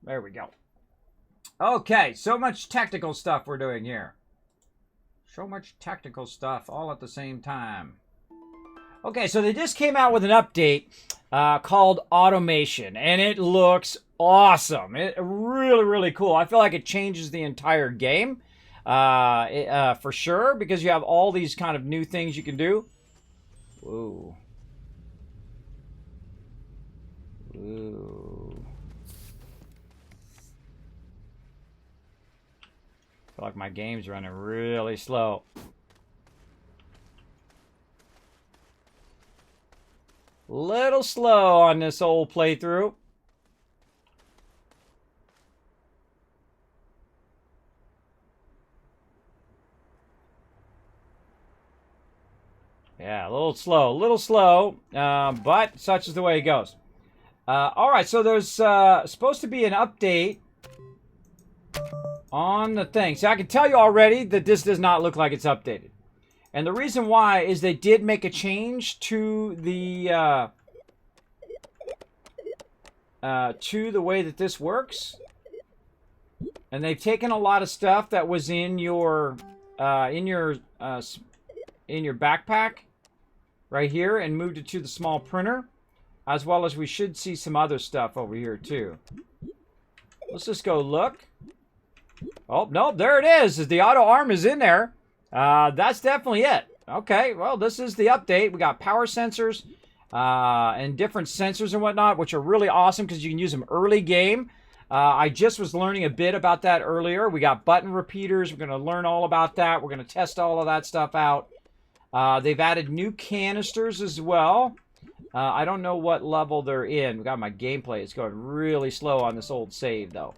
There we go. Okay, so much technical stuff we're doing here. So much technical stuff all at the same time. Okay, so they just came out with an update called Automation, and it looks awesome. It really, really cool. I feel like it changes the entire game for sure, because you have all these kind of new things you can do. Whoa. Whoa. I feel like my game's running really slow. Little slow on this old playthrough. Yeah, a little slow, but such is the way it goes. All right, so there's supposed to be an update on the thing. So I can tell you already that this does not look like it's updated. And the reason why is they did make a change to the way that this works. And they've taken a lot of stuff that was in your backpack right here and moved it to the small printer, as well as we should see some other stuff over here too. Let's just go look. Oh, no, there it is. The auto arm is in there. That's definitely it. Okay, well, this is the update. We got power sensors and different sensors and whatnot, which are really awesome because you can use them early game. I just was learning a bit about that earlier. We got button repeaters. We're going to learn all about that. We're going to test all of that stuff out. They've added new canisters as well. I don't know what level they're in. We got my gameplay. It's going really slow on this old save, though.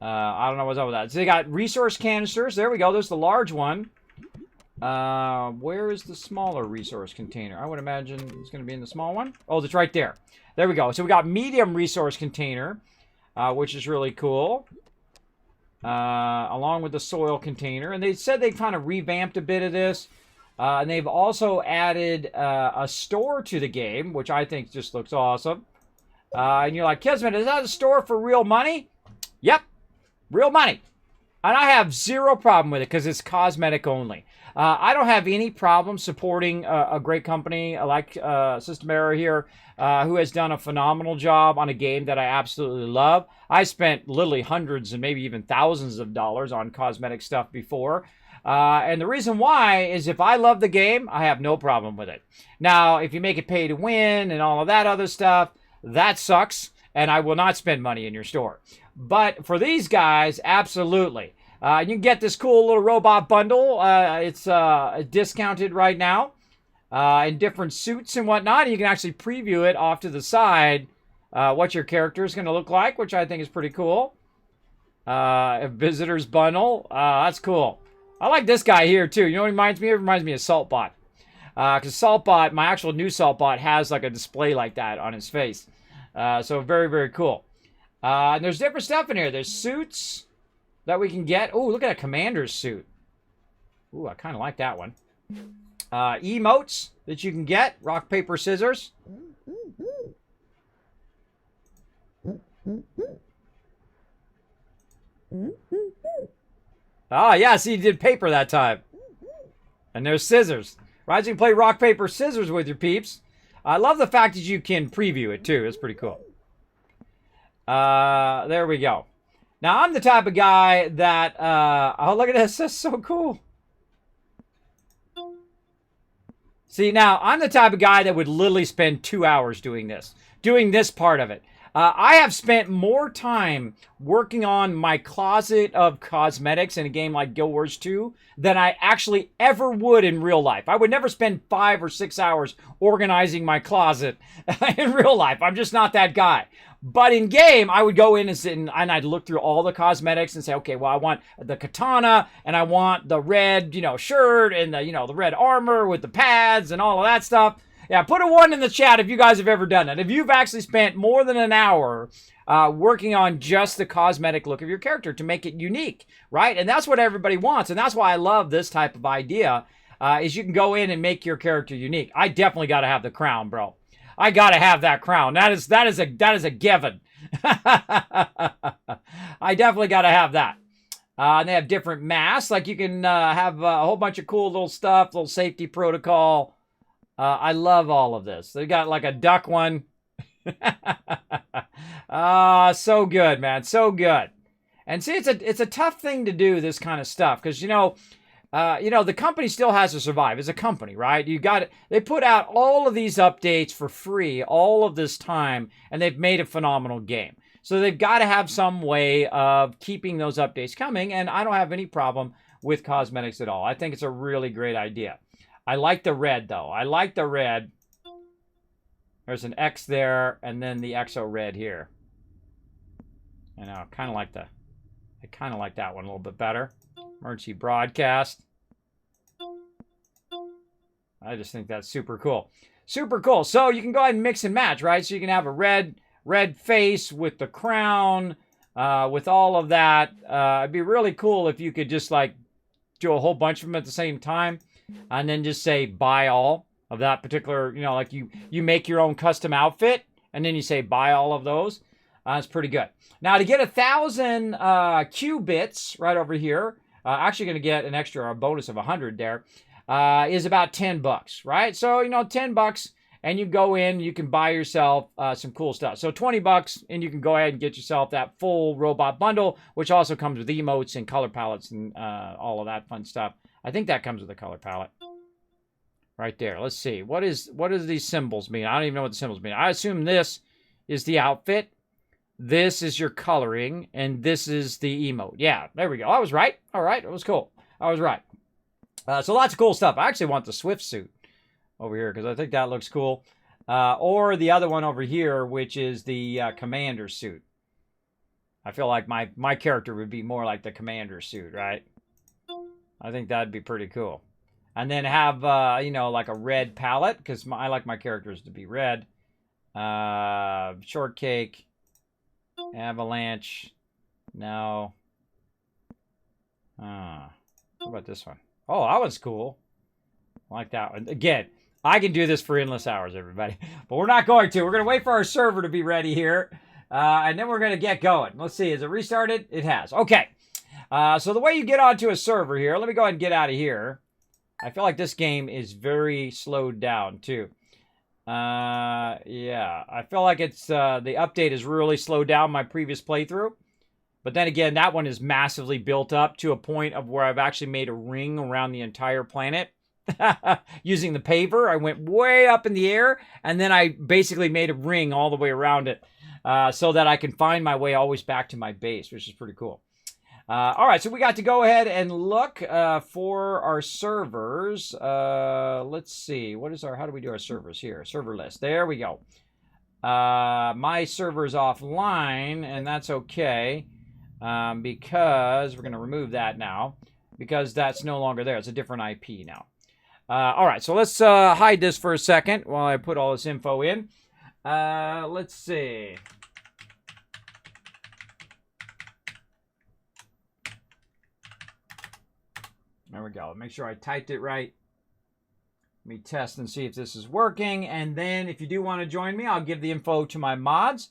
I don't know what's up with that. So they got resource canisters. There we go. There's the large one. Where is the smaller resource container? I would imagine it's going to be in the small one. Oh, it's right there. There we go. So we got medium resource container, which is really cool. Along with the soil container. And they said they kind of revamped a bit of this. And they've also added a store to the game, which I think just looks awesome. And you're like, Kismet, is that a store for real money? Yep. Real money. And I have zero problem with it because it's cosmetic only. I don't have any problem supporting a great company like System Error here, who has done a phenomenal job on a game that I absolutely love. I spent literally hundreds and maybe even thousands of dollars on cosmetic stuff before. And the reason why is if I love the game, I have no problem with it. Now, if you make it pay to win and all of that other stuff, that sucks, and I will not spend money in your store. But for these guys, absolutely. You can get this cool little robot bundle. It's discounted right now in different suits and whatnot. And you can actually preview it off to the side what your character is going to look like, which I think is pretty cool. A visitor's bundle. That's cool. I like this guy here, too. You know what it reminds me of? It reminds me of Saltbot. Because Saltbot, my actual new Saltbot, has like a display like that on his face. So very, very cool. And there's different stuff in here. There's suits that we can get. Oh, look at a commander's suit. Ooh, I kind of like that one. Emotes that you can get. Rock, paper, scissors. Ah, yeah, see, you did paper that time. And there's scissors. Right, so you can play rock, paper, scissors with your peeps. I love the fact that you can preview it, too. It's pretty cool. There we go. Now, I'm the type of guy that, oh, look at this. That's so cool. See, now, I'm the type of guy that would literally spend 2 hours doing this part of it. I have spent more time working on my closet of cosmetics in a game like Guild Wars 2 than I actually ever would in real life. I would never spend 5 or 6 hours organizing my closet in real life. I'm just not that guy. But in game, I would go in and sit and I'd look through all the cosmetics and say, okay, well, I want the katana and I want the red, shirt and the red armor with the pads and all of that stuff. Yeah, put a 1 in the chat if you guys have ever done that. If you've actually spent more than an hour working on just the cosmetic look of your character to make it unique, right? And that's what everybody wants. And that's why I love this type of idea, is you can go in and make your character unique. I definitely got to have the crown, bro. I got to have that crown. That is a given. I definitely got to have that. And they have different masks. Like you can have a whole bunch of cool little stuff, little safety protocol. I love all of this. They got like a duck one. So good, man. So good. And see, it's a tough thing to do, this kind of stuff, because the company still has to survive. It's a company, right? They put out all of these updates for free all of this time, and they've made a phenomenal game. So they've got to have some way of keeping those updates coming, and I don't have any problem with cosmetics at all. I think it's a really great idea. I like the red, though. I like the red. There's an X there, and then the XO red here. I kind of like that one a little bit better. Emergency broadcast. I just think that's super cool. Super cool. So you can go ahead and mix and match, right? So you can have a red face with the crown, with all of that. It'd be really cool if you could just like do a whole bunch of them at the same time, and then just say buy all of that particular, like you make your own custom outfit, and then you say buy all of those. It's pretty good. Now to get 1,000 qubits right over here, actually going to get an extra bonus of 100 there, is about $10, right? So, $10, and you go in, you can buy yourself some cool stuff. So $20, and you can go ahead and get yourself that full robot bundle, which also comes with emotes and color palettes and all of that fun stuff. I think that comes with a color palette. Right there. Let's see. What do these symbols mean? I don't even know what the symbols mean. I assume this is the outfit. This is your coloring, and this is the emote. Yeah, there we go. I was right. All right, it was cool. I was right. So lots of cool stuff. I actually want the Swift suit over here because I think that looks cool. Or the other one over here, which is the commander suit. I feel like my character would be more like the commander suit, right? I think that'd be pretty cool. And then have, like a red palette, because I like my characters to be red. Shortcake. Avalanche. No. What about this one? Oh, that one's cool. I like that one. Again, I can do this for endless hours, everybody. But we're not going to. We're going to wait for our server to be ready here. And then we're going to get going. Let's see. Is it restarted? It has. Okay. So the way you get onto a server here, let me go ahead and get out of here. I feel like this game is very slowed down, too. Yeah. I feel like it's the update has really slowed down my previous playthrough. But then again, that one is massively built up to a point of where I've actually made a ring around the entire planet. Using the paver, I went way up in the air, and then I basically made a ring all the way around it so that I can find my way always back to my base, which is pretty cool. All right, so we got to go ahead and look for our servers. Let's see. How do we do our servers here? Server list. There we go. My server's offline, and that's okay because we're going to remove that now because that's no longer there. It's a different IP now. All right, so let's hide this for a second while I put all this info in. Let's see. There we go. Make sure I typed it right. Let me test and see if this is working. And then if you do want to join me, I'll give the info to my mods.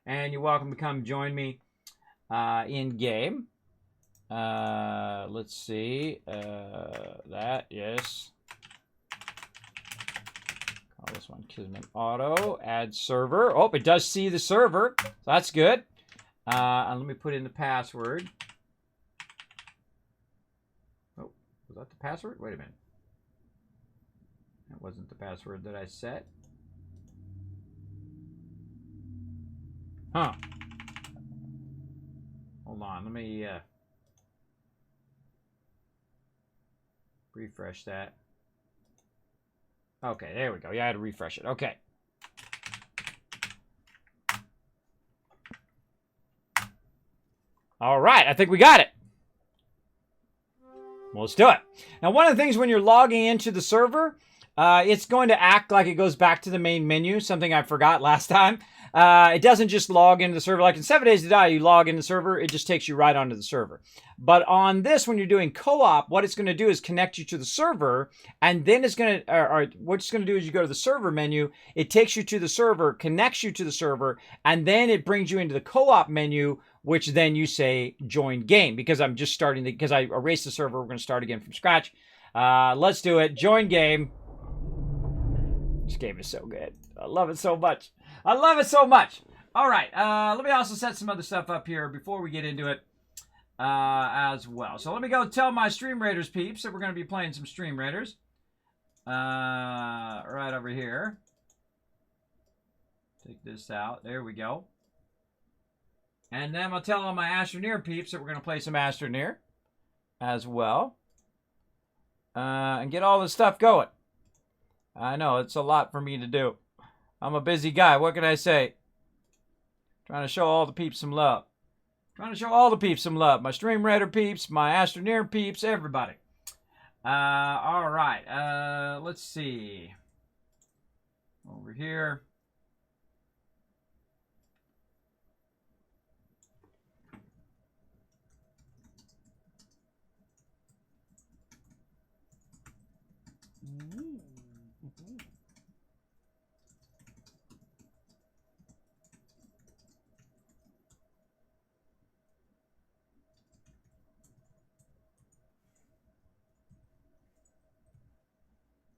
And you're welcome to come join me in game. Let's see. That, yes. Call this one Kismet Auto. Add server. Oh, it does see the server. So that's good. And let me put in the password. Was that the password? Wait a minute. That wasn't the password that I set. Huh. Hold on. Let me refresh that. Okay, there we go. Yeah, I had to refresh it. Okay. All right. I think we got it. Well, let's do it. Now, one of the things when you're logging into the server, it's going to act like it goes back to the main menu, something I forgot last time. It doesn't just log into the server. Like in 7 Days to Die, you log into the server. It just takes you right onto the server. But on this, when you're doing co-op, what it's going to do is connect you to the server. And then it's going to, or what it's going to do is you go to the server menu. It takes you to the server, connects you to the server. And then it brings you into the co-op menu, which then you say join game. Because I'm just starting, because I erased the server. We're going to start again from scratch. Let's do it. Join game. This game is so good. I love it so much. I love it so much. All right. Let me also set some other stuff up here before we get into it as well. So let me go tell my Stream Raiders peeps that we're going to be playing some Stream Raiders. Right over here. Take this out. There we go. And then I'll tell all my Astroneer peeps that we're going to play some Astroneer as well. And get all this stuff going. I know, it's a lot for me to do. I'm a busy guy. What can I say? Trying to show all the peeps some love. Trying to show all the peeps some love. My Stream Raider peeps, my Astroneer peeps, everybody. All right. Let's see. Over here.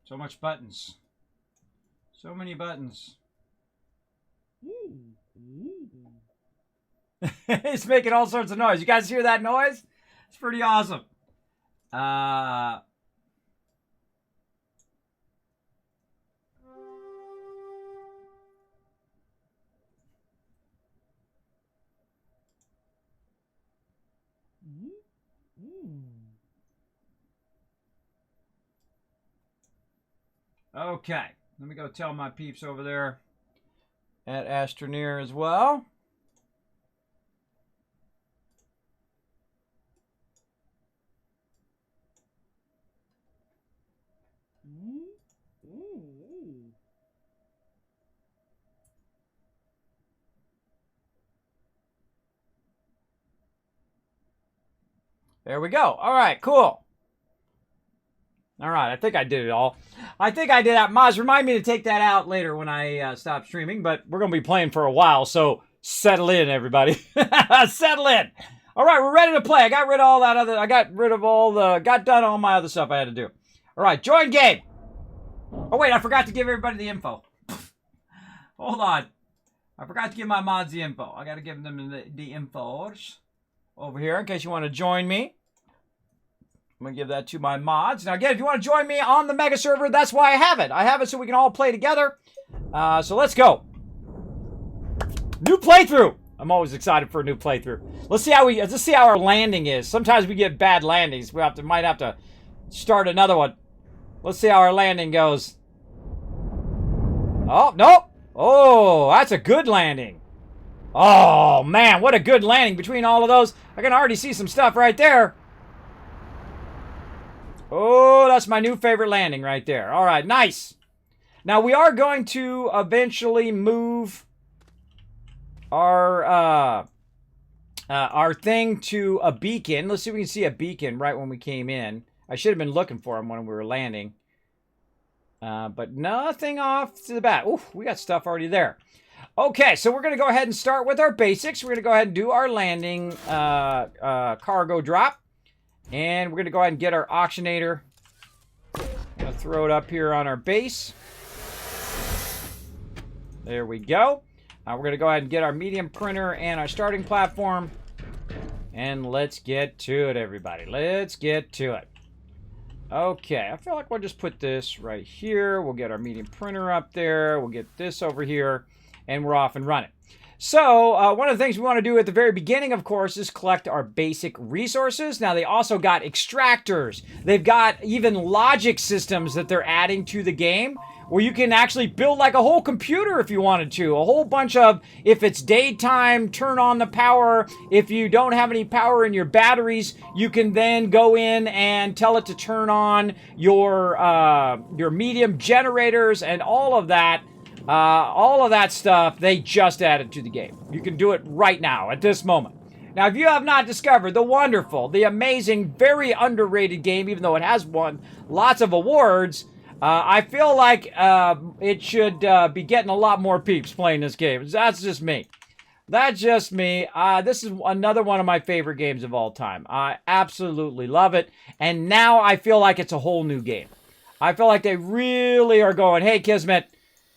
So much buttons. So many buttons. It's making all sorts of noise. You guys hear that noise? It's pretty awesome. Okay, let me go tell my peeps over there at Astroneer as well. There we go. All right, cool. All right, I think I did it all. I think I did that. Moz, remind me to take that out later when I stop streaming, but we're going to be playing for a while, so settle in, everybody. Settle in. All right, we're ready to play. I got rid of all that other, got done all my other stuff I had to do. All right, join game. Oh, wait, I forgot to give everybody the info. Hold on. I forgot to give my mods the info. I got to give them the infos over here in case you want to join me. I'm going to give that to my mods. Now, again, if you want to join me on the mega server, that's why I have it. I have it so we can all play together. So let's go. New playthrough. I'm always excited for a new playthrough. Let's see how our landing is. Sometimes we get bad landings. We might have to start another one. Let's see how our landing goes. Oh, nope. Oh, that's a good landing. Oh, man, what a good landing between all of those. I can already see some stuff right there. Oh, that's my new favorite landing right there. All right, nice. Now, we are going to eventually move our thing to a beacon. Let's see if we can see a beacon right when we came in. I should have been looking for them when we were landing. But nothing off to the bat. Ooh, we got stuff already there. Okay, so we're going to go ahead and start with our basics. We're going to go ahead and do our landing cargo drop. And we're going to go ahead and get our auctionator. I'm going to throw it up here on our base. There we go. We're going to go ahead and get our medium printer and our starting platform. And let's get to it, everybody. Let's get to it. Okay, I feel like we'll just put this right here. We'll get our medium printer up there. We'll get this over here. And we're off and running. So, one of the things we want to do at the very beginning, of course, is collect our basic resources. Now, they also got extractors. They've got even logic systems that they're adding to the game, where you can actually build like a whole computer if you wanted to. A whole bunch of, if it's daytime, turn on the power. If you don't have any power in your batteries, you can then go in and tell it to turn on your medium generators and all of that. All of that stuff, they just added to the game. You can do it right now, at this moment. Now, if you have not discovered the wonderful, the amazing, very underrated game, even though it has won lots of awards, I feel like it should be getting a lot more peeps playing this game. That's just me. That's just me. This is another one of my favorite games of all time. I absolutely love it. And now I feel like it's a whole new game. I feel like they really are going, hey, Kismet,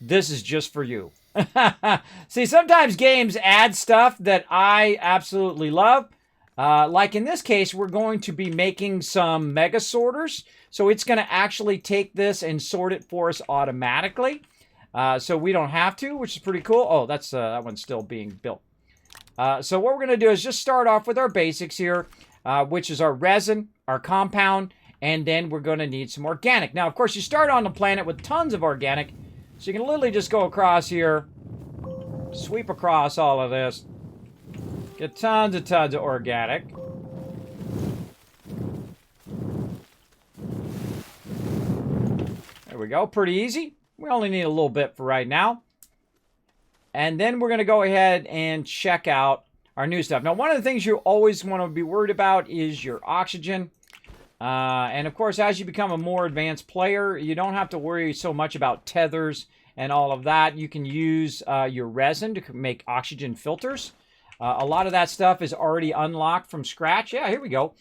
this is just for you. See, sometimes games add stuff that I absolutely love. Like in this case, we're going to be making some mega sorters. So it's going to actually take this and sort it for us automatically. So we don't have to, which is pretty cool. Oh, that's that one's still being built. So what we're going to do is just start off with our basics here, which is our resin, our compound, and then we're going to need some organic. Now, of course, you start on the planet with tons of organic. So you can literally just go across here, sweep across all of this, get tons of organic. There we go, pretty easy. We only need a little bit for right now. And then we're going to go ahead and check out our new stuff. Now, one of the things you always want to be worried about is your oxygen. And of course, as you become a more advanced player, you don't have to worry so much about tethers and all of that. You can use your resin to make oxygen filters. A lot of that stuff is already unlocked from scratch. Yeah, here we go.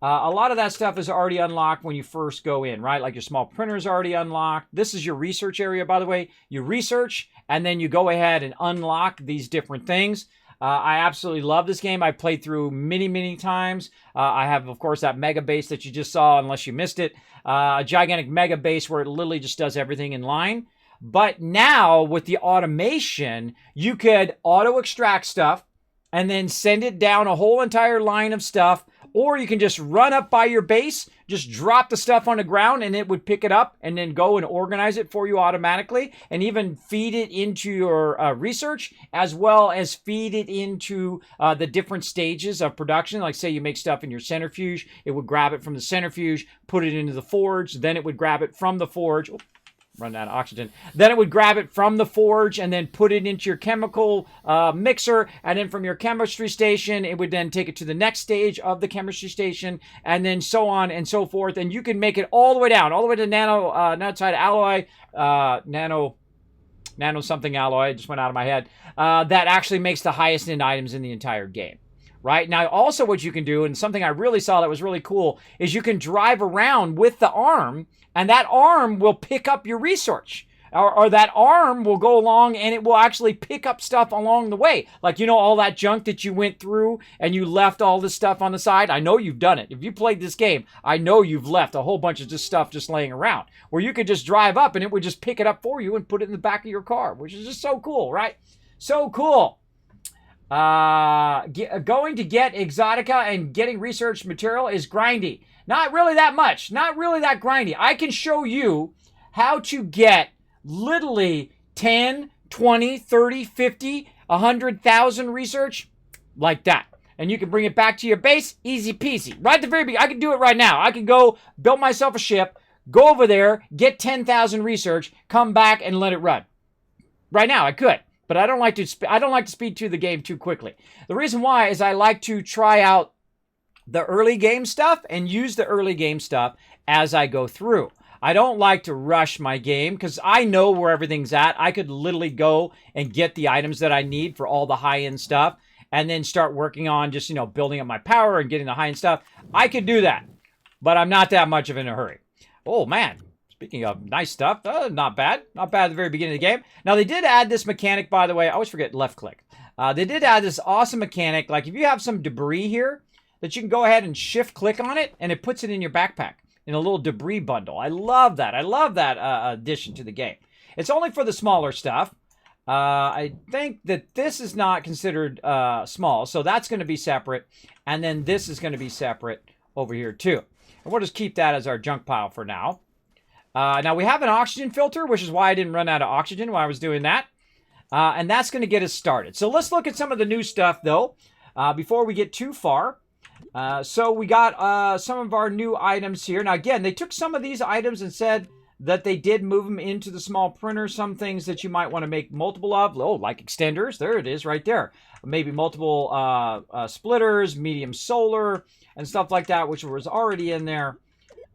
A lot of that stuff is already unlocked when you first go in, right? Like your small printer is already unlocked. This is your research area, by the way. You research, and then you go ahead and unlock these different things. I absolutely love this game. I played through many times. I have, of course, that mega base that you just saw, unless you missed it. A gigantic mega base where it literally just does everything in line. But now, with the automation, you could auto-extract stuff and then send it down a whole entire line of stuff. Or you can just run up by your base, just drop the stuff on the ground, and it would pick it up and then go and organize it for you automatically, and even feed it into your research, as well as feed it into the different stages of production. Like, say you make stuff in your centrifuge, it would grab it from the centrifuge, put it into the forge, then it would grab it from the forge. Oh, run out of oxygen. Then it would grab it from the forge and then put it into your chemical mixer. And then from your chemistry station, it would then take it to the next stage of the chemistry station, and then so on and so forth. And you can make it all the way down, all the way to nanotide alloy, nano something alloy, it just went out of my head, that actually makes the highest end items in the entire game. Right? Now, also what you can do, and something I really saw that was really cool, is you can drive around with the arm, and that arm will pick up your research. Or that arm will go along, and it will actually pick up stuff along the way. Like, you know, all that junk that you went through, and you left all this stuff on the side? I know you've done it. If you played this game, I know you've left a whole bunch of just stuff just laying around. Where you could just drive up, and it would just pick it up for you and put it in the back of your car, which is just so cool, right? So cool. Going to get Exotica and getting research material is grindy. Not really that much. Not really that grindy. I can show you how to get literally 10, 20, 30, 50, 100,000 research like that. And you can bring it back to your base, easy peasy. Right at the very beginning. I can do it right now. I can go build myself a ship, go over there, get 10,000 research, come back and let it run. Right now, I could. But I don't like to speed through the game too quickly. The reason why is I like to try out the early game stuff and use the early game stuff as I go through. I don't like to rush my game because I know where everything's at. I could literally go and get the items that I need for all the high-end stuff and then start working on just, you know, building up my power and getting the high-end stuff. I could do that, but I'm not that much of in a hurry. Oh, man. Speaking of nice stuff, not bad. Not bad at the very beginning of the game. Now, they did add this mechanic, by the way. I always forget left click. They did add this awesome mechanic. Like, if you have some debris here, that you can go ahead and shift click on it, and it puts it in your backpack in a little debris bundle. I love that. I love that addition to the game. It's only for the smaller stuff. I think that this is not considered small, so that's going to be separate. And then this is going to be separate over here, too. And we'll just keep that as our junk pile for now. Now, we have an oxygen filter, which is why I didn't run out of oxygen while I was doing that. And that's going to get us started. So let's look at some of the new stuff, though, before we get too far. So we got some of our new items here. Now, again, they took some of these items and said that they did move them into the small printer. Some things that you might want to make multiple of, like extenders. There it is right there. Maybe multiple splitters, medium solar, and stuff like that, which was already in there,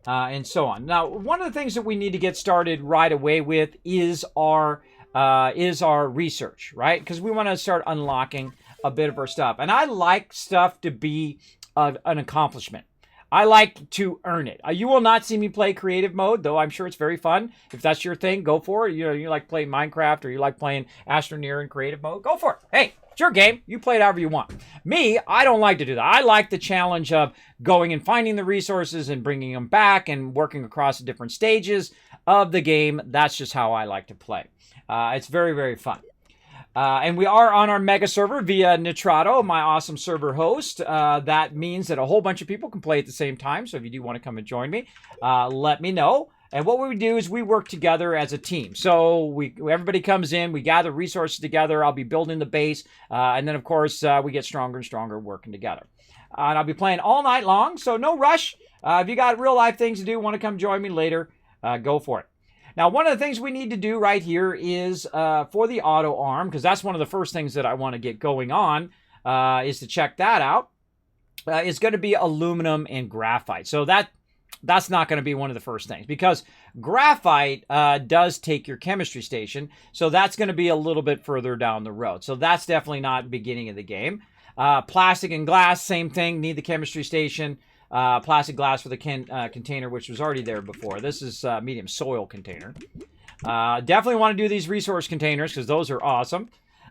and so on. Now, one of the things that we need to get started right away with is our research, right? Because we want to start unlocking a bit of our stuff. And I like stuff to be an accomplishment. I like to earn it. You will not see me play creative mode, though I'm sure it's very fun. If that's your thing, go for it. You like playing Minecraft or you like playing Astroneer in creative mode, go for it. Hey, it's your game. You play it however you want. Me, I don't like to do that. I like the challenge of going and finding the resources and bringing them back and working across the different stages of the game. That's just how I like to play. It's very, very fun. And we are on our mega server via Nitrato, my awesome server host. That means that a whole bunch of people can play at the same time. So if you do want to come and join me, let me know. And what we do is we work together as a team. So everybody comes in, we gather resources together. I'll be building the base. And then, of course, we get stronger and stronger working together. And I'll be playing all night long, so no rush. If you got real life things to do, want to come join me later, go for it. Now, one of the things we need to do right here is for the auto arm, because that's one of the first things that I want to get going on, is to check that out. It's going to be aluminum and graphite. So that's not going to be one of the first things, because graphite does take your chemistry station. So that's going to be a little bit further down the road. So that's definitely not beginning of the game. Plastic and glass, same thing, need the chemistry station. Plastic glass for the container, which was already there before. This is medium soil container. Definitely want to do these resource containers because those are awesome.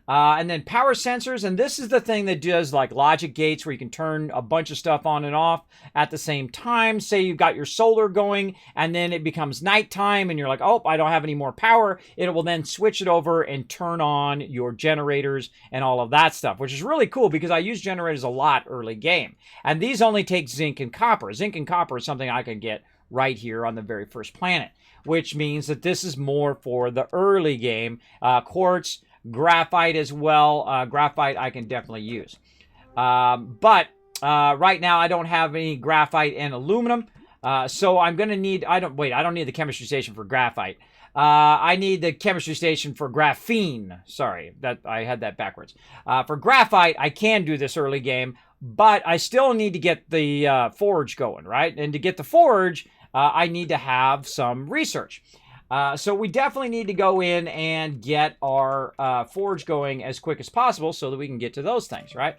And then power sensors, and this is the thing that does like logic gates where you can turn a bunch of stuff on and off at the same time. Say you've got your solar going and then it becomes nighttime and you're like, oh, I don't have any more power. It will then switch it over and turn on your generators and all of that stuff, which is really cool because I use generators a lot early game. And these only take zinc and copper. Zinc and copper is something I can get right here on the very first planet, which means that this is more for the early game. Quartz, graphite as well. Graphite I can definitely use. But right now I don't have any graphite and aluminum. So I'm going to need, I don't need the chemistry station for graphite. I need the chemistry station for graphene. Sorry, that I had that backwards. For graphite, I can do this early game, but I still need to get the forge going, right? And to get the forge, I need to have some research. So we definitely need to go in and get our forge going as quick as possible so that we can get to those things, right?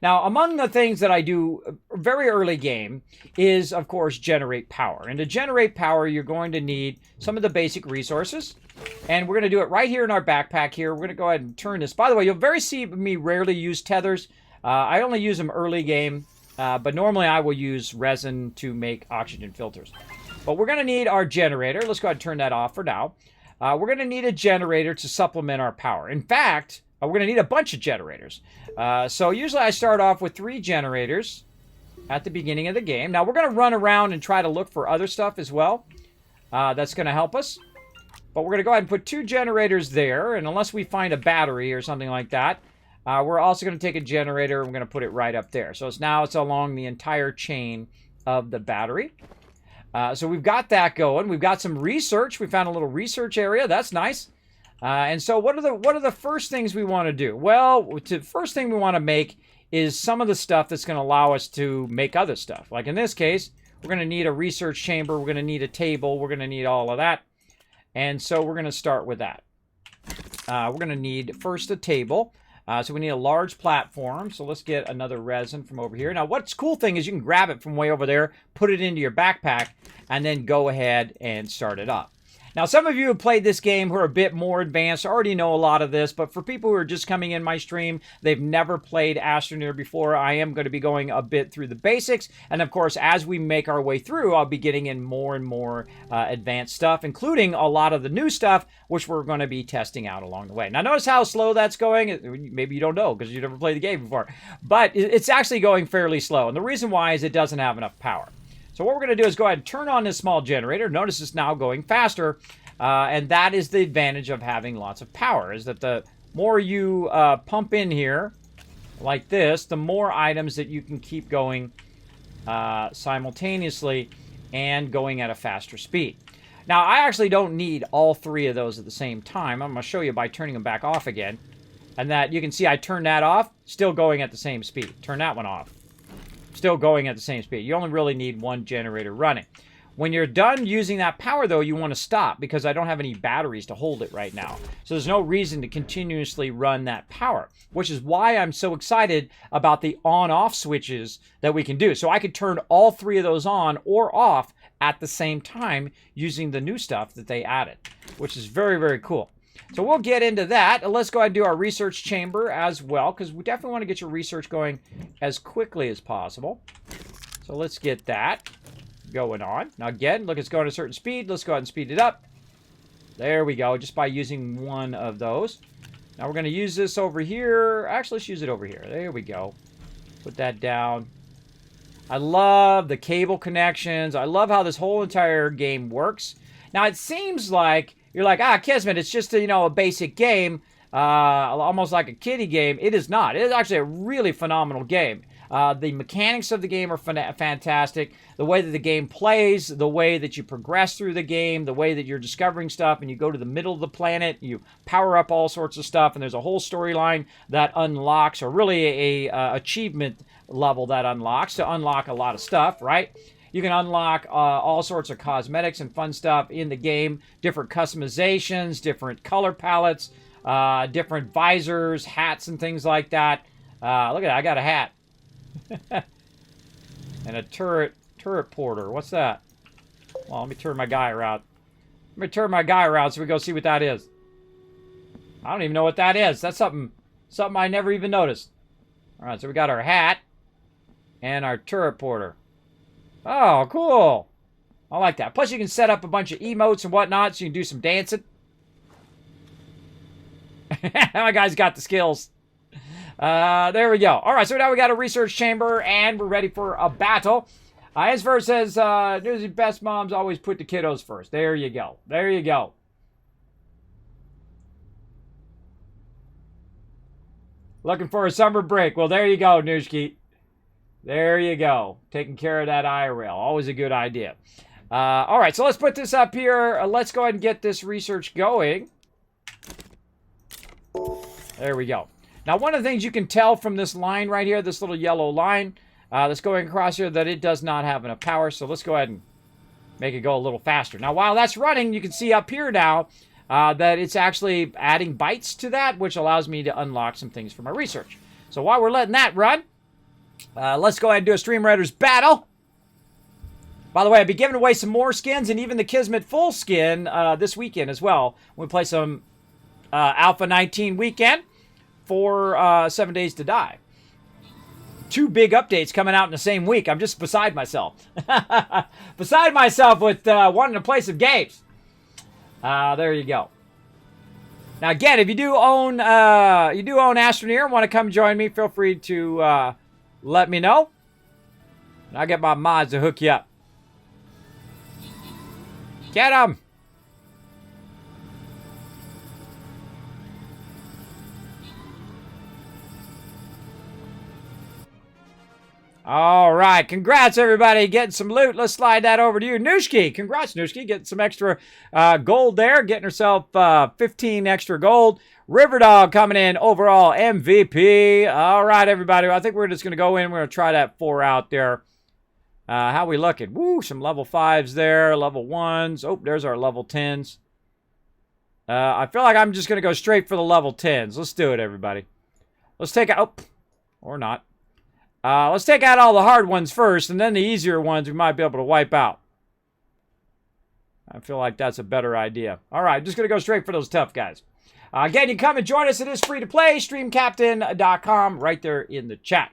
Now, among the things that I do very early game is, of course, generate power. And to generate power, you're going to need some of the basic resources. And we're going to do it right here in our backpack here. We're going to go ahead and turn this. By the way, you'll see me rarely use tethers. I only use them early game, but normally I will use resin to make oxygen filters. But we're going to need our generator. Let's go ahead and turn that off for now. We're going to need a generator to supplement our power. In fact, we're going to need a bunch of generators. So usually I start off with 3 generators at the beginning of the game. Now we're going to run around and try to look for other stuff as well. That's going to help us. But we're going to go ahead and put 2 generators there. And unless we find a battery or something like that, we're also going to take a generator and we're going to put it right up there. So it's along the entire chain of the battery. So we've got that going. We've got some research. We found a little research area. That's nice. And so what are the first things we want to do? Well, the first thing we want to make is some of the stuff that's going to allow us to make other stuff. Like in this case, we're going to need a research chamber. We're going to need a table. We're going to need all of that. And so we're going to start with that. We're going to need first a table. So we need a large platform. So let's get another resin from over here. Now, what's cool thing is you can grab it from way over there, put it into your backpack, and then go ahead and start it up. Now, some of you have played this game who are a bit more advanced, already know a lot of this, but for people who are just coming in my stream, they've never played Astroneer before, I am going to be going a bit through the basics, and of course, as we make our way through, I'll be getting in more and more advanced stuff, including a lot of the new stuff, which we're going to be testing out along the way. Now, notice how slow that's going. Maybe you don't know because you never played the game before, but it's actually going fairly slow, and the reason why is it doesn't have enough power. So what we're going to do is go ahead and turn on this small generator. Notice it's now going faster, and that is the advantage of having lots of power, is that the more you pump in here, like this, the more items that you can keep going simultaneously and going at a faster speed. Now, I actually don't need all 3 of those at the same time. I'm going to show you by turning them back off again. And that you can see I turned that off, still going at the same speed. Turn that one off, still going at the same speed. You only really need 1 generator running. When you're done using that power, though, you want to stop because I don't have any batteries to hold it right now. So there's no reason to continuously run that power, which is why I'm so excited about the on-off switches that we can do. So I could turn all 3 of those on or off at the same time using the new stuff that they added, which is very, very cool. So we'll get into that. Let's go ahead and do our research chamber as well, because we definitely want to get your research going as quickly as possible. So let's get that going on. Now again, look, it's going at a certain speed. Let's go ahead and speed it up. There we go, just by using 1 of those. Now we're going to use this over here. Actually, let's use it over here. There we go. Put that down. I love the cable connections. I love how this whole entire game works. Now it seems like you're like, Kismet, it's just a basic game, almost like a kiddie game. It is not. It is actually a really phenomenal game. The mechanics of the game are fantastic. The way that the game plays, the way that you progress through the game, the way that you're discovering stuff, and you go to the middle of the planet, you power up all sorts of stuff, and there's a whole storyline that unlocks, or really a achievement level that unlocks to unlock a lot of stuff, right? You can unlock all sorts of cosmetics and fun stuff in the game, different customizations, different color palettes, different visors, hats, and things like that. Look at that, I got a hat. And a turret porter. What's that? Well, let me turn my guy around. Let me turn my guy around so we go see what that is. I don't even know what that is. That's something I never even noticed. All right, so we got our hat and our turret porter. Oh, cool. I like that. Plus, you can set up a bunch of emotes and whatnot, so you can do some dancing. My guy's got the skills. There we go. All right, so now we got a research chamber, and we're ready for a battle. Asver says, "There's best moms always put the kiddos first." There you go. There you go. Looking for a summer break. Well, there you go, Nooshki. There you go. Taking care of that IRL. Always a good idea. All right, so let's put this up here. Let's go ahead and get this research going. There we go. Now, one of the things you can tell from this line right here, this little yellow line that's going across here, that it does not have enough power. So let's go ahead and make it go a little faster. Now, while that's running, you can see up here now that it's actually adding bytes to that, which allows me to unlock some things for my research. So while we're letting that run, let's go ahead and do a Stream Raiders battle. By the way, I'll be giving away some more skins and even the Kismet full skin this weekend as well. We play some Alpha 19 weekend for 7 Days to Die. 2 big updates coming out in the same week. I'm just beside myself. Beside myself with wanting to play some games. There you go. Now again, if you do own Astroneer and want to come join me, feel free to let me know. And I'll get my mods to hook you up. Get them! All right, congrats everybody, getting some loot. Let's slide that over to you, Nooshki. Congrats, Nooshki, getting some extra gold there, getting herself 15 extra gold. Riverdog coming in overall MVP. All right, everybody, I think we're just gonna go in. We're gonna try that 4 out there. How we looking? Woo, some level 5s there, level 1s. Oh, there's our level 10s. I feel like I'm just gonna go straight for the level 10s. Let's do it, everybody. Let's take out, or not. Let's take out all the hard ones first, and then the easier ones we might be able to wipe out. I feel like that's a better idea. All right, just going to go straight for those tough guys. Again, you can come and join us. It is free to play. Streamcaptain.com right there in the chat.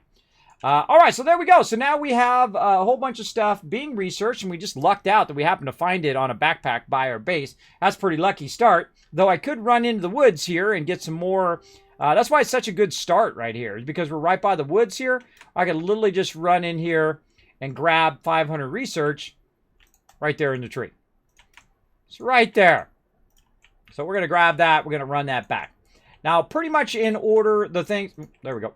All right, so there we go. So now we have a whole bunch of stuff being researched, and we just lucked out that we happened to find it on a backpack by our base. That's a pretty lucky start, though I could run into the woods here and get some more. That's why it's such a good start right here, is because we're right by the woods here. I can literally just run in here and grab 500 research right there in the tree. It's right there. So we're going to grab that. We're going to run that back. Now, pretty much in order, the things, there we go.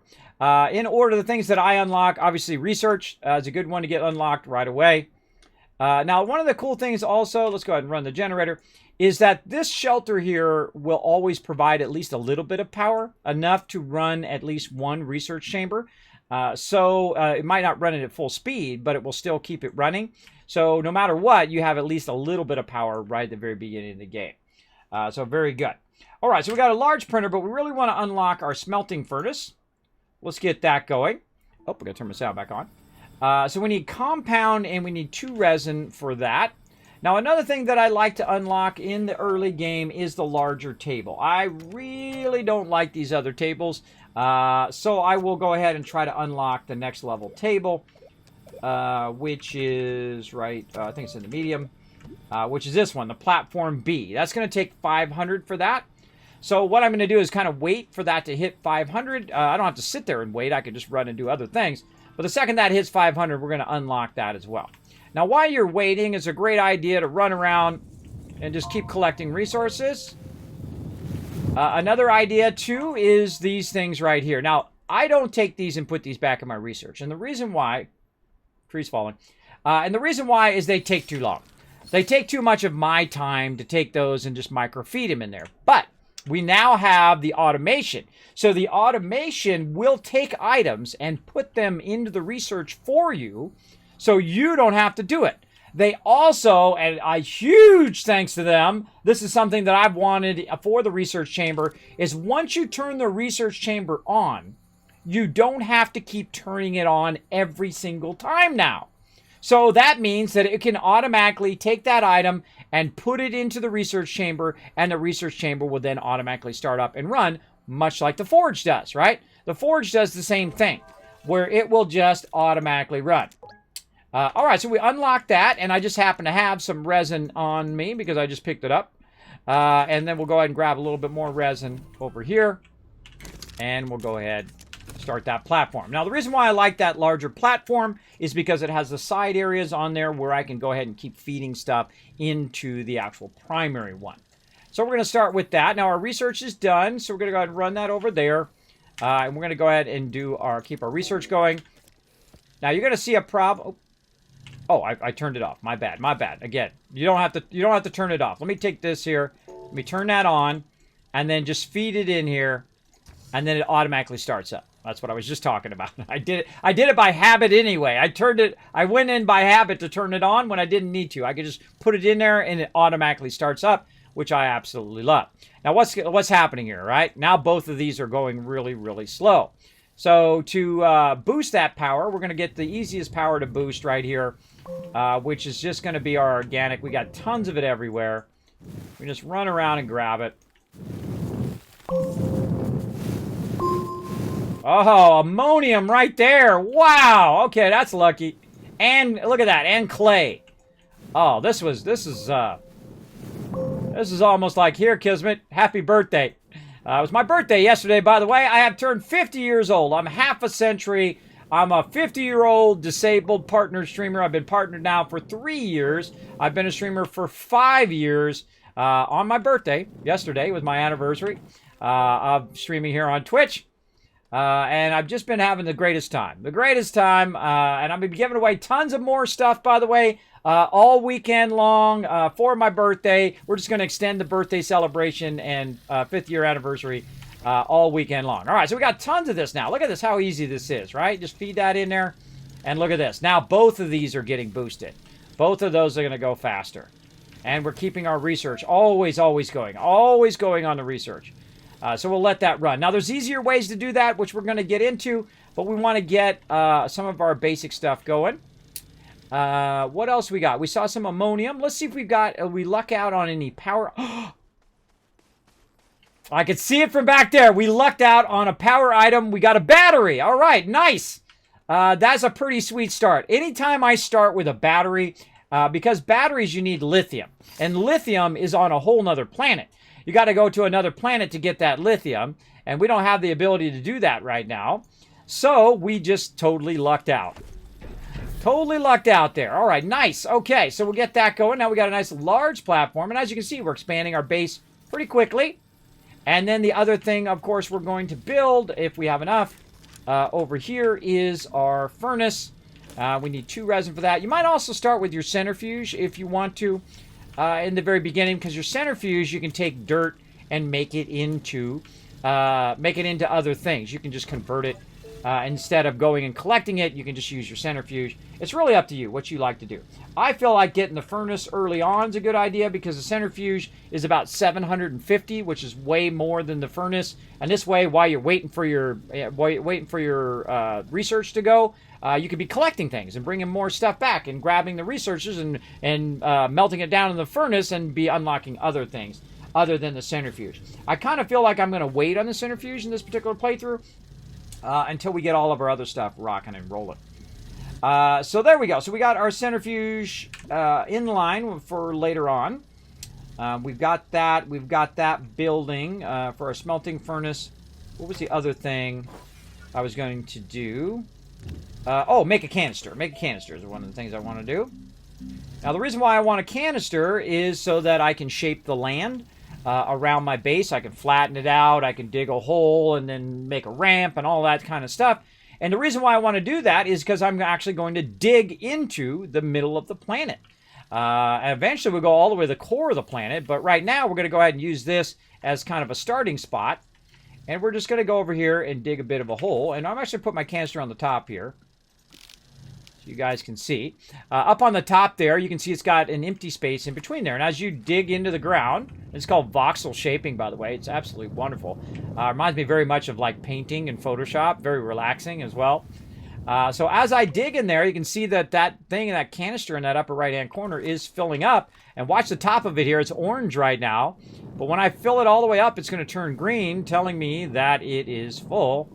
In order, the things that I unlock, obviously research is a good one to get unlocked right away. Now, one of the cool things also, let's go ahead and run the generator, is that this shelter here will always provide at least a little bit of power, enough to run at least one research chamber. So it might not run it at full speed, but it will still keep it running. So no matter what, you have at least a little bit of power right at the very beginning of the game. So very good. All right, so we got a large printer, but we really want to unlock our smelting furnace. Let's get that going. Oh, we got to turn my sound back on. So we need compound, and we need 2 resin for that. Now, another thing that I like to unlock in the early game is the larger table. I really don't like these other tables, so I will go ahead and try to unlock the next level table, which is right, I think it's in the medium, which is this one, the platform B. That's going to take 500 for that. So what I'm going to do is kind of wait for that to hit 500. I don't have to sit there and wait. I can just run and do other things. But the second that hits 500, we're going to unlock that as well. Now, while you're waiting, it's a great idea to run around and just keep collecting resources. Another idea, too, is these things right here. Now, I don't take these and put these back in my research. And the reason why... Tree's falling. And the reason why is they take too long. They take too much of my time to take those and just microfeed them in there. But we now have the automation. So the automation will take items and put them into the research for you, so you don't have to do it. They also, and a huge thanks to them, this is something that I've wanted for the research chamber, is once you turn the research chamber on, you don't have to keep turning it on every single time now. So that means that it can automatically take that item and put it into the research chamber, and the research chamber will then automatically start up and run, much like the forge does, right? The forge does the same thing, where it will just automatically run. All right, so we unlocked that, and I just happen to have some resin on me because I just picked it up. And then we'll go ahead and grab a little bit more resin over here, and we'll go ahead start that platform. Now, the reason why I like that larger platform is because it has the side areas on there where I can go ahead and keep feeding stuff into the actual primary one. So we're going to start with that. Now, our research is done, so we're going to go ahead and run that over there. And we're going to go ahead and keep our research going. Now, you're going to see a problem. Oh, I turned it off. My bad. My bad. Again, you don't have to turn it off. Let me take this here. Let me turn that on, and then just feed it in here, and then it automatically starts up. That's what I was just talking about. I did it by habit anyway. I went in by habit to turn it on when I didn't need to. I could just put it in there and it automatically starts up, which I absolutely love. Now, what's happening here, right? Now both of these are going really, really slow. So to boost that power, we're going to get the easiest power to boost right here, which is just going to be our organic. We got tons of it everywhere. We just run around and grab it. Oh, ammonium right there. Wow. Okay, that's lucky. And look at that. And clay. Oh, this is almost like, here, Kismet, happy birthday. It was my birthday yesterday, by the way. I have turned 50 years old. I'm half a century. I'm a 50-year-old disabled partner streamer. I've been partnered now for 3 years. I've been a streamer for 5 years. On my birthday, yesterday was my anniversary of streaming here on Twitch. And I've just been having the greatest time. And I've been giving away tons of more stuff, by the way, all weekend long for my birthday. We're just going to extend the birthday celebration and 5th year anniversary all weekend long. All right, so we got tons of this now. Look at this, how easy this is, right? Just feed that in there, and look at this. Now both of these are getting boosted. Both of those are going to go faster. And we're keeping our research always going on the research. So we'll let that run. Now, there's easier ways to do that, which we're going to get into, but we want to get some of our basic stuff going. What else we got? We saw some ammonium. Let's see if we luck out on any power. I could see it from back there. We lucked out on a power item. We got a battery. All right, nice. That's a pretty sweet start. Anytime I start with a battery, because batteries, you need lithium. And lithium is on a whole nother planet. You got to go to another planet to get that lithium, and we don't have the ability to do that right now. So we just totally lucked out. Totally lucked out there. All right, nice. Okay, so we'll get that going. Now we got a nice large platform, and as you can see, we're expanding our base pretty quickly. And then the other thing, of course, we're going to build, if we have enough, over here is our furnace. We need 2 resin for that. You might also start with your centrifuge if you want to in the very beginning, because your centrifuge, you can take dirt and make it into other things. You can just convert it. Instead of going and collecting it, you can just use your centrifuge. It's really up to you what you like to do. I feel like getting the furnace early on is a good idea because the centrifuge is about 750, which is way more than the furnace. And this way, while you're waiting for your research to go, you could be collecting things and bringing more stuff back and grabbing the researches and melting it down in the furnace and be unlocking other things other than the centrifuge. I kind of feel like I'm going to wait on the centrifuge in this particular playthrough until we get all of our other stuff rocking and rolling. So there we go. So we got our centrifuge in line for later on. We've got that. We've got that building for our smelting furnace. What was the other thing I was going to do? Oh, make a canister. Make a canister is one of the things I want to do. Now, the reason why I want a canister is so that I can shape the land around my base. I can flatten it out. I can dig a hole and then make a ramp and all that kind of stuff. And the reason why I want to do that is because I'm actually going to dig into the middle of the planet. And eventually we'll go all the way to the core of the planet. But right now we're going to go ahead and use this as kind of a starting spot. And we're just going to go over here and dig a bit of a hole. And I'm actually going to put my canister on the top here, you guys can see. Up on the top there, you can see it's got an empty space in between there. And as you dig into the ground, it's called voxel shaping, by the way. It's absolutely wonderful. Reminds me very much of like painting in Photoshop. Very relaxing as well. So as I dig in there, you can see that that thing in that canister in that upper right-hand corner is filling up. And watch the top of it here. It's orange right now. But when I fill it all the way up, it's going to turn green, telling me that it is full.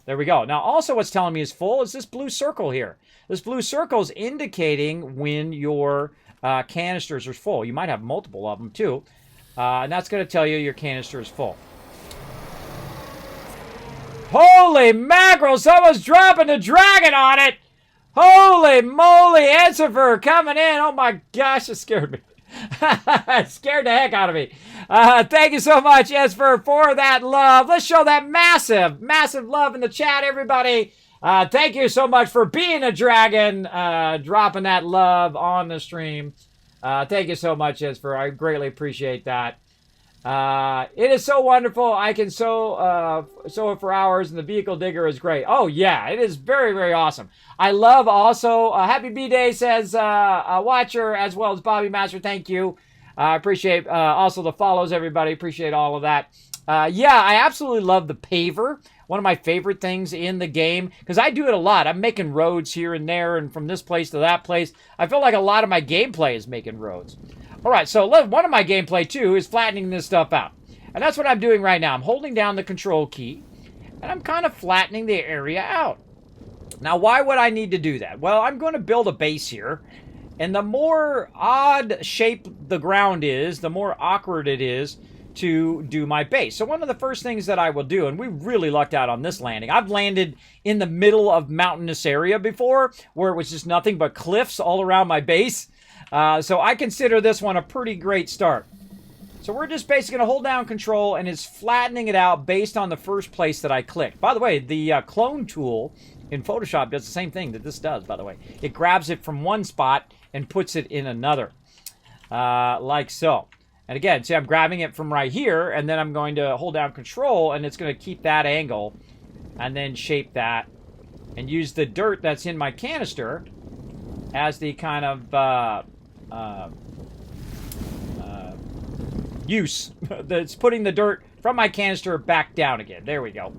There we go. Now, also what's telling me is full is this blue circle here. This blue circle is indicating when your canisters are full. You might have multiple of them, too. And that's going to tell you your canister is full. Holy mackerel! Someone's dropping the dragon on it! Holy moly! Ensifer coming in! Oh my gosh, it scared me. It scared the heck out of me. Thank you so much, Esper, for that love. Let's show that massive, massive love in the chat, everybody. Thank you so much for being a dragon, dropping that love on the stream. Thank you so much, Esper. I greatly appreciate that. It is so wonderful. I can sew it for hours, and the vehicle digger is great. Oh, yeah, it is very, very awesome. I love also, Happy B-Day says, Watcher, as well as Bobby Master. Thank you. I appreciate also the follows, everybody. Appreciate all of that. Yeah, I absolutely love the paver. One of my favorite things in the game, because I do it a lot. I'm making roads here and there, and from this place to that place. I feel like a lot of my gameplay is making roads. All right, so one of my gameplay, too, is flattening this stuff out. And that's what I'm doing right now. I'm holding down the control key, and I'm kind of flattening the area out. Now, why would I need to do that? Well, I'm going to build a base here, and the more odd shape the ground is, the more awkward it is to do my base. So one of the first things that I will do, and we really lucked out on this landing. I've landed in the middle of mountainous area before, where it was just nothing but cliffs all around my base. So I consider this one a pretty great start. So we're just basically going to hold down control, and it's flattening it out based on the first place that I clicked. By the way, the clone tool in Photoshop does the same thing that this does, by the way. It grabs it from one spot and puts it in another, like so. And again, see, I'm grabbing it from right here, and then I'm going to hold down control, and it's going to keep that angle, and then shape that, and use the dirt that's in my canister as the kind of use. That's putting the dirt from my canister back down again. There we go.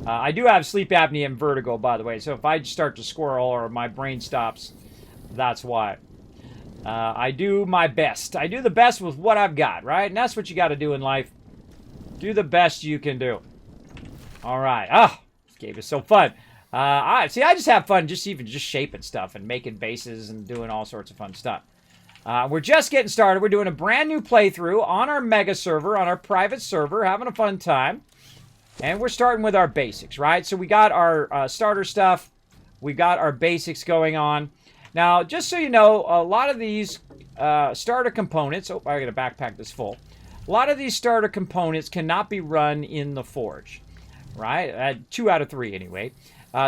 I do have sleep apnea and vertigo, by the way, so if I start to squirrel or my brain stops, that's why. I do my best. I do the best with what I've got, right? And that's what you got to do in life. Do the best you can do. All right. Ah, this game is so fun. All right. See, I just have fun just shaping stuff and making bases and doing all sorts of fun stuff. We're just getting started. We're doing a brand new playthrough on our mega server, on our private server, having a fun time. And we're starting with our basics, right? So we got our starter stuff. We got our basics going on. Now, just so you know, a lot of these starter components... Oh, I got to backpack this full. A lot of these starter components cannot be run in the forge, right? 2 out of 3, anyway.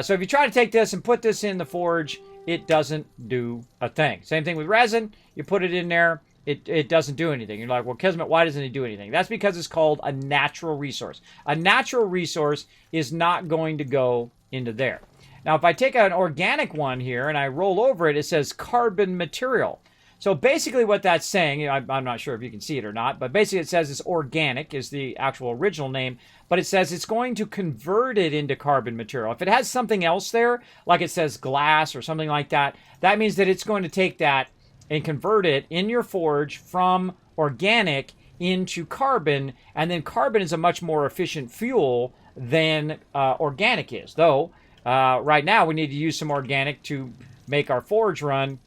So if you try to take this and put this in the forge, it doesn't do a thing. Same thing with resin. You put it in there, it doesn't do anything. You're like, well, Kismet, why doesn't it do anything? That's because it's called a natural resource. A natural resource is not going to go into there. Now, if I take an organic one here and I roll over it, it says carbon material. So basically what that's saying, I'm not sure if you can see it or not, but basically it says it's organic is the actual original name, but it says it's going to convert it into carbon material. If it has something else there, like it says glass or something like that, that means that it's going to take that and convert it in your forge from organic into carbon, and then carbon is a much more efficient fuel than organic is. Though, right now we need to use some organic to make our forge run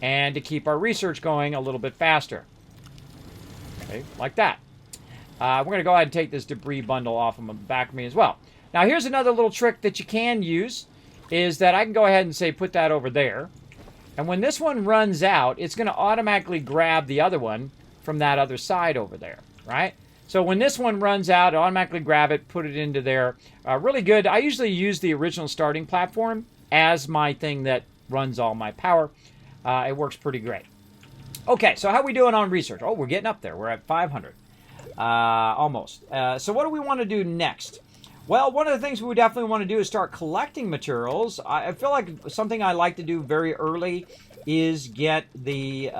and to keep our research going a little bit faster. Okay, like that. We're going to go ahead and take this debris bundle off of the back of me as well. Now, here's another little trick that you can use, is that I can go ahead and say, put that over there. And when this one runs out, it's going to automatically grab the other one from that other side over there, right? So when this one runs out, it'll automatically grab it, put it into there. Really good. I usually use the original starting platform as my thing that runs all my power. It works pretty great. Okay, so how are we doing on research? Oh, we're getting up there. We're at 500. Almost. So what do we want to do next? Well, one of the things we definitely want to do is start collecting materials. I feel like something I like to do very early is get the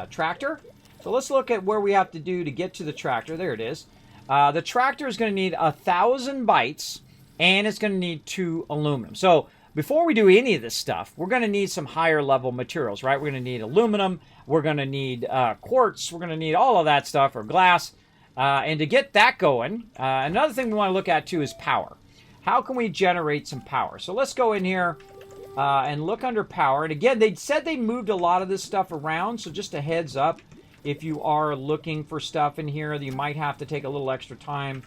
tractor. So let's look at where we have to do to get to the tractor. There it is. The tractor is going to need 1,000 bytes, and it's going to need 2 aluminum. So before we do any of this stuff, we're going to need some higher level materials, right? We're going to need aluminum. We're going to need quartz. We're going to need all of that stuff, or glass. And to get that going, another thing we want to look at too is power. How can we generate some power? So let's go in here and look under power. And again, they said they moved a lot of this stuff around. So just a heads up, if you are looking for stuff in here, you might have to take a little extra time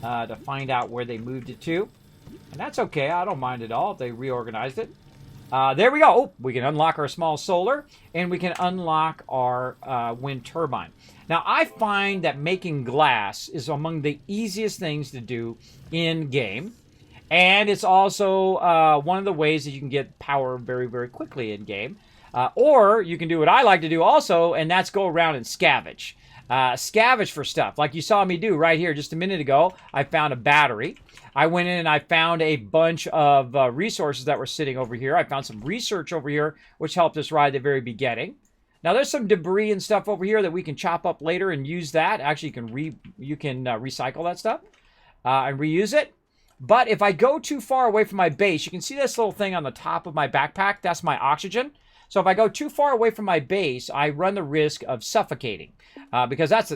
to find out where they moved it to. And that's okay. I don't mind at all if they reorganized it. There we go. Oh, we can unlock our small solar, and we can unlock our wind turbine. Now, I find that making glass is among the easiest things to do in-game. And it's also one of the ways that you can get power very, very quickly in-game. Or you can do what I like to do also, and that's go around and scavenge. Scavenge for stuff. Like you saw me do right here just a minute ago. I found a battery. I went in and I found a bunch of resources that were sitting over here. I found some research over here, which helped us right at the very beginning. Now, there's some debris and stuff over here that we can chop up later and use that. Actually, you can recycle that stuff and reuse it. But if I go too far away from my base, you can see this little thing on the top of my backpack. That's my oxygen. So if I go too far away from my base, I run the risk of suffocating. Because that's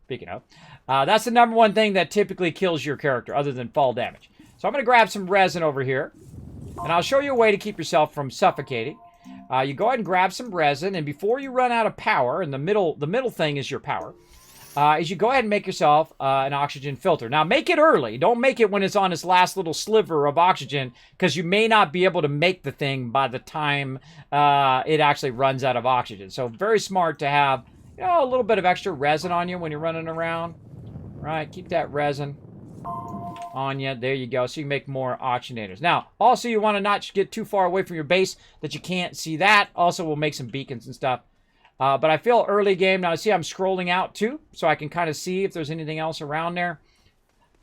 that's the number one thing that typically kills your character, other than fall damage. So I'm going to grab some resin over here, and I'll show you a way to keep yourself from suffocating. You go ahead and grab some resin, and before you run out of power, and the middle thing is your power, is you go ahead and make yourself an oxygen filter. Now, make it early. Don't make it when it's on its last little sliver of oxygen, because you may not be able to make the thing by the time it actually runs out of oxygen. So very smart to have a little bit of extra resin on you when you're running around. Right, keep that resin on you. There you go. So you can make more oxygenators. Now, also you want to not get too far away from your base that you can't see that. Also, we'll make some beacons and stuff. But I feel early game. Now, see I'm scrolling out too, so I can kind of see if there's anything else around there.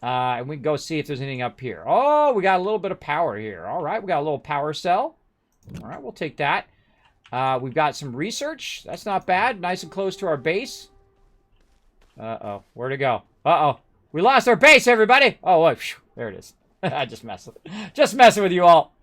And we can go see if there's anything up here. Oh, we got a little bit of power here. All right, we got a little power cell. All right, we'll take that. We've got some research. That's not bad. Nice and close to our base. Uh-oh. Where'd it go? Uh-oh. We lost our base, everybody. Oh, wait. There it is. I just messing with you all.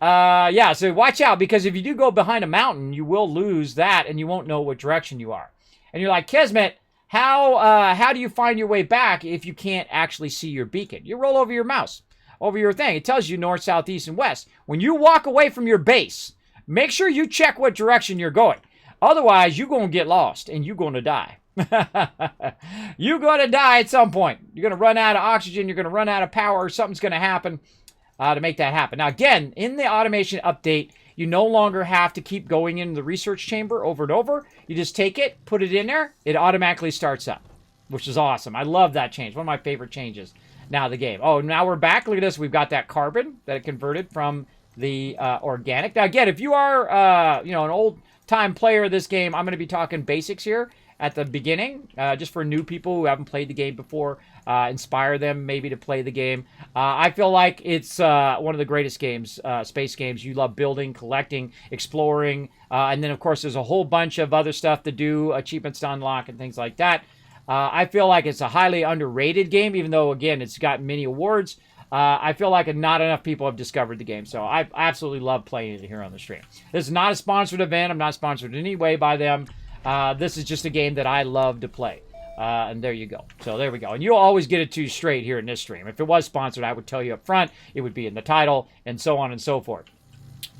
Yeah, so watch out, because if you do go behind a mountain, you will lose that, and you won't know what direction you are. And you're like, Kismet, how do you find your way back if you can't actually see your beacon? You roll over your mouse, over your thing. It tells you north, south, east, and west. When you walk away from your base, make sure you check what direction you're going. Otherwise, you're going to get lost, and you're going to die. You're going to die at some point. You're going to run out of oxygen. You're going to run out of power. Something's going to happen to make that happen. Now, again, in the automation update, you no longer have to keep going into the research chamber over and over. You just take it, put it in there. It automatically starts up, which is awesome. I love that change. One of my favorite changes now of the game. Oh, now we're back. Look at this. We've got that carbon that it converted from the organic. Now, again, if you are, an old-time player of this game, I'm going to be talking basics here at the beginning, just for new people who haven't played the game before, inspire them maybe to play the game. I feel like it's one of the greatest games, space games. You love building, collecting, exploring, and then, of course, there's a whole bunch of other stuff to do, achievements to unlock, and things like that. I feel like it's a highly underrated game, even though, again, it's got many awards. I feel like not enough people have discovered the game, so I absolutely love playing it here on the stream. This is not a sponsored event. I'm not sponsored in any way by them. This is just a game that I love to play. And there you go. So there we go. And you'll always get it to you straight here in this stream. If it was sponsored, I would tell you up front. It would be in the title, and so on and so forth.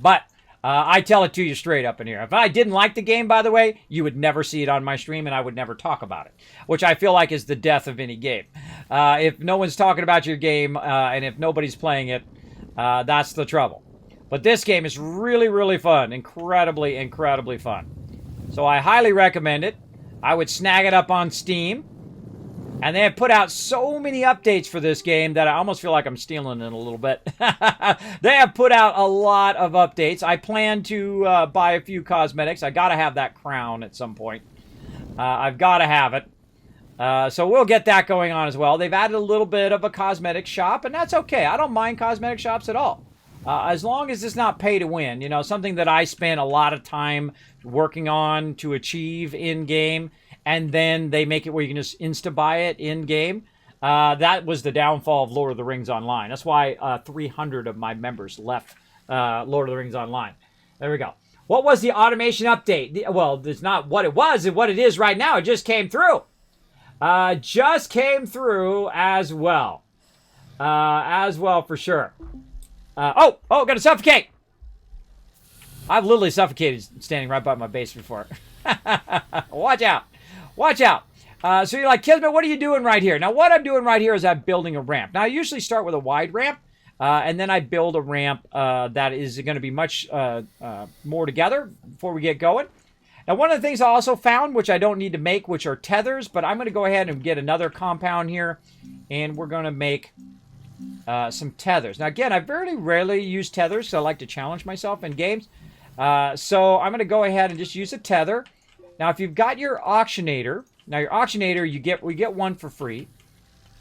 But I tell it to you straight up in here. If I didn't like the game, by the way, you would never see it on my stream, and I would never talk about it, which I feel like is the death of any game. If no one's talking about your game, and if nobody's playing it, that's the trouble. But this game is really, really fun. Incredibly, incredibly fun. So I highly recommend it. I would snag it up on Steam. And they have put out so many updates for this game that I almost feel like I'm stealing it a little bit. They have put out a lot of updates. I plan to buy a few cosmetics. I got to have that crown at some point. I've got to have it. So we'll get that going on as well. They've added a little bit of a cosmetic shop, and that's okay. I don't mind cosmetic shops at all. As long as it's not pay to win, something that I spent a lot of time working on to achieve in-game, and then they make it where you can just insta-buy it in-game. That was the downfall of Lord of the Rings Online. That's why 300 of my members left Lord of the Rings Online. There we go. What was the automation update? Well, it's not what it was, it's what it is right now. It just came through. Just came through as well. As well, for sure. Gonna suffocate! I've literally suffocated standing right by my base before. Watch out. Watch out. So you're like, Kismet, what are you doing right here? Now, what I'm doing right here is I'm building a ramp. Now, I usually start with a wide ramp, and then I build a ramp that is going to be much more together before we get going. Now, one of the things I also found, which I don't need to make, which are tethers, but I'm going to go ahead and get another compound here, and we're going to make some tethers. Now, again, I very rarely use tethers because I like to challenge myself in games. So I'm going to go ahead and just use a tether. Now, if you've got your auctionator, we get one for free.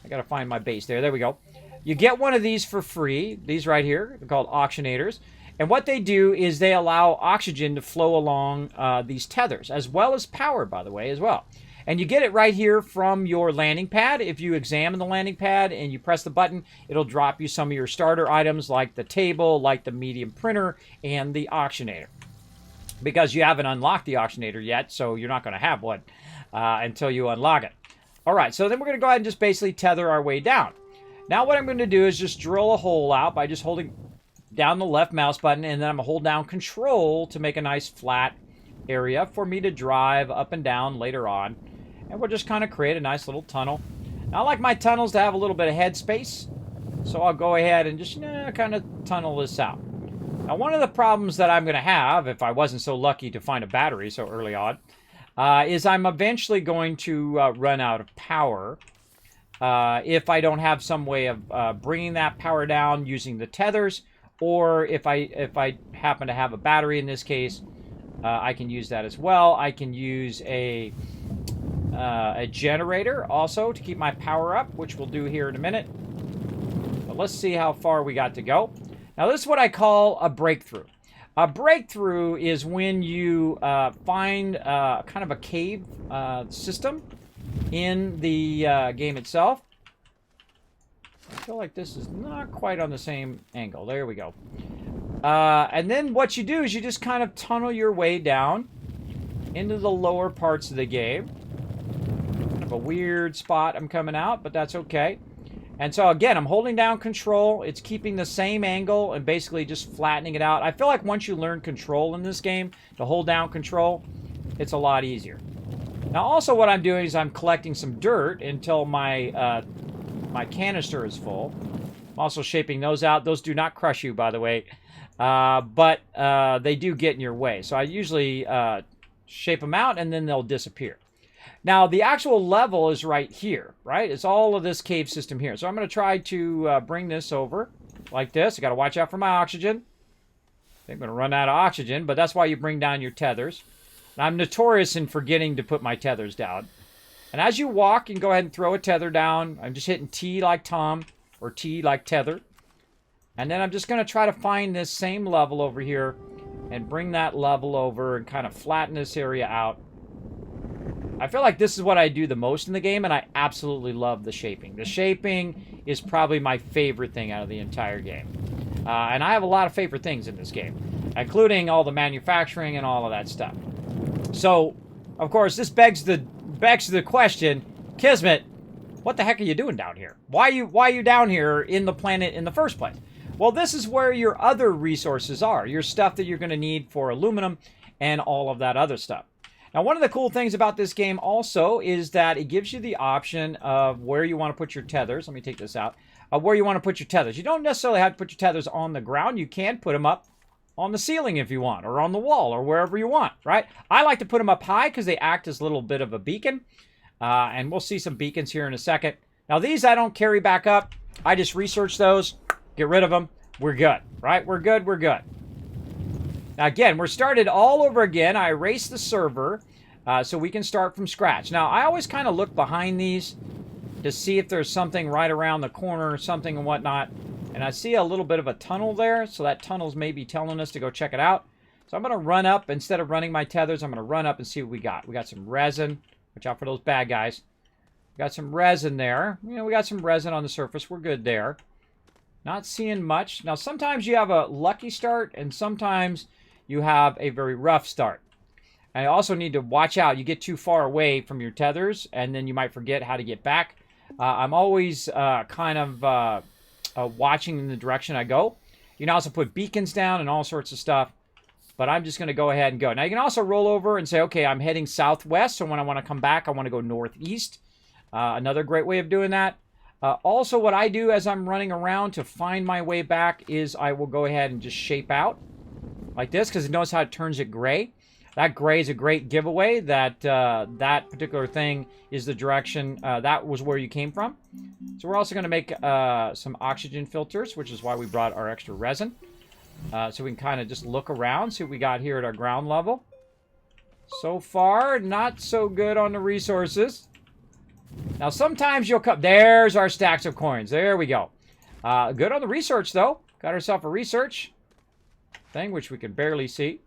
I got to find my base there. There we go. You get one of these for free. These right here, they're called auctionators. And what they do is they allow oxygen to flow along these tethers, as well as power, by the way, as well. And you get it right here from your landing pad. If you examine the landing pad and you press the button, it'll drop you some of your starter items like the table, like the medium printer, and the auctionator. Because you haven't unlocked the auctionator yet, so you're not going to have one until you unlock it. All right, so then we're going to go ahead and just basically tether our way down. Now what I'm going to do is just drill a hole out by just holding down the left mouse button, and then I'm going to hold down Control to make a nice flat area for me to drive up and down later on. And we'll just kind of create a nice little tunnel. Now, I like my tunnels to have a little bit of head space, so I'll go ahead and just kind of tunnel this out. Now, one of the problems that I'm going to have, if I wasn't so lucky to find a battery so early on, is I'm eventually going to run out of power if I don't have some way of bringing that power down using the tethers, or if I happen to have a battery in this case, I can use that as well. I can use a generator also to keep my power up, which we'll do here in a minute. But let's see how far we got to go. Now, this is what I call a breakthrough. A breakthrough is when you find kind of a cave system in the game itself. I feel like this is not quite on the same angle. There we go. And then what you do is you just kind of tunnel your way down into the lower parts of the game. Kind of a weird spot I'm coming out, but that's okay. And so again, I'm holding down Control. It's keeping the same angle and basically just flattening it out. I feel like once you learn Control in this game, to hold down Control, it's a lot easier. Now also what I'm doing is I'm collecting some dirt until my my canister is full. I'm also shaping those out. Those do not crush you, by the way, but they do get in your way. So I usually shape them out and then they'll disappear. Now, the actual level is right here, right? It's all of this cave system here. So I'm going to try to bring this over like this. I got to watch out for my oxygen. I'm going to run out of oxygen, but that's why you bring down your tethers. And I'm notorious in forgetting to put my tethers down. And as you walk, you can go ahead and throw a tether down. I'm just hitting T like Tom, or T like tether. And then I'm just going to try to find this same level over here and bring that level over and kind of flatten this area out. I feel like this is what I do the most in the game, and I absolutely love the shaping. The shaping is probably my favorite thing out of the entire game. And I have a lot of favorite things in this game, including all the manufacturing and all of that stuff. So, of course, this begs the question, Kismet, what the heck are you doing down here? Why are you down here in the planet in the first place? Well, this is where your other resources are, your stuff that you're going to need for aluminum and all of that other stuff. Now, one of the cool things about this game also is that it gives you the option of where you want to put your tethers. Let me take this out. Where you want to put your tethers. You don't necessarily have to put your tethers on the ground. You can put them up on the ceiling if you want, or on the wall, or wherever you want, right? I like to put them up high because they act as a little bit of a beacon. And we'll see some beacons here in a second. Now, these I don't carry back up. I just research those, get rid of them. We're good, right? We're good, we're good. Now, again, we're started all over again. I erased the server so we can start from scratch. Now, I always kind of look behind these to see if there's something right around the corner or something and whatnot. And I see a little bit of a tunnel there, so that tunnel's maybe telling us to go check it out. So I'm going to run up. Instead of running my tethers, I'm going to run up and see what we got. We got some resin. Watch out for those bad guys. We got some resin there. You know, we got some resin on the surface. We're good there. Not seeing much. Now, sometimes you have a lucky start, and sometimes you have a very rough start. And you also need to watch out. You get too far away from your tethers, and then you might forget how to get back. I'm always watching in the direction I go. You can also put beacons down and all sorts of stuff. But I'm just going to go ahead and go. Now, you can also roll over and say, okay, I'm heading southwest. So when I want to come back, I want to go northeast. Another great way of doing that. Also, what I do as I'm running around to find my way back is I will go ahead and just shape out like this, because notice how it turns it gray. That gray is a great giveaway that that particular thing is the direction, that was where you came from. So we're also going to make some oxygen filters, which is why we brought our extra resin. So we can kind of just look around, see what we got here at our ground level. So far, not so good on the resources. Now, sometimes you'll come... There's our stacks of coins. There we go. Good on the research, though. Got ourselves a research thing, which we can barely see.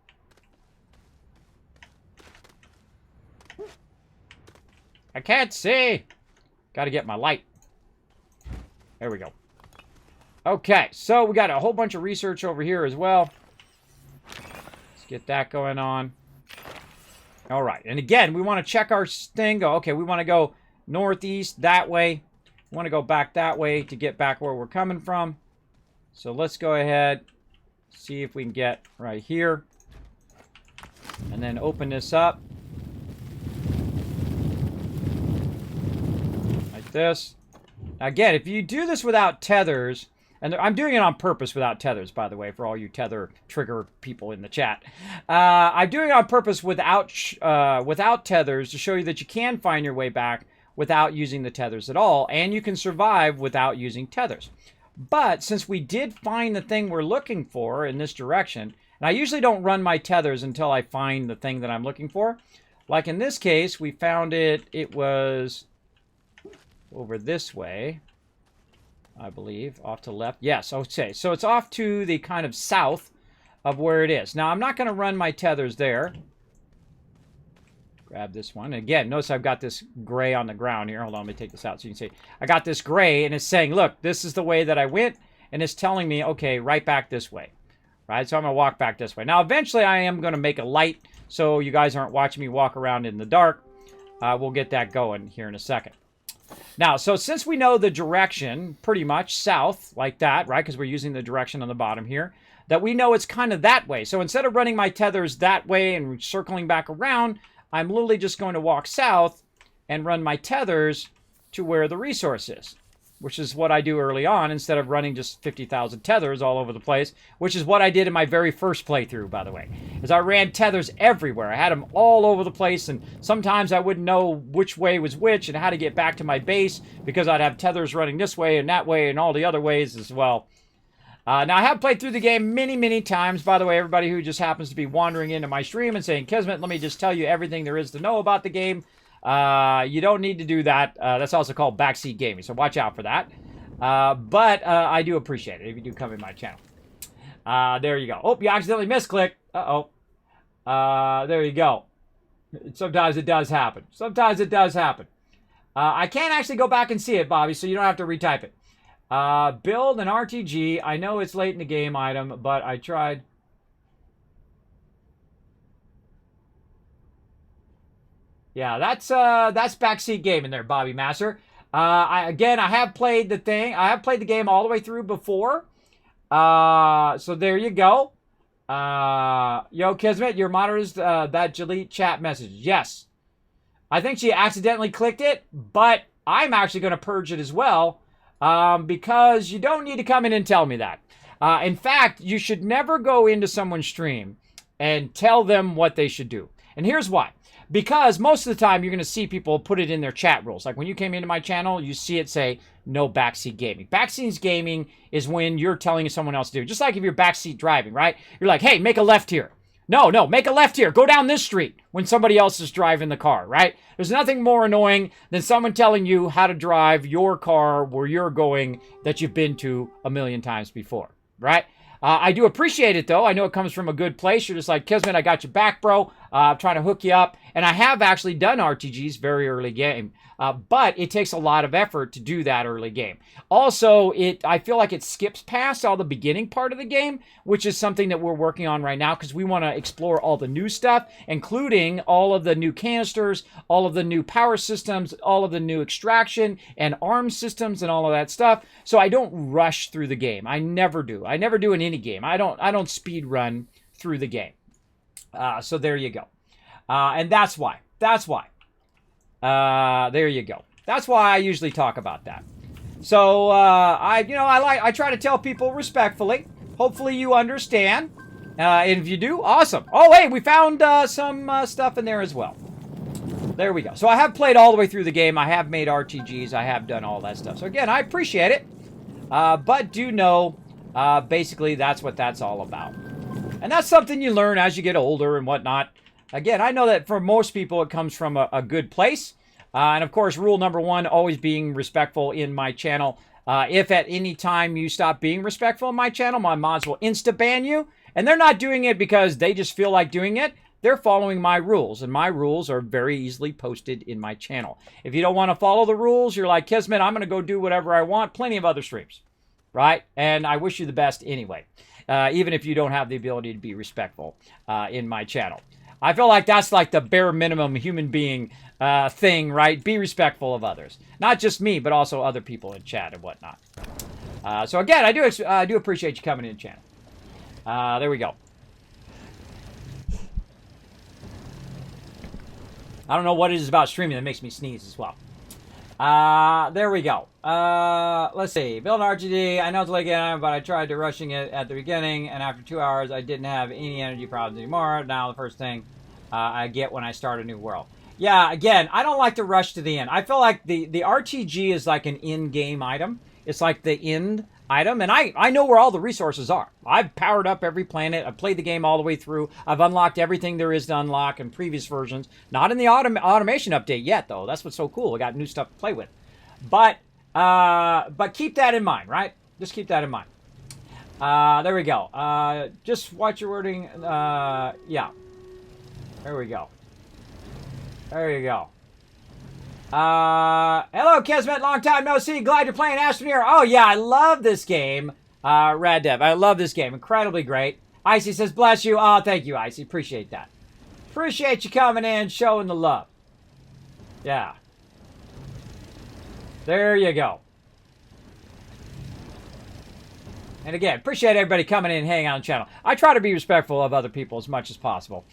I can't see. Got to get my light. There we go. Okay, so we got a whole bunch of research over here as well. Let's get that going on. All right, and again, we want to check our thing. Go, okay, we want to go northeast that way. We want to go back that way to get back where we're coming from. So let's go ahead, see if we can get right here. And then open this up. Like this. Now again, if you do this without tethers, and I'm doing it on purpose without tethers, by the way, for all you tether trigger people in the chat. I'm doing it on purpose without tethers to show you that you can find your way back without using the tethers at all, and you can survive without using tethers. But since we did find the thing we're looking for in this direction, and I usually don't run my tethers until I find the thing that I'm looking for. Like in this case, we found it was over this way. I believe, off to the left. Yes, okay. So it's off to the kind of south of where it is. Now, I'm not going to run my tethers there. Grab this one. Again, notice I've got this gray on the ground here. Hold on, let me take this out so you can see. I got this gray, and it's saying, look, this is the way that I went, and it's telling me, okay, right back this way. Right? So I'm going to walk back this way. Now, eventually, I am going to make a light so you guys aren't watching me walk around in the dark. We'll get that going here in a second. Now, so since we know the direction, pretty much south, like that, right? Because we're using the direction on the bottom here, that we know it's kind of that way. So instead of running my tethers that way and circling back around, I'm literally just going to walk south and run my tethers to where the resource is, which is what I do early on instead of running just 50,000 tethers all over the place, which is what I did in my very first playthrough, by the way, is I ran tethers everywhere. I had them all over the place, and sometimes I wouldn't know which way was which and how to get back to my base because I'd have tethers running this way and all the other ways as well. Now, I have played through the game many, many times. By the way, everybody who just happens to be wandering into my stream and saying, Kismet, let me just tell you everything there is to know about the game. You don't need to do that. That's also called backseat gaming, so watch out for that. But I do appreciate it if you do come in my channel. There you go. Oh, you accidentally misclicked. Uh-oh. There you go. Sometimes it does happen. Sometimes it does happen. I can't actually go back and see it, Bobby, so you don't have to retype it. Build an RTG. I know it's late in the game item, but I tried. Yeah, that's backseat gaming there, Bobby Master. I have played the thing. I have played the game all the way through before. So there you go. Yo, Kismet, your monitor's that delete chat message. Yes. I think she accidentally clicked it, but I'm actually going to purge it as well. Because you don't need to come in and tell me that. In fact, you should never go into someone's stream and tell them what they should do. And here's why. Because most of the time, you're going to see people put it in their chat rules. Like when you came into my channel, you see it say, no backseat gaming. Backseat gaming is when you're telling someone else to do. Just like if you're backseat driving, right? You're like, hey, make a left here. No, make a left here. Go down this street when somebody else is driving the car, right? There's nothing more annoying than someone telling you how to drive your car where you're going that you've been to a million times before, right? I do appreciate it, though. I know it comes from a good place. You're just like, Kismet, I got your back, bro. I'm trying to hook you up. And I have actually done RTGs very early game. But it takes a lot of effort to do that early game. Also, I feel like it skips past all the beginning part of the game, which is something that we're working on right now because we want to explore all the new stuff, including all of the new canisters, all of the new power systems, all of the new extraction and arms systems and all of that stuff. So I don't rush through the game. I never do. I never do in any game. I don't speed run through the game. So there you go. And that's why. There you go. That's why I usually talk about that. So, I try to tell people respectfully. Hopefully you understand. And if you do, awesome. Oh, hey, we found some stuff in there as well. There we go. So I have played all the way through the game. I have made RTGs. I have done all that stuff. So again, I appreciate it. But do know, basically, that's what that's all about. And that's something you learn as you get older and whatnot. Again, I know that for most people, it comes from a good place. And of course, rule number one, always being respectful in my channel. If at any time you stop being respectful in my channel, my mods will insta-ban you. And they're not doing it because they just feel like doing it. They're following my rules. And my rules are very easily posted in my channel. If you don't want to follow the rules, you're like, Kismet, I'm going to go do whatever I want. Plenty of other streams. Right? And I wish you the best anyway. Even if you don't have the ability to be respectful in my channel. I feel like that's like the bare minimum human being thing, right? Be respectful of others. Not just me, but also other people in chat and whatnot. So again, I do appreciate you coming in, channel. There we go. I don't know what it is about streaming that makes me sneeze as well. There we go. Let's see. Build an RGD. I know it's late again, but I tried to rushing it at the beginning, and after 2 hours, I didn't have any energy problems anymore. Now the first thing I get when I start a new world. Yeah, again, I don't like to rush to the end. I feel like the RTG is like an in-game item. It's like the end item, and I know where all the resources are. I've powered up every planet. I've played the game all the way through. I've unlocked everything there is to unlock in previous versions. Not in the automation update yet, though. That's what's so cool. I got new stuff to play with. But keep that in mind, right? Just keep that in mind. There we go. Just watch your wording. Yeah. There we go. There you go. Hello, Kismet. Long time no see. Glad you're playing Astroneer. Oh, yeah. I love this game. Rad Dev. I love this game. Incredibly great. Icy says, bless you. Oh, thank you, Icy. Appreciate that. Appreciate you coming in, showing the love. Yeah. There you go. And again, appreciate everybody coming in and hanging out on the channel. I try to be respectful of other people as much as possible.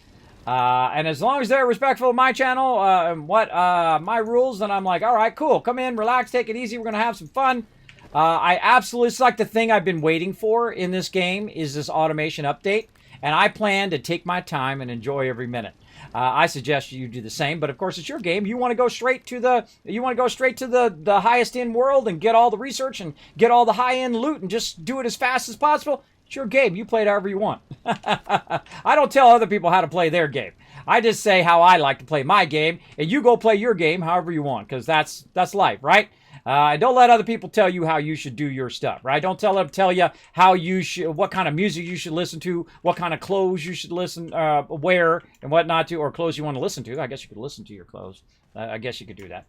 And as long as they're respectful of my channel and my rules, then I'm like, all right, cool. Come in, relax, take it easy. We're going to have some fun. It's like the thing I've been waiting for in this game is this automation update. And I plan to take my time and enjoy every minute. I suggest you do the same, but of course it's your game. You want to go straight to the highest end world and get all the research and get all the high end loot and just do it as fast as possible. It's your game. You play it however you want. I don't tell other people how to play their game. I just say how I like to play my game, and you go play your game however you want, because that's life, right? Don't let other people tell you how you should do your stuff, right? Don't tell you how you should, what kind of music you should listen to, what kind of clothes you should wear, and what not to, or clothes you want to listen to. I guess you could listen to your clothes. I guess you could do that.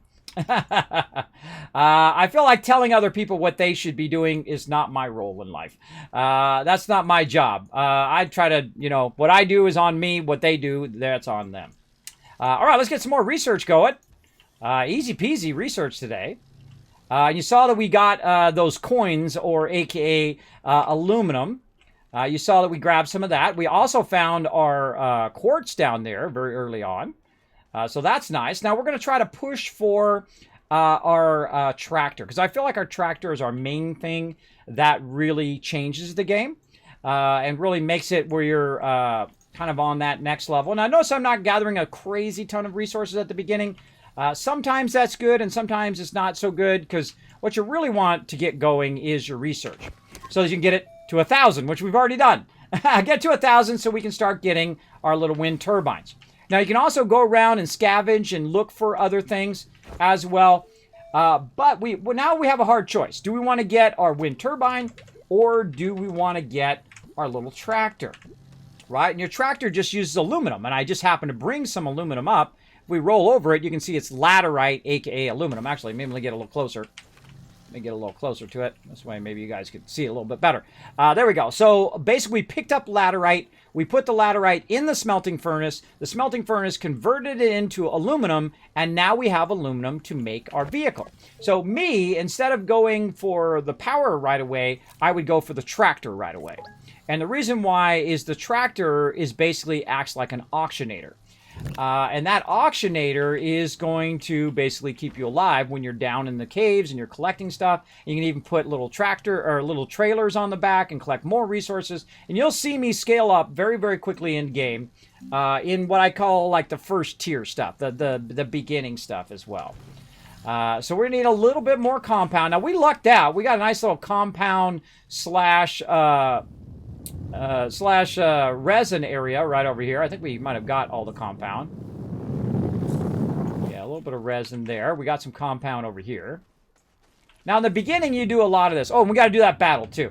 I feel like telling other people what they should be doing is not my role in life. That's not my job. I try to, what I do is on me. What they do, that's on them. All right, let's get some more research going. Easy peasy research today. You saw that we got those coins, or AKA aluminum. You saw that we grabbed some of that. We also found our quartz down there very early on. So that's nice. Now we're going to try to push for our tractor, because I feel like our tractor is our main thing that really changes the game and really makes it where you're kind of on that next level. And I notice I'm not gathering a crazy ton of resources at the beginning. Sometimes that's good, and sometimes it's not so good, because what you really want to get going is your research, so that you can get it to 1,000, which we've already done. Get to 1,000 so we can start getting our little wind turbines. Now, you can also go around and scavenge and look for other things as well. But now we have a hard choice. Do we want to get our wind turbine, or do we want to get our little tractor? Right? And your tractor just uses aluminum, and I just happen to bring some aluminum up. If we roll over it, you can see it's laterite, aka aluminum. Actually, maybe let me get a little closer. Let me get a little closer to it. This way, maybe you guys could see it a little bit better. There we go. So basically, we picked up laterite. We put the laterite in the smelting furnace. The smelting furnace converted it into aluminum, and now we have aluminum to make our vehicle. So me, instead of going for the power right away, I would go for the tractor right away. And the reason why is the tractor is basically acts like an auctionator. And that auctionator is going to basically keep you alive when you're down in the caves and you're collecting stuff. You can even put little tractor or little trailers on the back and collect more resources. And you'll see me scale up very, very quickly in game in what I call like the first tier stuff, the beginning stuff as well. So we're gonna need a little bit more compound. Now we lucked out. We got a nice little compound slash resin area right over here. I think we might have got all the compound. Yeah, a little bit of resin there. We got some compound over here. Now in the beginning you do a lot of this. Oh, and we got to do that battle too.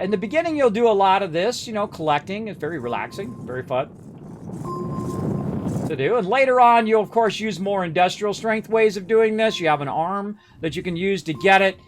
In the beginning you'll do a lot of this, collecting. It's very relaxing, very fun to do. And later on you'll of course use more industrial strength ways of doing this. You have an arm that you can use to get it.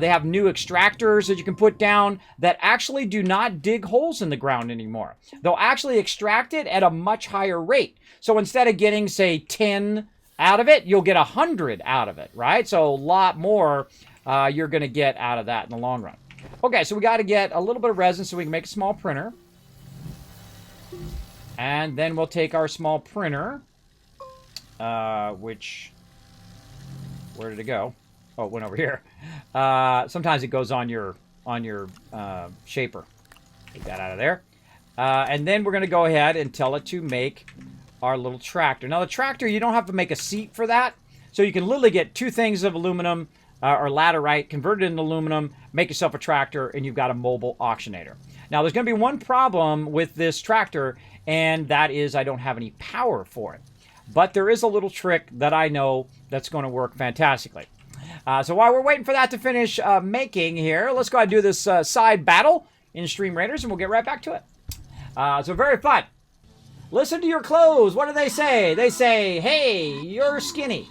They have new extractors that you can put down that actually do not dig holes in the ground anymore. They'll actually extract it at a much higher rate. So instead of getting, say, 10 out of it, you'll get 100 out of it, right? So a lot more you're going to get out of that in the long run. Okay, so we got to get a little bit of resin so we can make a small printer. And then we'll take our small printer, which, where did it go? Oh, it went over here. Sometimes it goes on your shaper. Take that out of there. And then we're going to go ahead and tell it to make our little tractor. Now, the tractor, you don't have to make a seat for that. So you can literally get 2 things of aluminum or laterite, convert it into aluminum, make yourself a tractor, and you've got a mobile auctionator. Now, there's going to be one problem with this tractor, and that is I don't have any power for it. But there is a little trick that I know that's going to work fantastically. So while we're waiting for that to finish making here, let's go ahead and do this side battle in Stream Raiders, and we'll get right back to it. So very fun. Listen to your clothes. What do they say? They say, hey, you're skinny.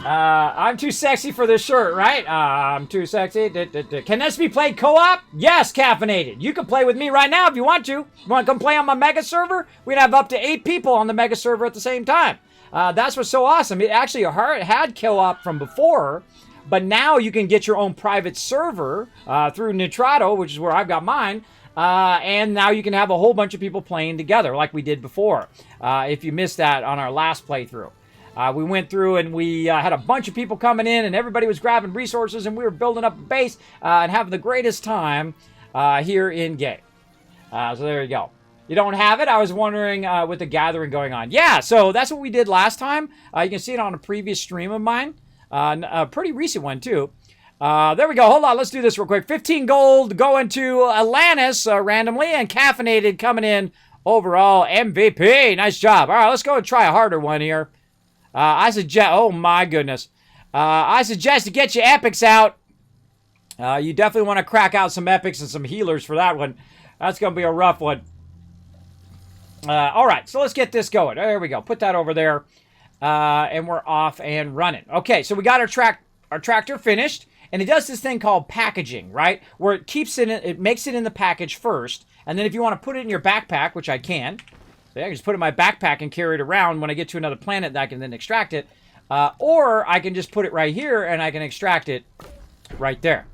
I'm too sexy for this shirt, right? I'm too sexy. Can this be played co-op? Yes, caffeinated. You can play with me right now if you want to. You want to come play on my mega server? We'd have up to 8 people on the mega server at the same time. That's what's so awesome. It actually had co-op from before, but now you can get your own private server through Nitrado, which is where I've got mine. And now you can have a whole bunch of people playing together like we did before. If you missed that on our last playthrough. We went through and we had a bunch of people coming in and everybody was grabbing resources and we were building up a base and having the greatest time here in game. So there you go. You don't have it? I was wondering with the gathering going on. Yeah, so that's what we did last time. You can see it on a previous stream of mine. A pretty recent one, too. There we go. Hold on. Let's do this real quick. 15 gold going to Atlantis randomly, and Caffeinated coming in overall MVP. Nice job. All right, let's go and try a harder one here. I suggest... Oh, my goodness. I suggest to get your epics out. You definitely want to crack out some epics and some healers for that one. That's going to be a rough one. All right, so let's get this going. There we go. Put that over there. And we're off and running. Okay, so we got our tractor finished. And it does this thing called packaging, right? Where it keeps it makes it in the package first. And then if you want to put it in your backpack, which I can. So I can just put it in my backpack and carry it around. When I get to another planet, I can then extract it. Or I can just put it right here and I can extract it right there.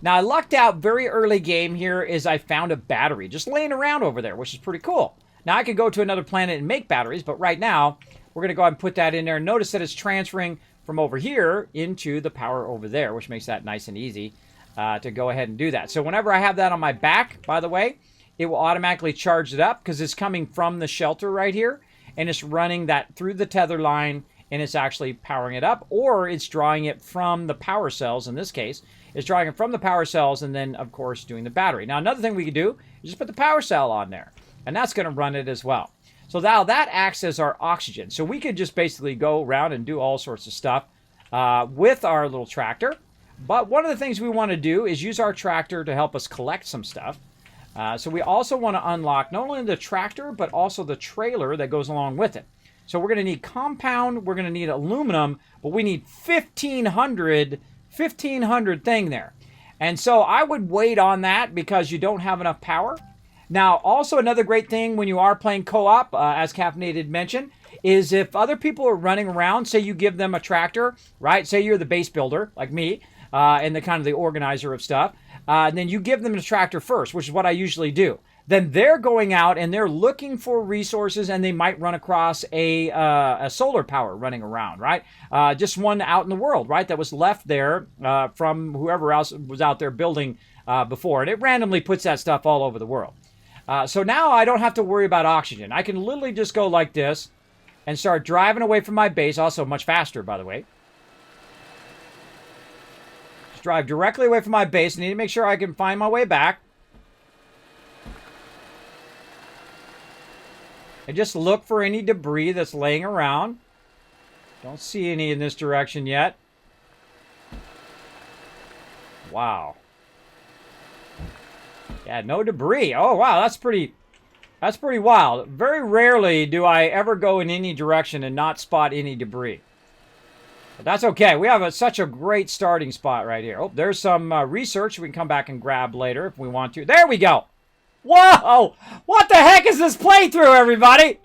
Now, I lucked out very early game here is I found a battery just laying around over there, which is pretty cool. Now, I could go to another planet and make batteries, but right now, we're going to go ahead and put that in there. Notice that it's transferring from over here into the power over there, which makes that nice and easy to go ahead and do that. So whenever I have that on my back, by the way, it will automatically charge it up because it's coming from the shelter right here, and it's running that through the tether line, and it's actually powering it up, or it's drawing it from the power cells. In this case, it's drawing it from the power cells and then, of course, doing the battery. Now, another thing we could do is just put the power cell on there, and that's going to run it as well. So now that acts as our oxygen. So we could just basically go around and do all sorts of stuff with our little tractor. But one of the things we want to do is use our tractor to help us collect some stuff. So we also want to unlock not only the tractor, but also the trailer that goes along with it. So we're going to need compound, we're going to need aluminum, but we need 1,500 thing there. And so I would wait on that because you don't have enough power. Now, also another great thing when you are playing co-op, as Caffeinated mentioned, is if other people are running around, say you give them a tractor, right? Say you're the base builder, like me, and the kind of the organizer of stuff, and then you give them the tractor first, which is what I usually do. Then they're going out and they're looking for resources, and they might run across a solar power running around, right? Just one out in the world, right? That was left there from whoever else was out there building before, and it randomly puts that stuff all over the world. So now I don't have to worry about oxygen. I can literally just go like this and start driving away from my base. Also much faster, by the way. Just drive directly away from my base. I need to make sure I can find my way back. And just look for any debris that's laying around. Don't see any in this direction yet. Wow. Yeah, no debris. Oh, wow, that's pretty wild. Very rarely do I ever go in any direction and not spot any debris. But that's okay. We have such a great starting spot right here. Oh, there's some research we can come back and grab later if we want to. There we go. Whoa! What the heck is this playthrough, everybody?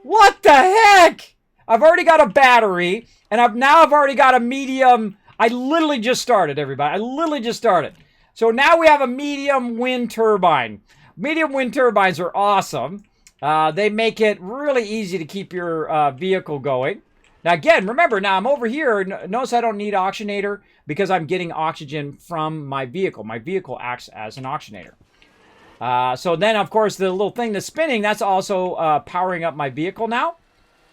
What the heck? I've already got a battery, and I've already got a medium. I literally just started, everybody. I literally just started. So now we have a medium wind turbine. Medium wind turbines are awesome. They make it really easy to keep your vehicle going. Now again, remember, now I'm over here. Notice I don't need oxygenator because I'm getting oxygen from my vehicle. My vehicle acts as an oxygenator. So then, of course, the little thing that's spinning, that's also powering up my vehicle now.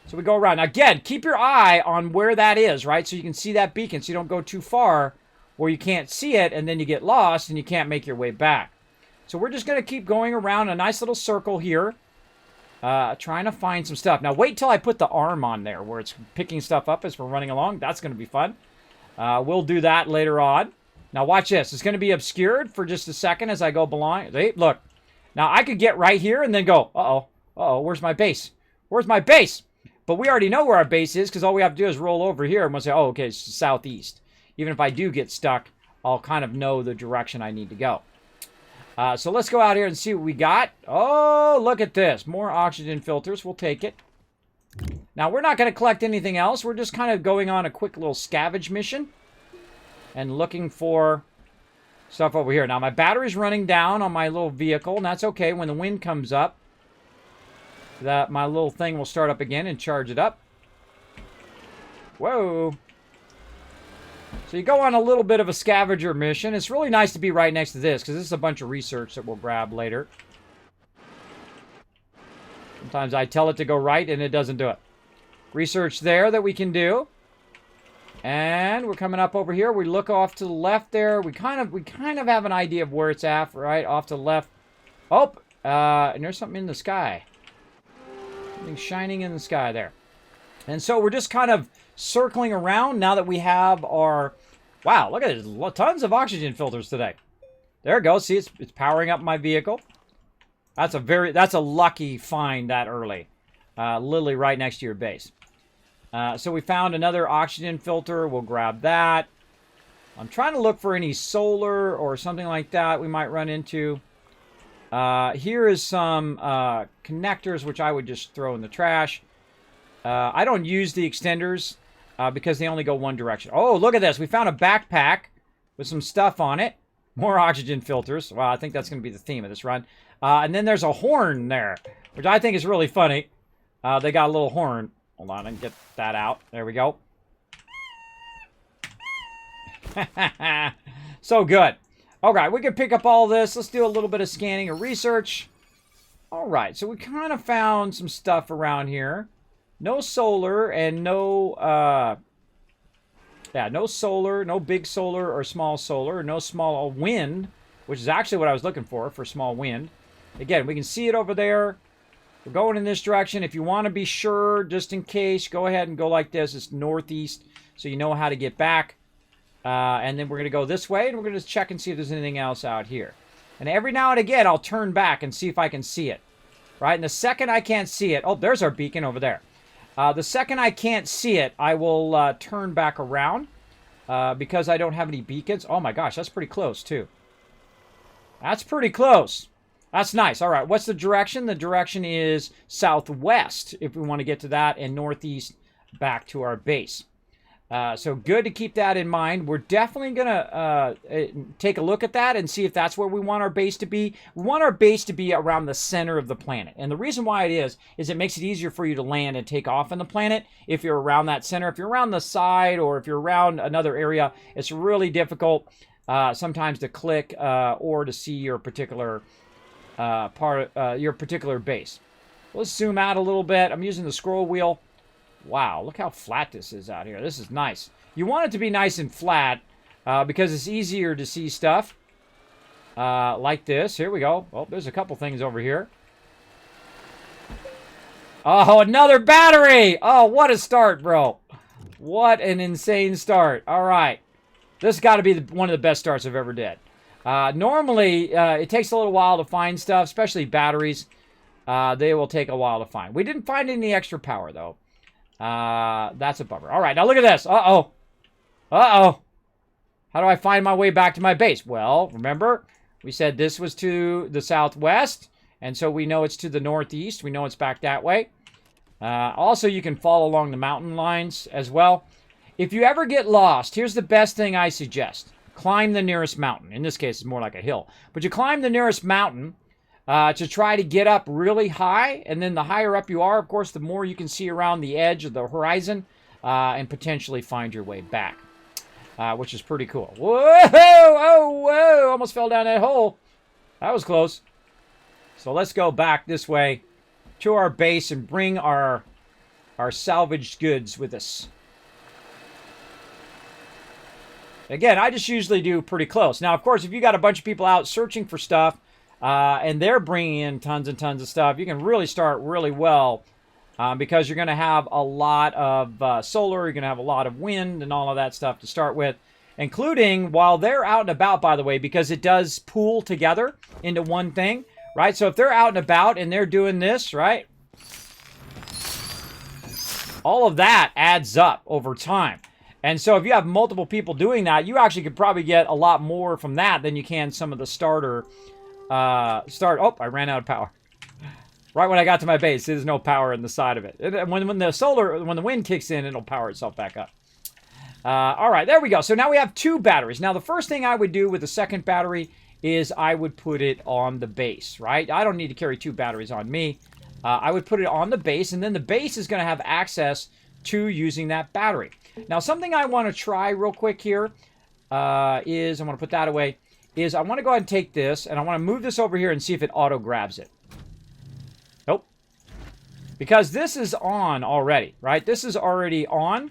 So we go around. Now, again, keep your eye on where that is, right? So you can see that beacon so you don't go too far where you can't see it and then you get lost and you can't make your way back. So we're just going to keep going around a nice little circle here, trying to find some stuff. Now, wait till I put the arm on there where it's picking stuff up as we're running along. That's going to be fun. We'll do that later on. Now, watch this. It's going to be obscured for just a second as I go below. See, look. Now, I could get right here and then go, where's my base? Where's my base? But we already know where our base is because all we have to do is roll over here and we'll say, oh, okay, it's southeast. Even if I do get stuck, I'll kind of know the direction I need to go. So let's go out here and see what we got. Oh, look at this. More oxygen filters. We'll take it. Now, we're not going to collect anything else. We're just kind of going on a quick little scavenge mission and looking for stuff over here. Now, my battery's running down on my little vehicle, and that's okay. When the wind comes up, my little thing will start up again and charge it up. Whoa. So you go on a little bit of a scavenger mission. It's really nice to be right next to this, because this is a bunch of research that we'll grab later. Sometimes I tell it to go right and it doesn't do it. Research there that we can do. And we're coming up over here. We look off to the left there. We kind of have an idea of where it's at, right? Off to the left. Oh, and there's something in the sky. Something shining in the sky there. And so we're just kind of circling around now that we have our... Wow, look at this. Tons of oxygen filters today. There it goes. See, it's powering up my vehicle. That's a lucky find that early. Literally right next to your base. So we found another oxygen filter. We'll grab that. I'm trying to look for any solar or something like that we might run into. Here is some connectors, which I would just throw in the trash. I don't use the extenders because they only go one direction. Oh, look at this. We found a backpack with some stuff on it. More oxygen filters. Wow, I think that's going to be the theme of this run. And then there's a horn there, which I think is really funny. They got a little horn. Hold on, I can get that out. There we go. So good. All right, we can pick up all this. Let's do a little bit of scanning or research. All right, so we kind of found some stuff around here. No solar and no, no solar, no big solar or small solar, no small wind, which is actually what I was looking for small wind. Again, we can see it over there. We're going in this direction. If you want to be sure, just in case, go ahead and go like this. It's northeast, so you know how to get back. And then we're going to go this way, and we're going to check and see if there's anything else out here. And every now and again, I'll turn back and see if I can see it. Right? And the second I can't see it... Oh, there's our beacon over there. The second I can't see it, I will turn back around because I don't have any beacons. Oh my gosh, that's pretty close, too. That's pretty close. That's nice. All right, what's the direction? The direction is southwest, if we want to get to that, and northeast back to our base. So good to keep that in mind. We're definitely going to take a look at that and see if that's where we want our base to be. We want our base to be around the center of the planet. And the reason why it is it makes it easier for you to land and take off on the planet if you're around that center. If you're around the side or if you're around another area, it's really difficult sometimes to click or to see your particular your particular base. Let's zoom out a little bit. I'm using the scroll wheel. Wow, look how flat this is out here. This is nice. You want it to be nice and flat because it's easier to see stuff like this. Here we go. Oh, there's a couple things over here. Oh, another battery! Oh, what a start, bro. What an insane start. All right. This has got to be one of the best starts I've ever did. Normally, it takes a little while to find stuff, especially batteries. They will take a while to find. We didn't find any extra power, though. That's a bummer. All right, now look at this. Uh-oh. Uh-oh. How do I find my way back to my base? Well, remember, we said this was to the southwest, and so we know it's to the northeast. We know it's back that way. Also, you can follow along the mountain lines as well. If you ever get lost, here's the best thing I suggest. Climb the nearest mountain. In this case, it's more like a hill. But you climb the nearest mountain to try to get up really high. And then the higher up you are, of course, the more you can see around the edge of the horizon and potentially find your way back, which is pretty cool. Whoa! Oh, whoa! Almost fell down that hole. That was close. So let's go back this way to our base and bring our salvaged goods with us. Again, I just usually do pretty close. Now, of course, if you got a bunch of people out searching for stuff and they're bringing in tons and tons of stuff, you can really start really well because you're going to have a lot of solar, you're going to have a lot of wind and all of that stuff to start with, including while they're out and about, by the way, because it does pool together into one thing, right? So if they're out and about and they're doing this, right, all of that adds up over time. And so if you have multiple people doing that, you actually could probably get a lot more from that than you can some of the starter. Oh, I ran out of power. Right when I got to my base, there's no power in the side of it. When the wind kicks in, it'll power itself back up. All right, there we go. So now we have 2 batteries. Now the first thing I would do with the second battery is I would put it on the base, right? I don't need to carry 2 batteries on me. I would put it on the base, and then the base is going to have access to using that battery. Now, something I want to try real quick here is, I want to put that away, is I want to go ahead and take this, and I want to move this over here and see if it auto-grabs it. Nope. Because this is on already, right? This is already on.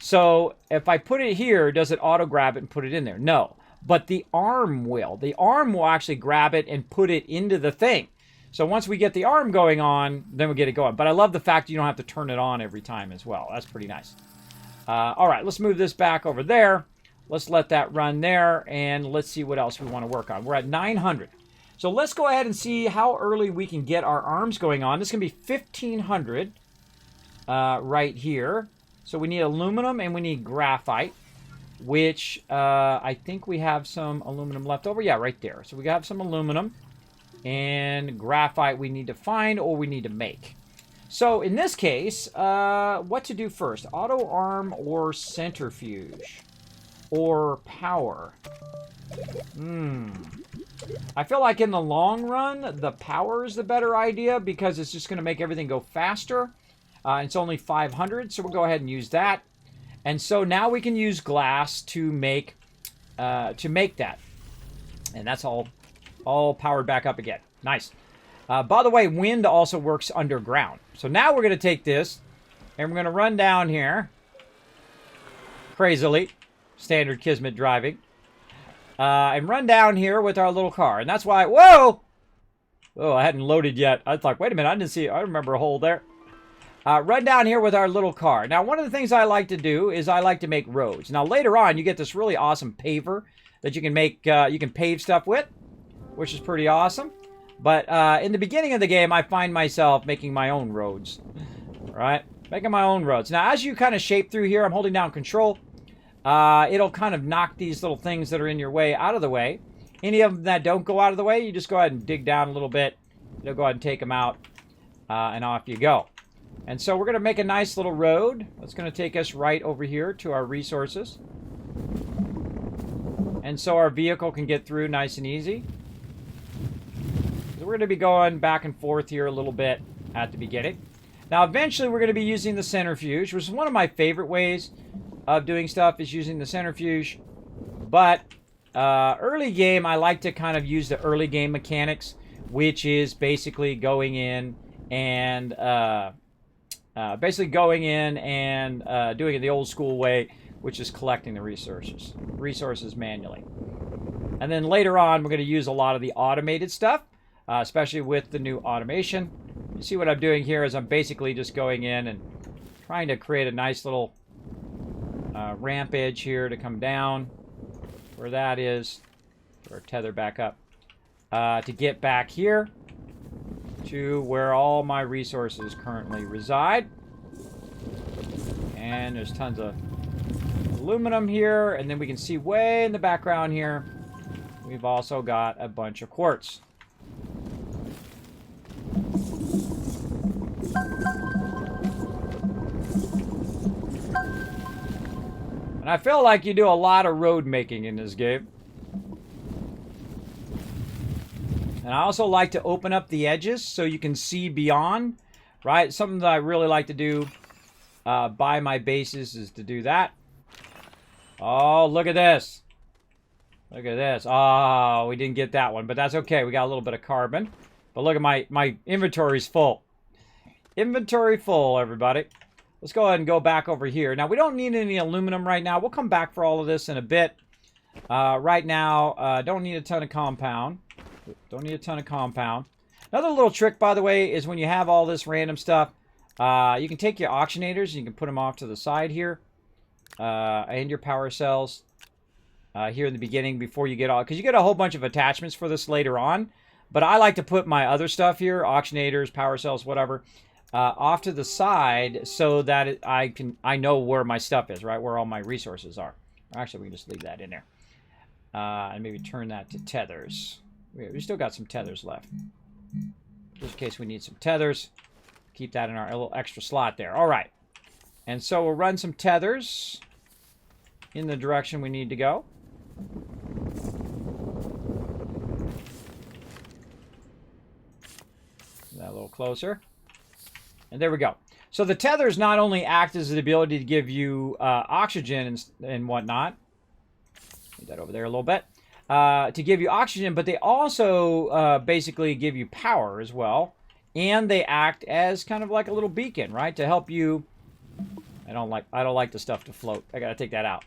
So if I put it here, does it auto grab it and put it in there? No. But the arm will. The arm will actually grab it and put it into the thing. So once we get the arm going on, then we'll get it going. But I love the fact you don't have to turn it on every time as well. That's pretty nice. All right, let's move this back over there. Let's let that run there, and let's see what else we want to work on. We're at 900. So let's go ahead and see how early we can get our arms going on. This is going to be 1,500 right here. So we need aluminum and we need graphite, which I think we have some aluminum left over. Yeah, right there. So we have some aluminum and graphite we need to find or we need to make. So in this case, what to do first? Auto arm or centrifuge? Or power? I feel like in the long run, the power is the better idea because it's just going to make everything go faster. It's only 500, so we'll go ahead and use that. And so now we can use glass to make that. And that's all powered back up again. Nice. By the way, wind also works underground. So now we're going to take this and we're going to run down here. Crazily. Standard Kismet driving. And run down here with our little car. And that's why... Whoa! Oh, I hadn't loaded yet. I thought, wait a minute, I didn't see... I remember a hole there. Run down here with our little car. Now, one of the things I like to do is I like to make roads. Now, later on, you get this really awesome paver that you can make... you can pave stuff with, which is pretty awesome. But in the beginning of the game, I find myself making my own roads. Right? Making my own roads. Now, as you kind of shape through here, I'm holding down control. It'll kind of knock these little things that are in your way out of the way. Any of them that don't go out of the way, you just go ahead and dig down a little bit. You'll go ahead and take them out, and off you go. And so we're going to make a nice little road. That's going to take us right over here to our resources. And so our vehicle can get through nice and easy. So we're going to be going back and forth here a little bit at the beginning. Now, eventually, we're going to be using the centrifuge, which is one of my favorite ways of doing stuff is using the centrifuge. But early game, I like to kind of use the early game mechanics, which is basically going in and doing it the old school way, which is collecting the resources manually. And then later on, we're going to use a lot of the automated stuff, especially with the new automation. You see what I'm doing here is I'm basically just going in and trying to create a nice little ramp edge here to come down where that is. Put our tether back up to get back here to where all my resources currently reside. And there's tons of aluminum here, and then we can see way in the background here we've also got a bunch of quartz. And I feel like you do a lot of road making in this game. And I also like to open up the edges so you can see beyond, right? Something that I really like to do by my bases is to do that. Oh, look at this. Look at this. Oh, we didn't get that one, but that's okay. We got a little bit of carbon. But look at my inventory's full. Inventory full, everybody. Let's go ahead and go back over here. Now, we don't need any aluminum right now. We'll come back for all of this in a bit. Right now, don't need a ton of compound. Don't need a ton of compound. Another little trick, by the way, is when you have all this random stuff, you can take your auctionators and you can put them off to the side here. And your power cells here in the beginning before you get all... Because you get a whole bunch of attachments for this later on. But I like to put my other stuff here, auctionators, power cells, whatever, off to the side so that I know where my stuff is, right? Where all my resources are. Actually, we can just leave that in there. And maybe turn that to tethers. We still got some tethers left. Just in case we need some tethers. Keep that in our little extra slot there. All right. And so we'll run some tethers in the direction we need to go. That a little closer. And there we go. So the tethers not only act as the ability to give you oxygen and whatnot. Put that over there a little bit. To give you oxygen, but they also basically give you power as well and they act as kind of like a little beacon, right, to help you. I don't like the stuff to float. I gotta take that out.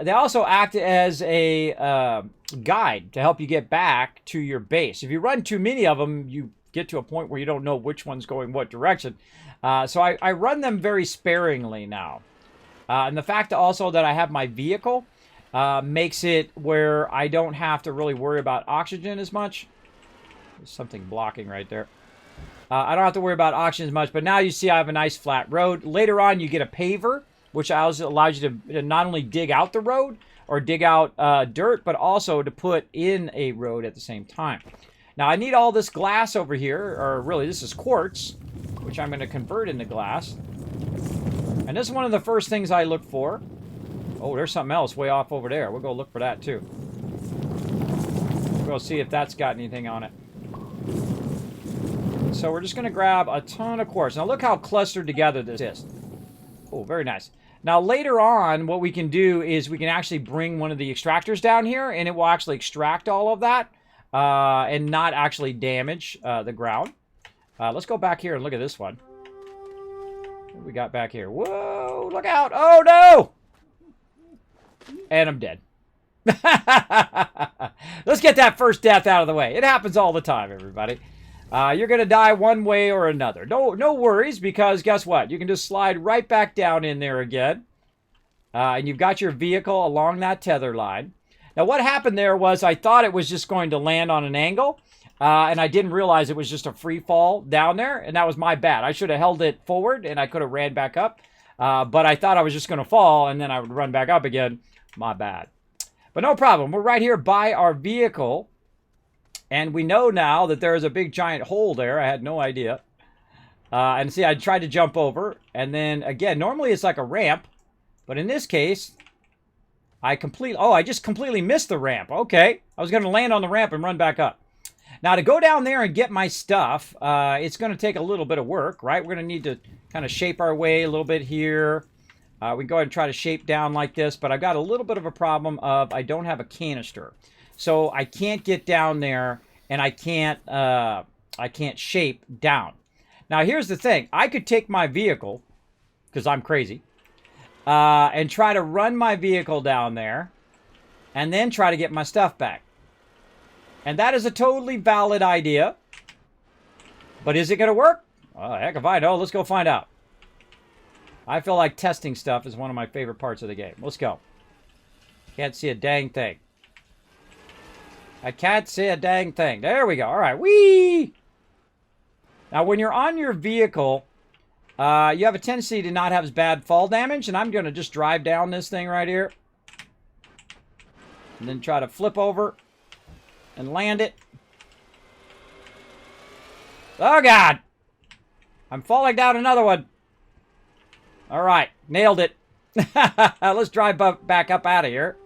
They also act as a guide to help you get back to your base. If you run too many of them, you get to a point where you don't know which one's going what direction. So I run them very sparingly now. And the fact also that I have my vehicle makes it where I don't have to really worry about oxygen as much. There's something blocking right there. I don't have to worry about oxygen as much, but now you see I have a nice flat road. Later on, you get a paver, which allows you to not only dig out the road or dig out dirt, but also to put in a road at the same time. Now, I need all this glass over here, or really, this is quartz, which I'm going to convert into glass. And this is one of the first things I look for. Oh, there's something else way off over there. We'll go look for that, too. We'll go see if that's got anything on it. So we're just going to grab a ton of quartz. Now look how clustered together this is. Oh, very nice. Now later on, what we can do is we can actually bring one of the extractors down here, and it will actually extract all of that and not actually damage the ground. Let's go back here and look at this one. What we got back here? Whoa, look out. Oh, no! And I'm dead. Let's get that first death out of the way. It happens all the time, everybody. You're going to die one way or another. No worries, because guess what? You can just slide right back down in there again. And you've got your vehicle along that tether line. Now, what happened there was I thought it was just going to land on an angle. And I didn't realize it was just a free fall down there. And that was my bad. I should have held it forward, and I could have ran back up. But I thought I was just going to fall, and then I would run back up again. My bad. But no problem. We're right here by our vehicle. And we know now that there is a big giant hole there. I had no idea. And see, I tried to jump over. And then, again, normally it's like a ramp. But in this case, I just completely missed the ramp. Okay. I was going to land on the ramp and run back up. Now, to go down there and get my stuff, it's going to take a little bit of work, right? We're going to need to kind of shape our way a little bit here. We can go ahead and try to shape down like this. But I've got a little bit of a problem of I don't have a canister. So I can't get down there, and I can't shape down. Now, here's the thing. I could take my vehicle, because I'm crazy, and try to run my vehicle down there, and then try to get my stuff back. And that is a totally valid idea. But is it going to work? Well, heck if I know. Let's go find out. I feel like testing stuff is one of my favorite parts of the game. Let's go. Can't see a dang thing. I can't see a dang thing. There we go. All right. Whee! Now, when you're on your vehicle, you have a tendency to not have as bad fall damage. And I'm going to just drive down this thing right here. And then try to flip over and land it. Oh, God. I'm falling down another one. All right. Nailed it. Let's drive back up out of here.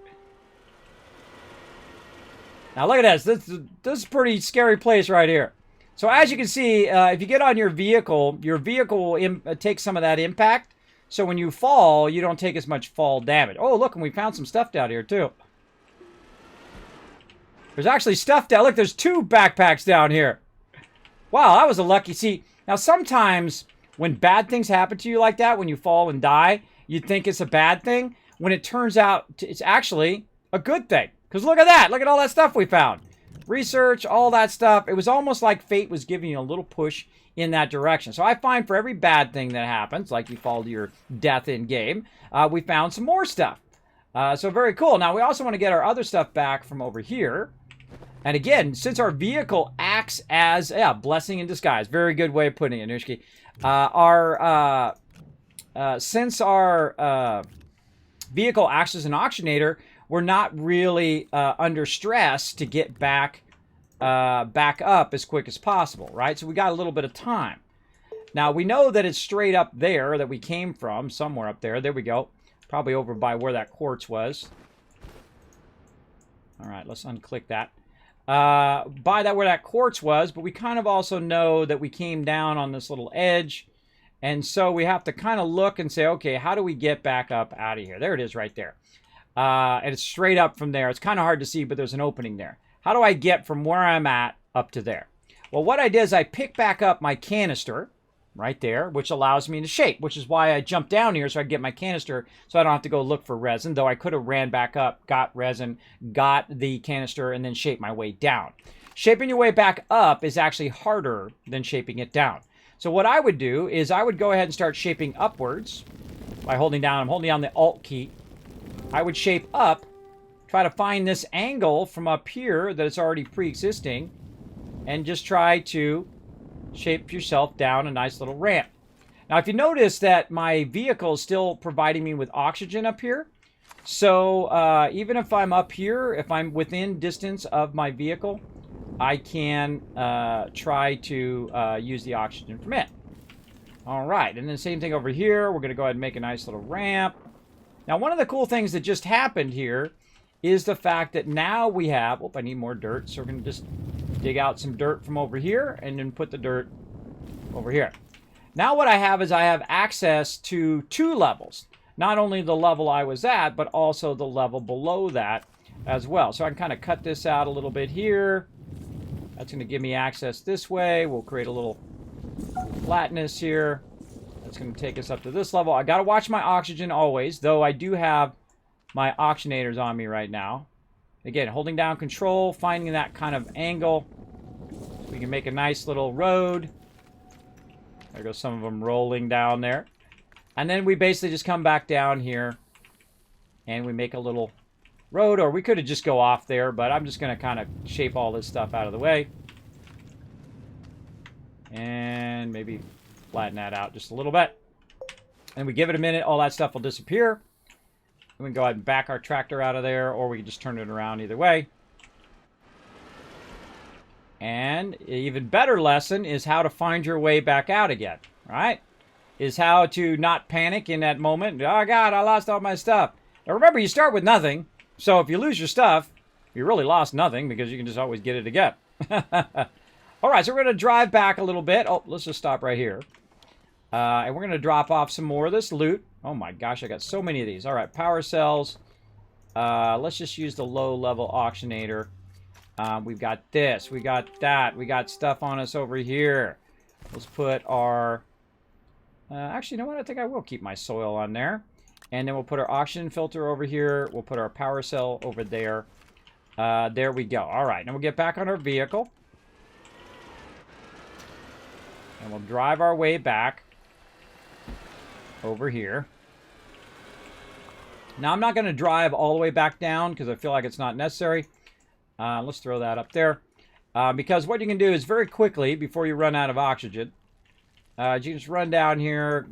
Now look at this. This is a pretty scary place right here. So as you can see, if you get on your vehicle will take some of that impact. So when you fall, you don't take as much fall damage. Oh, look, and we found some stuff down here too. There's actually stuff down. Look, there's 2 backpacks down here. Wow, that was a lucky. See, now sometimes when bad things happen to you like that, when you fall and die, you think it's a bad thing. When it turns out it's actually a good thing. Because look at that. Look at all that stuff we found. Research, all that stuff. It was almost like fate was giving you a little push in that direction. So I find for every bad thing that happens, like you fall to your death in game, we found some more stuff. So very cool. Now we also want to get our other stuff back from over here. And again, since our vehicle acts as a blessing in disguise. Very good way of putting it, Anushki. Since our vehicle acts as an auctionator, we're not really under stress to get back up as quick as possible, right? So we got a little bit of time. Now, we know that it's straight up there that we came from, somewhere up there. There we go. Probably over by where that quartz was. All right, let's unclick that. By that where that quartz was, but we kind of also know that we came down on this little edge. And so we have to kind of look and say, okay, how do we get back up out of here? There it is right there. And it's straight up from there. It's kind of hard to see, but there's an opening there. How do I get from where I'm at up to there? Well, what I did is I picked back up my canister right there, which allows me to shape, which is why I jumped down here so I could get my canister so I don't have to go look for resin, though I could have ran back up, got resin, got the canister, and then shaped my way down. Shaping your way back up is actually harder than shaping it down. So what I would do is I would go ahead and start shaping upwards by holding down. I'm holding down the Alt key. I would shape up, try to find this angle from up here that is already pre-existing, and just try to shape yourself down a nice little ramp. Now, if you notice that my vehicle is still providing me with oxygen up here, so even if I'm up here, if I'm within distance of my vehicle, I can try to use the oxygen from it. All right, and then same thing over here. We're going to go ahead and make a nice little ramp. Now, one of the cool things that just happened here is the fact that now we have, I need more dirt, so we're going to just dig out some dirt from over here and then put the dirt over here. Now what I have is I have access to 2 levels. Not only the level I was at, but also the level below that as well. So I can kind of cut this out a little bit here. That's going to give me access this way. We'll create a little flatness here. That's going to take us up to this level. I got to watch my oxygen always, though I do have my oxygenators on me right now. Again, holding down control, finding that kind of angle. We can make a nice little road. There goes some of them rolling down there. And then we basically just come back down here and we make a little road, or we could have just go off there, but I'm just going to kind of shape all this stuff out of the way. And maybe flatten that out just a little bit. And we give it a minute, all that stuff will disappear. We can go ahead and back our tractor out of there, or we can just turn it around either way. And an even better lesson is how to find your way back out again, right? Is how to not panic in that moment. Oh, God, I lost all my stuff. Now, remember, you start with nothing. So if you lose your stuff, you really lost nothing because you can just always get it again. All right, so we're going to drive back a little bit. Oh, let's just stop right here. And we're going to drop off some more of this loot. Oh my gosh, I got so many of these. All right, power cells. Let's just use the low-level auctionator. We've got this. We got that. We got stuff on us over here. Let's put our... actually, you know what? I think I will keep my soil on there. And then we'll put our oxygen filter over here. We'll put our power cell over there. There we go. All right, now we'll get back on our vehicle. And we'll drive our way back over here. Now, I'm not going to drive all the way back down because I feel like it's not necessary. Let's throw that up there. Because what you can do is very quickly, before you run out of oxygen, you can just run down here,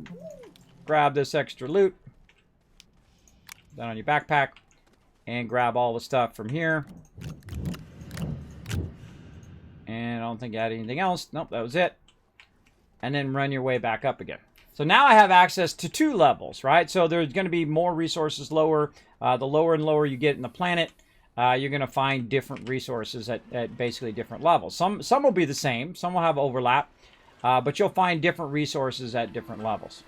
grab this extra loot, down on your backpack, and grab all the stuff from here. And I don't think I had anything else. Nope, that was it. And then run your way back up again. So now I have access to 2 levels, right? So there's going to be more resources lower. The lower and lower you get in the planet, you're going to find different resources at basically different levels. Some will be the same. Some will have overlap. But you'll find different resources at different levels.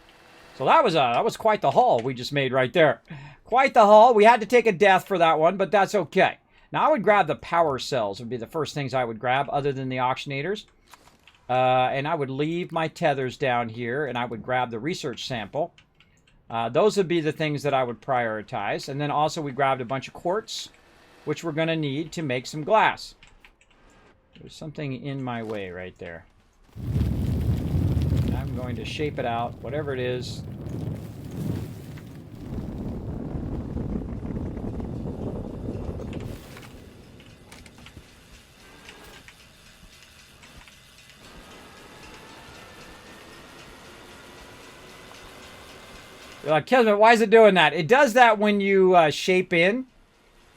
So that was quite the haul we just made right there. Quite the haul. We had to take a death for that one, but that's okay. Now I would grab the power cells. Would be the first things I would grab other than the auctionators. And I would leave my tethers down here, and I would grab the research sample. Those would be the things that I would prioritize. And then also we grabbed a bunch of quartz, which we're going to need to make some glass. There's something in my way right there. I'm going to shape it out, whatever it is. You're like, Kismet, why is it doing that? It does that when you shape in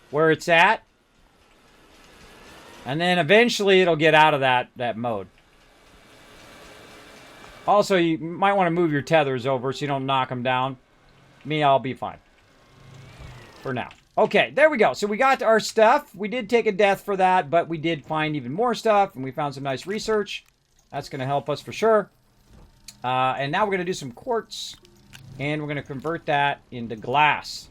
where it's at. And then eventually it'll get out of that mode. Also, you might want to move your tethers over so you don't knock them down. Me, I'll be fine. For now. Okay, there we go. So we got our stuff. We did take a death for that, but we did find even more stuff, and we found some nice research. That's going to help us for sure. And now we're going to do some quartz. And we're going to convert that into glass.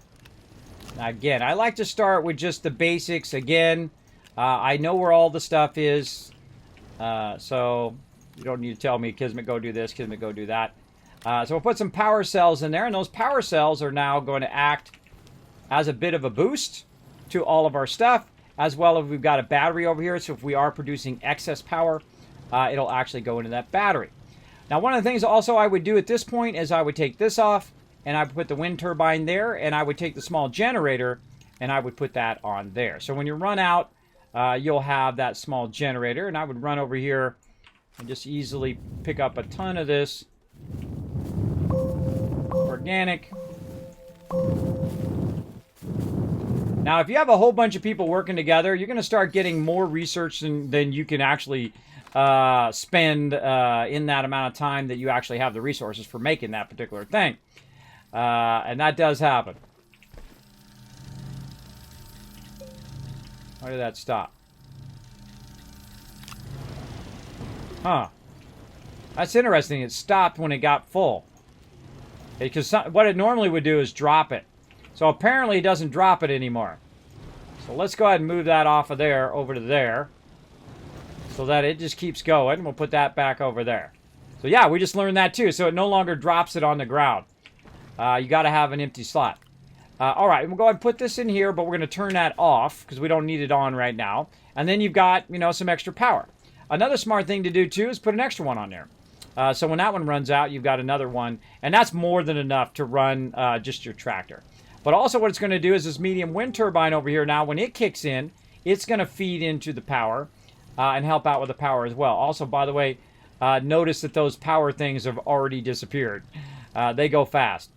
Now, again, I like to start with just the basics. Again, I know where all the stuff is. So you don't need to tell me, Kismet, go do this, Kismet, go do that. So we'll put some power cells in there, and those power cells are now going to act as a bit of a boost to all of our stuff, as well as we've got a battery over here, so if we are producing excess power, it'll actually go into that battery. Now, one of the things also I would do at this point is I would take this off, and I would put the wind turbine there, and I would take the small generator, and I would put that on there. So when you run out, you'll have that small generator, and I would run over here and just easily pick up a ton of this organic. Now, if you have a whole bunch of people working together, you're going to start getting more research than you can actually spend in that amount of time that you actually have the resources for making that particular thing. And that does happen. Why did that stop? Huh. That's interesting. It stopped when it got full. Because what it normally would do is drop it. So apparently it doesn't drop it anymore. So let's go ahead and move that off of there over to there, so that it just keeps going. We'll put that back over there. So yeah, we just learned that too. So it no longer drops it on the ground. You got to have an empty slot. All right, we'll go ahead and put this in here, but we're going to turn that off because we don't need it on right now. And then you've got, some extra power. Another smart thing to do too is put an extra one on there. So when that one runs out, you've got another one, and that's more than enough to run just your tractor. But also what it's going to do is this medium wind turbine over here now, when it kicks in, it's going to feed into the power and help out with the power as well. Also, by the way, notice that those power things have already disappeared. They go fast.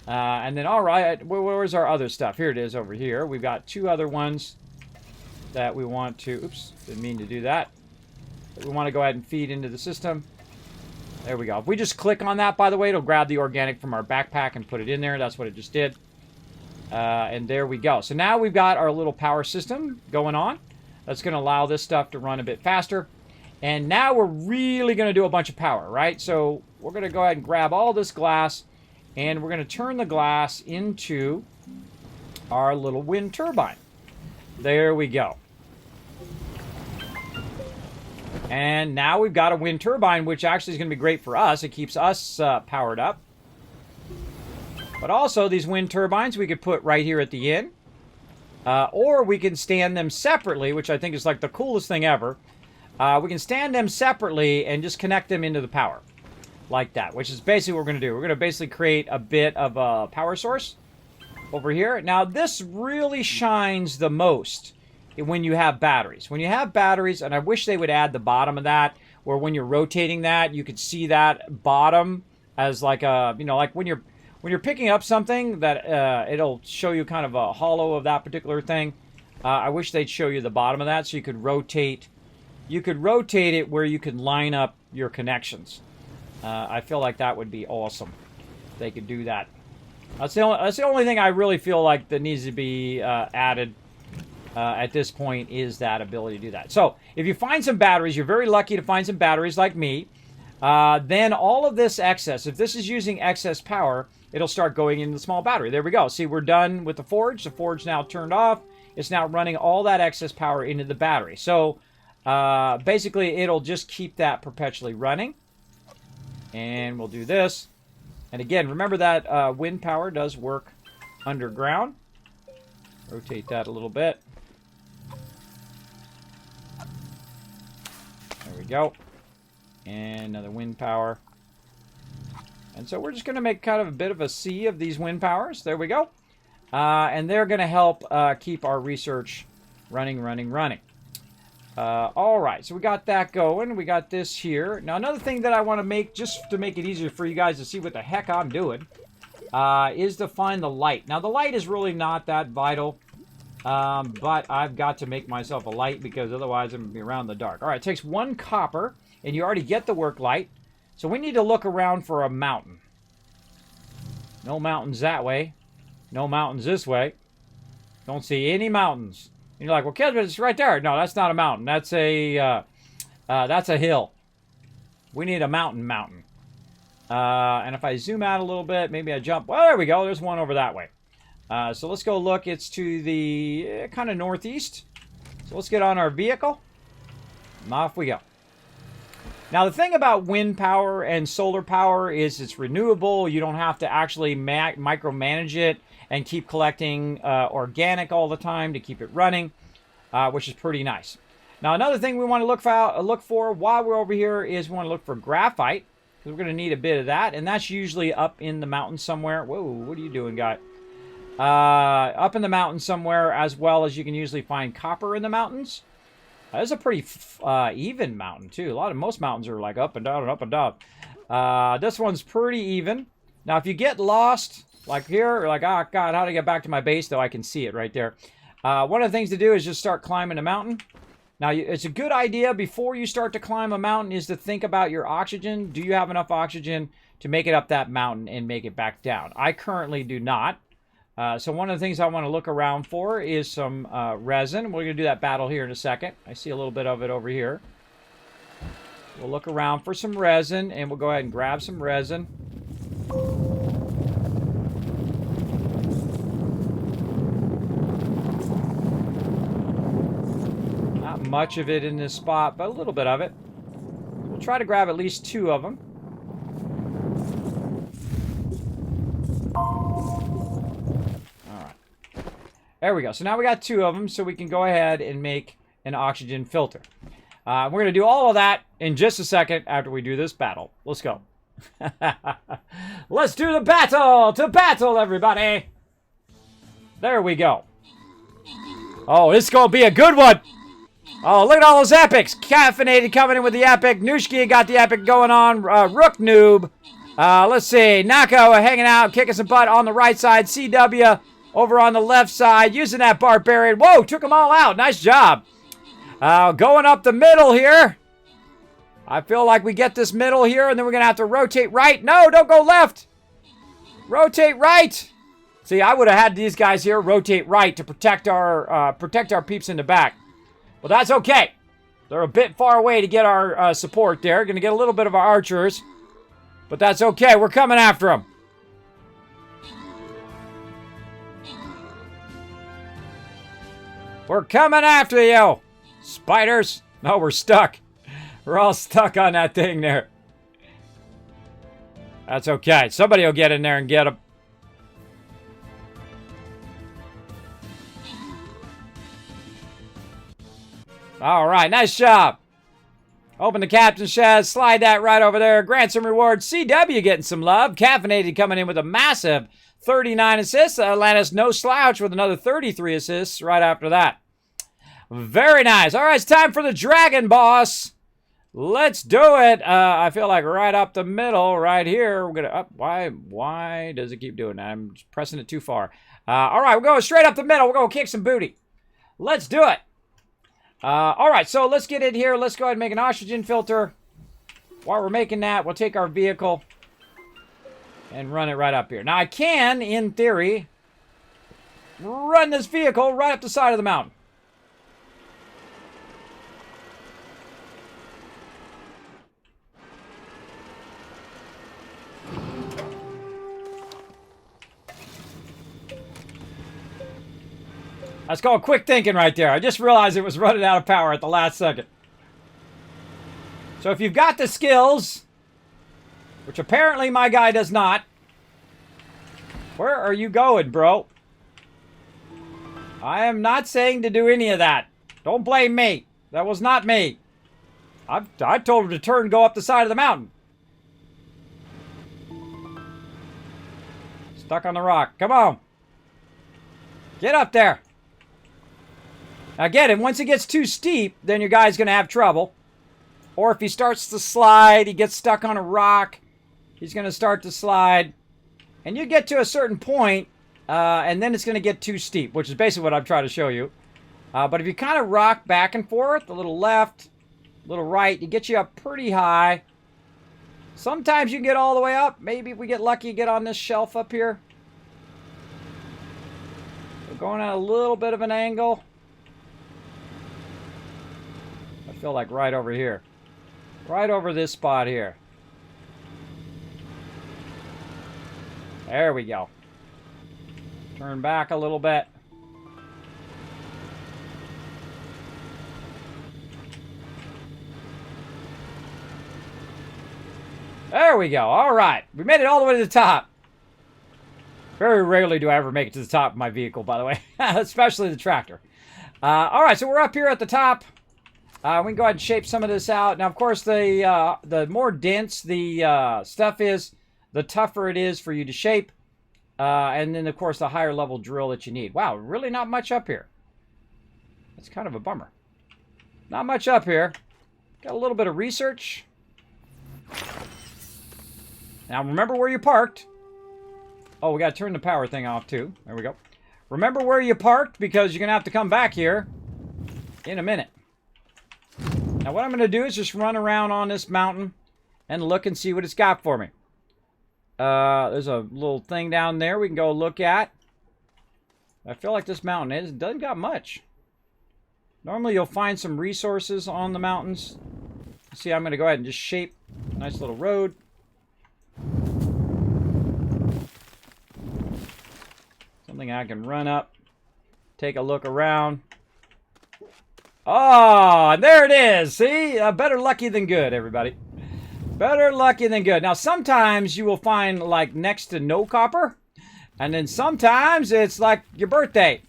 And then, all right, where's our other stuff? Here it is over here. We've got two other ones that we want to, oops, didn't mean to do that. We want to go ahead and feed into the system. There we go. If we just click on that, by the way, it'll grab the organic from our backpack and put it in there. That's what it just did. And there we go. So now we've got our little power system going on. That's going to allow this stuff to run a bit faster. And now we're really going to do a bunch of power, right? So we're going to go ahead and grab all this glass, and we're going to turn the glass into our little wind turbine. There we go. And now we've got a wind turbine, which actually is going to be great for us. It keeps us powered up. But also, these wind turbines we could put right here at the end. Or we can stand them separately, which I think is like the coolest thing ever. We can stand them separately and just connect them into the power. Like that, which is basically what we're going to do. We're going to basically create a bit of a power source over here. Now, this really shines the most when you have batteries. When you have batteries, and I wish they would add the bottom of that, where when you're rotating that, you could see that bottom as like a, like when you're picking up something that it'll show you kind of a hollow of that particular thing. I wish they'd show you the bottom of that so you could rotate. You could rotate it where you could line up your connections. I feel like that would be awesome if they could do that. That's the only thing I really feel like that needs to be added at this point, is that ability to do that. So if you find some batteries, you're very lucky to find some batteries like me. Then all of this excess, if this is using excess power, it'll start going into the small battery. There we go. See, we're done with the forge. The forge now turned off. It's now running all that excess power into the battery. So basically, it'll just keep that perpetually running. And we'll do this. And again, remember that wind power does work underground. Rotate that a little bit. There we go. And another wind power. And so we're just going to make kind of a bit of a sea of these wind powers. There we go. And they're going to help keep our research running. All right, so we got that going. We got this here. Now, another thing that I want to make, just to make it easier for you guys to see what the heck I'm doing, is to find the light. Now, the light is really not that vital, but I've got to make myself a light because otherwise I'm going to be around in the dark. All right, it takes 1 copper, and you already get the work light. So we need to look around for a mountain. No mountains that way. No mountains this way. Don't see any mountains. And you're like, well, Kismet, it's right there. No, that's not a mountain. That's a hill. We need a mountain. And if I zoom out a little bit, maybe I jump. Well, there we go. There's one over that way. So let's go look. It's to the kind of northeast. So let's get on our vehicle. And off we go. Now, the thing about wind power and solar power is it's renewable. You don't have to actually micromanage it and keep collecting organic all the time to keep it running, which is pretty nice. Now, another thing we want to look for while we're over here is we want to look for graphite, because we're going to need a bit of that, and that's usually up in the mountains somewhere. Whoa, what are you doing, guy? Up in the mountains somewhere, as well as you can usually find copper in the mountains. This is a pretty even mountain, too. Most mountains are like up and down and up and down. This one's pretty even. Now, if you get lost, like here, like, oh, God, how do I get back to my base? Though I can see it right there. One of the things to do is just start climbing the mountain. Now, it's a good idea before you start to climb a mountain is to think about your oxygen. Do you have enough oxygen to make it up that mountain and make it back down? I currently do not. So one of the things I want to look around for is some resin. We're going to do that battle here in a second. I see a little bit of it over here. We'll look around for some resin, and we'll go ahead and grab some resin. Not much of it in this spot, but a little bit of it. We'll try to grab at least 2 of them. There we go. So now we got 2 of them, so we can go ahead and make an oxygen filter. We're going to do all of that in just a second after we do this battle. Let's go. Let's do the battle! To battle, everybody! There we go. Oh, this is going to be a good one! Oh, look at all those epics! Caffeinated coming in with the epic. Nushki got the epic going on. Rook Noob. Let's see. Nako hanging out, kicking some butt on the right side. CW over on the left side, using that barbarian. Whoa, took them all out. Nice job. Going up the middle here. I feel like we get this middle here, and then we're going to have to rotate right. No, don't go left. Rotate right. See, I would have had these guys here rotate right to protect our peeps in the back. Well, that's okay. They're a bit far away to get our support there. Going to get a little bit of our archers. But that's okay. We're coming after them. We're coming after you. Spiders. No, we're stuck. We're all stuck on that thing there. That's okay. Somebody will get in there and get them. All right, nice job. Open the captain's chest, slide that right over there. Grant some rewards. CW getting some love. Caffeinated coming in with a massive 39 assists. Atlantis no slouch with another 33 assists right after that. Very nice. All right, it's time for the Dragon Boss. Let's do it. I feel like right up the middle, right here. We're gonna up. Why does it keep doing that? I'm just pressing it too far. All right, we're going straight up the middle. We're gonna kick some booty. Let's do it. All right, so let's get in here. Let's go ahead and make an oxygen filter. While we're making that, we'll take our vehicle and run it right up here. Now, I can, in theory, run this vehicle right up the side of the mountain. That's called quick thinking right there. I just realized it was running out of power at the last second. So if you've got the skills, which apparently my guy does not, where are you going, bro? I am not saying to do any of that. Don't blame me. That was not me. I told him to turn and go up the side of the mountain. Stuck on the rock. Come on. Get up there. Now get him. Once it gets too steep, then your guy's going to have trouble. Or if he starts to slide, he gets stuck on a rock, he's going to start to slide. And you get to a certain point, and then it's going to get too steep, which is basically what I'm trying to show you. But if you kind of rock back and forth, a little left, a little right, it gets you up pretty high. Sometimes you can get all the way up. Maybe if we get lucky, get on this shelf up here. We're going at a little bit of an angle. I feel like right over here. Right over this spot here. There we go. Turn back a little bit. There we go. All right. We made it all the way to the top. Very rarely do I ever make it to the top of my vehicle, by the way. Especially the tractor. All right, so we're up here at the top. We can go ahead and shape some of this out. Now, of course, the more dense the stuff is, the tougher it is for you to shape. And then, of course, the higher level drill that you need. Wow, really not much up here. That's kind of a bummer. Not much up here. Got a little bit of research. Now, remember where you parked. Oh, we got to turn the power thing off, too. There we go. Remember where you parked, because you're going to have to come back here in a minute. Now, what I'm going to do is just run around on this mountain and look and see what it's got for me. There's a little thing down there we can go look at. I feel like this mountain doesn't got much. Normally, you'll find some resources on the mountains. See, I'm going to go ahead and just shape a nice little road. Something I can run up, take a look around. Oh, there it is. See? Better lucky than good, everybody. Better lucky than good. Now, sometimes you will find, like, next to no copper. And then sometimes it's like your birthday.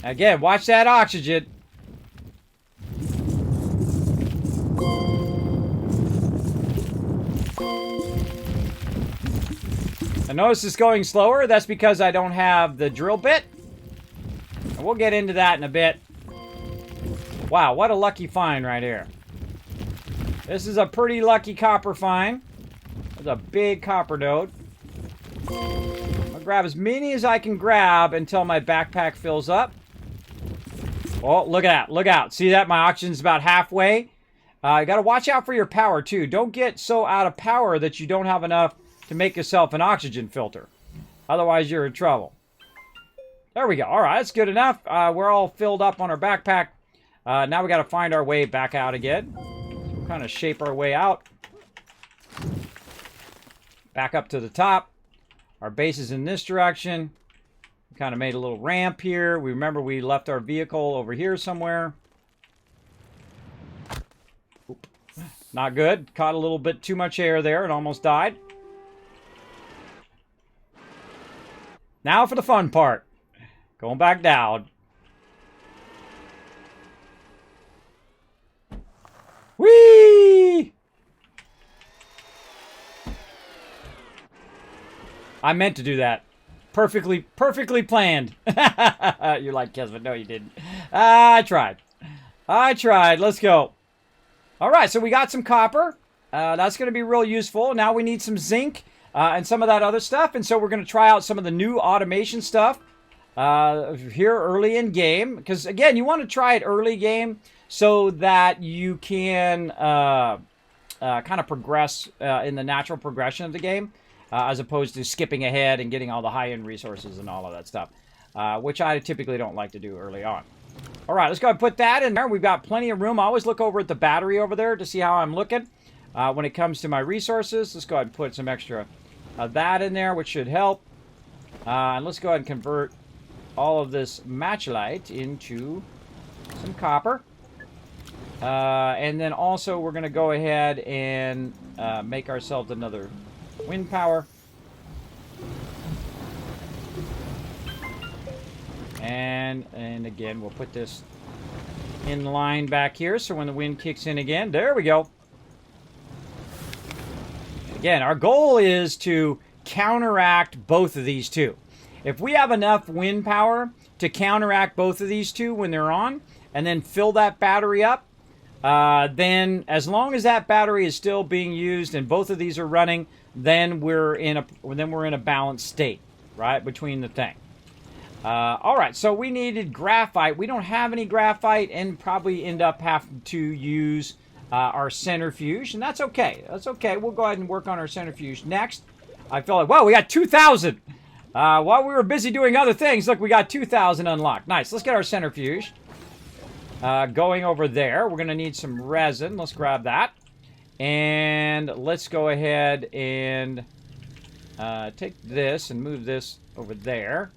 Again, watch that oxygen. I notice it's going slower. That's because I don't have the drill bit. And we'll get into that in a bit. Wow, what a lucky find right here. This is a pretty lucky copper find. There's a big copper node. I'm gonna grab as many as I can grab until my backpack fills up. Oh, look at that. Look out. See that? My oxygen's about halfway. You got to watch out for your power, too. Don't get so out of power that you don't have enough to make yourself an oxygen filter. Otherwise, you're in trouble. There we go. All right, that's good enough. We're all filled up on our backpack. Now we got to find our way back out again. We'll kind of shape our way out. Back up to the top. Our base is in this direction. We kind of made a little ramp here. We remember we left our vehicle over here somewhere. Oop. Not good. Caught a little bit too much air there and almost died. Now for the fun part. Going back down. Whee! I meant to do that. Perfectly planned. You're like, Kismet, no you didn't. I tried. Let's go. All right, so we got some copper. That's going to be real useful. Now we need some zinc. And some of that other stuff. And so we're going to try out some of the new automation stuff here early in game. Because, again, you want to try it early game so that you can kind of progress in the natural progression of the game as opposed to skipping ahead and getting all the high-end resources and all of that stuff, which I typically don't like to do early on. All right, let's go ahead and put that in there. We've got plenty of room. I always look over at the battery over there to see how I'm looking when it comes to my resources. Let's go ahead and put some extra that in there, which should help. And let's go ahead and convert all of this matchlite into some copper. And then also we're going to go ahead and make ourselves another wind power. And again, we'll put this in line back here so when the wind kicks in again, there we go. Again, our goal is to counteract both of these two. If we have enough wind power to counteract both of these two when they're on, and then fill that battery up, then as long as that battery is still being used and both of these are running, then we're in a balanced state, right, between the thing. All right, so we needed graphite. We don't have any graphite, and probably end up having to use our centrifuge, and that's okay. That's okay. We'll go ahead and work on our centrifuge next. I feel like, wow, we got 2,000. While we were busy doing other things, look, we got 2,000 unlocked. Nice. Let's get our centrifuge going over there. We're going to need some resin. Let's grab that. And let's go ahead and take this and move this over there.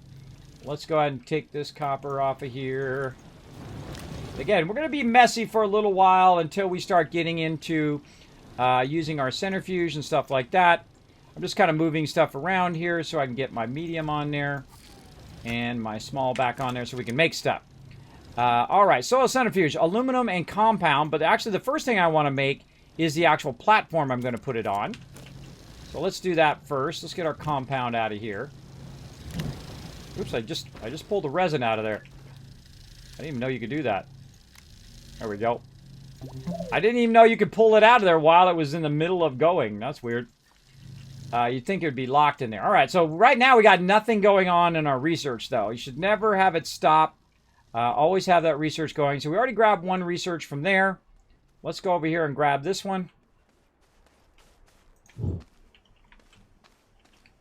Let's go ahead and take this copper off of here. Again, we're going to be messy for a little while until we start getting into using our centrifuge and stuff like that. I'm just kind of moving stuff around here so I can get my medium on there and my small back on there so we can make stuff. All right, soil centrifuge, aluminum and compound, but actually the first thing I want to make is the actual platform I'm going to put it on. So let's do that first. Let's get our compound out of here. Oops, I just pulled the resin out of there. I didn't even know you could do that. There we go. I didn't even know you could pull it out of there while it was in the middle of going. That's weird. You'd think it would be locked in there. All right, so right now we got nothing going on in our research, though. You should never have it stop. Always have that research going. So we already grabbed one research from there. Let's go over here and grab this one.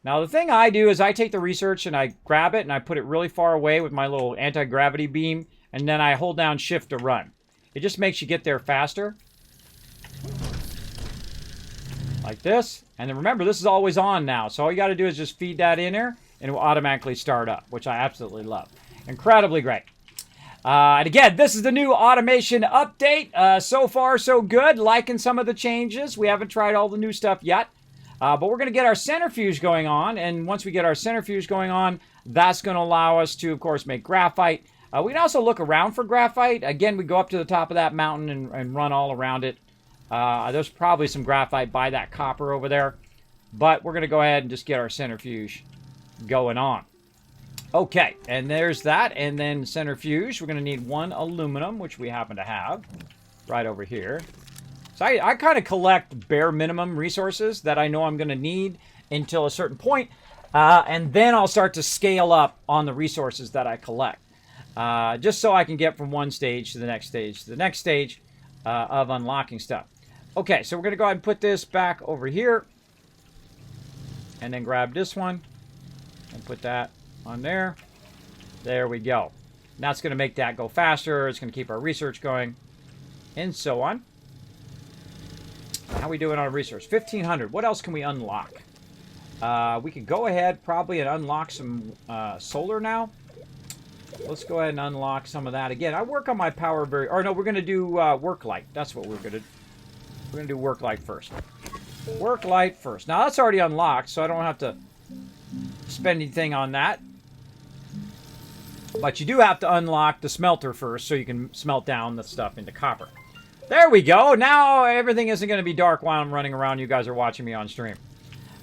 Now, the thing I do is I take the research and I grab it and I put it really far away with my little anti-gravity beam, and then I hold down shift to run. It just makes you get there faster. Like this. And then remember, this is always on now. So all you got to do is just feed that in there and it will automatically start up, which I absolutely love. Incredibly great. And again, this is the new automation update. So far, so good. Liking some of the changes. We haven't tried all the new stuff yet. But we're going to get our centrifuge going on. And once we get our centrifuge going on, that's going to allow us to, of course, make graphite. We can also look around for graphite. Again, we go up to the top of that mountain and run all around it. There's probably some graphite by that copper over there. But we're going to go ahead and just get our centrifuge going on. Okay, and there's that. And then centrifuge, we're going to need one aluminum, which we happen to have right over here. So I kind of collect bare minimum resources that I know I'm going to need until a certain point. And then I'll start to scale up on the resources that I collect. Just so I can get from one stage to the next stage to the next stage of unlocking stuff. Okay, so we're going to go ahead and put this back over here. And then grab this one. And put that on there. There we go. Now it's going to make that go faster. It's going to keep our research going. And so on. How are we doing on research? 1,500. What else can we unlock? We could go ahead probably and unlock some solar now. Let's go ahead and unlock some of that. Again, I work on my power very... Or no, we're going to do work light. That's what we're going to do. We're going to do work light first. Work light first. Now, that's already unlocked, so I don't have to spend anything on that. But you do have to unlock the smelter first so you can smelt down the stuff into copper. There we go. Now everything isn't going to be dark while I'm running around. You guys are watching me on stream.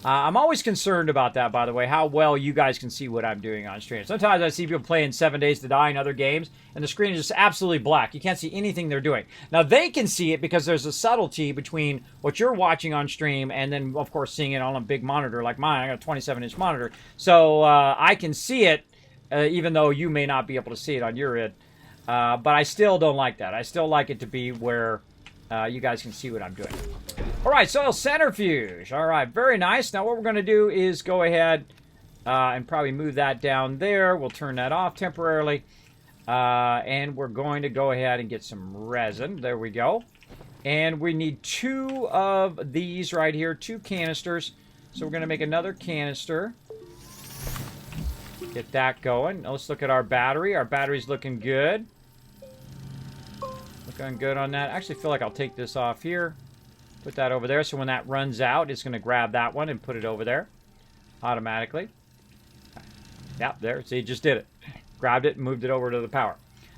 I'm always concerned about that, by the way, how well you guys can see what I'm doing on stream. Sometimes I see people playing 7 Days to Die and other games, and the screen is just absolutely black. You can't see anything they're doing. Now, they can see it because there's a subtlety between what you're watching on stream and then, of course, seeing it on a big monitor like mine. I got a 27-inch monitor. So I can see it, even though you may not be able to see it on your end. But I still don't like that. I still like it to be where you guys can see what I'm doing. All right, soil centrifuge. All right, very nice. Now what we're going to do is go ahead and probably move that down there. We'll turn that off temporarily. And we're going to go ahead and get some resin. There we go. And we need 2 of these right here, 2 canisters. So we're going to make another canister. Get that going. Now let's look at our battery. Our battery's looking good. Looking good on that. I actually feel like I'll take this off here. Put that over there. So when that runs out, it's going to grab that one and put it over there automatically. Yep, there. See, it just did it. Grabbed it and moved it over to the power.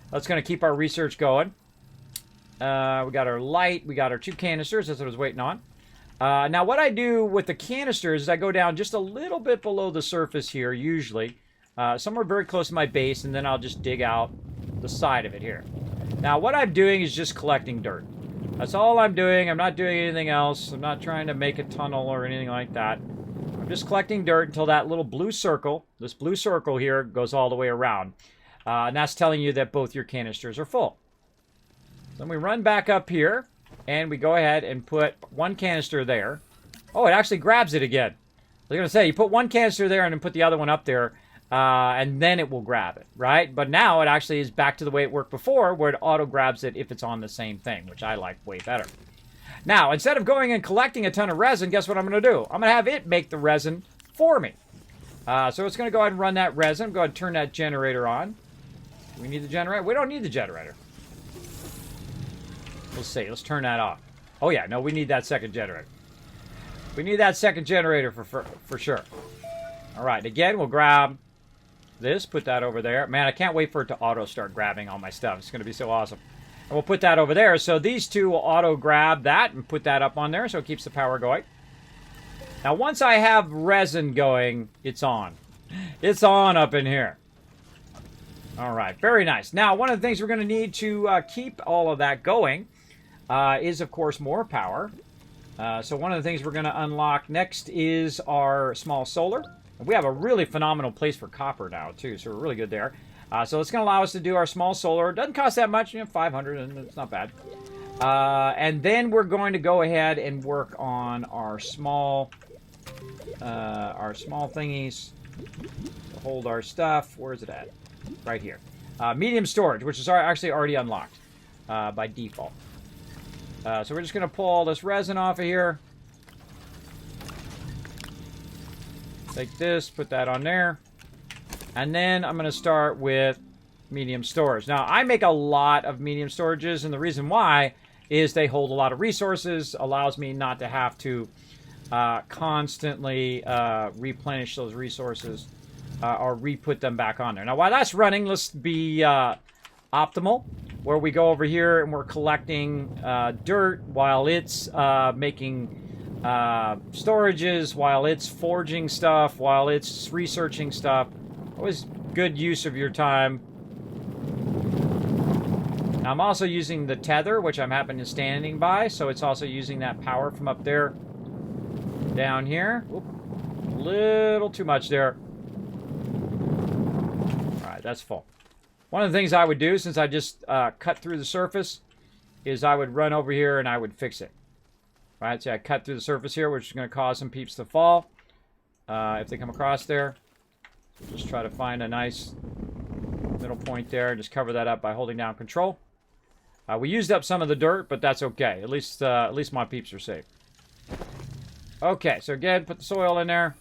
That's going to keep our research going. We got our light. We got our 2 canisters. That's what I was waiting on. Now, what I do with the canisters is I go down just a little bit below the surface here, usually. Somewhere very close to my base, and then I'll just dig out the side of it here. Now, what I'm doing is just collecting dirt. That's all I'm doing. I'm not doing anything else. I'm not trying to make a tunnel or anything like that. I'm just collecting dirt until that little blue circle, this blue circle here, goes all the way around. And that's telling you that both your canisters are full. Then we run back up here, and we go ahead and put 1 canister there. Oh, it actually grabs it again. I was going to say, you put 1 canister there and then put the other one up there, and then it will grab it, right? But now it actually is back to the way it worked before, where it auto-grabs it if it's on the same thing, which I like way better. Now, instead of going and collecting a ton of resin, guess what I'm going to do? I'm going to have it make the resin for me. So it's going to go ahead and run that resin. Go ahead and turn that generator on. Do we need the generator? We don't need the generator. Let's see. Let's turn that off. Oh, yeah. No, we need that second generator. We need that second generator for sure. All right. Again, we'll grab this. Put that over there. Man, I can't wait for it to auto start grabbing all my stuff. It's going to be so awesome. And we'll put that over there. So these two will auto grab that and put that up on there so it keeps the power going. Now, once I have resin going, it's on. It's on up in here. All right, very nice. Now, one of the things we're going to need to keep all of that going is, of course, more power. So one of the things we're going to unlock next is our small solar. We have a really phenomenal place for copper now, too, so we're really good there. So it's going to allow us to do our small solar. It doesn't cost that much, 500, and it's not bad. And then we're going to go ahead and work on our small thingies to hold our stuff. Where is it at? Right here. Medium storage, which is actually already unlocked by default. So we're just going to pull all this resin off of here. Take this, put that on there. And then I'm going to start with medium storage. Now, I make a lot of medium storages, and the reason why is they hold a lot of resources, allows me not to have to constantly replenish those resources or re-put them back on there. Now, while that's running, let's be optimal, where we go over here and we're collecting dirt while it's making storages, while it's forging stuff, while it's researching stuff. Always good use of your time. Now, I'm also using the tether, which I'm happening to standing by, so it's also using that power from up there down here. Whoop, a little too much there. All right, that's full. One of the things I would do, since I just cut through the surface, is I would run over here and I would fix it. All right, so I cut through the surface here, which is going to cause some peeps to fall if they come across there. So just try to find a nice middle point there and just cover that up by holding down control. We used up some of the dirt, but that's okay. At least my peeps are safe. Okay, so again, put the soil in there.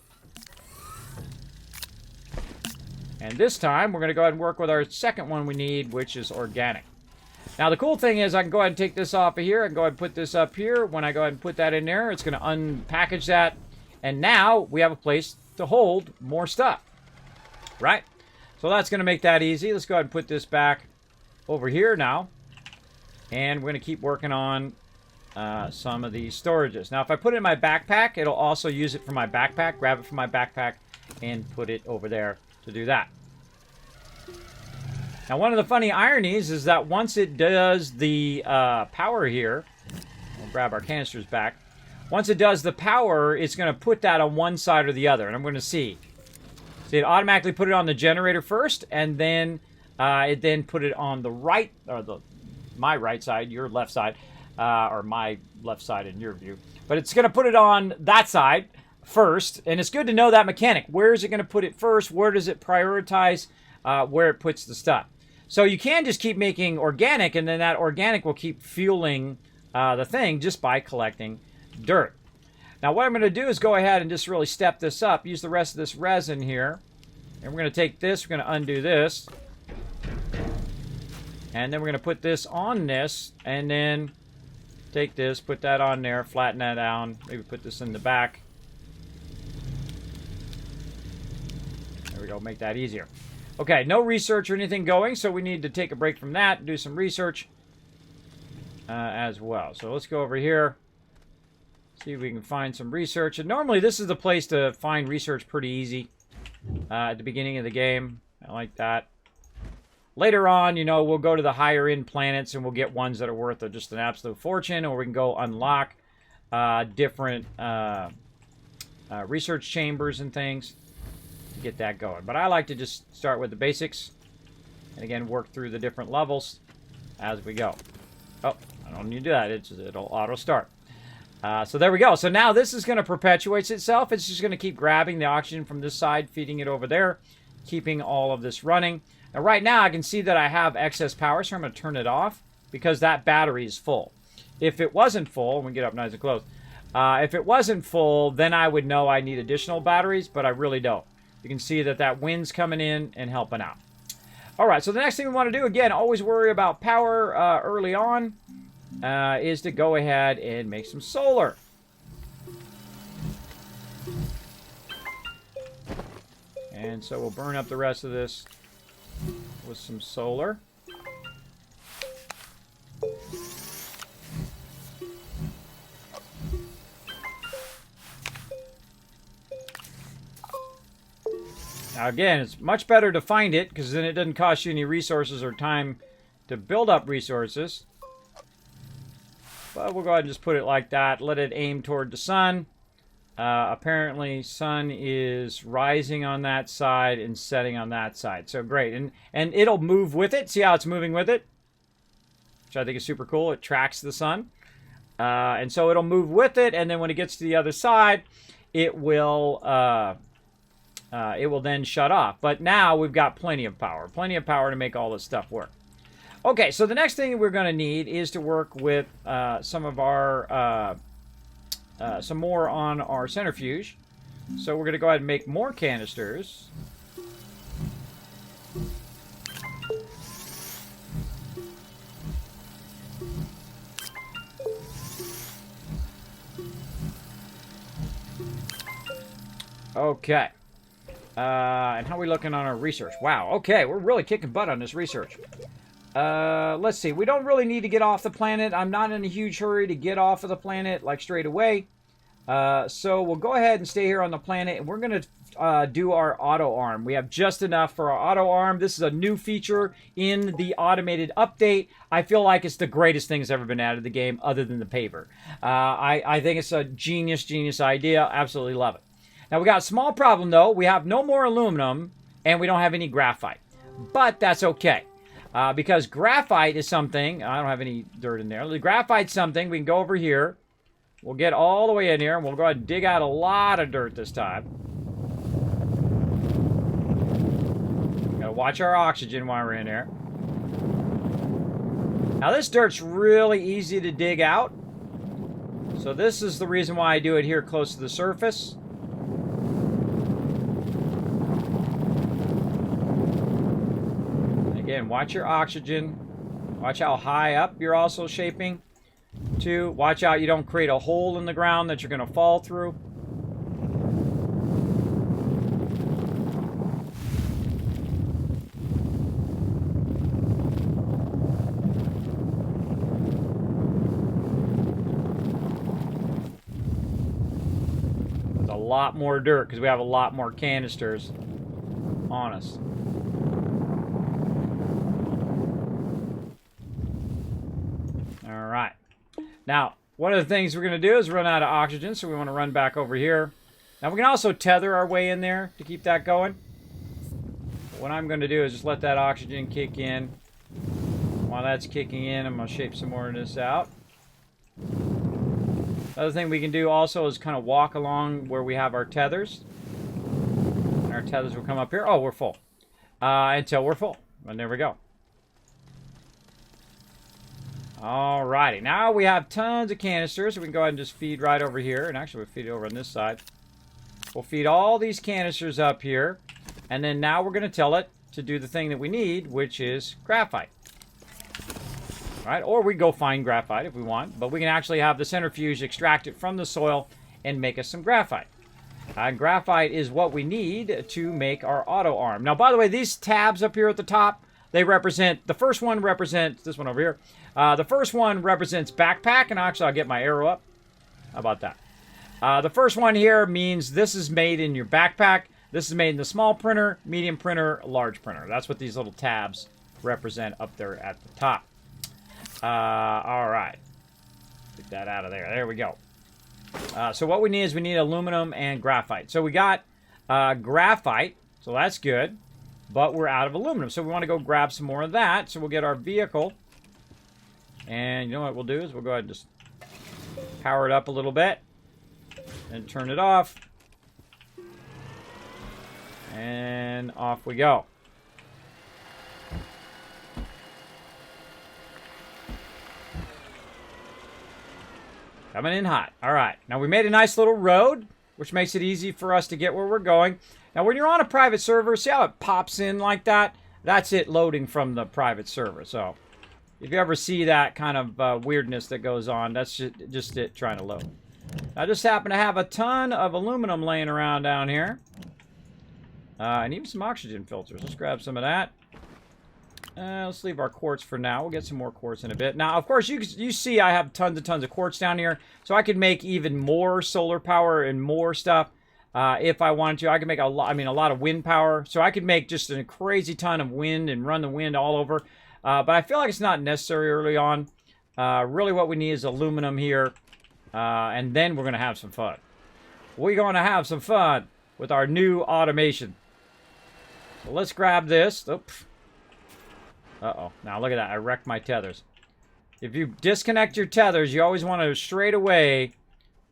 And this time, we're going to go ahead and work with our second one we need, which is organic. Now, the cool thing is I can go ahead and take this off of here. I can go ahead and put this up here. When I go ahead and put that in there, it's going to unpackage that. And now, we have a place to hold more stuff. Right? So that's going to make that easy. Let's go ahead and put this back over here now. And we're going to keep working on some of these storages. Now, if I put it in my backpack, it'll also use it for my backpack. Grab it from my backpack and put it over there to do that. Now, one of the funny ironies is that once it does the power here, we'll grab our canisters back. Once it does the power, it's going to put that on one side or the other. And I'm going to see. See, it automatically put it on the generator first, and then it then put it on the right, or my right side, your left side, or my left side in your view. But it's going to put it on that side first, and it's good to know that mechanic. Where is it going to put it first? Where does it prioritize where it puts the stuff? So you can just keep making organic, and then that organic will keep fueling the thing just by collecting dirt. Now, what I'm going to do is go ahead and just really step this up. Use the rest of this resin here. And we're going to take this. We're going to undo this. And then we're going to put this on this. And then take this, put that on there, flatten that down. Maybe put this in the back. There we go. Make that easier. Okay, no research or anything going. So we need to take a break from that and do some research as well. So let's go over here. See if we can find some research. And normally this is the place to find research pretty easy at the beginning of the game. I like that. Later on, you know, we'll go to the higher end planets and we'll get ones that are worth just an absolute fortune, or we can go unlock different research chambers and things to get that going. But I like to just start with the basics and again work through the different levels as we go. Oh, I don't need to do that. It'll auto start. So there we go. So now this is going to perpetuate itself. It's just going to keep grabbing the oxygen from this side, feeding it over there, keeping all of this running. Now right now I can see that I have excess power, so I'm going to turn it off because that battery is full. If it wasn't full, we get up nice and close. If it wasn't full, then I would know I need additional batteries, but I really don't. You can see that that wind's coming in and helping out. All right, so the next thing we want to do, again, always worry about power early on. is to go ahead and make some solar. And so we'll burn up the rest of this with some solar. Now again, it's much better to find it, because then it doesn't cost you any resources or time to build up resources. But we'll go ahead and just put it like that. Let it aim toward the sun. Apparently, sun is rising on that side and setting on that side. So great. And it'll move with it. See how it's moving with it? Which I think is super cool. It tracks the sun. And so it'll move with it. And then when it gets to the other side, it will then shut off. But now we've got plenty of power. Plenty of power to make all this stuff work. Okay, so the next thing we're going to need is to work with some of our... some more on our centrifuge. So we're going to go ahead and make more canisters. Okay. And how are we looking on our research? Wow, okay, we're really kicking butt on this research. Let's see. We don't really need to get off the planet. I'm not in a huge hurry to get off of the planet, like, straight away. So we'll go ahead and stay here on the planet, and we're going to do our auto arm. We have just enough for our auto arm. This is a new feature in the automated update. I feel like it's the greatest thing that's ever been added to the game, other than the paver. I think it's a genius idea. Absolutely love it. Now, we got a small problem, though. We have no more aluminum, and we don't have any graphite. But that's okay. Because graphite is something... I don't have any dirt in there. The graphite's something. We can go over here. We'll get all the way in here, and we'll go ahead and dig out a lot of dirt this time. Gotta watch our oxygen while we're in there. Now, this dirt's really easy to dig out. So this is the reason why I do it here close to the surface. Again, watch your oxygen. Watch how high up you're also shaping. Two, watch out you don't create a hole in the ground that you're going to fall through. There's a lot more dirt because we have a lot more canisters on us. All right. Now, one of the things we're going to do is run out of oxygen, so we want to run back over here. Now, we can also tether our way in there to keep that going. But what I'm going to do is just let that oxygen kick in. While that's kicking in, I'm going to shape some more of this out. Another thing we can do also is kind of walk along where we have our tethers. And our tethers will come up here. Oh, we're full. Until we're full. And there we go. Alrighty, now we have tons of canisters, so we can go ahead and just feed right over here. And actually, we'll feed it over on this side. We'll feed all these canisters up here. And then now we're going to tell it to do the thing that we need, which is graphite. Right? Or we can go find graphite if we want. But we can actually have the centrifuge extract it from the soil and make us some graphite. Graphite is what we need to make our auto arm. Now, by the way, these tabs up here at the top, they represent, the first one represents, this one over here. The first one represents backpack, and actually I'll get my arrow up. How about that? The first one here means this is made in your backpack. This is made in the small printer, medium printer, large printer. That's what these little tabs represent up there at the top. All right. Get that out of there. There we go. So what we need is we need aluminum and graphite. So we got graphite, so that's good. But we're out of aluminum, so we want to go grab some more of that. So we'll get our vehicle. And you know what we'll do is we'll go ahead and just power it up a little bit. And turn it off. And off we go. Coming in hot. All right. Now we made a nice little road, which makes it easy for us to get where we're going. Now when you're on a private server, see how it pops in like that? That's it loading from the private server. So If you ever see that kind of weirdness that goes on, that's just it trying to load. I just happen to have a ton of aluminum laying around down here. And even some oxygen filters. Let's grab some of that. Let's leave our quartz for now. We'll get some more quartz in a bit. Now, of course, you see I have tons and tons of quartz down here. So I could make even more solar power and more stuff if I wanted to. I could make a lot, a lot of wind power. So I could make just a crazy ton of wind and run the wind all over. But I feel like it's not necessary early on. Really what we need is aluminum here. And then we're going to have some fun. We're going to have some fun with our new automation. So let's grab this. Oops. Uh-oh. Now look at that. I wrecked my tethers. If you disconnect your tethers, you always want to straight away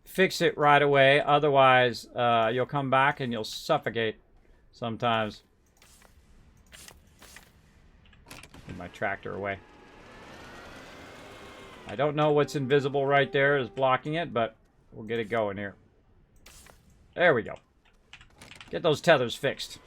fix it right away. Otherwise, you'll come back and you'll suffocate sometimes. Move my tractor away. I don't know what's invisible right there is blocking it, but we'll get it going here. There we go. Get those tethers fixed.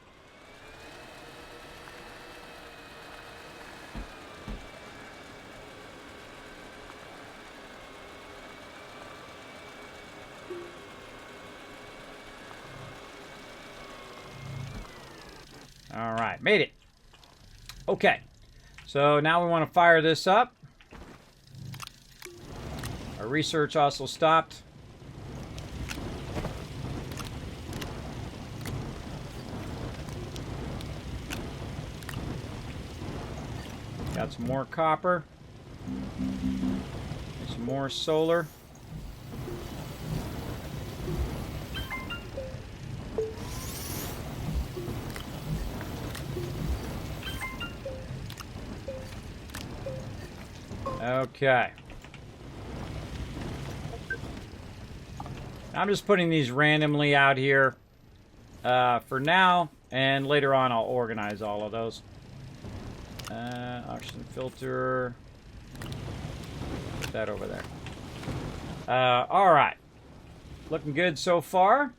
All right, made it. Okay, so now we want to fire this up. Our research also stopped. Got some more copper. Some more solar. Okay. I'm just putting these randomly out here for now, and later on I'll organize all of those. Oxygen filter. Put that over there. Alright. Looking good so far.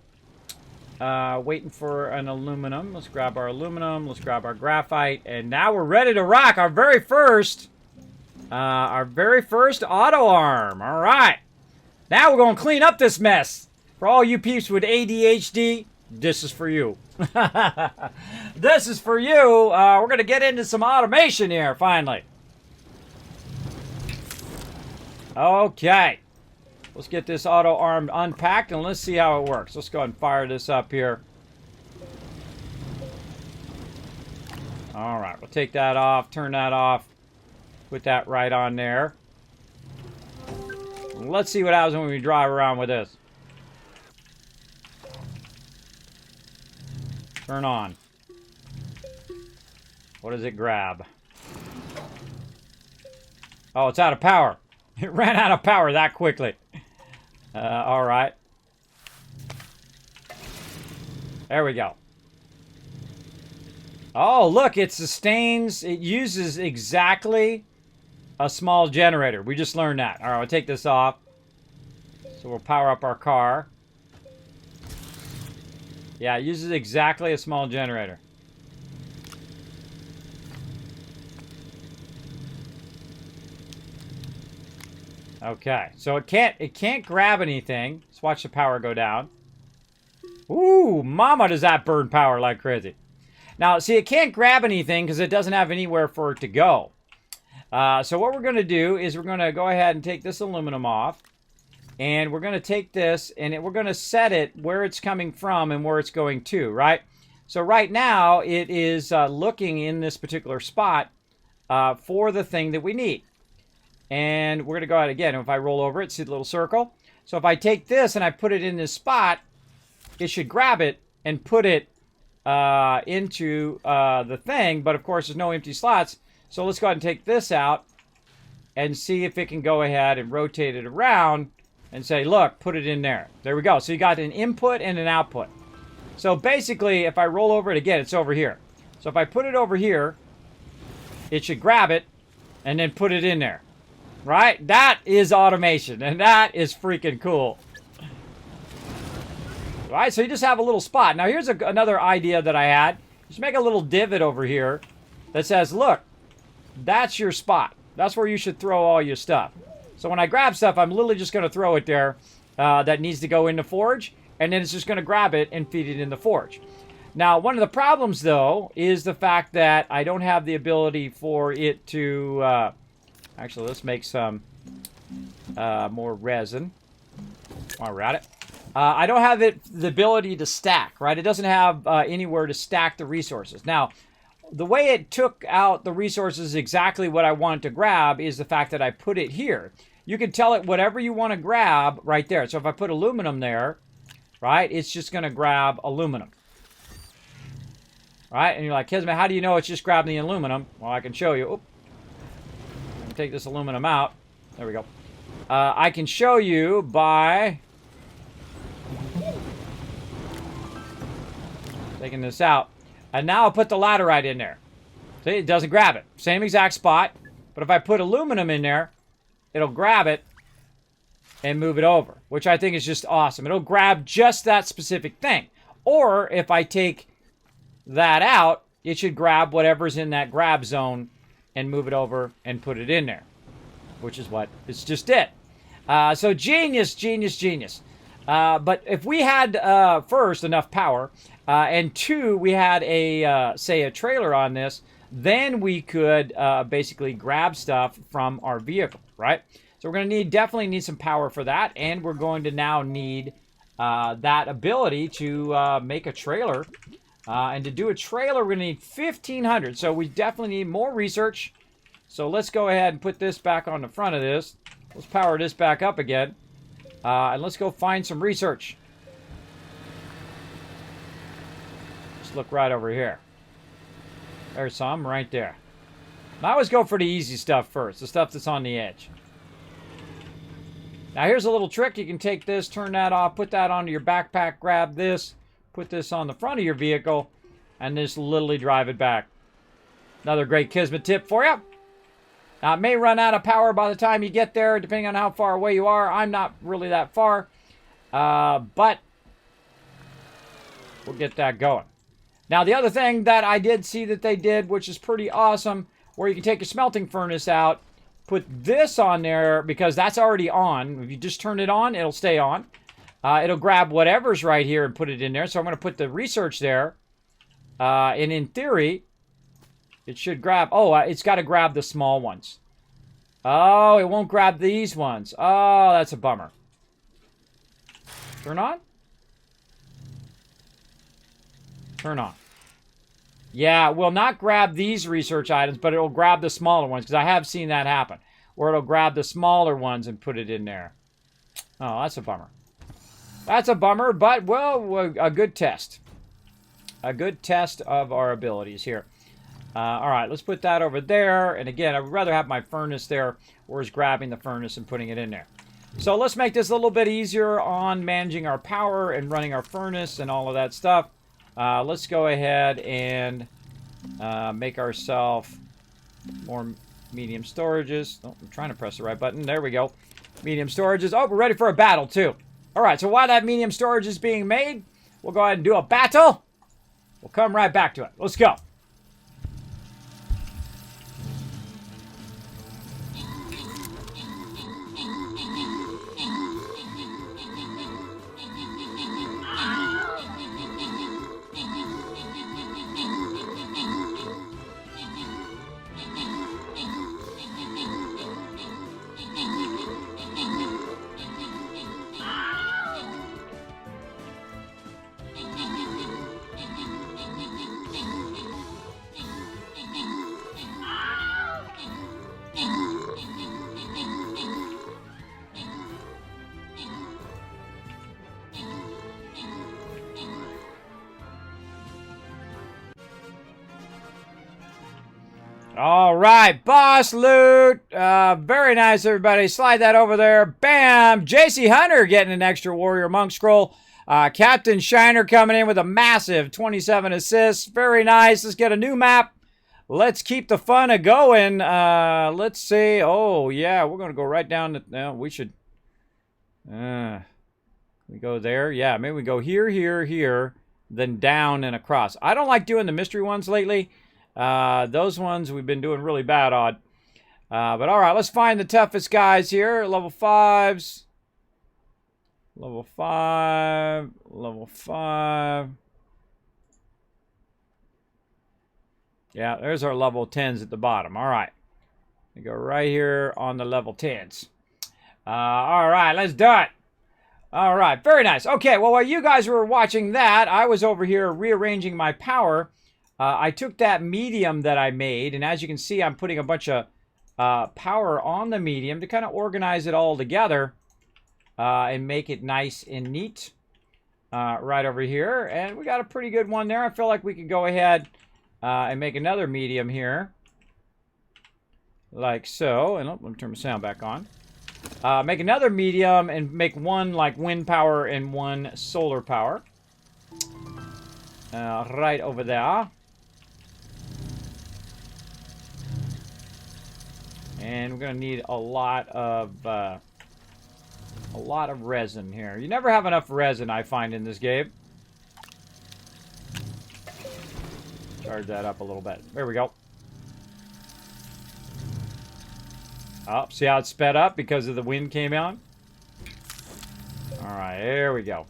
Waiting for an aluminum. Let's grab our aluminum. Let's grab our graphite. And now we're ready to rock our very first auto arm. Alright. Now we're going to clean up this mess. For all you peeps with ADHD, this is for you. This is for you. We're going to get into some automation here, finally. Okay. Let's get this auto arm unpacked and let's see how it works. Let's go ahead and fire this up here. Alright, we'll take that off, turn that off, put that right on there. Let's see what happens when we drive around with this. Turn on. What does it grab? Oh, it's out of power. It ran out of power that quickly. Alright. There we go. Oh, look, it sustains, it uses exactly a small generator. We just learned that. Alright, we'll take this off. So we'll power up our car. Yeah, it uses exactly a small generator. Okay, so it can't grab anything. Let's watch the power go down. Ooh, mama, does that burn power like crazy. Now, see, it can't grab anything because it doesn't have anywhere for it to go. So what we're going to do is we're going to go ahead and take this aluminum off. And we're going to take this and we're going to set it where it's coming from and where it's going to, right? So right now, it is looking in this particular spot for the thing that we need. And we're going to go out again. If I roll over it, see the little circle? So if I take this and I put it in this spot, it should grab it and put it into the thing. But of course, there's no empty slots. So let's go ahead and take this out and see if it can go ahead and rotate it around and say, look, put it in there. There we go. So you got an input and an output. So basically, if I roll over it again, it's over here. So if I put it over here, it should grab it and then put it in there. Right? That is automation, and that is freaking cool. Right? So you just have a little spot. Now here's another idea that I had. Just make a little divot over here that says, look, that's your spot. That's where you should throw all your stuff. So when I grab stuff, I'm literally just going to throw it there that needs to go in the forge. And then it's just going to grab it and feed it in the forge. Now, one of the problems, though, is the fact that I don't have the ability for it to... actually, let's make some more resin while we're at it. I don't have the ability to stack, right? It doesn't have anywhere to stack the resources. Now, the way it took out the resources exactly what I wanted to grab is the fact that I put it here. You can tell it whatever you want to grab right there. So if I put aluminum there, right, it's just going to grab aluminum. Right? And you're like, Kismet, how do you know it's just grabbing the aluminum? Well, I can show you. Oop. I can take this aluminum out. There we go. I can show you by taking this out. And now I'll put the laterite in there. See, it doesn't grab it. Same exact spot. But if I put aluminum in there, it'll grab it and move it over, which I think is just awesome. It'll grab just that specific thing. Or if I take that out, it should grab whatever's in that grab zone and move it over and put it in there, which is what it's just did. So genius, genius, genius. But if we had, first, enough power, and two, we had say a trailer on this, then we could basically grab stuff from our vehicle, right? So we're going to definitely need some power for that, and we're going to now need that ability to make a trailer. And to do a trailer, we're going to need 1,500. So we definitely need more research. So let's go ahead and put this back on the front of this. Let's power this back up again. And let's go find some research. Let's look right over here. There's some right there. I always go for the easy stuff first. The stuff that's on the edge. Now here's a little trick. You can take this, turn that off, put that onto your backpack, grab this. Put this on the front of your vehicle, and just literally drive it back. Another great Kismet tip for you. Now, it may run out of power by the time you get there, depending on how far away you are. I'm not really that far, but we'll get that going. Now, the other thing that I did see that they did, which is pretty awesome, where you can take a smelting furnace out, put this on there, because that's already on. If you just turn it on, it'll stay on. It'll grab whatever's right here and put it in there. So I'm going to put the research there. And in theory, it should grab... Oh, it's got to grab the small ones. Oh, it won't grab these ones. Oh, that's a bummer. Turn on? Turn on. Yeah, it will not grab these research items, but it'll grab the smaller ones. Because I have seen that happen. Where it'll grab the smaller ones and put it in there. Oh, that's a bummer. That's a bummer, but, well, a good test. A good test of our abilities here. All right, let's put that over there. And again, I would rather have my furnace there, whereas grabbing the furnace and putting it in there. So let's make this a little bit easier on managing our power and running our furnace and all of that stuff. Let's go ahead and make ourselves more medium storages. Oh, I'm trying to press the right button. There we go. Medium storages. Oh, we're ready for a battle, too. All right, so while that medium storage is being made, we'll go ahead and do a battle. We'll come right back to it. Let's go. All right, boss loot. Very nice, everybody. Slide that over there. Bam! JC Hunter getting an extra Warrior Monk Scroll. Captain Shiner coming in with a massive 27 assists. Very nice. Let's get a new map. Let's keep the fun going. Let's see. Oh, yeah, we're going to go right down to... No, we should... we go there. Yeah, maybe we go here, here, here, then down and across. I don't like doing the mystery ones lately. Those ones we've been doing really bad on. But all right, let's find the toughest guys here. Level 5s. Level 5. Level 5. Yeah, there's our level 10s at the bottom. All right. We go right here on the level 10s. All right, let's do it. All right, very nice. Okay, well, while you guys were watching that, I was over here rearranging my power. I took that medium that I made, and as you can see, I'm putting a bunch of power on the medium to kind of organize it all together and make it nice and neat right over here. And we got a pretty good one there. I feel like we could go ahead and make another medium here. Like so. And let me turn my sound back on. Make another medium and make one like wind power and one solar power. Right over there. And we're going to need a lot of resin here. You never have enough resin, I find, in this game. Charge that up a little bit. There we go. Oh, see how it sped up because of the wind came out? Alright, there we go.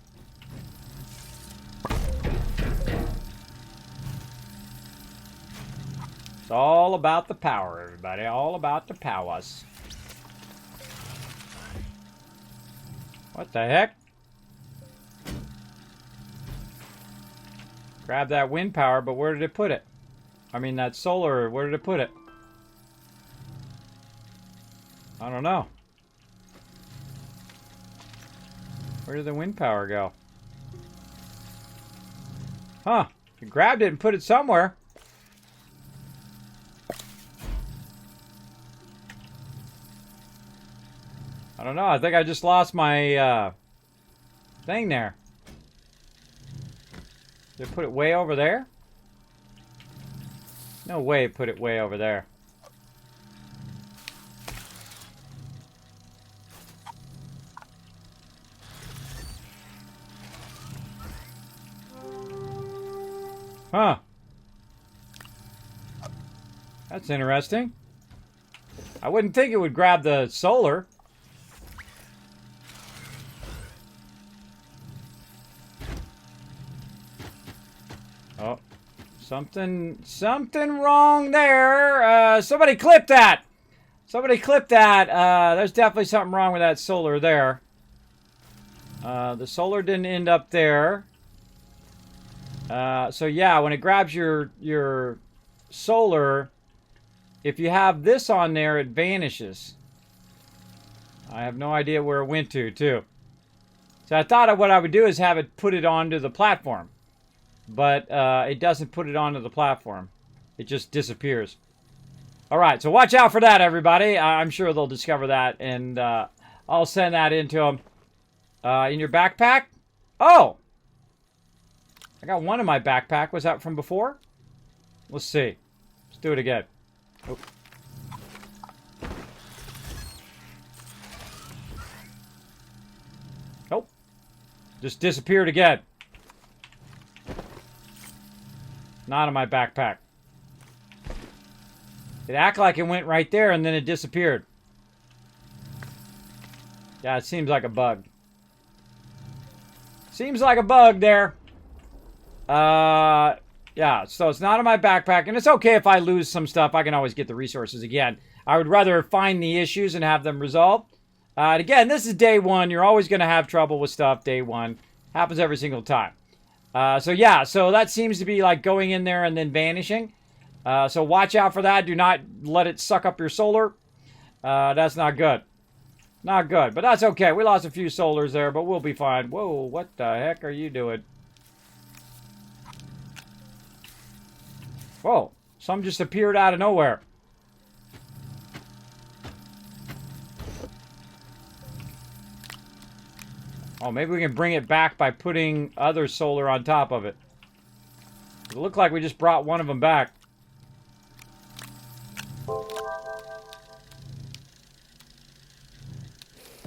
It's all about the power, everybody. All about the powers. What the heck? Grab that wind power, but where did it put it? I mean, that solar, where did it put it? I don't know. Where did the wind power go? Huh. You grabbed it and put it somewhere. I don't know. I think I just lost my thing there. Did it put it way over there? No way it put it way over there. Huh. That's interesting. I wouldn't think it would grab the solar. Oh. Something wrong there. Somebody clip that. Somebody clip that. There's definitely something wrong with that solar there. The solar didn't end up there. So yeah, when it grabs your solar, if you have this on there, it vanishes. I have no idea where it went to, too. So I thought what I would do is have it put it onto the platform. But it doesn't put it onto the platform. It just disappears. All right, so watch out for that, everybody. I'm sure they'll discover that, and I'll send that into them. In your backpack? Oh! I got one in my backpack. Was that from before? Let's see. Let's do it again. Oh. Nope. Just disappeared again. Not in my backpack. It acted like it went right there and then it disappeared. Yeah, it seems like a bug. Seems like a bug there. Yeah, so it's not in my backpack, and it's okay if I lose some stuff. I can always get the resources again. I would rather find the issues and have them resolved. And again, this is day one. You're always going to have trouble with stuff day one. Happens every single time. So yeah, so that seems to be like going in there and then vanishing. So watch out for that. Do not let it suck up your solar. That's not good. Not good, but that's okay. We lost a few solars there, but we'll be fine. Whoa, what the heck are you doing? Whoa, some just appeared out of nowhere. Oh, maybe we can bring it back by putting other solar on top of it. It looked like we just brought one of them back.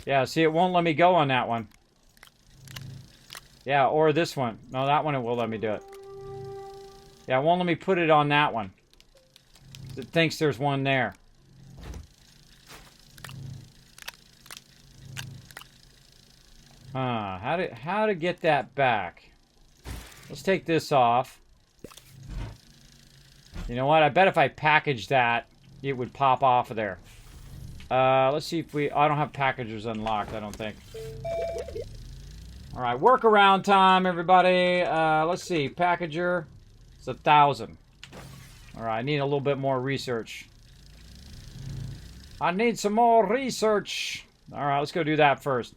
Yeah, see, it won't let me go on that one. Yeah, or this one. No, that one it will let me do it. Yeah, it won't let me put it on that one. It thinks there's one there. How to get that back? Let's take this off. You know what? I bet if I package that, it would pop off of there. Let's see if we... I don't have packagers unlocked, I don't think. Alright, workaround time, everybody. Let's see. Packager. It's 1,000. Alright, I need a little bit more research. I need some more research. Alright, let's go do that first.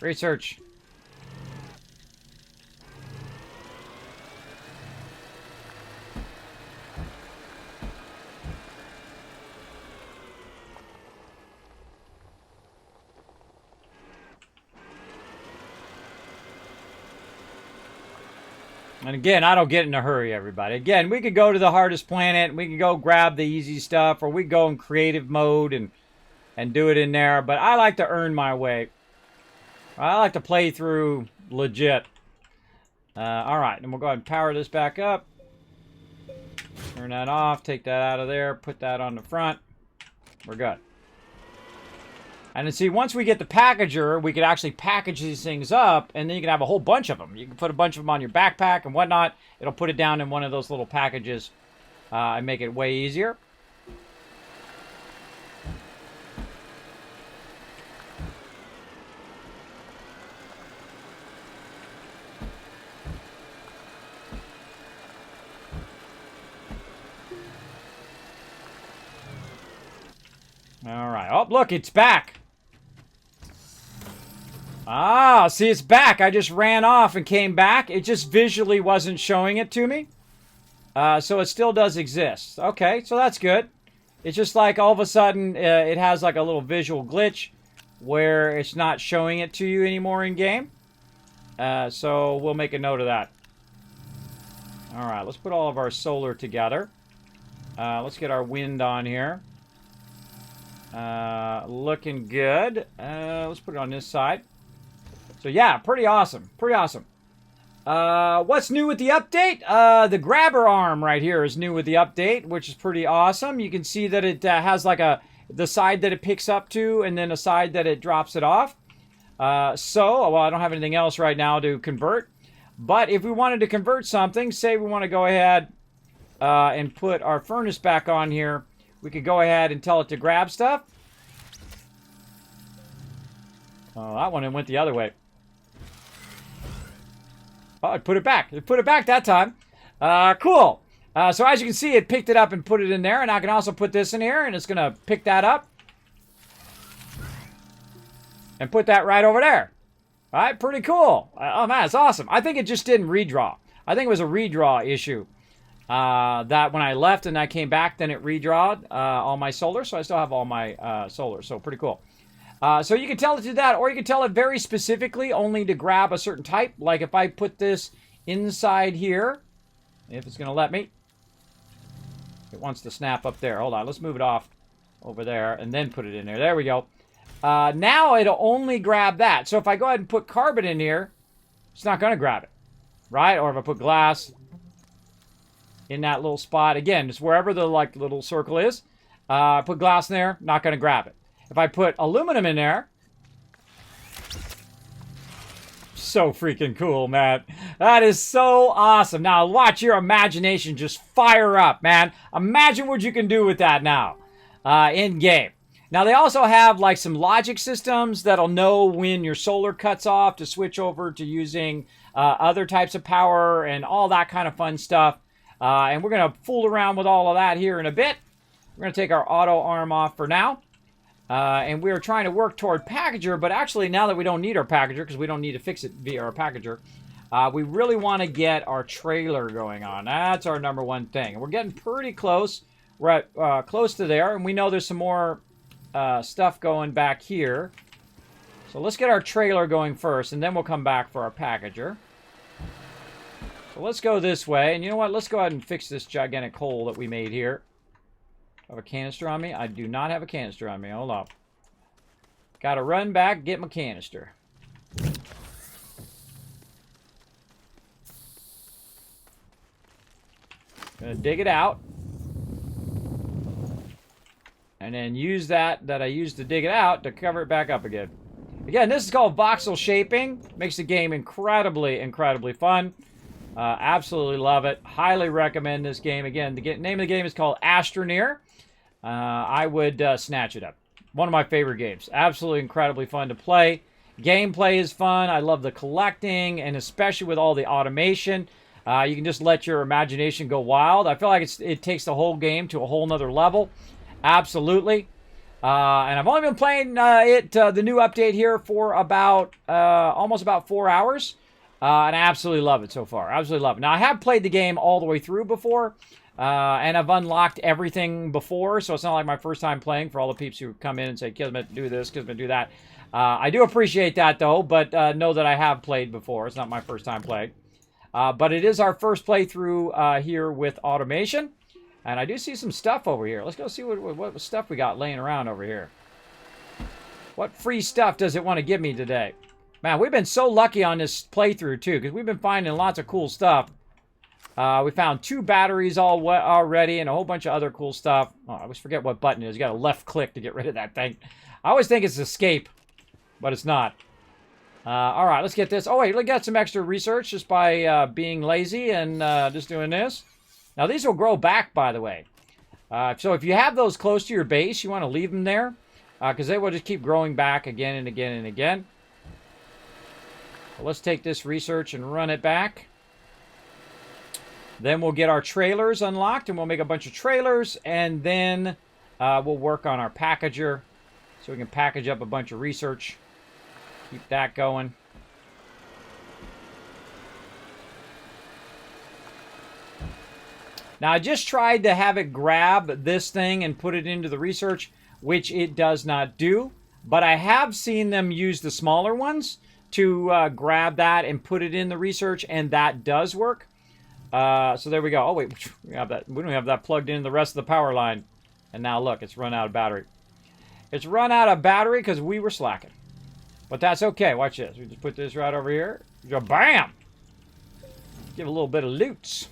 Research. And again, I don't get in a hurry, everybody. Again, we could go to the hardest planet. We could go grab the easy stuff. Or we could go in creative mode and do it in there. But I like to earn my way. I like to play through legit. Alright, and we'll go ahead and power this back up. Turn that off. Take that out of there. Put that on the front. We're good. And then see, once we get the packager, we could actually package these things up, and then you can have a whole bunch of them. You can put a bunch of them on your backpack and whatnot. It'll put it down in one of those little packages and make it way easier. All right. Oh, look, it's back. Ah, see, it's back. I just ran off and came back. It just visually wasn't showing it to me. So it still does exist. Okay, so that's good. It's just like all of a sudden it has like a little visual glitch where it's not showing it to you anymore in game. So we'll make a note of that. All right, let's put all of our solar together. Let's get our wind on here. Looking good. Let's put it on this side. So yeah, pretty awesome. Pretty awesome. What's new with the update? The grabber arm right here is new with the update, which is pretty awesome. You can see that it has like the side that it picks up to and then a side that it drops it off. Well, I don't have anything else right now to convert. But if we wanted to convert something, say we want to go ahead and put our furnace back on here, we could go ahead and tell it to grab stuff. Oh, that one went the other way. Oh, it put it back. It put it back that time. Cool. So as you can see, it picked it up and put it in there. And I can also put this in here, and it's going to pick that up. And put that right over there. All right, pretty cool. Oh, man, it's awesome. I think it just didn't redraw. I think it was a redraw issue. That when I left and I came back, then it redrawed all my solar. So I still have all my solar. So pretty cool. So you can tell it to that, or you can tell it very specifically only to grab a certain type. Like if I put this inside here, if it's going to let me. It wants to snap up there. Hold on, let's move it off over there and then put it in there. There we go. Now it'll only grab that. So if I go ahead and put carbon in here, it's not going to grab it. Right? Or if I put glass in that little spot, again, it's wherever the like little circle is. Put glass in there, not going to grab it. If I put aluminum in there, so freaking cool, man. That is so awesome. Now watch your imagination just fire up, man. Imagine what you can do with that now in game. Now they also have like some logic systems that'll know when your solar cuts off to switch over to using other types of power and all that kind of fun stuff. And we're going to fool around with all of that here in a bit. We're going to take our auto arm off for now. And we're trying to work toward packager, but actually now that we don't need our packager, because we don't need to fix it via our packager, we really want to get our trailer going on. That's our number one thing. And we're getting pretty close. We're at close to there, and we know there's some more stuff going back here. So let's get our trailer going first, and then we'll come back for our packager. So let's go this way, and you know what? Let's go ahead and fix this gigantic hole that we made here. I have a canister on me? I do not have a canister on me. Hold up. Gotta run back, get my canister. Gonna dig it out. And then use that I used to dig it out to cover it back up again. Again, this is called voxel shaping. Makes the game incredibly, incredibly fun. Absolutely love it. Highly recommend this game. Again, the name of the game is called Astroneer. I would snatch it up. One of my favorite games. Absolutely incredibly fun to play. Gameplay is fun. I love the collecting, and especially with all the automation. You can just let your imagination go wild. I feel like it takes the whole game to a whole nother level. Absolutely. And I've only been playing the new update here for about almost about 4 hours. And I absolutely love it so far. Absolutely love it. Now, I have played the game all the way through before. And I've unlocked everything before. So it's not like my first time playing for all the peeps who come in and say, Kismet, do this, Kismet, do that. I do appreciate that, though. But know that I have played before. It's not my first time playing. But it is our first playthrough here with automation. And I do see some stuff over here. Let's go see what stuff we got laying around over here. What free stuff does it want to give me today? Man, we've been so lucky on this playthrough, too, because we've been finding lots of cool stuff. We found 2 batteries already and a whole bunch of other cool stuff. Oh, I always forget what button it is. You got to left click to get rid of that thing. I always think it's escape, but it's not. All right, let's get this. Oh, wait, we got some extra research just by being lazy and just doing this. Now, these will grow back, by the way. So if you have those close to your base, you want to leave them there because they will just keep growing back again and again and again. So let's take this research and run it back. Then we'll get our trailers unlocked, and we'll make a bunch of trailers, and then we'll work on our packager so we can package up a bunch of research. Keep that going. Now, I just tried to have it grab this thing and put it into the research, which it does not do. But I have seen them use the smaller ones to grab that and put it in the research, and that does work. So there we go. Oh, wait, we don't have that plugged in the rest of the power line. And now, look, it's run out of battery. It's run out of battery because we were slacking. But that's okay. Watch this. We just put this right over here. Bam! Give a little bit of loot.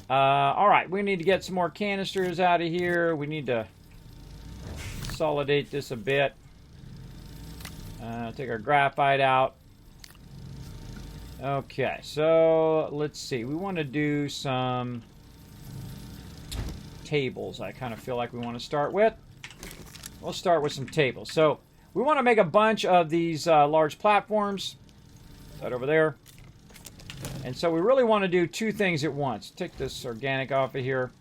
All right, we need to get some more canisters out of here. We need to consolidate this a bit. Take our graphite out. Okay, so let's see. We want to do some tables. I kind of feel like we want to start with. We'll start with some tables. So we want to make a bunch of these large platforms. Right over there. And so we really want to do 2 things at once. Take this organic off of here.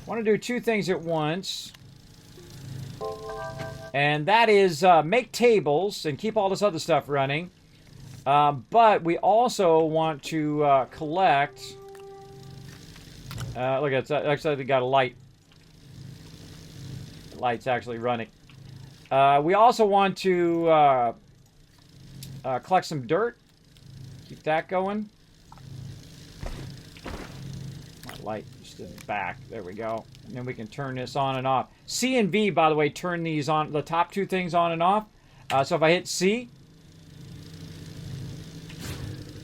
Want to do 2 things at once. And that is make tables and keep all this other stuff running. But we also want to collect... look at that. Actually, they got a light. The light's actually running. We also want to collect some dirt. Keep that going. My light just isn't back. There we go. And then we can turn this on and off. C and V, by the way, turn these on, the top 2 things on and off. So if I hit C,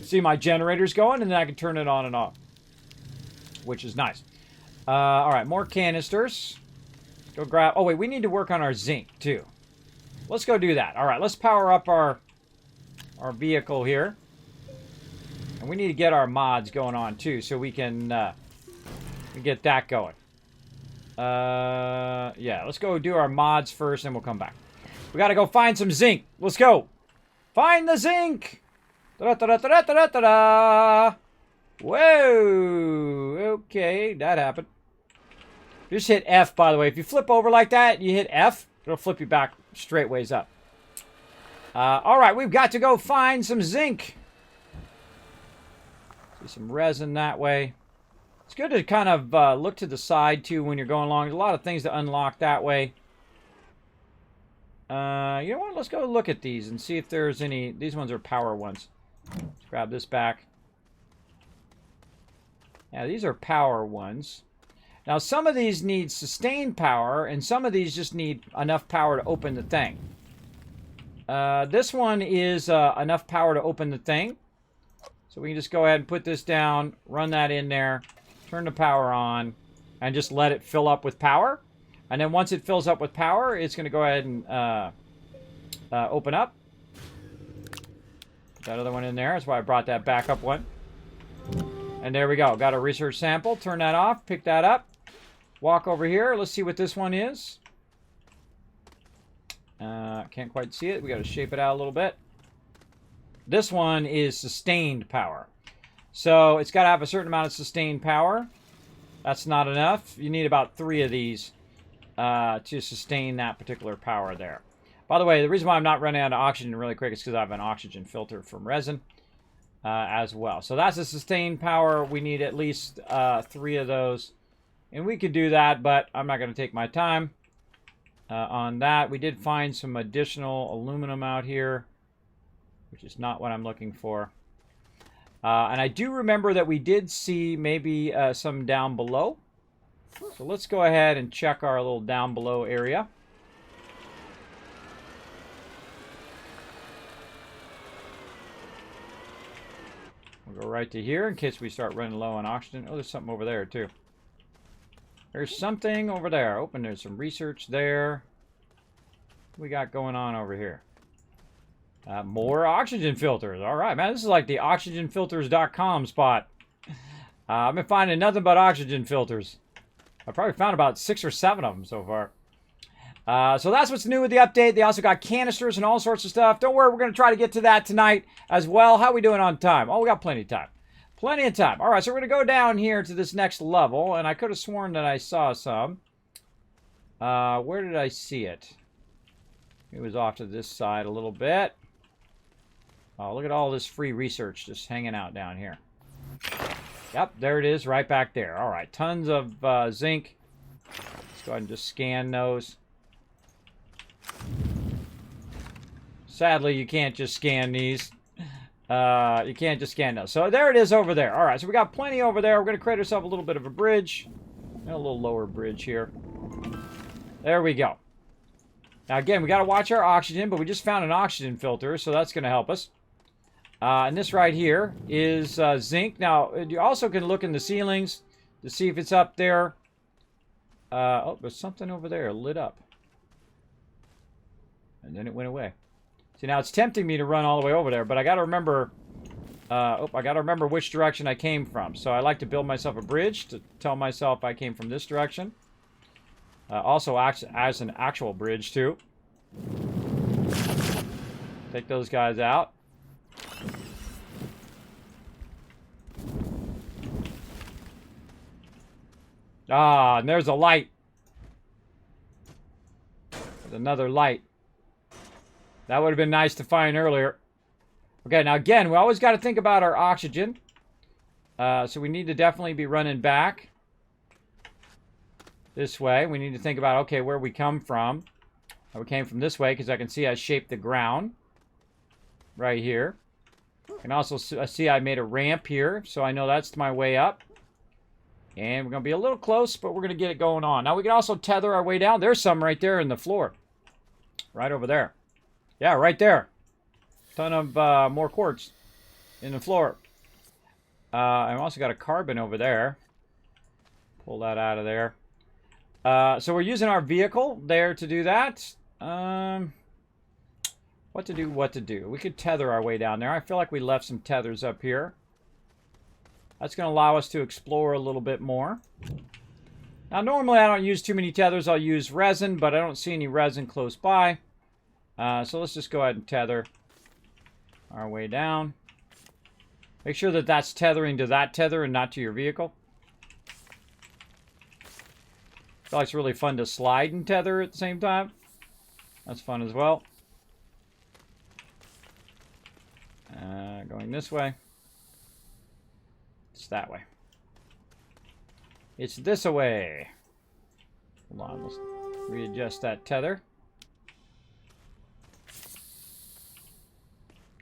see my generator's going, and then I can turn it on and off, which is nice. All right, more canisters. Go grab... Oh, wait, we need to work on our zinc, too. Let's go do that. All right, let's power up our vehicle here. And we need to get our mods going on, too, so we can get that going. Yeah, let's go do our mods first, and we'll come back. We got to go find some zinc. Let's go. Find the zinc. Da-da-da-da-da-da-da-da. Whoa. Okay, that happened. Just hit F, by the way. If you flip over like that, you hit F, it'll flip you back straight ways up. All right, we've got to go find some zinc. See some resin that way. It's good to kind of look to the side, too, when you're going along. There's a lot of things to unlock that way. You know what? Let's go look at these and see if there's any... These ones are power ones. Let's grab this back. Yeah, these are power ones. Now, some of these need sustained power, and some of these just need enough power to open the thing. This one is enough power to open the thing. So we can just go ahead and put this down, run that in there, turn the power on, and just let it fill up with power. And then once it fills up with power, it's going to go ahead and open up. That other one in there. That's why I brought that backup one. And there we go. Got a research sample. Turn that off. Pick that up. Walk over here. Let's see what this one is. Can't quite see it. We got to shape it out a little bit. This one is sustained power. So it's got to have a certain amount of sustained power. That's not enough. You need about 3 of these to sustain that particular power there. By the way, the reason why I'm not running out of oxygen really quick is because I have an oxygen filter from resin as well. So that's a sustained power. We need at least 3 of those. And we could do that, but I'm not going to take my time on that. We did find some additional aluminum out here, which is not what I'm looking for. And I do remember that we did see maybe some down below. So let's go ahead and check our little down below area. We'll go right to here in case we start running low on oxygen. Oh, there's something over there too. There's something over there. Open, there's some research there. What we got going on over here? More oxygen filters. All right, man. This is like the oxygenfilters.com spot. I've been finding nothing but oxygen filters. I've probably found about 6 or 7 of them so far. So that's what's new with the update. They also got canisters and all sorts of stuff. Don't worry, we're going to try to get to that tonight as well. How are we doing on time? Oh, we got plenty of time. Plenty of time. All right, so we're going to go down here to this next level, and I could have sworn that I saw some. Where did I see it? It was off to this side a little bit. Oh, look at all this free research just hanging out down here. Yep, there it is, right back there. All right, tons of zinc. Let's go ahead and just scan those. Sadly, you can't just scan these. You can't just scan those. So there it is over there. All right, so we got plenty over there. We're going to create ourselves a little bit of a bridge. A little lower bridge here. There we go. Now, again, we got to watch our oxygen, but we just found an oxygen filter, so that's going to help us. And this right here is zinc. Now, you also can look in the ceilings to see if it's up there. Oh, there's something over there lit up. And then it went away. See, now it's tempting me to run all the way over there, but I got to remember... I got to remember which direction I came from. So I like to build myself a bridge to tell myself I came from this direction. Also acts as an actual bridge, too. Take those guys out. Ah, and there's a light. There's another light. That would have been nice to find earlier. Okay, now again, we always got to think about our oxygen. So we need to definitely be running back this way. We need to think about, okay, where we come from. We came from this way because I can see I shaped the ground right here. I can also see I made a ramp here, so I know that's my way up. And we're going to be a little close, but we're going to get it going on. Now, we can also tether our way down. There's some right there in the floor. Right over there. Yeah, right there. Ton of more quartz in the floor. I've also got a carbon over there. Pull that out of there. So we're using our vehicle there to do that. What to do? We could tether our way down there. I feel like we left some tethers up here. That's going to allow us to explore a little bit more. Now, normally I don't use too many tethers. I'll use resin, but I don't see any resin close by. So let's just go ahead and tether our way down. Make sure that that's tethering to that tether and not to your vehicle. I feel like it's really fun to slide and tether at the same time. That's fun as well. Going this way. It's that way. It's this way. Hold on, let's readjust that tether.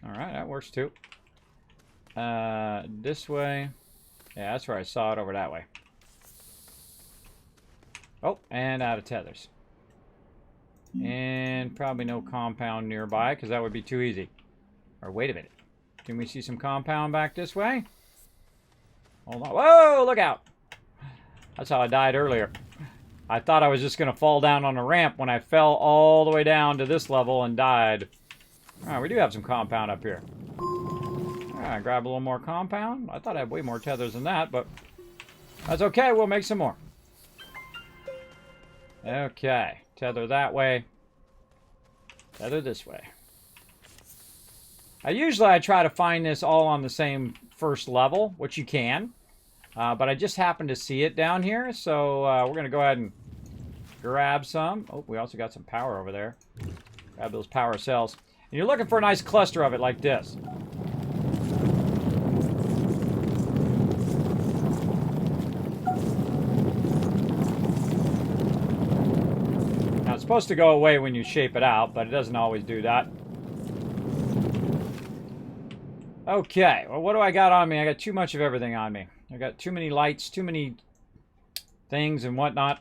Alright, that works too. This way. Yeah, that's where I saw it, over that way. Oh, and out of tethers. And probably no compound nearby, because that would be too easy. Or wait a minute. Can we see some compound back this way? Hold on. Whoa, look out. That's how I died earlier. I thought I was just going to fall down on a ramp when I fell all the way down to this level and died. Alright, we do have some compound up here. Alright, grab a little more compound. I thought I had way more tethers than that, but that's okay. We'll make some more. Okay. Tether that way. Tether this way. Usually I try to find this all on the same first level, which you can. But I just happened to see it down here, so we're going to go ahead and grab some. Oh, we also got some power over there. Grab those power cells. And you're looking for a nice cluster of it like this. Now, it's supposed to go away when you shape it out, but it doesn't always do that. Okay, well, what do I got on me? I got too much of everything on me. I got too many lights, too many things and whatnot.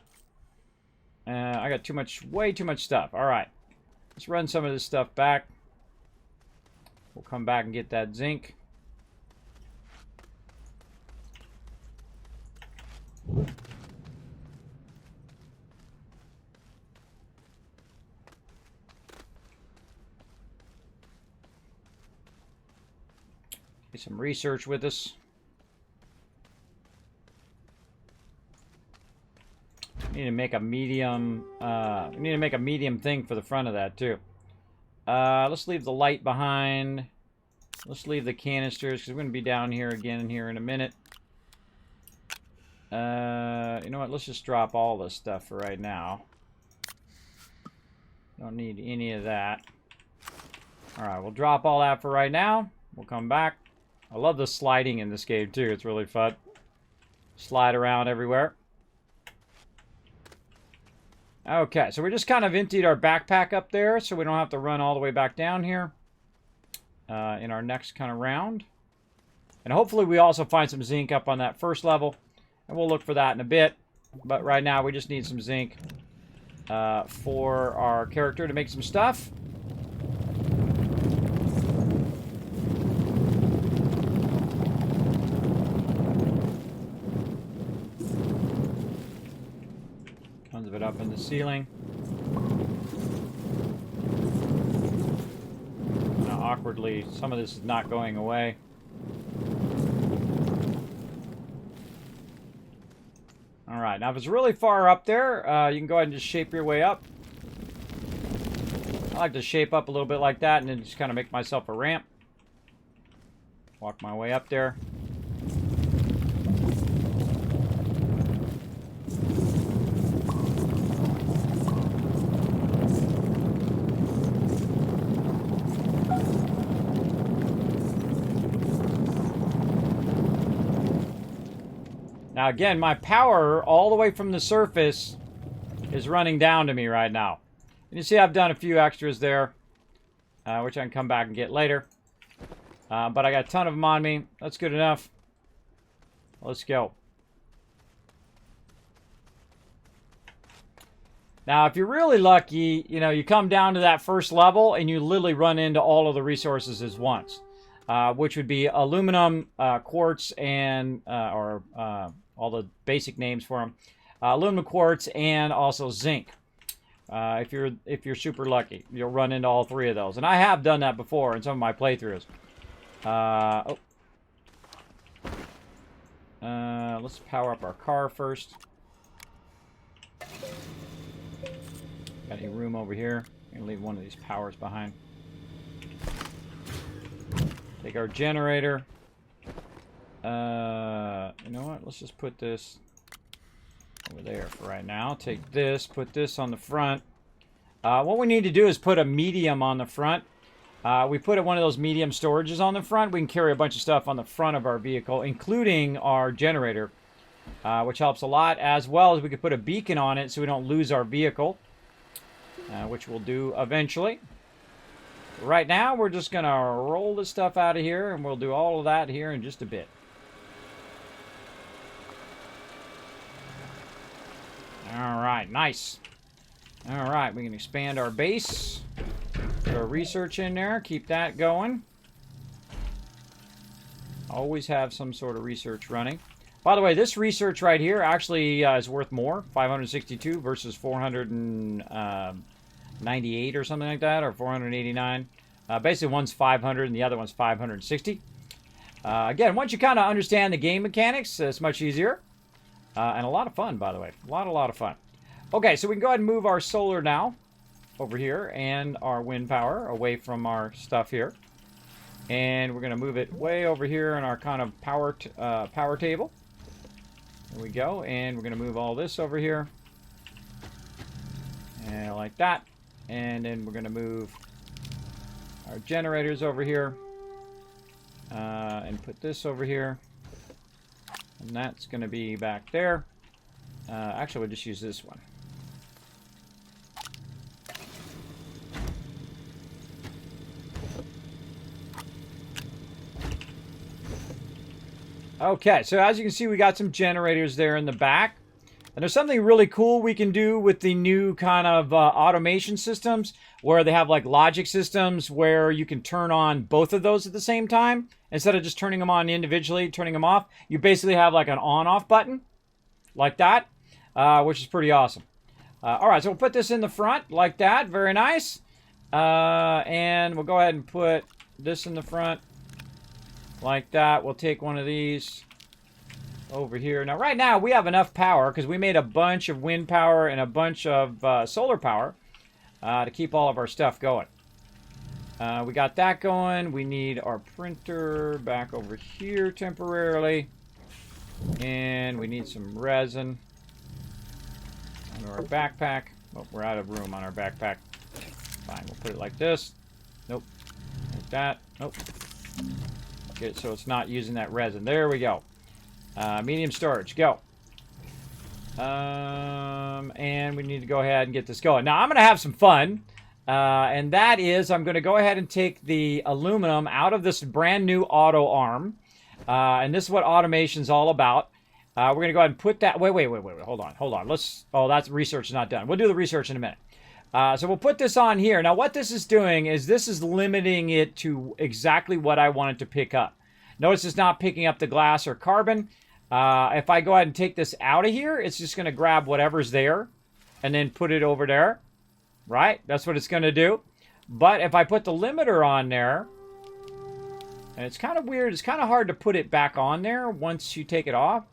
I got way too much stuff. All right, let's run some of this stuff back. We'll come back and get that zinc. Get some research with us. We need to make a medium. We need to make a medium thing for the front of that too. Let's leave the light behind. Let's leave the canisters because we're going to be down here again here in a minute. You know what? Let's just drop all this stuff for right now. Don't need any of that. All right, we'll drop all that for right now. We'll come back. I love the sliding in this game too. It's really fun. Slide around everywhere. Okay, so we just kind of emptied our backpack up there so we don't have to run all the way back down here in our next kind of round. And hopefully we also find some zinc up on that first level. And we'll look for that in a bit. But right now we just need some zinc for our character to make some stuff. Tons of it up in the ceiling. Now, awkwardly, some of this is not going away. Alright, now if it's really far up there, you can go ahead and just shape your way up. I like to shape up a little bit like that and then just kind of make myself a ramp. Walk my way up there. Now again, my power all the way from the surface is running down to me right now. And you see I've done a few extras there, which I can come back and get later. But I got a ton of them on me. That's good enough. Let's go. Now, if you're really lucky, you know, you come down to that first level and you literally run into all of the resources at once. Which would be aluminum, quartz, and all the basic names for them. Aluminum, quartz, and also zinc. If you're super lucky, you'll run into all three of those. And I have done that before in some of my playthroughs. Let's power up our car first. Got any room over here? I'm gonna leave one of these powers behind. Take our generator. You know what? Let's just put this over there for right now. Take this, put this on the front. What we need to do is put a medium on the front. We put one of those medium storages on the front. We can carry a bunch of stuff on the front of our vehicle, including our generator, which helps a lot, as well as we could put a beacon on it so we don't lose our vehicle, which we'll do eventually. Right now, we're just going to roll this stuff out of here, and we'll do all of that here in just a bit. All right, nice. All right, we can expand our base. Put our research in there, keep that going. Always have some sort of research running. By the way, this research right here actually is worth more, 562 versus 498 or something like that, or 489. Basically, one's 500 and the other one's 560. Again, once you kind of understand the game mechanics, it's much easier. And a lot of fun, by the way. A lot of fun. Okay, so we can go ahead and move our solar now over here and our wind power away from our stuff here. And we're going to move it way over here in our kind of power table. There we go. And we're going to move all this over here. And like that. And then we're going to move our generators over here. And put this over here. And that's going to be back there. Actually, we'll just use this one. Okay, so as you can see, we got some generators there in the back. And there's something really cool we can do with the new kind of automation systems where they have like logic systems where you can turn on both of those at the same time. Instead of just turning them on individually, turning them off, you basically have like an on-off button like that, which is pretty awesome. All right, so we'll put this in the front like that. Very nice. And we'll go ahead and put this in the front. Like that. We'll take one of these over here. Now, right now, we have enough power because we made a bunch of wind power and a bunch of solar power to keep all of our stuff going. We got that going. We need our printer back over here temporarily. And we need some resin on our backpack. Oh, we're out of room on our backpack. Fine, we'll put it like this. Nope. Like that. Nope. Get it so it's not using that resin. There we go. Medium storage, go. And we need to go ahead and get this going. Now, I'm going to have some fun. And that is, I'm going to go ahead and take the aluminum out of this brand new auto arm. And this is what automation's all about. We're going to go ahead and put that... Wait. Hold on. Oh, that's research is not done. We'll do the research in a minute. So we'll put this on here. Now, what this is doing is this is limiting it to exactly what I want it to pick up. Notice it's not picking up the glass or carbon. If I go ahead and take this out of here, it's just going to grab whatever's there and then put it over there. Right? That's what it's going to do. But if I put the limiter on there, and it's kind of weird. It's kind of hard to put it back on there once you take it off.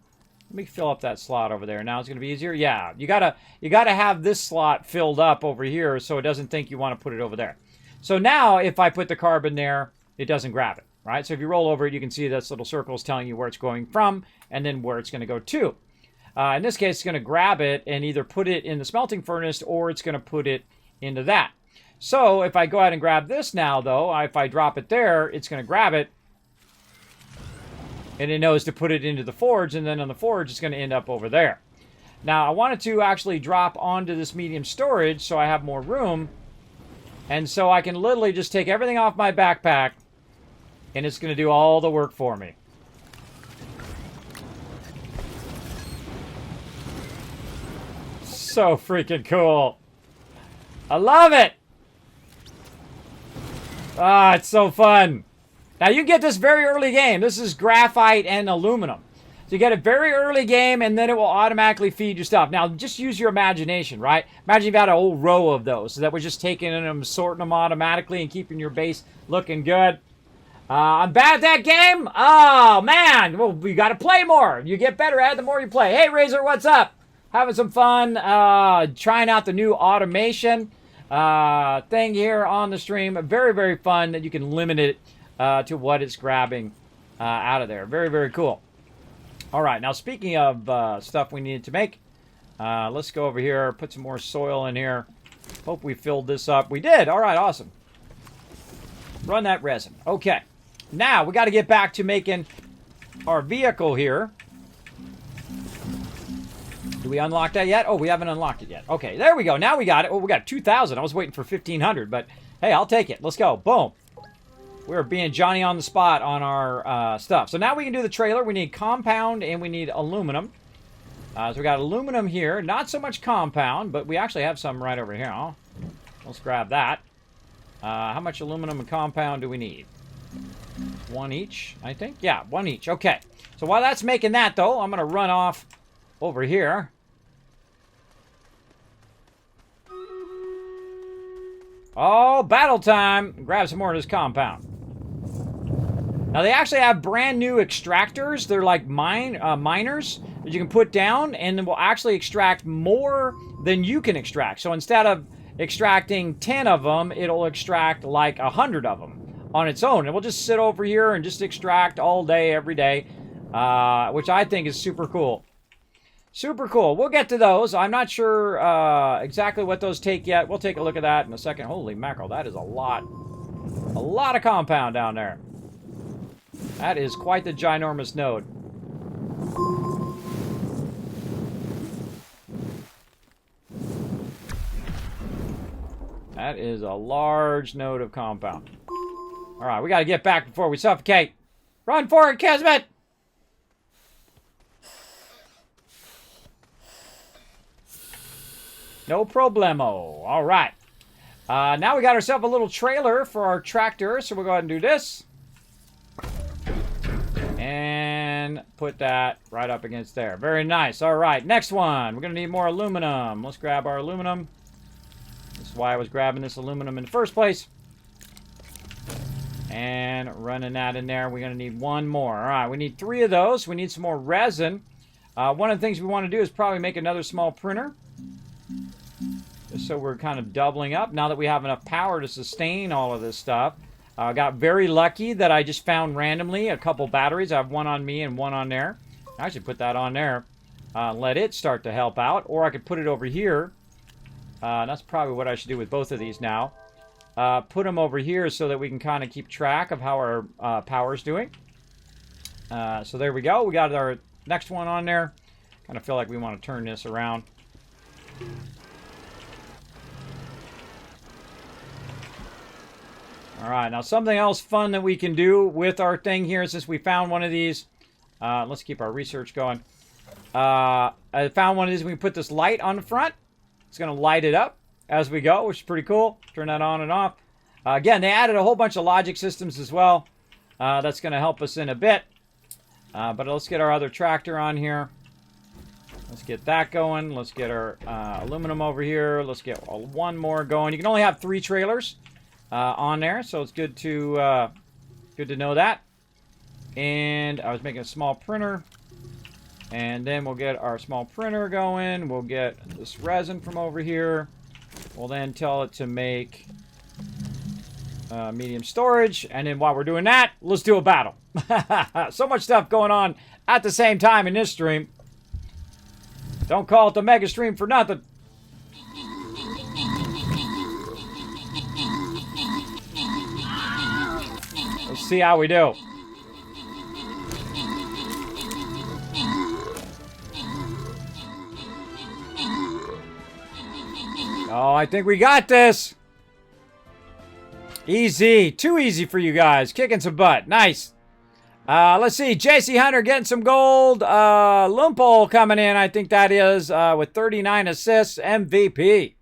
Let me fill up that slot over there. Now it's going to be easier. Yeah, you gotta have this slot filled up over here so it doesn't think you want to put it over there. So now if I put the carbon there, it doesn't grab it, right? So if you roll over it, you can see this little circle is telling you where it's going from and then where it's going to go to. In this case, it's going to grab it and either put it in the smelting furnace or it's going to put it into that. So if I go ahead and grab this now, though, if I drop it there, it's going to grab it. And it knows to put it into the forge, and then on the forge, it's going to end up over there. Now, I wanted to actually drop onto this medium storage so I have more room. And so I can literally just take everything off my backpack, and it's going to do all the work for me. So freaking cool. I love it. Ah, it's so fun. Now, you get this very early game. This is graphite and aluminum. So you get a very early game, and then it will automatically feed you stuff. Now, just use your imagination, right? Imagine you've got a whole row of those. So that we're just taking them, sorting them automatically, and keeping your base looking good. I'm bad at that game? Oh, man. Well, we got to play more. You get better at it the more you play. Hey, Razor, what's up? Having some fun trying out the new automation thing here on the stream. Very, very fun that you can limit it to what it's grabbing out of there. Very, very cool. All right, now speaking of stuff we needed to make, let's go over here, put some more soil in here. Hope we filled this up. We did. All right, awesome. Run that resin. Okay, now we got to get back to making our vehicle here. Do we unlock that yet? Oh, we haven't unlocked it yet. Okay, there we go. Now we got it. Oh, we got 2,000. I was waiting for 1,500, but hey, I'll take it. Let's go. Boom. We're being Johnny on the spot on our stuff. So now we can do the trailer. We need compound and we need aluminum. So we got aluminum here. Not so much compound, but we actually have some right over here. Huh? Let's grab that. How much aluminum and compound do we need? One each, I think. Yeah, one each. Okay. So while that's making that, though, I'm going to run off over here. Oh, battle time. Grab some more of this compound. Now, they actually have brand new extractors. They're like miners that you can put down, and it will actually extract more than you can extract. So instead of extracting 10 of them, it'll extract like 100 of them on its own. And we'll just sit over here and just extract all day, every day, which I think is super cool. Super cool. We'll get to those. I'm not sure exactly what those take yet. We'll take a look at that in a second. Holy mackerel, that is a lot of compound down there. That is quite the ginormous node. That is a large node of compound. All right, we got to get back before we suffocate. Run for it, Kismet! No problemo. All right. Now we got ourselves a little trailer for our tractor, so we'll go ahead and do this. And put that right up against there. Very nice. All right, next one. We're going to need more aluminum. Let's grab our aluminum. This is why I was grabbing this aluminum in the first place. And running that in there. We're going to need one more. All right, we need 3 of those. We need some more resin. One of the things we want to do is probably make another small printer. Just so we're kind of doubling up now that we have enough power to sustain all of this stuff. I got very lucky that I just found randomly a couple batteries. I have one on me and one on there. I should put that on there. Let it start to help out. Or I could put it over here. That's probably what I should do with both of these now. Put them over here so that we can kind of keep track of how our power's doing. So there we go. We got our next one on there. Kind of feel like we want to turn this around. All right, now something else fun that we can do with our thing here, since we found one of these. Let's keep our research going. I found one of these. We can put this light on the front. It's going to light it up as we go, which is pretty cool. Turn that on and off. Again, they added a whole bunch of logic systems as well. That's going to help us in a bit. But let's get our other tractor on here. Let's get that going. Let's get our aluminum over here. Let's get one more going. You can only have 3 trailers on there, so it's good to know that. And I was making a small printer, and then we'll get our small printer going. We'll get this resin from over here. We'll then tell it to make medium storage, and then while we're doing that, let's do a battle. So much stuff going on at the same time in this stream. Don't call it the mega stream for nothing. Let's see how we do. Oh, I think we got this. Easy. Too easy for you guys. Kicking some butt. Nice. Let's see. JC Hunter getting some gold. Lumpol coming in. I think that is with 39 assists. MVP.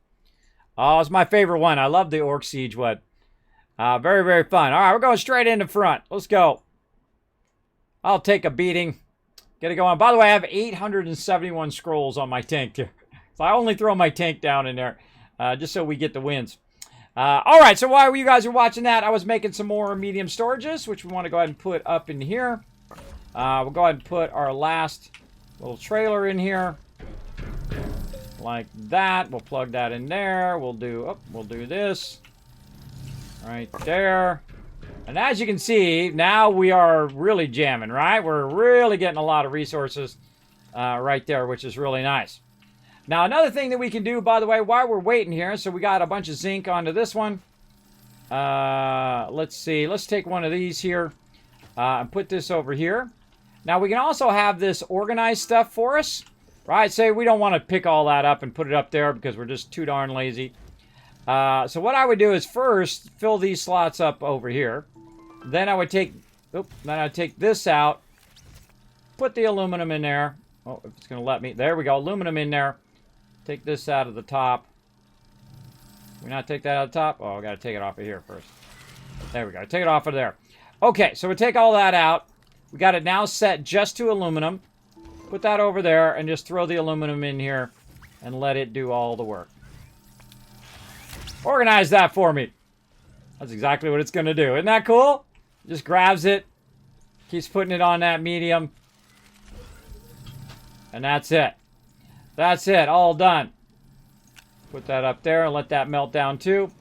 Oh, it's my favorite one. I love the Orc Siege one. Very, very fun. All right, we're going straight into front. Let's go. I'll take a beating. Get it going. By the way, I have 871 scrolls on my tank here. So I only throw my tank down in there just so we get the wins. All right, so while you guys are watching that, I was making some more medium storages, which we want to go ahead and put up in here. We'll go ahead and put our last little trailer in here. Like that. We'll plug that in there. We'll do this. Right there. And as you can see, now we are really jamming, right? We're really getting a lot of resources right there, which is really nice. Now, another thing that we can do, by the way, while we're waiting here, so we got a bunch of zinc onto this one. Let's see. Let's take one of these here and put this over here. Now, we can also have this organized stuff for us, right? Say we don't want to pick all that up and put it up there because we're just too darn lazy. So what I would do is first fill these slots up over here. Then I would take this out, put the aluminum in there. Oh, if it's going to let me. There we go. Aluminum in there. Take this out of the top. Can we not take that out of the top? Oh, I got to take it off of here first. There we go. Take it off of there. Okay, so we take all that out. We got it now set just to aluminum. Put that over there and just throw the aluminum in here and let it do all the work. Organize that for me. That's exactly what it's going to do. Isn't that cool? Just grabs it, Keeps putting it on that medium. And that's it. That's it. All done. Put that up there and let that melt down too.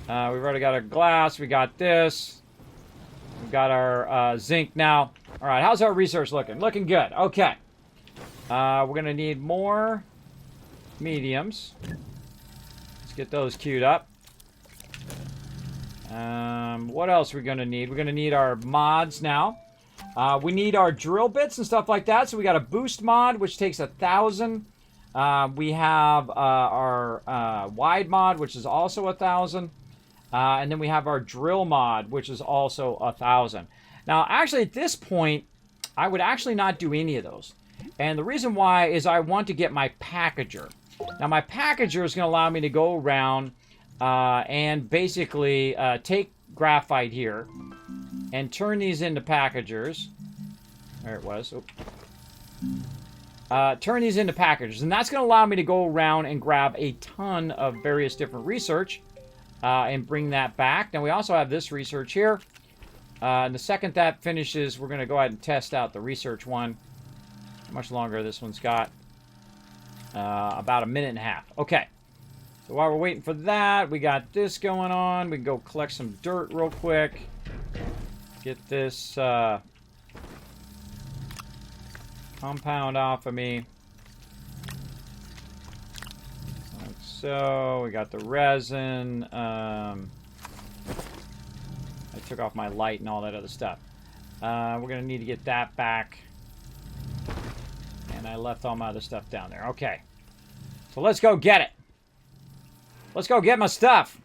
We've already got our glass. We got this. We've got our zinc now. All right, how's our research looking? Looking good. Okay. We're going to need more mediums. Let's get those queued up. What else are we going to need? We're going to need our mods now. We need our drill bits and stuff like that. So we got a boost mod, which takes 1,000. We have our wide mod, which is also 1,000. And then we have our drill mod, which is also 1,000. Now, actually, at this point, I would actually not do any of those. And the reason why is I want to get my packager. Now, my packager is going to allow me to go around and basically take graphite here and turn these into packagers. There it was. Turn these into packagers. And that's going to allow me to go around and grab a ton of various different research and bring that back. Now, we also have this research here. And the second that finishes, we're going to go ahead and test out the research one. How much longer this one's got? About 1.5 minutes. Okay. So while we're waiting for that, we got this going on. We can go collect some dirt real quick. Get this compound off of me. Like so. We got the resin. I took off my light and all that other stuff. We're going to need to get that back. And I left all my other stuff down there. Okay. So let's go get it. Let's go get my stuff.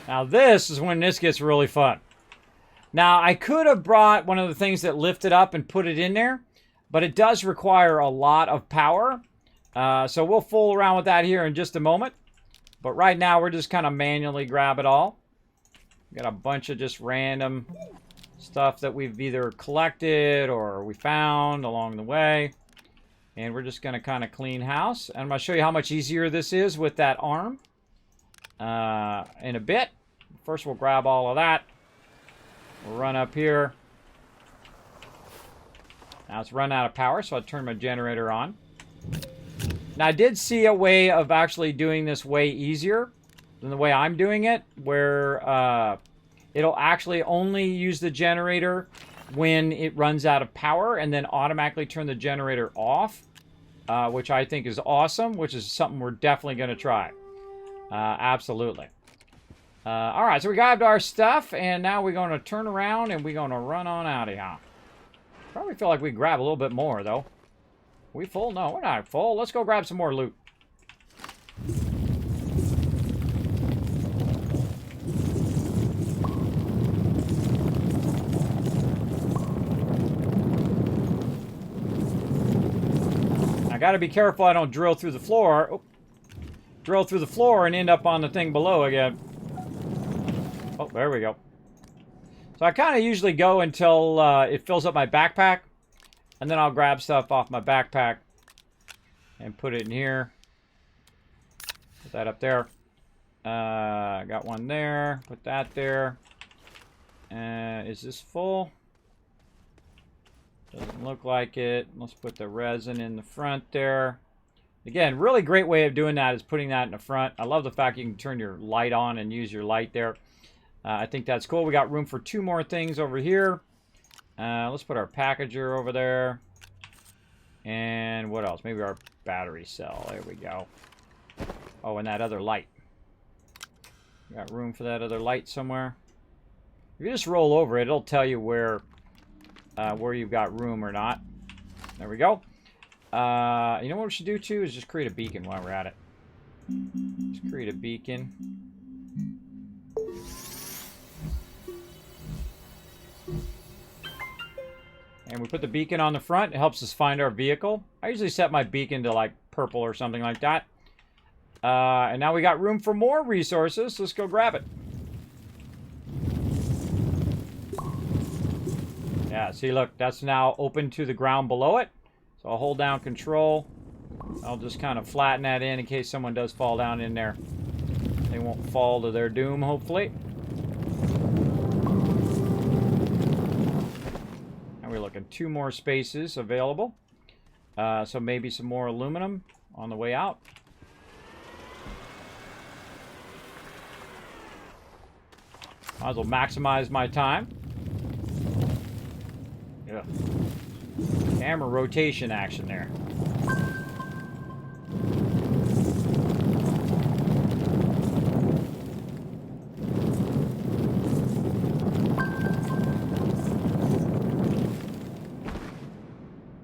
Now this is when this gets really fun. Now I could have brought one of the things that lift it up and put it in there, but it does require a lot of power. So we'll fool around with that here in just a moment. But right now we're just kind of manually grab it all. Got a bunch of just random stuff that we've either collected or we found along the way. And we're just going to kind of clean house. And I'm going to show you how much easier this is with that arm in a bit. First we'll grab all of that. We'll run up here. Now it's run out of power, so I'll turn my generator on. Now I did see a way of actually doing this way easier than the way I'm doing it, where it'll actually only use the generator when it runs out of power and then automatically turn the generator off, which I think is awesome, which is something we're definitely going to try. Absolutely. All right, so we grabbed our stuff, and now we're going to turn around and we're going to run on out of here. Probably feel like we grab a little bit more, though. We full? No, we're not full. Let's go grab some more loot. I gotta be careful I don't drill through the floor. Oh, drill through the floor and end up on the thing below again. Oh, there we go. So I kind of usually go until it fills up my backpack. And then I'll grab stuff off my backpack and put it in here. Put that up there. Got one there. Put that there. Is this full? Doesn't look like it. Let's put the resin in the front there. Again, really great way of doing that is putting that in the front. I love the fact you can turn your light on and use your light there. I think that's cool. We got room for 2 more things over here. Let's put our packager over there. And what else? Maybe our battery cell. There we go. Oh, and that other light. Got room for that other light somewhere. If you just roll over it, it'll tell you where you've got room or not. There we go. You know what we should do too is just create a beacon while we're at it. Just create a beacon. And we put the beacon on the front. It helps us find our vehicle. I usually set my beacon to like purple or something like that. And now we got room for more resources. Let's go grab it. Yeah, see, look, that's now open to the ground below it. So I'll hold down control. I'll just kind of flatten that in case someone does fall down in there. They won't fall to their doom, hopefully. And we're looking 2 more spaces available. So maybe some more aluminum on the way out. Might as well maximize my time. Yeah. Camera rotation action there.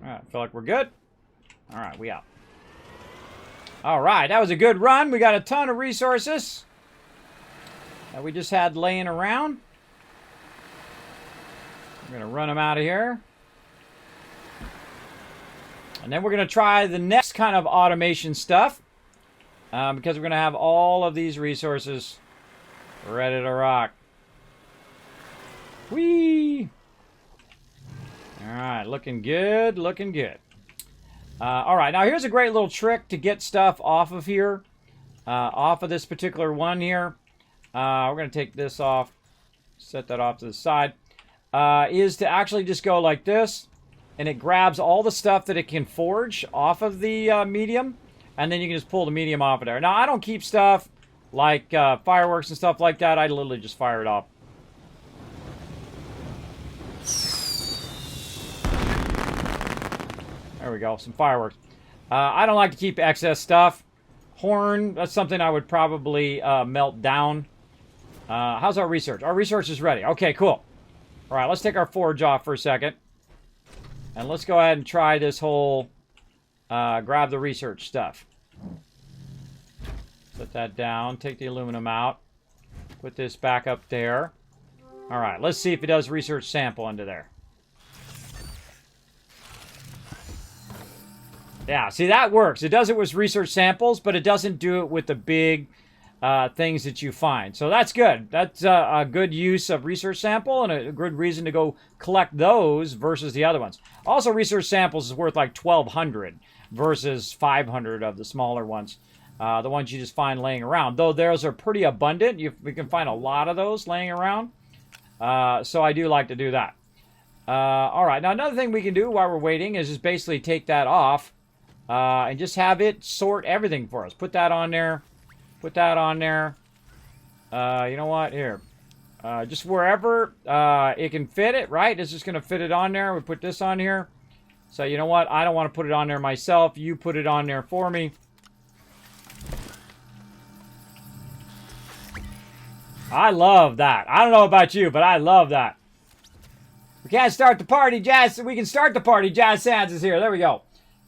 Alright, feel like we're good. Alright, we out. Alright, that was a good run. We got a ton of resources that we just had laying around. We're going to run them out of here. And then we're going to try the next kind of automation stuff. Because we're going to have all of these resources ready to rock. Whee! Alright, looking good, looking good. Alright, now here's a great little trick to get stuff off of here. Off of this particular one here. We're going to take this off. Set that off to the side. Is to actually just go like this. And it grabs all the stuff that it can forge off of the medium. And then you can just pull the medium off of there. Now, I don't keep stuff like fireworks and stuff like that. I literally just fire it off. There we go, some fireworks. I don't like to keep excess stuff. Horn, that's something I would probably melt down. How's our research? Our research is ready. Okay, cool. All right, let's take our forge off for a second. And let's go ahead and try this whole grab the research stuff. Put that down, take the aluminum out. Put this back up there. All right, let's see if it does research sample under there. Yeah, see, that works. It does it with research samples, but it doesn't do it with the big things that you find. So that's good. That's a good use of research sample and a good reason to go collect those versus the other ones. Also, research samples is worth like 1,200 versus 500 of the smaller ones. The ones you just find laying around. Though those are pretty abundant. We can find a lot of those laying around. So I do like to do that. All right, now another thing we can do while we're waiting is just basically take that off. And just have it sort everything for us. Put that on there. Put that on there. You know what? Here. Just wherever it can fit it, right? It's just going to fit it on there. We put this on here. So you know what? I don't want to put it on there myself. You put it on there for me. I love that. I don't know about you, but I love that. We can't start the party, Jazz. We can start the party. Jazz Sands is here. There we go.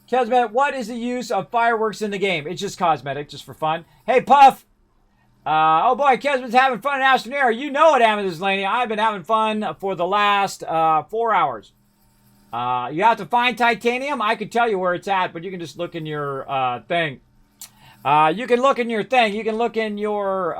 Kismet, what is the use of fireworks in the game? It's just cosmetic, just for fun. Hey, Puff! Oh boy, Kismet's having fun in Astroneer. You know it, Amethyst Laney. I've been having fun for the last 4 hours. You have to find titanium. I could tell you where it's at, but you can just look in your thing. You can look in your thing. You can look in your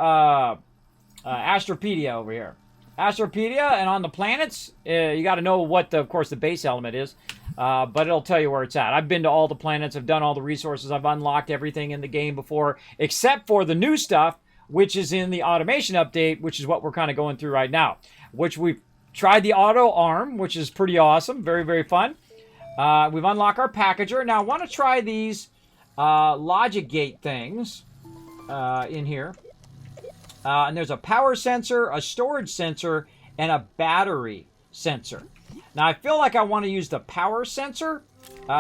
Astropedia over here. Astropedia, and on the planets, you got to know what, of course, the base element is. But it'll tell you where it's at. I've been to all the planets. I've done all the resources. I've unlocked everything in the game before, except for the new stuff, which is in the automation update, which is what we're kind of going through right now. Which we've tried the auto arm, which is pretty awesome. Very, very fun. We've unlocked our packager. Now, I want to try these logic gate things in here. And there's a power sensor, a storage sensor, and a battery sensor. Now, I feel like I want to use the power sensor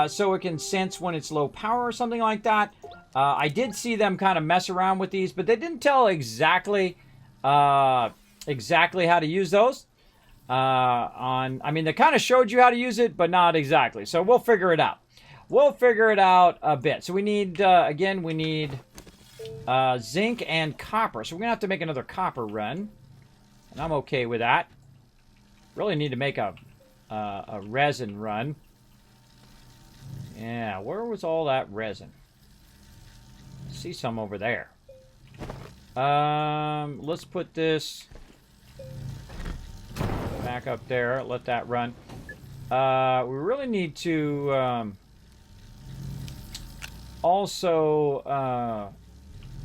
so it can sense when it's low power or something like that. I did see them kind of mess around with these, but they didn't tell exactly how to use those. I mean, they kind of showed you how to use it, but not exactly. So we'll figure it out. We'll figure it out a bit. So we need, again, we need zinc and copper. So we're going to have to make another copper run. And I'm okay with that. Really need to make a resin run. Yeah, where was all that resin? See some over there. Let's put this back up there. Let that run. We really need to also...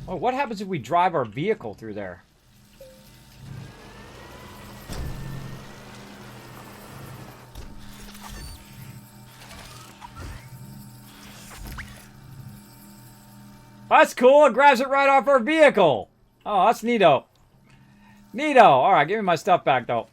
oh, what happens if we drive our vehicle through there? That's cool. It grabs it right off our vehicle. Oh, that's neato. Neato. All right, give me my stuff back, though.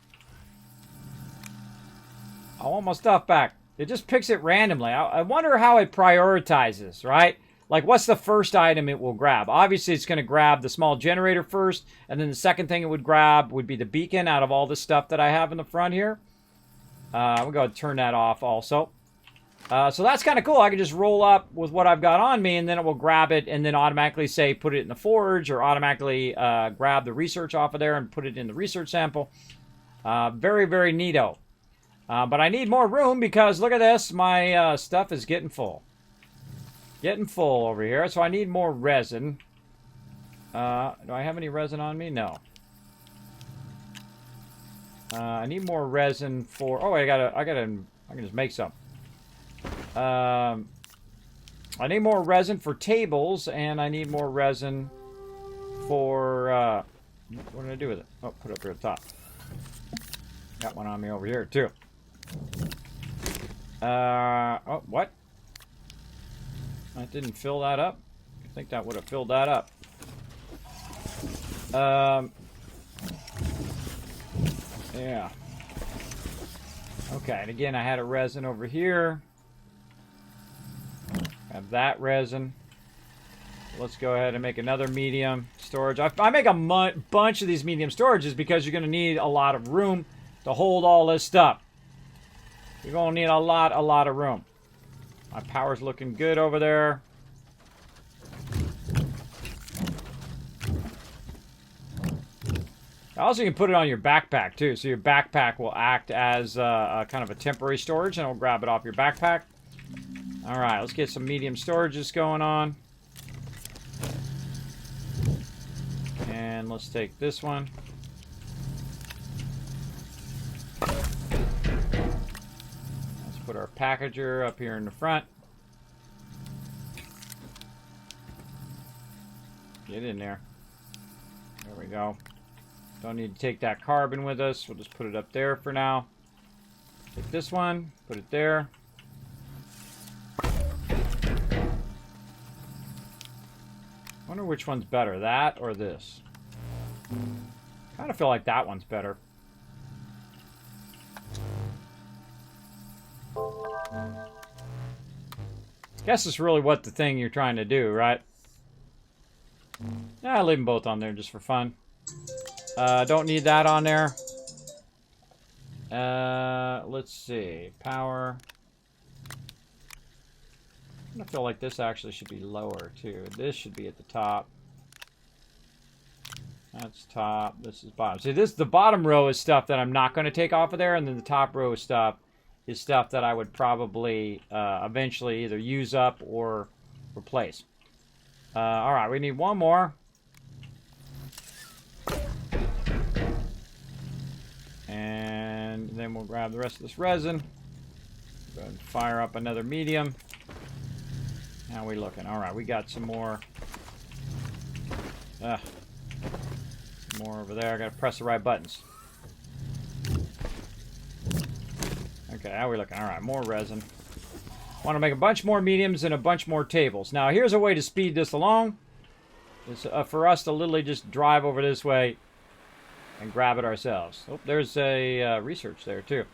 I want my stuff back. It just picks it randomly. I wonder how it prioritizes, right? Like, what's the first item it will grab? Obviously, it's going to grab the small generator first, and then the second thing it would grab would be the beacon out of all the stuff that I have in the front here. We'll go ahead and turn that off also. So that's kind of cool. I can just roll up with what I've got on me, and then it will grab it and then automatically say put it in the forge, or automatically grab the research off of there and put it in the research sample. Very, very neato. But I need more room because, look at this, my stuff is getting full. Getting full over here, so I need more resin. Do I have any resin on me? No. I need more resin for... Oh, I can just make some. I need more resin for tables, and I need more resin for... what did I do with it? Oh, put it up here at the top. Got one on me over here, too. Oh, what? That didn't fill that up? I think that would have filled that up. Yeah. Okay, and again, I had a resin over here. Have that resin. Let's go ahead and make another medium storage. I make a bunch of these medium storages because you're going to need a lot of room to hold all this stuff. You're going to need a lot of room. My power's looking good over there. Also, you can put it on your backpack, too. So your backpack will act as a kind of a temporary storage, and it'll grab it off your backpack. All right, let's get some medium storages going on. And let's take this one. Put our packager up here in the front. Get in there. There we go. Don't need to take that carbon with us. We'll just put it up there for now. Take this one, put it there. Wonder which one's better, that or this? Kind of feel like that one's better. Guess it's really what the thing you're trying to do, right? Yeah, I'll leave them both on there just for fun. Don't need that on there. Let's see. Power. I feel like this actually should be lower, too. This should be at the top. That's top. This is bottom. See, the bottom row is stuff that I'm not going to take off of there, and then the top row is stuff that I would probably eventually either use up or replace. All right, we need one more. And then we'll grab the rest of this resin. Go ahead and fire up another medium. How are we looking? All right, we got some more. More over there. I got to press the right buttons. Okay, how are we looking? All right, more resin. Want to make a bunch more mediums and a bunch more tables. Now, here's a way to speed this along. It's for us to literally just drive over this way and grab it ourselves. Oh, there's a research there, too.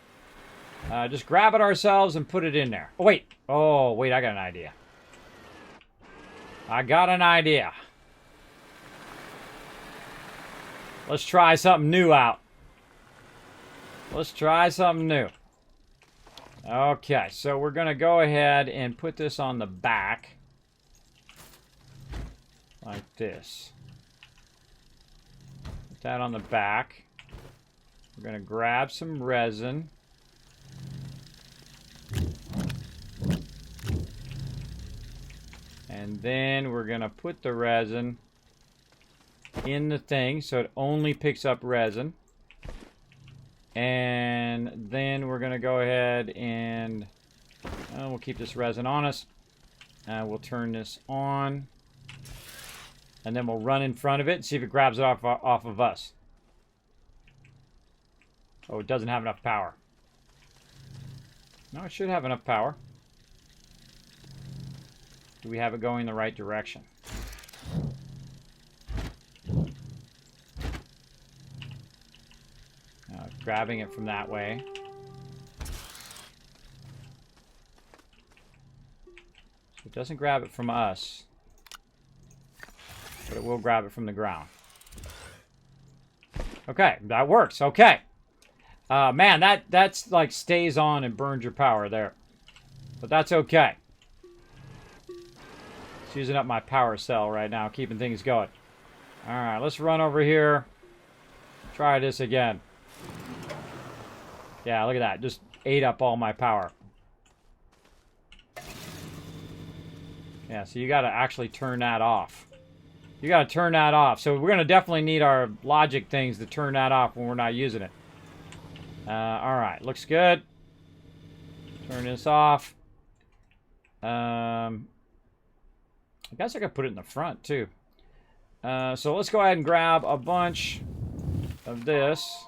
Just grab it ourselves and put it in there. Oh, wait. Oh, wait, I got an idea. I got an idea. Let's try something new out. Let's try something new. Okay, so we're going to go ahead and put this on the back. Like this. Put that on the back. We're going to grab some resin. And then we're going to put the resin in the thing so it only picks up resin. And then we're going to go ahead and we'll keep this resin on us. We'll turn this on. And then we'll run in front of it and see if it grabs it off of us. Oh, it doesn't have enough power. No, it should have enough power. Do we have it going the right direction? Grabbing it from that way. So it doesn't grab it from us, but it will grab it from the ground. Okay, that works. Okay. Man, that's like stays on and burns your power there. But that's okay. It's using up my power cell right now, keeping things going. Alright, let's run over here. Try this again. Yeah, look at that. Just ate up all my power. Yeah, so you got to actually turn that off. You got to turn that off. So we're going to definitely need our logic things to turn that off when we're not using it. Alright, looks good. Turn this off. I guess I could put it in the front, too. So let's go ahead and grab a bunch of this.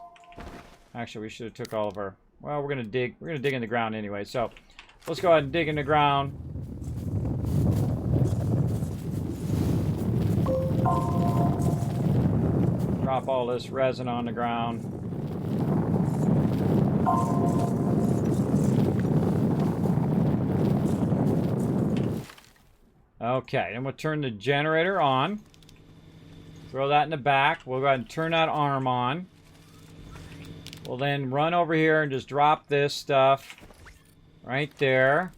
Actually, we should have took all of our... Well, we're gonna dig in the ground anyway. So, let's go ahead and dig in the ground. Drop all this resin on the ground. Okay, and we'll turn the generator on. Throw that in the back. We'll go ahead and turn that arm on. We'll then run over here and just drop this stuff right there.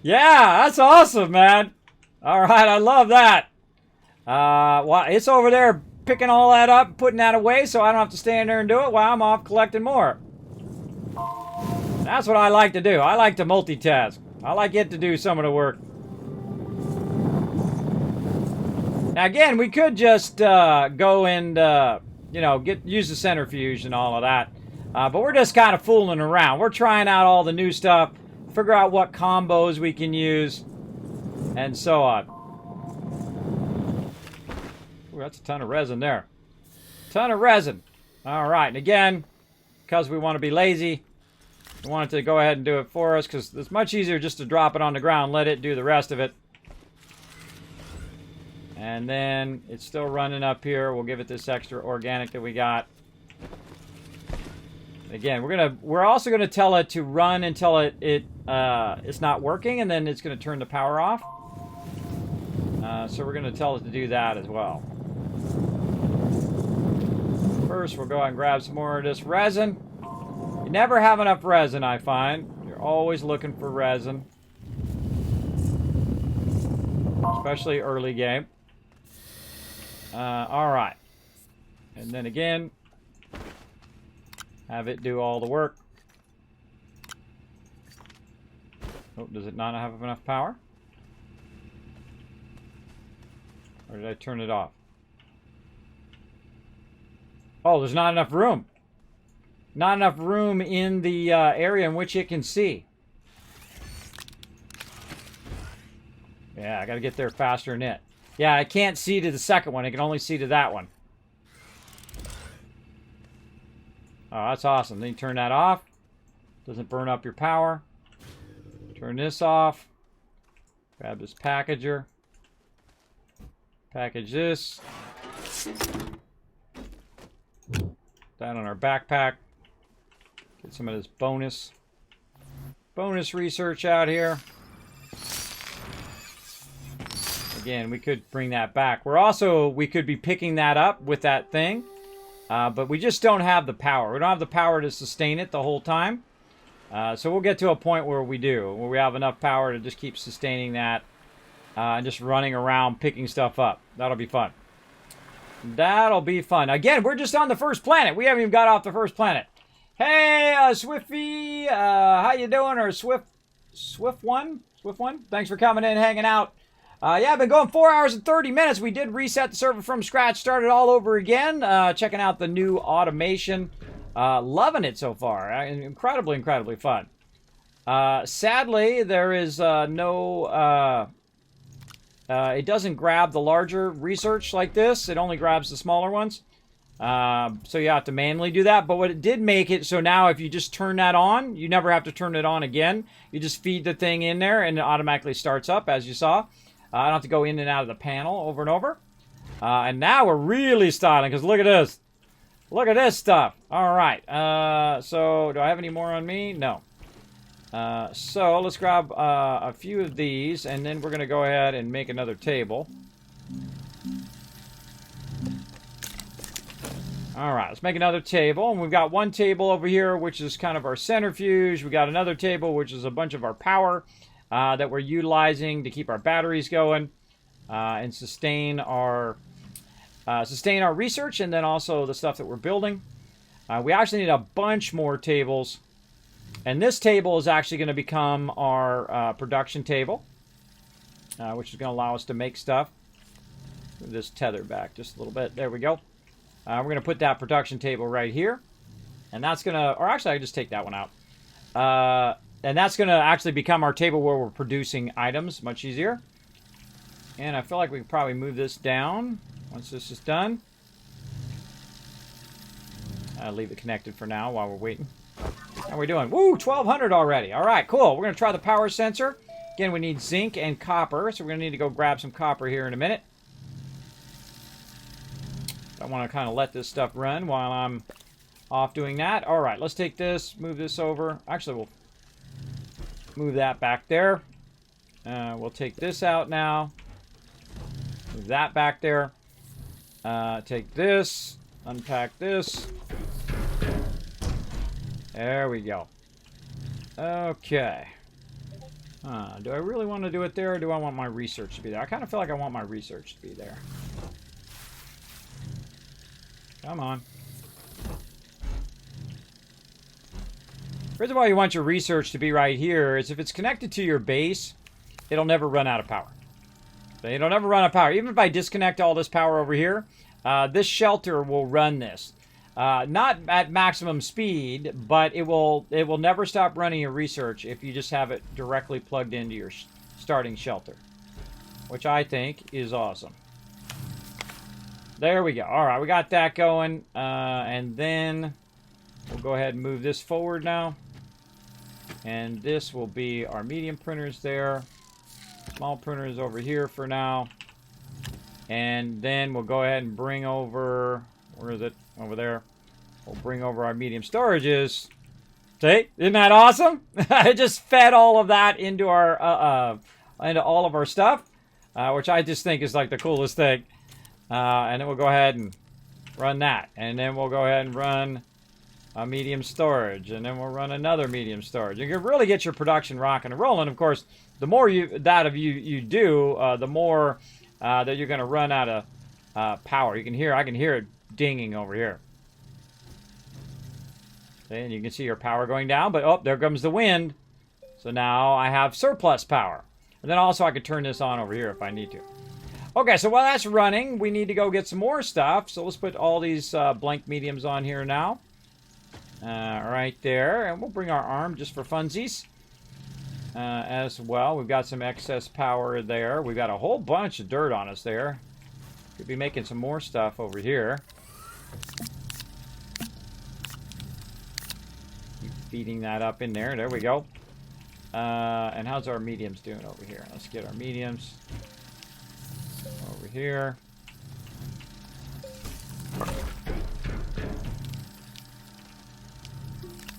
Yeah, that's awesome, man. All right, I love that. Well, it's over there picking all that up, putting that away, so I don't have to stand there and do it while I'm off collecting more. That's what I like to do. I like to multitask. I like it to do some of the work. Now again, we could just go and you know, use the centrifuge and all of that, but we're just kind of fooling around. We're trying out all the new stuff, figure out what combos we can use, and so on. Ooh, that's a ton of resin there. Ton of resin. All right, and again, because we want to be lazy, we want it to go ahead and do it for us because it's much easier just to drop it on the ground, let it do the rest of it. And then it's still running up here. We'll give it this extra organic that we got. Again, we're also gonna tell it to run until it's not working, and then it's gonna turn the power off. So we're gonna tell it to do that as well. First, we'll go ahead and grab some more of this resin. You never have enough resin, I find. You're always looking for resin. Especially early game. Alright. And then again, have it do all the work. Oh, does it not have enough power? Or did I turn it off? Oh, there's not enough room. Not enough room in the area in which it can see. Yeah, I gotta get there faster than it. Yeah, I can't see to the second one. I can only see to that one. Oh, that's awesome. Then you turn that off. Doesn't burn up your power. Turn this off. Grab this packager. Package this. That on our backpack. Get some of this bonus research out here. Again, we could bring that back. We could be picking that up with that thing, but we just don't have the power. We don't have the power to sustain it the whole time. So we'll get to a point where we do, where we have enough power to just keep sustaining that and just running around picking stuff up. That'll be fun. That'll be fun. Again, we're just on the first planet. We haven't even got off the first planet. Hey, Swiffy, how you doing? Or Swift Swift One. Thanks for coming in, hanging out. Yeah, I've been going 4 hours and 30 minutes. We did reset the server from scratch, started all over again. Checking out the new automation. Loving it so far. Incredibly fun. Sadly, there is no... it doesn't grab the larger research like this. It only grabs the smaller ones. So you have to manually do that. But what it did make it so now if you just turn that on, you never have to turn it on again. You just feed the thing in there and it automatically starts up, as you saw. I don't have to go in and out of the panel over and over. And now we're really styling, because look at this. Look at this stuff. All right. So do I have any more on me? No. So let's grab a few of these, and then we're going to go ahead and make another table. All right, let's make another table. And we've got one table over here, which is kind of our centrifuge. We got another table, which is a bunch of our power that we're utilizing to keep our batteries going and sustain our research, and then also the stuff that we're building. We actually need a bunch more tables. And this table is actually going to become our production table, which is going to allow us to make stuff. Move this tether back just a little bit. There we go. We're going to put that production table right here. And that's going to, or actually I can just take that one out. And that's going to actually become our table where we're producing items. Much easier. And I feel like we can probably move this down once this is done. I'll leave it connected for now while we're waiting. How are we doing? Woo, 1200 already. All right, cool. We're going to try the power sensor. Again, we need zinc and copper, so we're going to need to go grab some copper here in a minute. I want to kind of let this stuff run while I'm off doing that. All right, let's take this, move this over. Actually, we'll move that back there. We'll take this out now. Move that back there. Take this, unpack this. There we go. Okay. Do I really want to do it there, or do I want my research to be there? I kind of feel like I want my research to be there. Come on. Reason why you want your research to be right here is if it's connected to your base, it'll never run out of power. It'll never run out of power. Even if I disconnect all this power over here, this shelter will run this. Not at maximum speed, but it will never stop running your research if you just have it directly plugged into your starting shelter, which I think is awesome. There we go. All right, we got that going, and then we'll go ahead and move this forward now, and this will be our medium printers there, small printers over here for now, and then we'll go ahead and bring over, where is it? Over there. We'll bring over our medium storages. See? Isn't that awesome? I just fed all of that into our into all of our stuff, which I just think is like the coolest thing. And then we'll go ahead and run that. And then we'll go ahead and run a medium storage. And then we'll run another medium storage. You can really get your production rocking and rolling. Of course, the more you do, the more that you're going to run out of power. I can hear it dinging over here. And you can see your power going down, but oh, there comes the wind. So now I have surplus power. And then also I could turn this on over here if I need to. Okay, so while that's running, we need to go get some more stuff. So let's put all these blank mediums on here now. Right there. And we'll bring our arm just for funsies as well. We've got some excess power there. We've got a whole bunch of dirt on us there. Could be making some more stuff over here. Keep feeding that up in there. There we go. And how's our mediums doing over here? Let's get our mediums over here.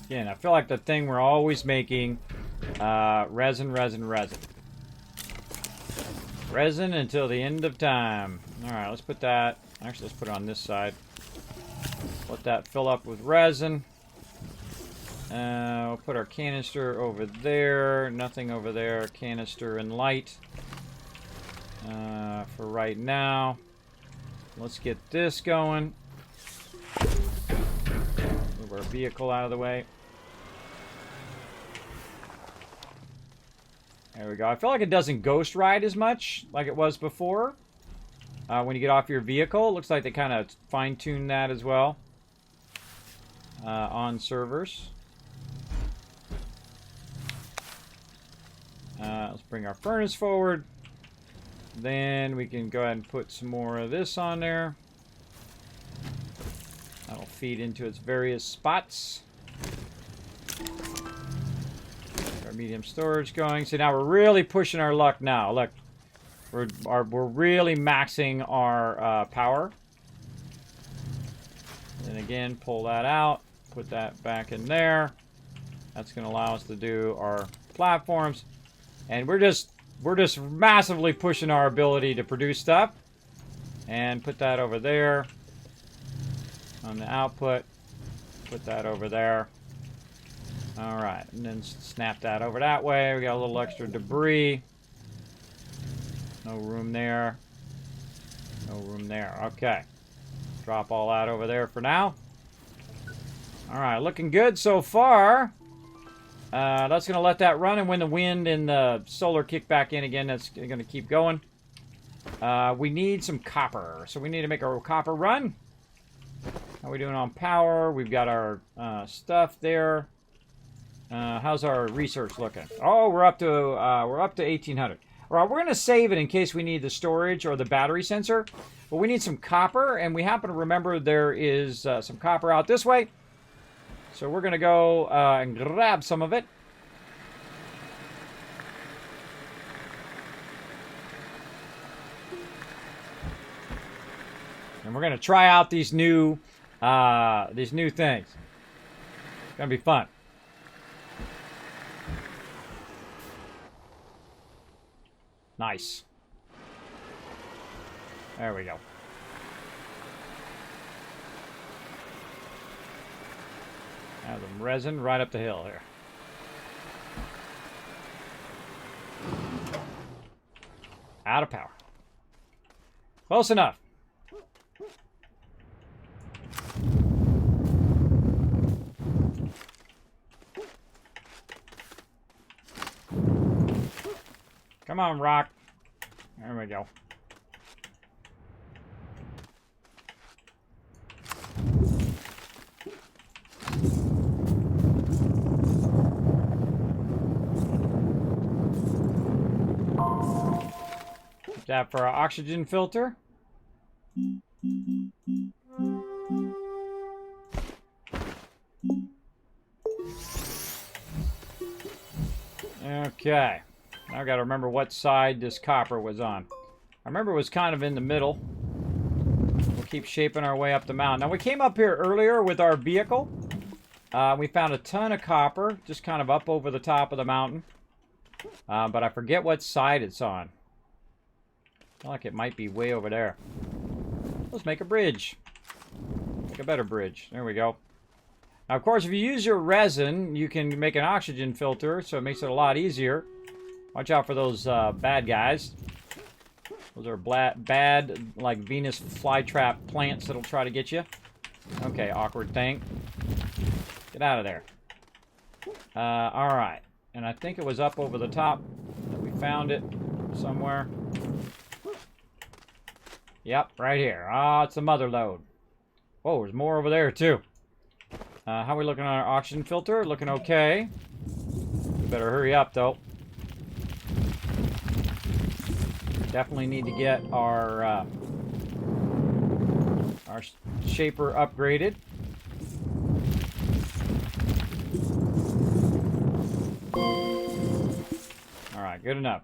Again, I feel like the thing we're always making, resin. Resin until the end of time. Alright, let's put that, actually let's put it on this side. Let that fill up with resin. We'll put our canister over there, nothing over there, canister and light. For right now. Let's get this going. Move our vehicle out of the way. There we go. I feel like it doesn't ghost ride as much like it was before. When you get off your vehicle. Looks like they kind of fine-tuned that as well. On servers. Let's bring our furnace forward. Then we can go ahead and put some more of this on there. That'll feed into its various spots. Our medium storage going. So now we're really pushing our luck now. Look, we're really maxing our power. And again, pull that out. Put that back in there. That's going to allow us to do our platforms. And we're just massively pushing our ability to produce stuff. And put that over there. On the output. Put that over there. Alright, and then snap that over that way. We got a little extra debris. No room there. No room there. Okay. Drop all that over there for now. Alright, looking good so far. That's going to let that run, and when the wind and the solar kick back in again, that's going to keep going. We need some copper, so we need to make our copper run. How are we doing on power? We've got our stuff there. How's our research looking? Oh, we're up to 1,800. All right, we're going to save it in case we need the storage or the battery sensor. But we need some copper, and we happen to remember there is some copper out this way. So we're going to go and grab some of it. And we're going to try out these new things. It's going to be fun. Nice. There we go. Now the resin right up the hill here. Out of power. Close enough. Come on, rock. There we go. That for our oxygen filter. Okay. Now I gotta remember what side this copper was on. I remember it was kind of in the middle. We'll keep shaping our way up the mountain. Now we came up here earlier with our vehicle. We found a ton of copper, just kind of up over the top of the mountain. But I forget what side it's on. I feel like it might be way over there. Let's make a bridge. Make a better bridge. There we go. Now, of course, if you use your resin, you can make an oxygen filter, so it makes it a lot easier. Watch out for those bad guys. Those are bad, like Venus flytrap plants that'll try to get you. Okay, awkward thing. Get out of there. Alright. And I think it was up over the top that we found it somewhere. Yep, right here. Ah, it's the mother load. Whoa, there's more over there, too. How are we looking on our oxygen filter? Looking okay. We better hurry up, though. Definitely need to get our shaper upgraded. Alright, good enough.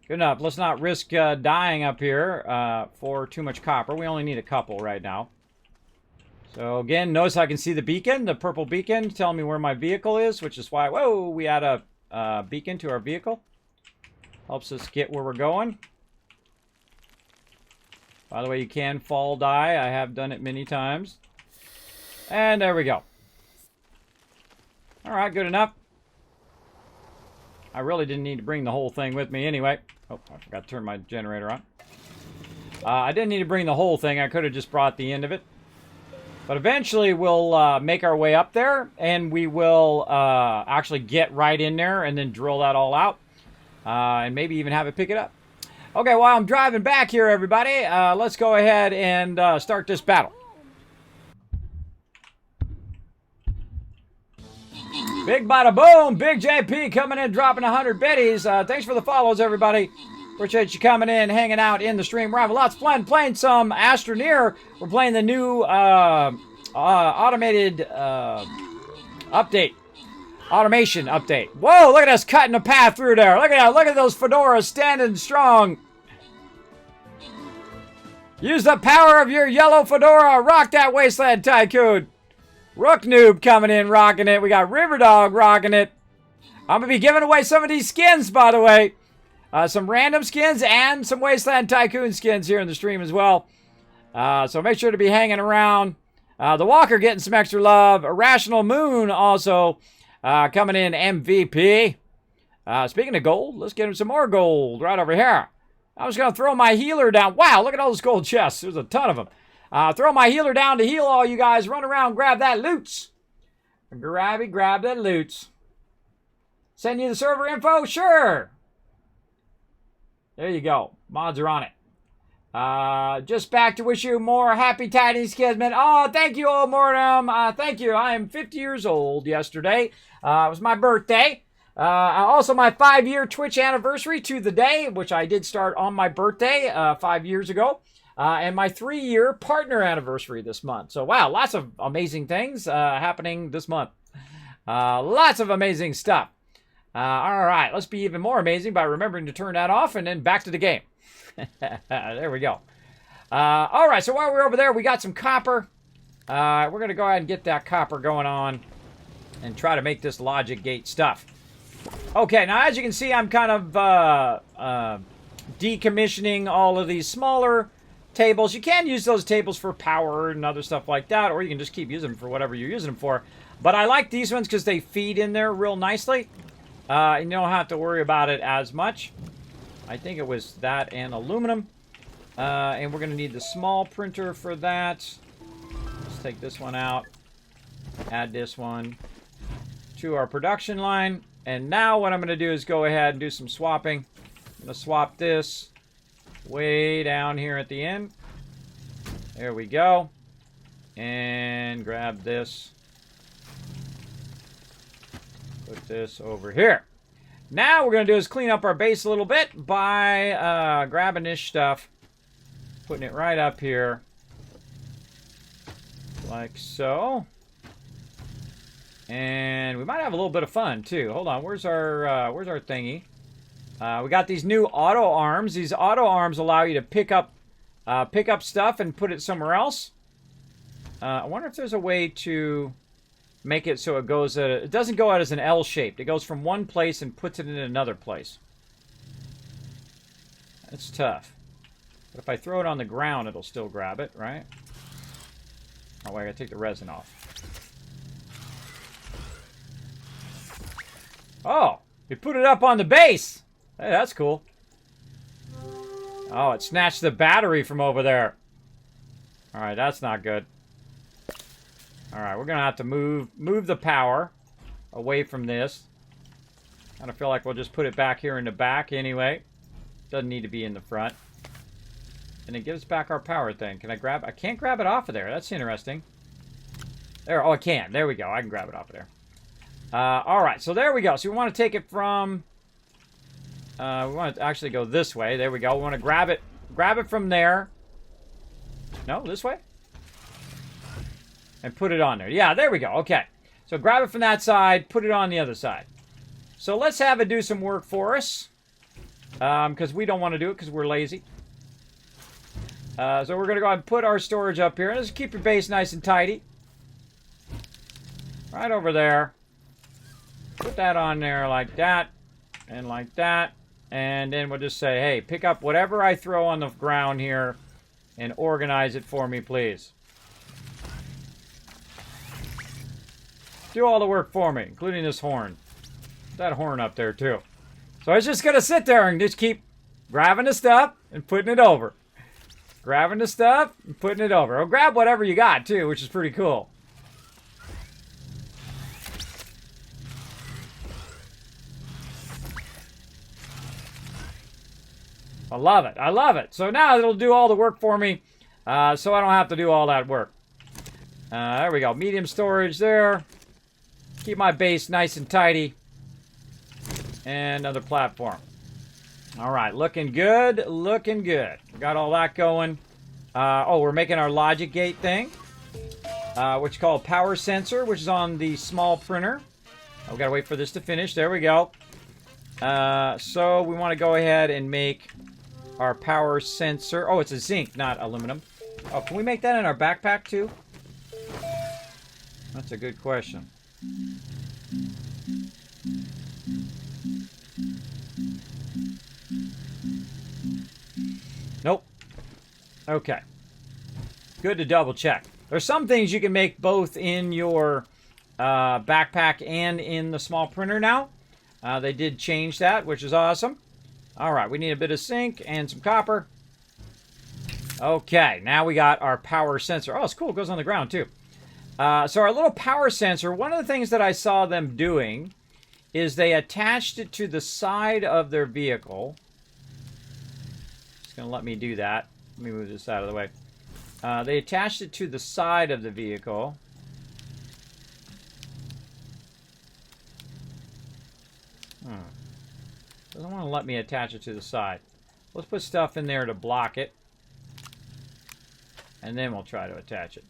Good enough. Let's not risk dying up here for too much copper. We only need a couple right now. So again, notice I can see the beacon, the purple beacon, telling me where my vehicle is, which is why, whoa, we add a beacon to our vehicle. Helps us get where we're going. By the way, you can fall die. I have done it many times. And there we go. All right, good enough. I really didn't need to bring the whole thing with me anyway. Oh, I forgot to turn my generator on. I didn't need to bring the whole thing. I could have just brought the end of it. But eventually we'll make our way up there, and we will actually get right in there and then drill that all out. and maybe even have it pick it up. Okay, while I'm driving back here, everybody, let's go ahead and start this battle. Big bada boom, Big JP coming in, dropping 100 biddies. Thanks for the follows, everybody. Appreciate you coming in, hanging out in the stream. We're having lots of fun playing some Astroneer. We're playing the new automated update. Automation update. Whoa, look at us cutting a path through there. Look at that. Look at those fedoras standing strong. Use the power of your yellow fedora. Rock that wasteland, Tycoon. Rook Noob coming in, rocking it. We got River Dog rocking it. I'm going to be giving away some of these skins, by the way. Some random skins and some Wasteland Tycoon skins here in the stream as well. So make sure to be hanging around. The Walker getting some extra love. Irrational Moon also coming in MVP. Speaking of gold, let's get him some more gold right over here. I was going to throw my healer down. Wow, look at all those gold chests. There's a ton of them. Throw my healer down to heal all you guys. Run around, grab that loot. Grab that loot. Send you the server info? Sure. There you go. Mods are on it. Just back to wish you more happy tidings, Kismet. Oh, thank you, old Mortem. Thank you. I am 50 years old yesterday. It was my birthday. Also my 5-year Twitch anniversary to the day, which I did start on my birthday 5 years ago. And my 3-year partner anniversary this month. So, wow, lots of amazing things happening this month. Lots of amazing stuff. All right, let's be even more amazing by remembering to turn that off and then back to the game. There we go. All right, so while we're over there, we got some copper. We're going to go ahead and get that copper going on and try to make this logic gate stuff. Okay, now as you can see, I'm kind of decommissioning all of these smaller tables. You can use those tables for power and other stuff like that, or you can just keep using them for whatever you're using them for. But I like these ones because they feed in there real nicely. And you don't have to worry about it as much. I think it was that and aluminum. And we're going to need the small printer for that. Let's take this one out. Add this one to our production line. And now what I'm going to do is go ahead and do some swapping. I'm going to swap this way down here at the end. There we go. And grab this. Put this over here. Now what we're going to do is clean up our base a little bit by grabbing this stuff. Putting it right up here. Like so. And we might have a little bit of fun too. Hold on, where's our thingy? We got these new auto arms. These auto arms allow you to pick up stuff and put it somewhere else. I wonder if there's a way to make it so it goes. It doesn't go out as an L shaped. It goes from one place and puts it in another place. That's tough. But if I throw it on the ground, it'll still grab it, right? Oh wait, I gotta take the resin off. Oh, we put it up on the base. Hey, that's cool. Oh, it snatched the battery from over there. All right, that's not good. All right, we're gonna have to move the power away from this. I don't feel like we'll just put it back here in the back anyway. Doesn't need to be in the front. And it gives back our power thing. Can I grab? I can't grab it off of there. That's interesting. There. Oh, I can. There we go. I can grab it off of there. All right. So there we go. So we want to take it from. We want to actually go this way. There we go. We want to grab it. Grab it from there. No, this way. And put it on there. Yeah, there we go. Okay. So grab it from that side. Put it on the other side. So let's have it do some work for us. Because we don't want to do it because we're lazy. So we're going to go ahead and put our storage up here. Let's keep your base nice and tidy. Right over there. Put that on there like that. And like that. And then we'll just say, hey, pick up whatever I throw on the ground here. And organize it for me, please. Do all the work for me, including this horn. Put that horn up there, too. So I was just going to sit there and just keep grabbing the stuff and putting it over. Grabbing the stuff and putting it over. Or grab whatever you got, too, which is pretty cool. I love it. I love it. So now it'll do all the work for me, so I don't have to do all that work. There we go. Medium storage there. Keep my base nice and tidy. And another platform. All right, looking good. Looking good. Got all that going. Oh, we're making our logic gate thing, which is called power sensor, which is on the small printer. I've got to wait for this to finish. There we go. So we want to go ahead and make our power sensor. Oh, it's a zinc, not aluminum. Oh, can we make that in our backpack too? That's a good question. Nope. Okay. Good to double check. There's some things you can make both in your backpack and in the small printer now. They did change that, which is awesome. All right, we need a bit of zinc and some copper. Okay, now we got our power sensor. Oh, it's cool. It goes on the ground, too. So our little power sensor, one of the things that I saw them doing is they attached it to the side of their vehicle. It's going to let me do that. Let me move this out of the way. They attached it to the side of the vehicle. Doesn't want to let me attach it to the side. Let's put stuff in there to block it. And then we'll try to attach it.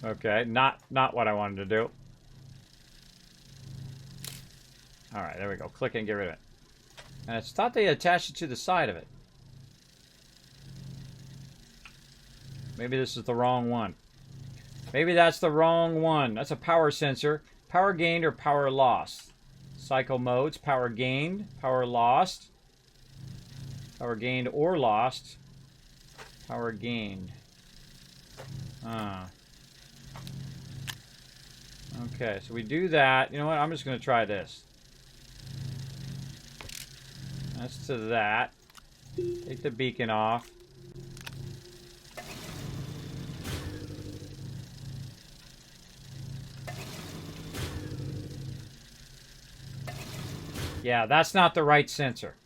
Okay, not what I wanted to do. Alright, there we go. Click and get rid of it. And I thought they attached it to the side of it. Maybe this is the wrong one. Maybe that's the wrong one. That's a power sensor. Power gained or power lost. Cycle modes. Power gained. Power lost. Power gained or lost. Power gained. Okay, so we do that. You know what? I'm just going to try this. That's to that. Take the beacon off. Yeah, that's not the right sensor.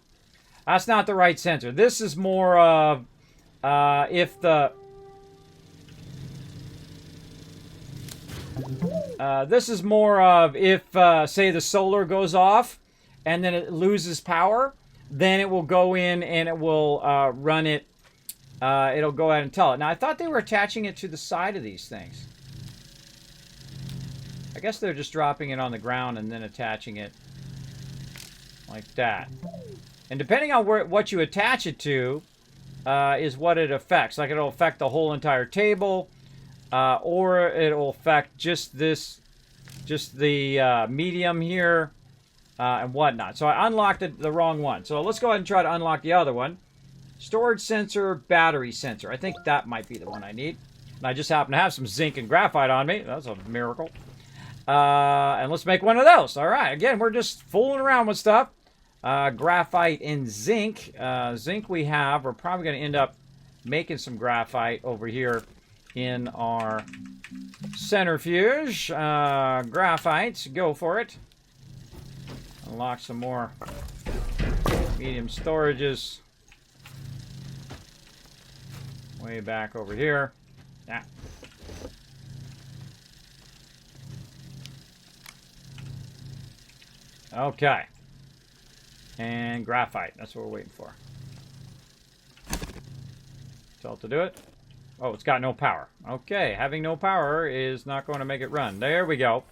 That's not the right sensor. This is more of if the... this is more of if, say, the solar goes off and then it loses power, then it will go in and it will run it. It'll go ahead and tell it. Now, I thought they were attaching it to the side of these things. I guess they're just dropping it on the ground and then attaching it like that. And depending on what you attach it to is what it affects. Like, it'll affect the whole entire table. Or it'll affect just the medium here and whatnot. So I unlocked the wrong one. So let's go ahead and try to unlock the other one. Storage sensor, battery sensor. I think that might be the one I need. And I just happen to have some zinc and graphite on me. That's a miracle. And let's make one of those. All right. Again, we're just fooling around with stuff. Graphite and zinc. Zinc we have. We're probably going to end up making some graphite over here in our centrifuge. Graphites, go for it. Unlock some more medium storages. Way back over here. Yeah. Okay. And graphite, that's what we're waiting for. Tell it to do it. Oh, it's got no power. Okay, having no power is not going to make it run. There we go.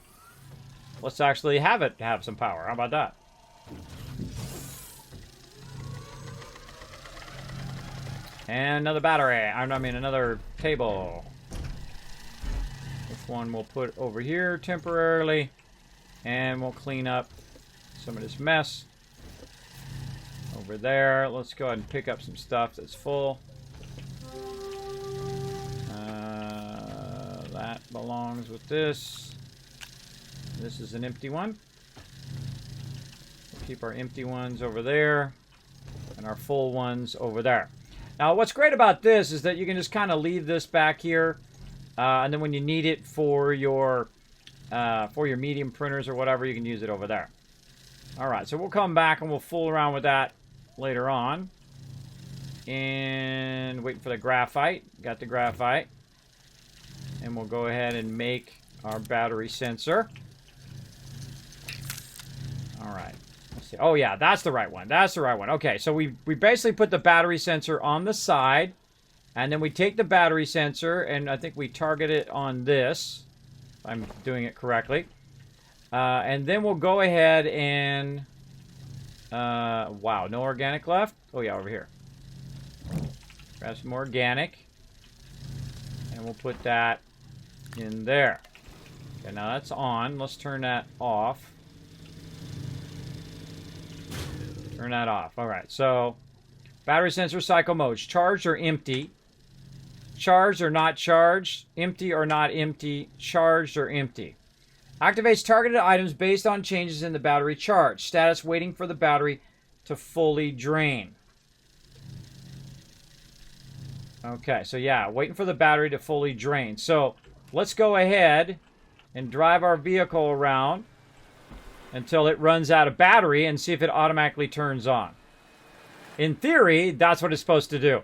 Let's actually have it have some power. How about that? And another battery. I mean, another table. This one we'll put over here temporarily. And we'll clean up some of this mess. Over there. Let's go ahead and pick up some stuff that's full. That belongs with this. This is an empty one. We'll keep our empty ones over there and our full ones over there. Now, what's great about this is that you can just kind of leave this back here, and then when you need it for your medium printers or whatever, you can use it over there. All right, so we'll come back and we'll fool around with that later on. And waiting for the graphite. Got the graphite. And we'll go ahead and make our battery sensor. All right. Let's see. Oh, yeah, that's the right one. That's the right one. Okay, so we basically put the battery sensor on the side. And then we take the battery sensor, and I think we target it on this. If I'm doing it correctly. And then we'll go ahead and... wow, no organic left? Oh, yeah, over here. Grab some organic. And we'll put that in there. Okay, now that's on. Let's turn that off. Turn that off. All right, so battery sensor cycle modes. Charged or empty. Charged or not charged. Empty or not empty. Charged or empty. Activates targeted items based on changes in the battery charge. Status waiting for the battery to fully drain. Okay, so yeah, waiting for the battery to fully drain. So let's go ahead and drive our vehicle around until it runs out of battery and see if it automatically turns on. In theory, that's what it's supposed to do.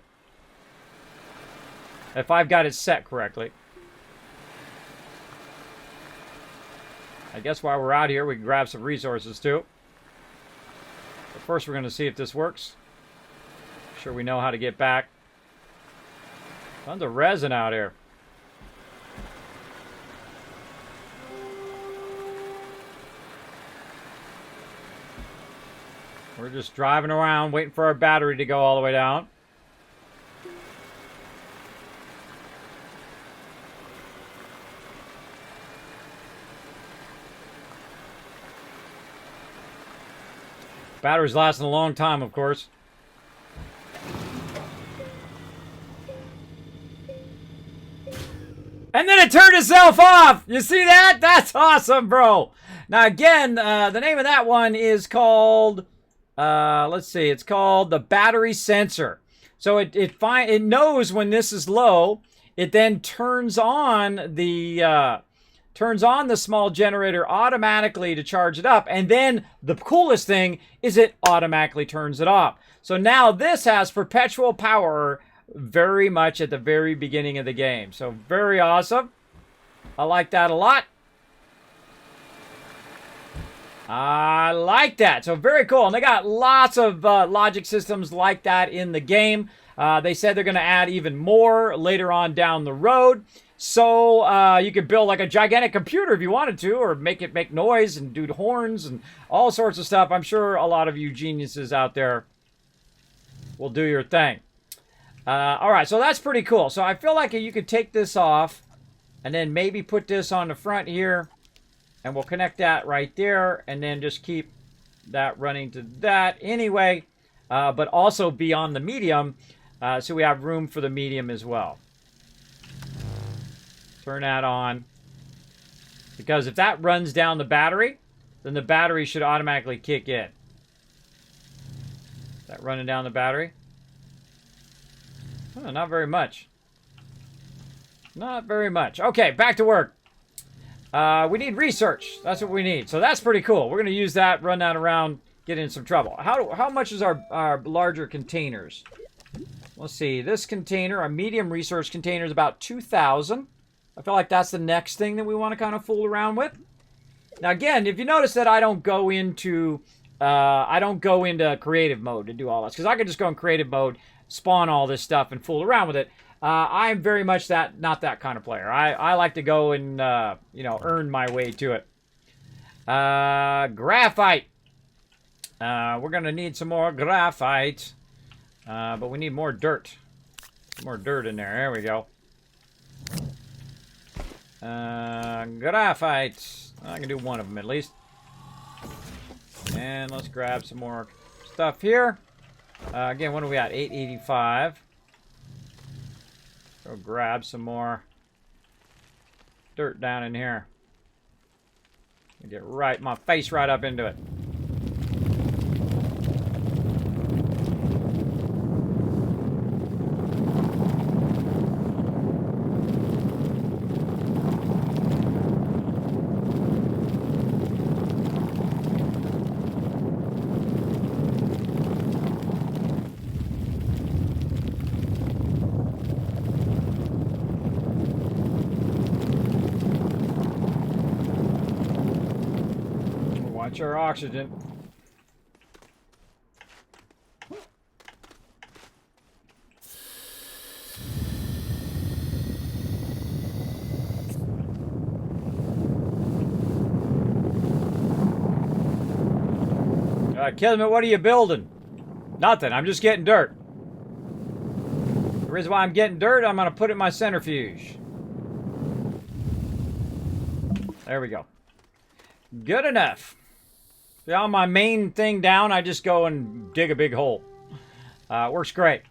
If I've got it set correctly. I guess while we're out here, we can grab some resources too. But first, we're going to see if this works. Make sure we know how to get back. Tons of resin out here. We're just driving around, waiting for our battery to go all the way down. Battery's lasting a long time, of course. And then it turned itself off! You see that? That's awesome, bro! Now, again, the name of that one is called... let's see. It's called the battery sensor. So it knows when this is low. It then turns on the small generator automatically to charge it up. And then the coolest thing is it automatically turns it off. So now this has perpetual power very much at the very beginning of the game. So very awesome. I like that a lot. I like that. So very cool. And they got lots of logic systems like that in the game. They said they're going to add even more later on down the road. So you could build like a gigantic computer if you wanted to, or make it make noise and do horns and all sorts of stuff. I'm sure a lot of you geniuses out there will do your thing. All right, so that's pretty cool. So I feel like you could take this off and then maybe put this on the front here, and we'll connect that right there, and then just keep that running to that anyway, but also be on the medium, so we have room for the medium as well. Turn that on. Because if that runs down the battery, then the battery should automatically kick in. Is that running down the battery? Oh, not very much. Not very much. Okay, back to work. We need research. That's what we need. So that's pretty cool. We're going to use that, run that around, get in some trouble. How much is our larger containers? Let's see. This container, our medium research container, is about 2,000. I feel like that's the next thing that we want to kind of fool around with. Now, again, if you notice that I don't go into creative mode to do all this, because I could just go in creative mode, spawn all this stuff, and fool around with it. I'm very much not that kind of player. I like to go and earn my way to it. Graphite. We're gonna need some more graphite, but we need more dirt. More dirt in there. There we go. Graphite. I can do one of them at least. And let's grab some more stuff here. Again, what do we got? 885. Go grab some more dirt down in here. Get my face right up into it. Watch our oxygen. Kismet, what are you building? Nothing. I'm just getting dirt. The reason why I'm getting dirt, I'm going to put it in my centrifuge. There we go. Good enough. See, on my main thing down, I just go and dig a big hole. Works great.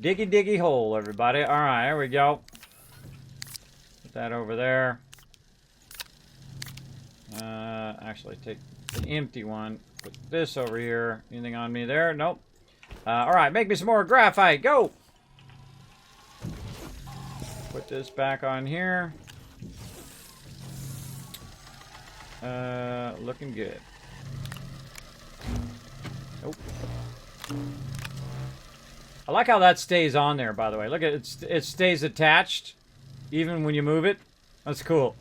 Diggy, diggy hole, everybody. All right, there we go. Put that over there. Actually, take the empty one. Put this over here. Anything on me there? Nope. All right, make me some more graphite. Go! Put this back on here. Looking good. Nope. I like how that stays on there, by the way. Look at it. It stays attached even when you move it. That's cool.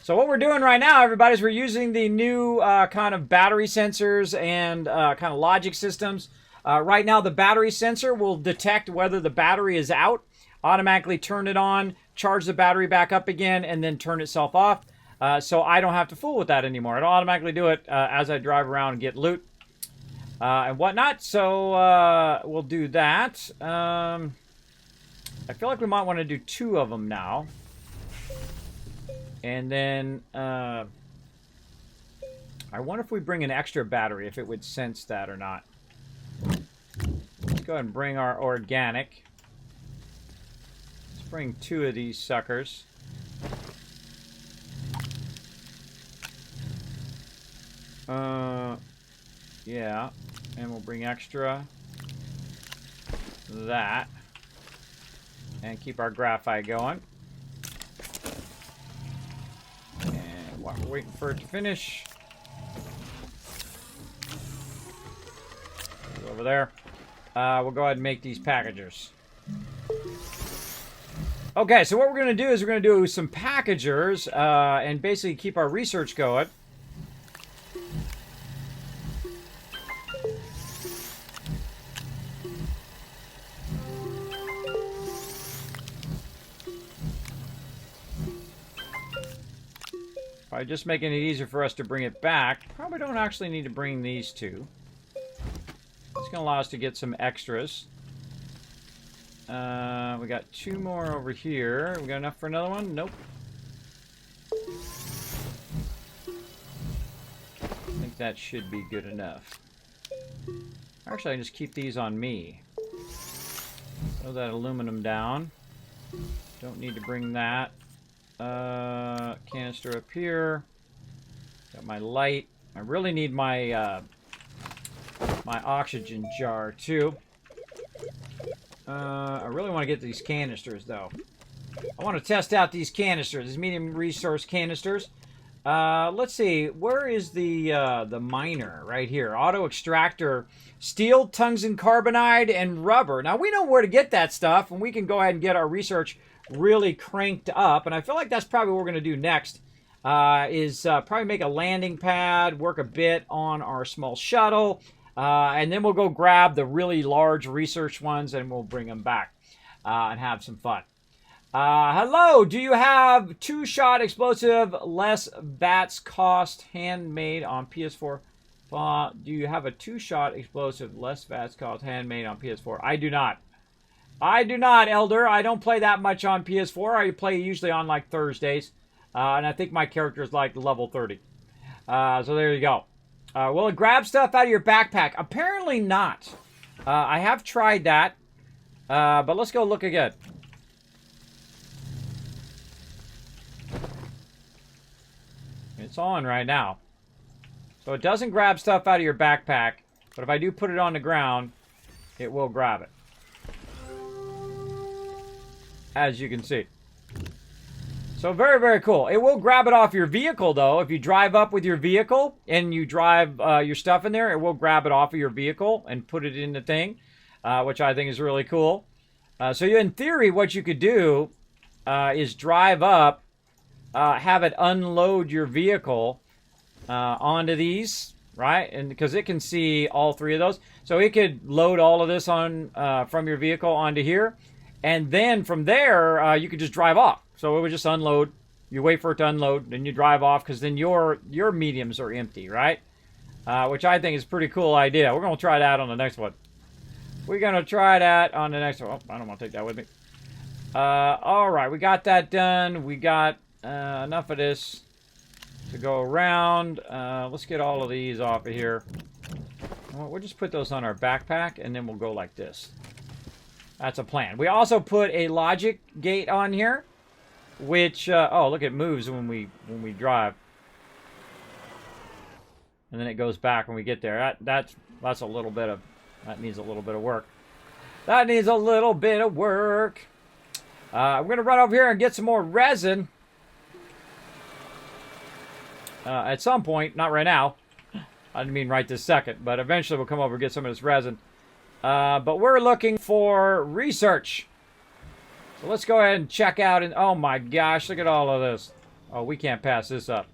So what we're doing right now, everybody, is we're using the new kind of battery sensors and kind of logic systems. Right now, the battery sensor will detect whether the battery is out, automatically turn it on, charge the battery back up again, and then turn itself off. So I don't have to fool with that anymore. It'll automatically do it as I drive around and get loot and whatnot. So we'll do that. I feel like we might want to do 2 of them now. And then I wonder if we bring an extra battery, if it would sense that or not. Let's go ahead and bring our organic. Let's bring 2 of these suckers. Yeah, and we'll bring extra that and keep our graphite going. And while we're waiting for it to finish, over there, we'll go ahead and make these packagers. Okay, so what we're going to do is we're going to do some packagers and basically keep our research going. By just making it easier for us to bring it back. Probably don't actually need to bring these 2. It's going to allow us to get some extras. We got 2 more over here. We got enough for another one? Nope. I think that should be good enough. Actually, I can just keep these on me. Throw that aluminum down. Don't need to bring that. Canister up here. Got my light. I really need my my oxygen jar too. I really want to get these canisters though. I want to test out these canisters, these medium resource canisters. Let's see, where is the miner? Right here. Auto extractor, steel, tungsten carbonide, and rubber. Now we know where to get that stuff, and we can go ahead and get our research really cranked up, and I feel like that's probably what we're going to do next, is probably make a landing pad, work a bit on our small shuttle, and then we'll go grab the really large research ones and we'll bring them back and have some fun. Hello, do you have 2-shot explosive, less VATS cost, handmade on PS4? Do you have a 2-shot explosive, less VATS cost, handmade on PS4? I do not. I do not, Elder. I don't play that much on PS4. I play usually on like Thursdays. And I think my character is like level 30. So there you go. Will it grab stuff out of your backpack? Apparently not. I have tried that. But let's go look again. It's on right now. So it doesn't grab stuff out of your backpack. But if I do put it on the ground, it will grab it. As you can see. So very, very cool. It will grab it off your vehicle, though. If you drive up with your vehicle and you drive your stuff in there, it will grab it off of your vehicle and put it in the thing, which I think is really cool. So in theory, what you could do is drive up have it unload your vehicle onto these, right? And because it can see all three of those, so it could load all of this on from your vehicle onto here, and then from there you could just drive off. So it would just unload. You wait for it to unload, then you drive off, because then your mediums are empty, right? Which I think is a pretty cool idea. We're gonna try that on the next one. We're gonna try that on the next one. Oh, I don't want to take that with me. All right, we got that done. We got enough of this to go around. Let's get all of these off of here. We'll just put those on our backpack, and then we'll go like this. That's a plan. We also put a logic gate on here, which oh, look, it moves when we drive, and then it goes back when we get there. That's a little bit of, that needs a little bit of work. That needs a little bit of work. I'm gonna run over here and get some more resin at some point. Not right now. I didn't mean right this second, but eventually we'll come over and get some of this resin. But we're looking for research. So let's go ahead and check out. And oh my gosh, look at all of this. Oh, we can't pass this up.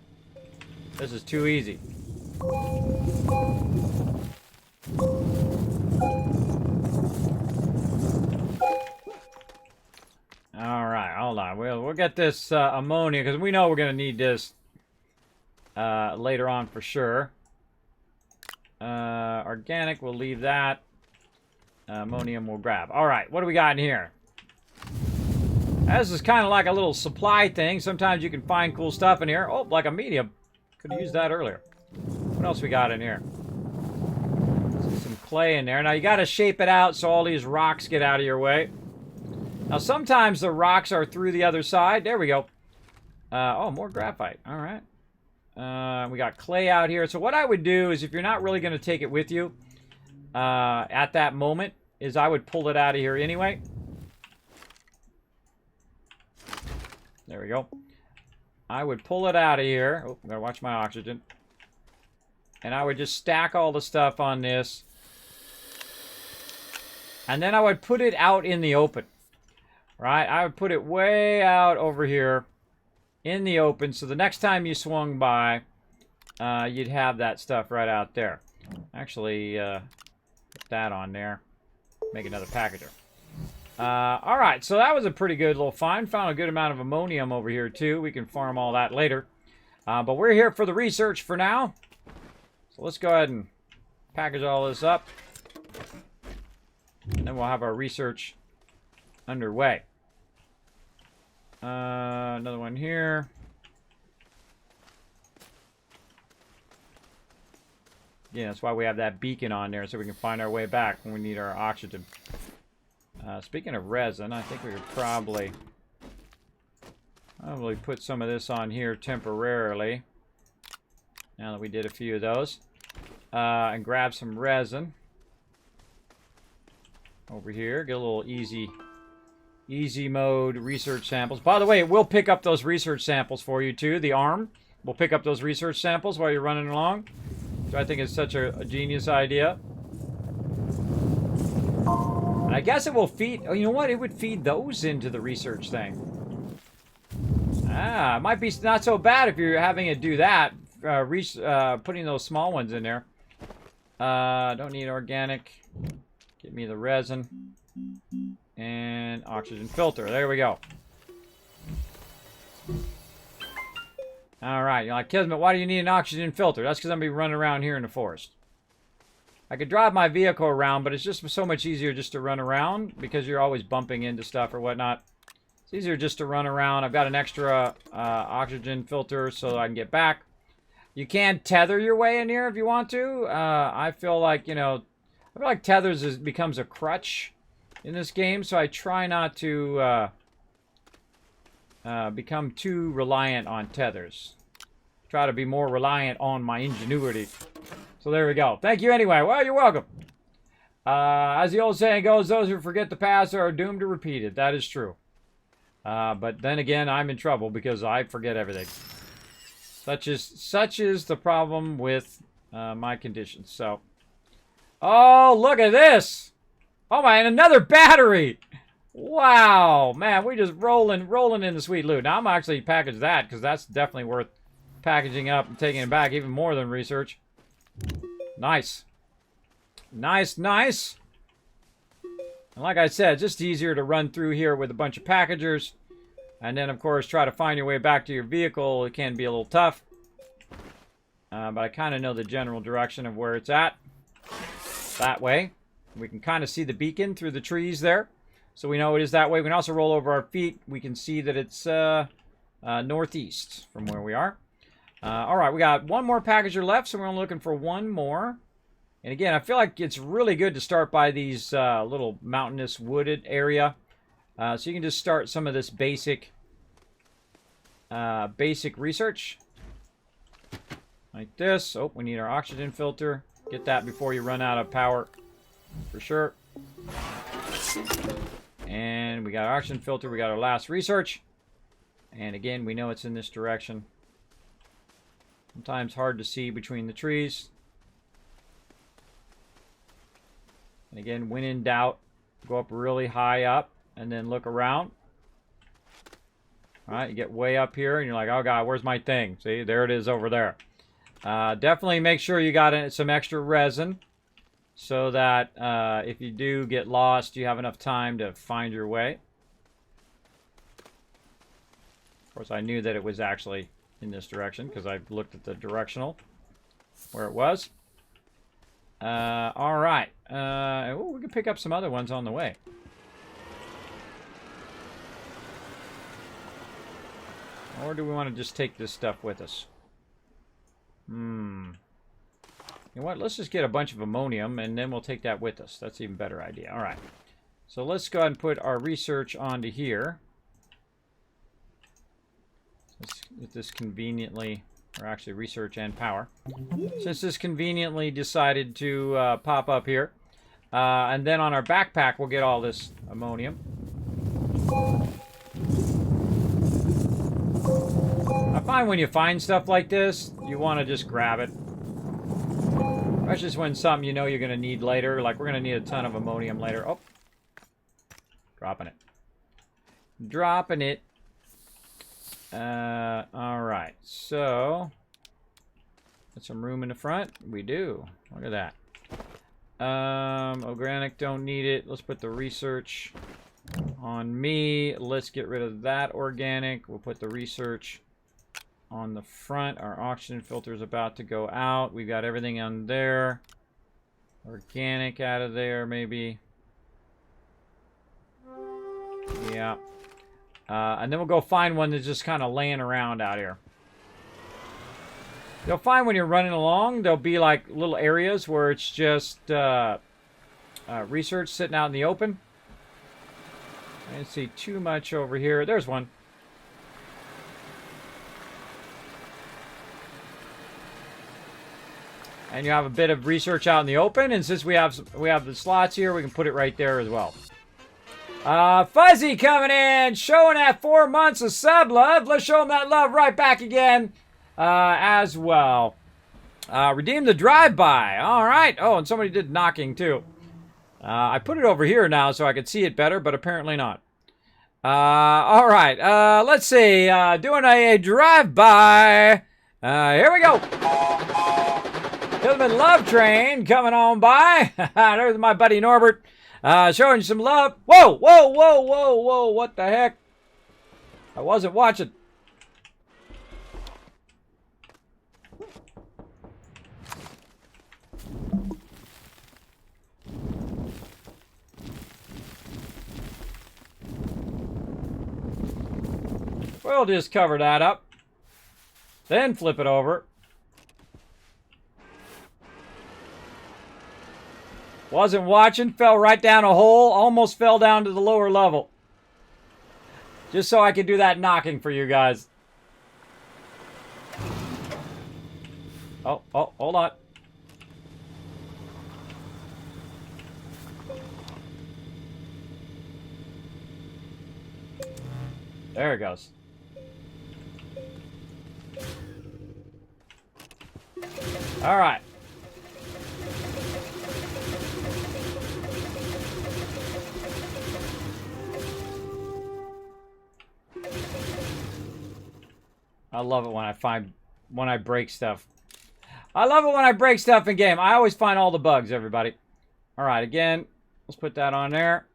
This is too easy. All right, hold on. We'll get this ammonia, because we know we're going to need this later on for sure. Organic, we'll leave that. Ammonium we'll grab. All right, what do we got in here? This is kind of like a little supply thing. Sometimes you can find cool stuff in here. Oh, like a medium. Could have used that earlier. What else we got in here? Some clay in there. Now, you got to shape it out so all these rocks get out of your way. Now, sometimes the rocks are through the other side. There we go. Oh, more graphite. All right. We got clay out here. So what I would do is, if you're not really going to take it with you at that moment, is I would pull it out of here anyway. There we go. I would pull it out of here. Oh, gotta watch my oxygen. And I would just stack all the stuff on this. And then I would put it out in the open. Right? I would put it way out over here in the open. So the next time you swung by, you'd have that stuff right out there. Actually, put that on there. Make another packager. All right, so that was a pretty good little find. Found a good amount of ammonium over here, too. We can farm all that later. But we're here for the research for now. So let's go ahead and package all this up. And then we'll have our research underway. Another one here. Yeah, that's why we have that beacon on there, so we can find our way back when we need our oxygen. Speaking of resin, I think we could probably put some of this on here temporarily. Now that we did a few of those. And grab some resin. Over here. Get a little easy mode research samples. By the way, it will pick up those research samples for you too. The arm will pick up those research samples while you're running along. Which I think is such a genius idea. I guess it will feed... Oh, you know what? It would feed those into the research thing. Ah, it might be not so bad if you're having it do that. Putting those small ones in there. Don't need organic. Give me the resin. And oxygen filter. There we go. Alright, you're like, Kismet, why do you need an oxygen filter? That's because I'm going to be running around here in the forest. I could drive my vehicle around, but it's just so much easier just to run around because you're always bumping into stuff or whatnot. It's easier just to run around. I've got an extra oxygen filter so I can get back. You can tether your way in here if you want to. I feel like, I feel like tethers becomes a crutch in this game, so I try not to become too reliant on tethers. Try to be more reliant on my ingenuity. So there we go. Thank you anyway. Well, you're welcome. As the old saying goes, those who forget the past are doomed to repeat it. That is true. But then again, I'm in trouble because I forget everything. Such is the problem with my conditions. So, oh, look at this! Oh my, and another battery! Wow, man, we just rolling in the sweet loot. Now I'm actually package that because that's definitely worth packaging up and taking it back even more than research. Nice. Nice, nice. And like I said, just easier to run through here with a bunch of packagers. And then, of course, try to find your way back to your vehicle. It can be a little tough. But I kind of know the general direction of where it's at. That way. We can kind of see the beacon through the trees there. So we know it is that way. We can also roll over our feet. We can see that it's northeast from where we are. All right, we got one more packager left, so we're only looking for one more. And again, I feel like it's really good to start by these little mountainous wooded area. So you can just start some of this basic research. Like this. Oh, we need our oxygen filter. Get that before you run out of power. For sure. And we got our oxygen filter. We got our last research. And again, we know it's in this direction. Sometimes hard to see between the trees. And again, when in doubt, go up really high up and then look around. All right, you get way up here and you're like, oh God, where's my thing? See, there it is over there. Definitely make sure you got some extra resin so that if you do get lost, you have enough time to find your way. Of course, I knew that it was actually in this direction because I looked at the directional where it was. All right. Oh, we can pick up some other ones on the way. Or do we want to just take this stuff with us? You know what? Let's just get a bunch of ammonium, and then we'll take that with us. That's an even better idea. All right. So let's go ahead and put our research onto here. Let's get this conveniently, or actually research and power. Since this conveniently decided to pop up here. And then on our backpack, we'll get all this ammonium. I find when you find stuff like this, you want to just grab it. That's just when something you know you're going to need later. Like we're going to need a ton of ammonium later. Oh. Dropping it. Dropping it. Alright. So. Got some room in the front? We do. Look at that. Organic, don't need it. Let's put the research on me. Let's get rid of that organic. We'll put the research on the front. Our oxygen filter is about to go out. We've got everything on there. Organic out of there, maybe. Yeah. And then we'll go find one that's just kind of laying around out here. You'll find when you're running along, there'll be like little areas where it's just research sitting out in the open. I didn't see too much over here. There's one. And you have a bit of research out in the open, and since we have the slots here, we can put it right there as well. Fuzzy coming in, showing that 4 months of sub love. Let's show him that love right back again as well. Redeem the drive-by. All right. Oh, and somebody did knocking too. I put it over here now so I could see it better, but apparently not. All right. Let's see. Doing a drive-by. Here we go. Kismet Love Train coming on by. There's my buddy Norbert showing you some love. Whoa, whoa, whoa, whoa, whoa. What the heck? I wasn't watching. We'll just cover that up. Then flip it over. Wasn't watching, fell right down a hole, almost fell down to the lower level. Just so I could do that knocking for you guys. Oh, hold on. There it goes. All right. I love it when I break stuff. I love it when I break stuff in game. I always find all the bugs, everybody. All right, again, let's put that on there.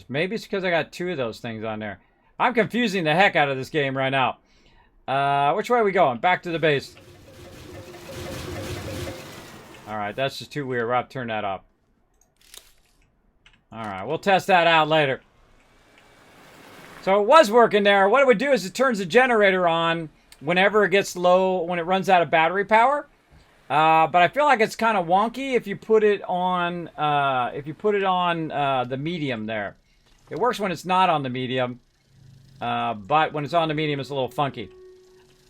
Maybe it's because I got 2 of those things on there. I'm confusing the heck out of this game right now. Which way are we going? Back to the base. All right, that's just too weird. We'll have to turn that off. All right, we'll test that out later. So it was working there. What it would do is it turns the generator on whenever it gets low, when it runs out of battery power. But I feel like it's kind of wonky if you put it on the medium there. It works when it's not on the medium, but when it's on the medium, it's a little funky.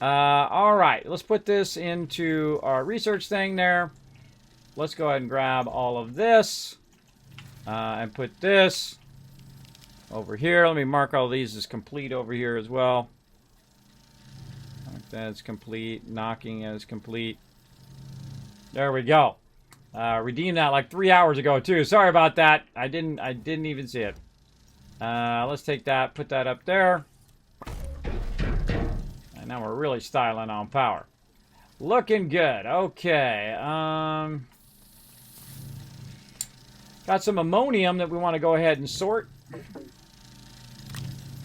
All right, let's put this into our research thing there. Let's go ahead and grab all of this and put this over here. Let me mark all these as complete over here as well. Mark that as complete. Knocking as complete. There we go. Redeemed that like 3 hours ago too. Sorry about that. I didn't even see it. Let's take that, put that up there. And now we're really styling on power. Looking good. Okay. Got some ammonium that we want to go ahead and sort.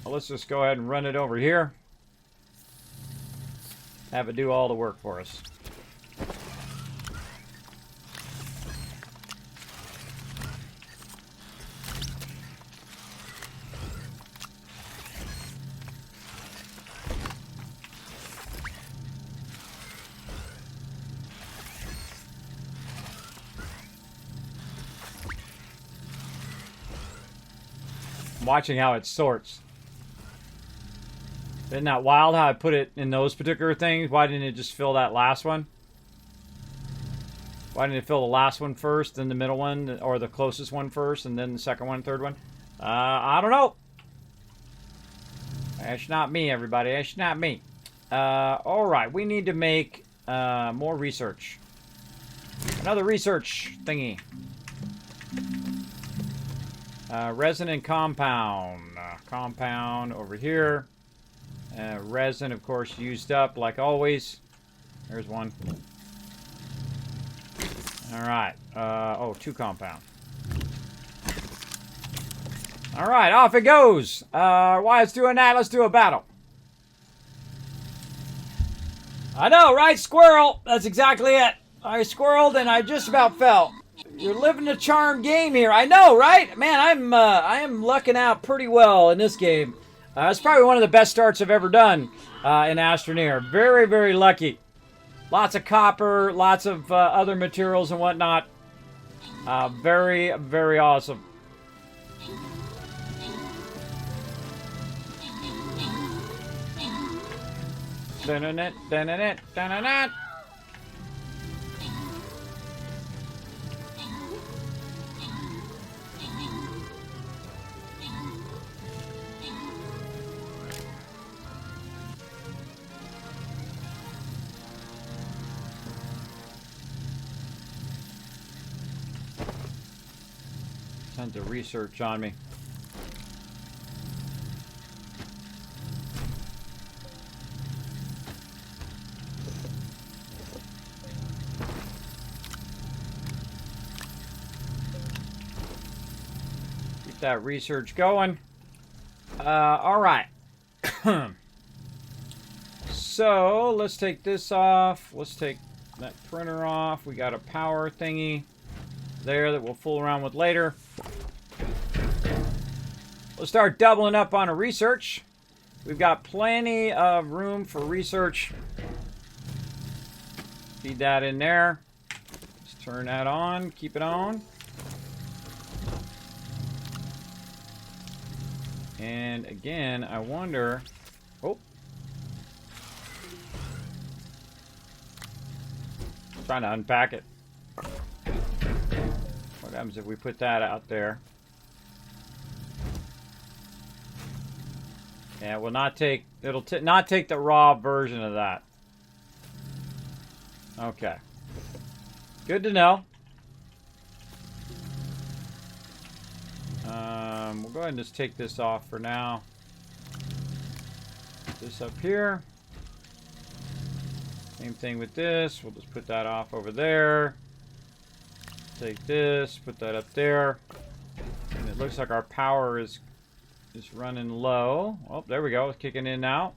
Well, let's just go ahead and run it over here. Have it do all the work for us. Watching how it sorts. Isn't that wild how I put it in those particular things? Why didn't it just fill that last one? Why didn't it fill the last one first, then the middle one, or the closest one first, and then the second one, third one? I don't know. That's not me, everybody. That's not me. Alright, we need to make more research. Another research thingy. Resin and compound. Compound over here. Resin, of course, used up like always. There's one. Alright. Oh, 2 compound. Alright, off it goes. While it's doing that, let's do a battle. I know, right? Squirrel. That's exactly it. I squirreled and I just about fell. You're living a charmed game here. I know, right? Man, I am lucking out pretty well in this game. It's probably one of the best starts I've ever done in Astroneer. Very, very lucky. Lots of copper, lots of other materials and whatnot. Very, very awesome. Dun-dun-dun, dun-dun-dun, dun-dun-dun. Tons of research on me. Keep that research going. All right. So let's take this off. Let's take that printer off. We got a power thingy there that we'll fool around with later. We'll start doubling up on a research. We've got plenty of room for research. Feed that in there. Let's turn that on. Keep it on. And again, I wonder... Oh. Trying to unpack it. What happens if we put that out there? Yeah, it will not take... It'll not take the raw version of that. Okay. Good to know. go ahead and just take this off for now. Put this up here. Same thing with this. We'll just put that off over there. Take this, put that up there. And it looks like our power is running low. Oh, there we go. It's kicking in now.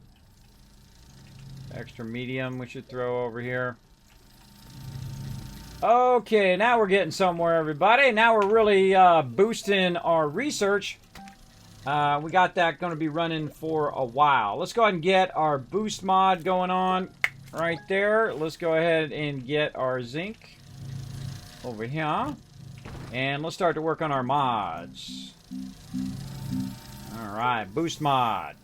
Extra medium we should throw over here. Okay, now we're getting somewhere, everybody. Now we're really boosting our research. We got that going to be running for a while. Let's go ahead and get our boost mod going on right there. Let's go ahead and get our zinc over here. And let's start to work on our mods. Alright, boost mod.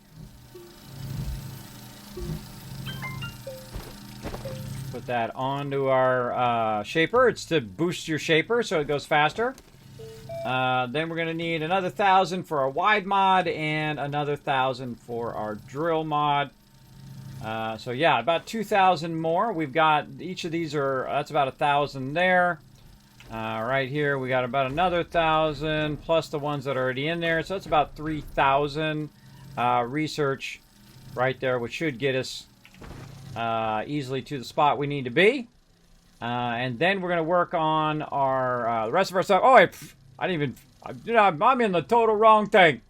Put that onto our shaper. It's to boost your shaper so it goes faster. Then we're going to need another 1,000 for our wide mod and another 1,000 for our drill mod. So yeah, about 2,000 more. We've got, each of these are, that's about 1,000 there. Right here we got about another 1,000 plus the ones that are already in there. So that's about 3,000 research right there, which should get us easily to the spot we need to be. And then we're going to work on our the rest of our stuff. Oh, I didn't even, I'm in the total wrong thing.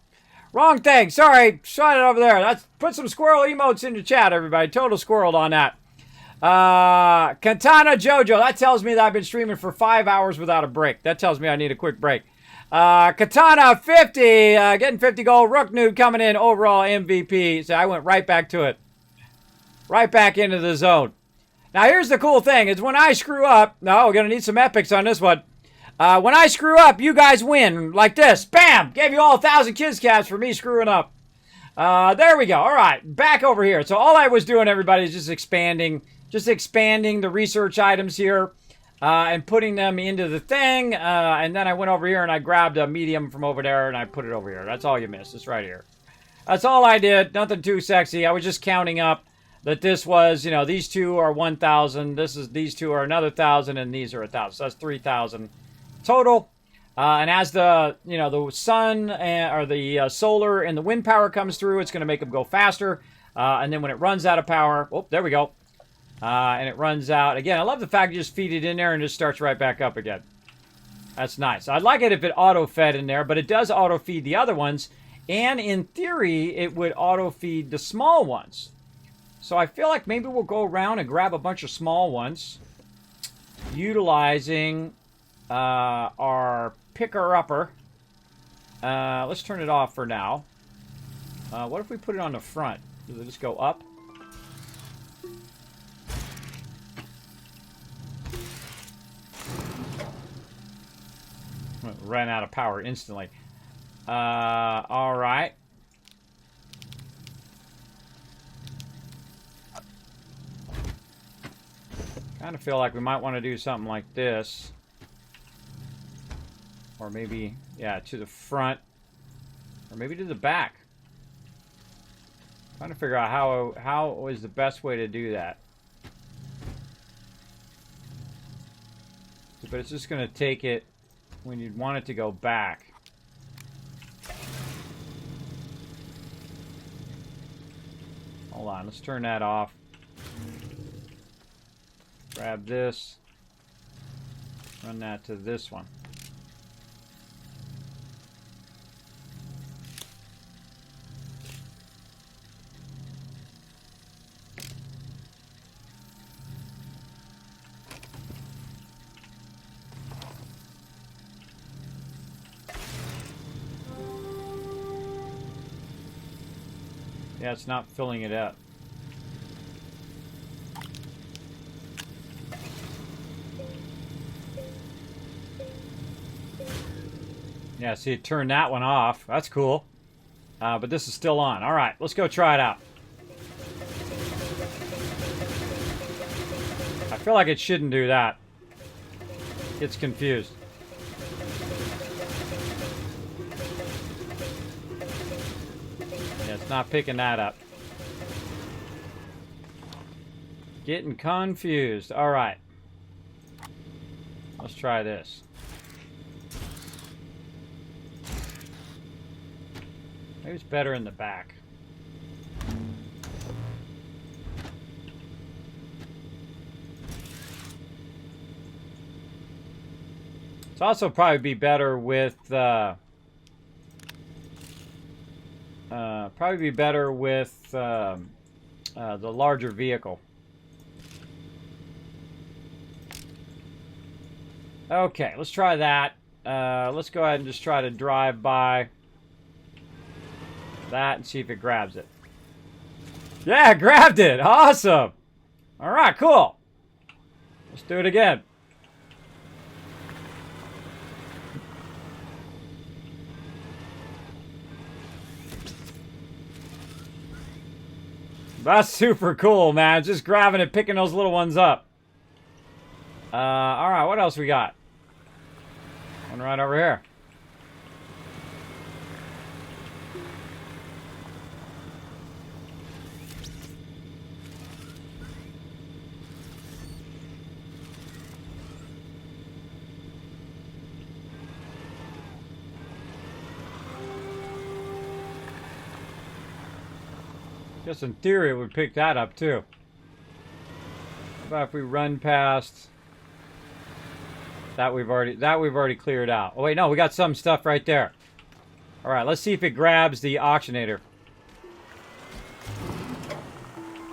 Wrong thing. Sorry. Shot it over there. Let's put some squirrel emotes in the chat, everybody. Total squirreled on that. Katana Jojo. That tells me that I've been streaming for 5 hours without a break. That tells me I need a quick break. Katana 50. Getting 50 gold. Rook Nude coming in. Overall MVP. So I went right back to it. Right back into the zone. Now here's the cool thing. Is when I screw up. No, we're going to need some epics on this one. When I screw up, you guys win. Like this. Bam! Gave you all 1,000 kids caps for me screwing up. There we go. All right. Back over here. So all I was doing, everybody, is just expanding the research items here and putting them into the thing. And then I went over here and I grabbed a medium from over there and I put it over here. That's all you missed. It's right here. That's all I did. Nothing too sexy. I was just counting up that this was, these two are 1,000. These two are another 1,000 and these are 1,000. So that's 3,000 total. And as the sun or the solar and the wind power comes through, it's going to make them go faster. And then when it runs out of power, oh, there we go. And it runs out. Again, I love the fact you just feed it in there and it just starts right back up again. That's nice. I'd like it if it auto-fed in there, but it does auto-feed the other ones. And in theory, it would auto-feed the small ones. So I feel like maybe we'll go around and grab a bunch of small ones, utilizing our picker-upper. Let's turn it off for now. What if we put it on the front? Does it just go up? Ran out of power instantly. All right. Kind of feel like we might want to do something like this. Or maybe, yeah, to the front. Or maybe to the back. Trying to figure out how is the best way to do that. But it's just going to take it when you'd want it to go back. Hold on, let's turn that off. Grab this. Run that to this one. Yeah, it's not filling it up. Yeah, see, it turned that one off. That's cool. But this is still on. All right, let's go try it out. I feel like it shouldn't do that. It's confused. Yeah, it's not picking that up. Getting confused. All right. Let's try this. Maybe it's better in the back. It's also probably be better with the larger vehicle. Okay, let's try that. Let's go ahead and just try to drive by that and see if it grabs it. Yeah, it grabbed it. Awesome. All right, cool. Let's do it again. That's super cool, man. Just grabbing it, picking those little ones up. All right, what else we got? One right over here. Guess in theory it would pick that up too. How about if we run past that we've already cleared out. Oh wait, no, we got some stuff right there. All right, let's see if it grabs the auctionator.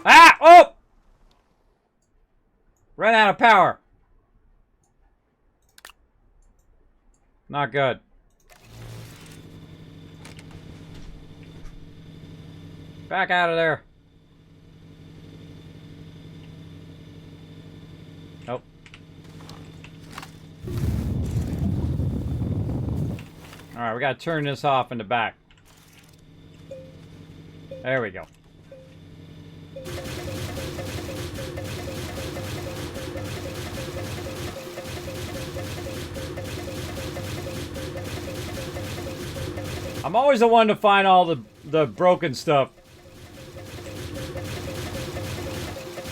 Ah! Oh! Ran out of power. Not good. Back out of there. Nope. Alright, we gotta turn this off in the back. There we go. I'm always the one to find all the broken stuff.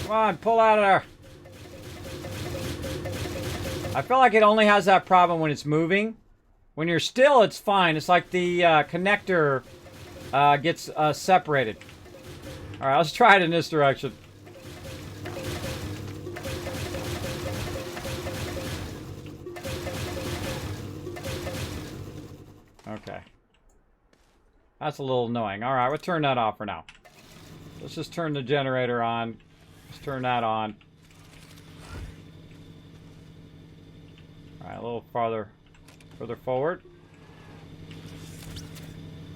Come on, pull out of there. I feel like it only has that problem when it's moving. When you're still, it's fine. It's like the connector gets separated. All right, let's try it in this direction. Okay. That's a little annoying. All right, we'll turn that off for now. Let's just turn the generator on. Let's turn that on. All right, a little further forward.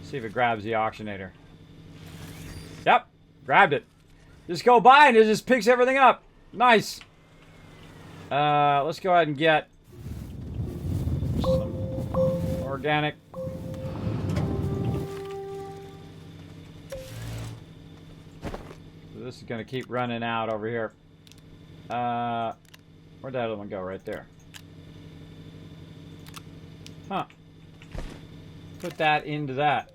See if it grabs the auctionator. Yep, grabbed it. Just go by and it just picks everything up. Nice. Let's go ahead and get some organic. This is going to keep running out over here. Where'd that other one go? Right there. Huh. Put that into that.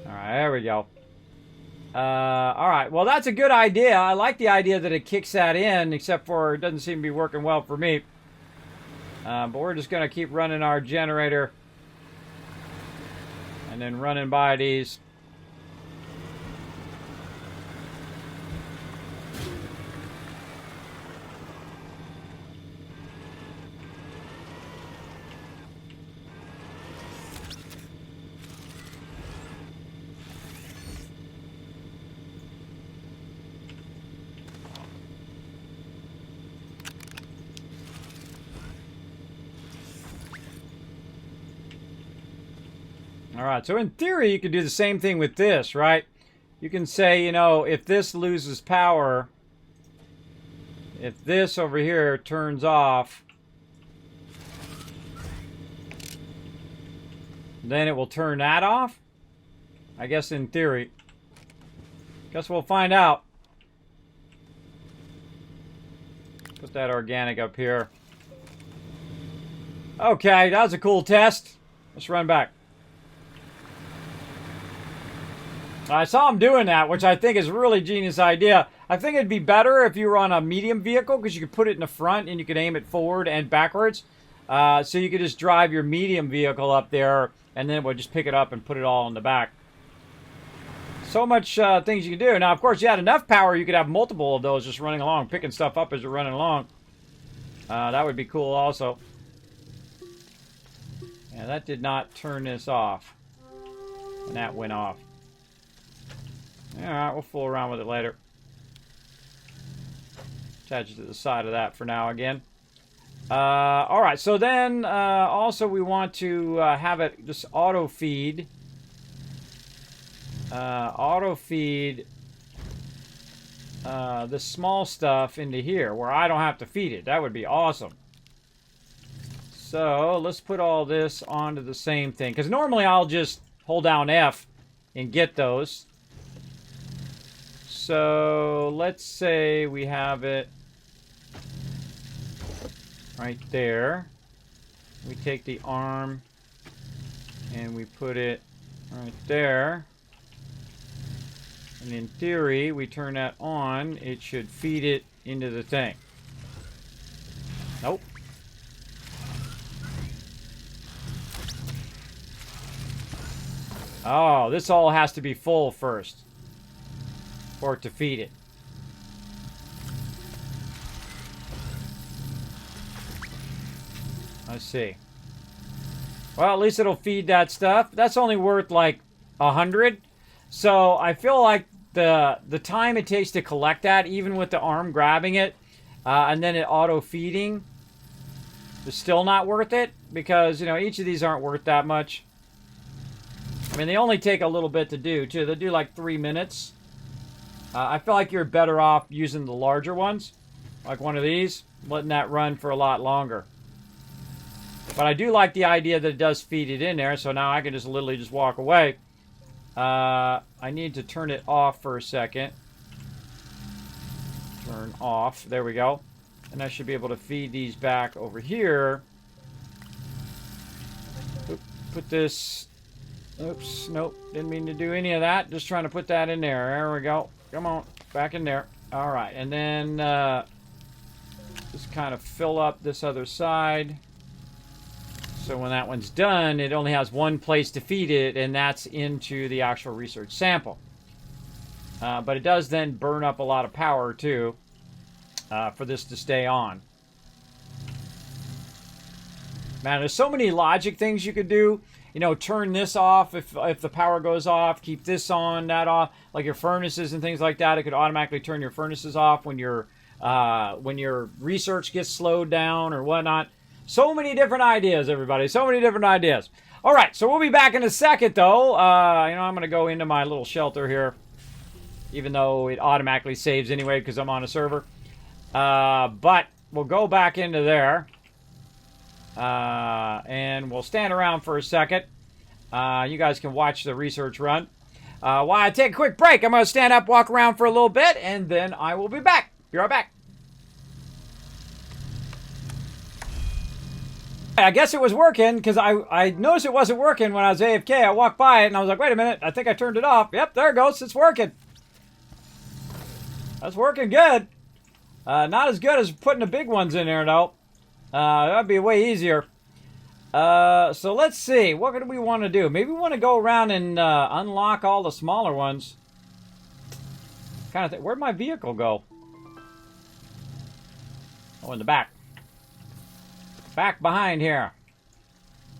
Alright, there we go. Alright, well that's a good idea. I like the idea that it kicks that in, except for it doesn't seem to be working well for me. But we're just going to keep running our generator. And then running by these. Alright, so in theory you could do the same thing with this, right? You can say, you know, if this loses power, if this over here turns off, then it will turn that off? I guess in theory. Guess we'll find out. Put that organic up here. Okay, that was a cool test. Let's run back. I saw him doing that, which I think is a really genius idea. I think it'd be better if you were on a medium vehicle, because you could put it in the front and you could aim it forward and backwards. So you could just drive your medium vehicle up there, and then it would just pick it up and put it all in the back. So much things you can do. Now, of course, you had enough power, you could have multiple of those just running along, picking stuff up as you're running along. That would be cool also. Yeah, that did not turn this off. And that went off. Alright, we'll fool around with it later. Attach it to the side of that for now again. Alright, so then also we want to have it just auto feed. Auto feed the small stuff into here where I don't have to feed it. That would be awesome. So let's put all this onto the same thing. Because normally I'll just hold down F and get those. So let's say we have it right there. We take the arm and we put it right there. And in theory, we turn that on, it should feed it into the thing. Nope. Oh, this all has to be full first for it to feed it. Let's see. Well, at least it'll feed that stuff. That's only worth like 100. So I feel like the time it takes to collect that, even with the arm grabbing it, and then it auto feeding, is still not worth it, because you know each of these aren't worth that much. I mean, they only take a little bit to do too. They do like 3 minutes. I feel like you're better off using the larger ones, like one of these, letting that run for a lot longer. But I do like the idea that it does feed it in there, so now I can just literally just walk away. I need to turn it off for a second. Turn off. There we go. And I should be able to feed these back over here. Put this... Oops, nope. Didn't mean to do any of that. Just trying to put that in there. There we go. Come on. Back in there. Alright, and then just kind of fill up this other side. So when that one's done, it only has one place to feed it, and that's into the actual research sample. But it does then burn up a lot of power, too, for this to stay on. Man, there's so many logic things you could do. You know, turn this off if the power goes off. Keep this on, that off. Like your furnaces and things like that. It could automatically turn your furnaces off when your research gets slowed down or whatnot. So many different ideas, everybody. So many different ideas. All right, so we'll be back in a second, though. You know, I'm going to go into my little shelter here, even though it automatically saves anyway because I'm on a server. But we'll go back into there. And we'll stand around for a second. You guys can watch the research run. While I take a quick break, I'm going to stand up, walk around for a little bit, and then I will be back. Be right back. I guess it was working, because I noticed it wasn't working when I was AFK. I walked by it, and I was like, wait a minute, I think I turned it off. Yep, there it goes. It's working. That's working good. Not as good as putting the big ones in there, though. That'd be way easier. So let's see. What do we want to do? Maybe we want to go around and unlock all the smaller ones. Kind of. Where'd my vehicle go? Oh, in the back. Back behind here.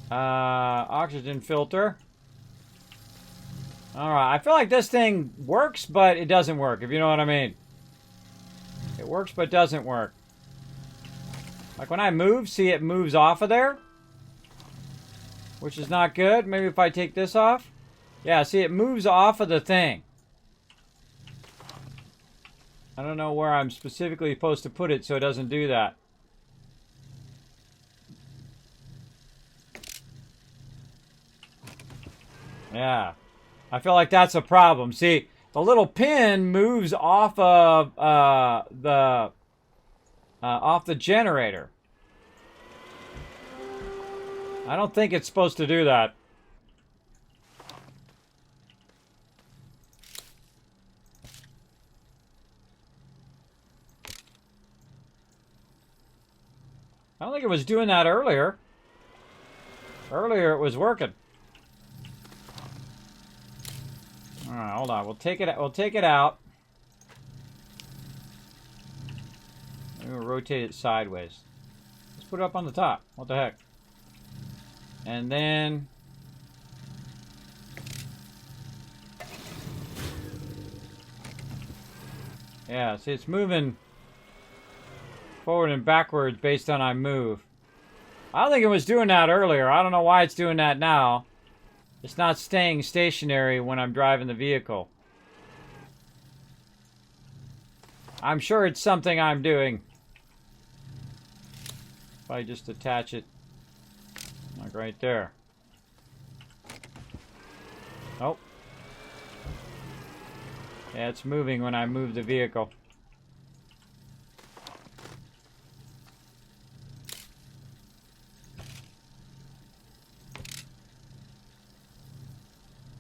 Oxygen filter. Alright, I feel like this thing works, but it doesn't work, if you know what I mean. It works, but doesn't work. Like when I move, see it moves off of there. Which is not good. Maybe if I take this off. Yeah, see it moves off of the thing. I don't know where I'm specifically supposed to put it so it doesn't do that. Yeah. I feel like that's a problem. See, the little pin moves off of off the generator. I don't think it's supposed to do that. I don't think it was doing that earlier. Earlier it was working. All right, hold on. We'll take it. We'll take it out. We'll rotate it sideways. Let's put it up on the top. What the heck? And then yeah, see, it's moving forward and backwards based on I move. I don't think it was doing that earlier. I don't know why it's doing that now. It's not staying stationary when I'm driving the vehicle. I'm sure it's something I'm doing. If I just attach it, like right there. Oh. Yeah, it's moving when I move the vehicle.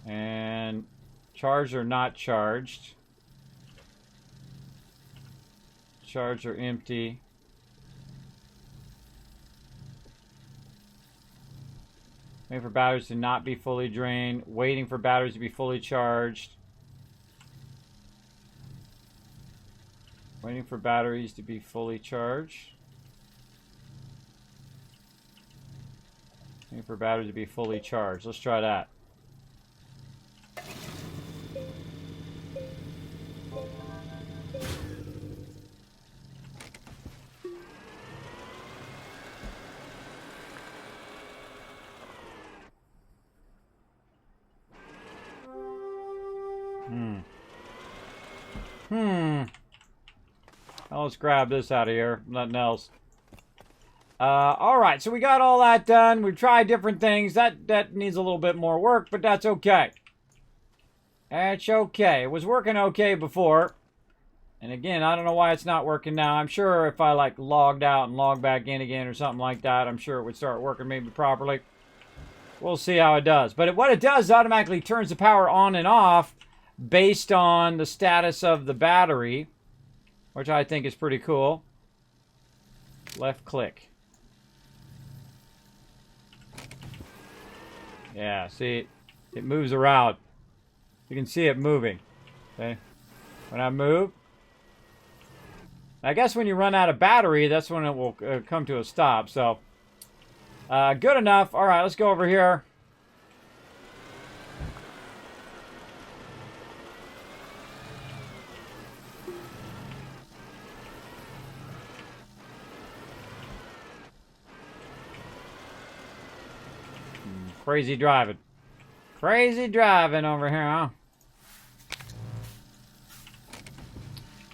And charged or not charged. Charged or empty. Waiting for batteries to not be fully drained. Waiting for batteries to be fully charged. Waiting for batteries to be fully charged. Waiting for batteries to be fully charged. Let's try that. Well, let's grab this out of here. Nothing else. Alright, so we got all that done. We've tried different things. That needs a little bit more work, but that's okay. That's okay. It was working okay before. And again, I don't know why it's not working now. I'm sure if I like logged out and logged back in again or something like that, I'm sure it would start working maybe properly. We'll see how it does. But what it does automatically turns the power on and off based on the status of the battery, which I think is pretty cool. Left click. Yeah, see, it moves around. You can see it moving. Okay, when I move, I guess when you run out of battery, that's when it will come to a stop. So, good enough. All right, let's go over here. Crazy driving. Crazy driving over here, huh?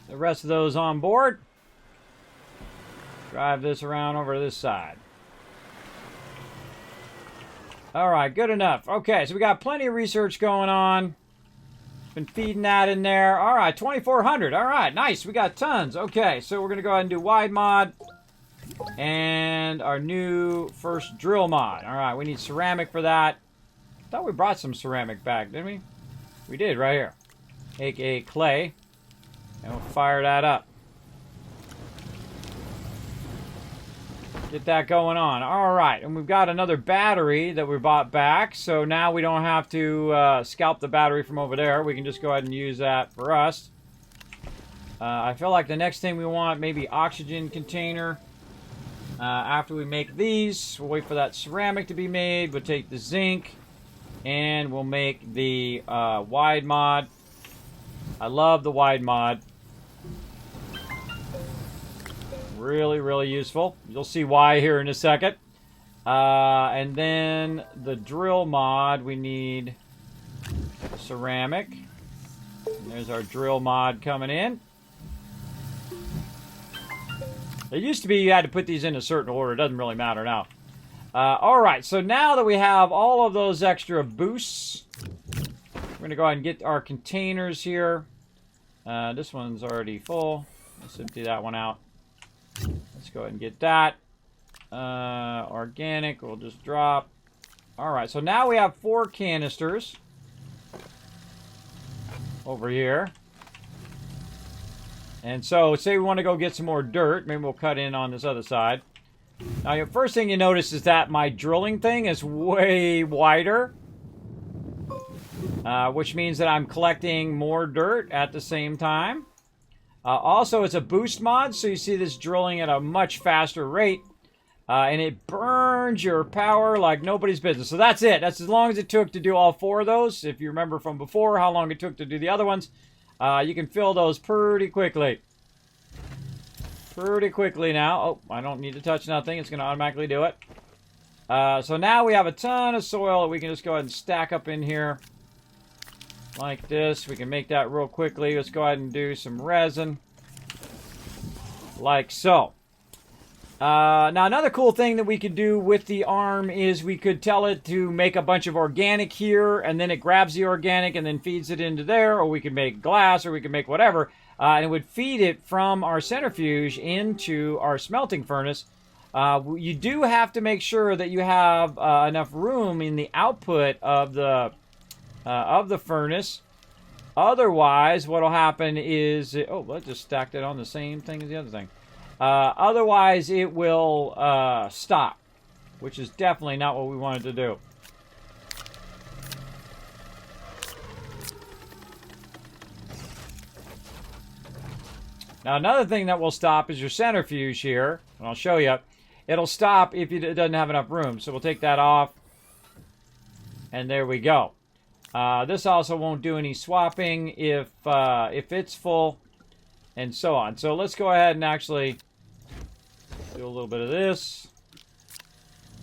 The rest of those on board. Drive this around over to this side. Alright, good enough. Okay, so we got plenty of research going on. Been feeding that in there. Alright, 2400. Alright, nice. We got tons. Okay, so we're going to go ahead and do wide mod. And our new first drill mod. Alright, we need ceramic for that. I thought we brought some ceramic back, didn't we? We did, right here. AKA clay. And we'll fire that up. Get that going on. Alright, and we've got another battery that we bought back. So now we don't have to scalp the battery from over there. We can just go ahead and use that for us. I feel like the next thing we want, maybe oxygen container. After we make these, we'll wait for that ceramic to be made. We'll take the zinc, and we'll make the wide mod. I love the wide mod. Really, really useful. You'll see why here in a second. And then the drill mod, we need ceramic. And there's our drill mod coming in. It used to be you had to put these in a certain order. It doesn't really matter now. Alright, so now that we have all of those extra boosts, we're going to go ahead and get our containers here. This one's already full. Let's empty that one out. Let's go ahead and get that. Organic, we'll just drop. Alright, so now we have 4 canisters over here. And so, say we want to go get some more dirt. Maybe we'll cut in on this other side. Now, the first thing you notice is that my drilling thing is way wider. which means that I'm collecting more dirt at the same time. Also, it's a boost mod, so you see this drilling at a much faster rate. And it burns your power like nobody's business. So that's it. That's as long as it took to do all 4 of those. If you remember from before how long it took to do the other ones, you can fill those pretty quickly. Pretty quickly now. Oh, I don't need to touch nothing. It's going to automatically do it. So now we have a ton of soil that we can just go ahead and stack up in here. Like this. We can make that real quickly. Let's go ahead and do some resin. Like so. Now, another cool thing that we could do with the arm is we could tell it to make a bunch of organic here, and then it grabs the organic and then feeds it into there, or we could make glass, or we could make whatever, and it would feed it from our centrifuge into our smelting furnace. You do have to make sure that you have enough room in the output of the furnace. Otherwise, what will happen is... Oh, let's just stack that on the same thing as the other thing. Otherwise, it will stop, which is definitely not what we wanted to do. Now, another thing that will stop is your centrifuge here. And I'll show you. It'll stop if it doesn't have enough room. So we'll take that off. And there we go. This also won't do any swapping if it's full. And so on. So let's go ahead and actually do a little bit of this.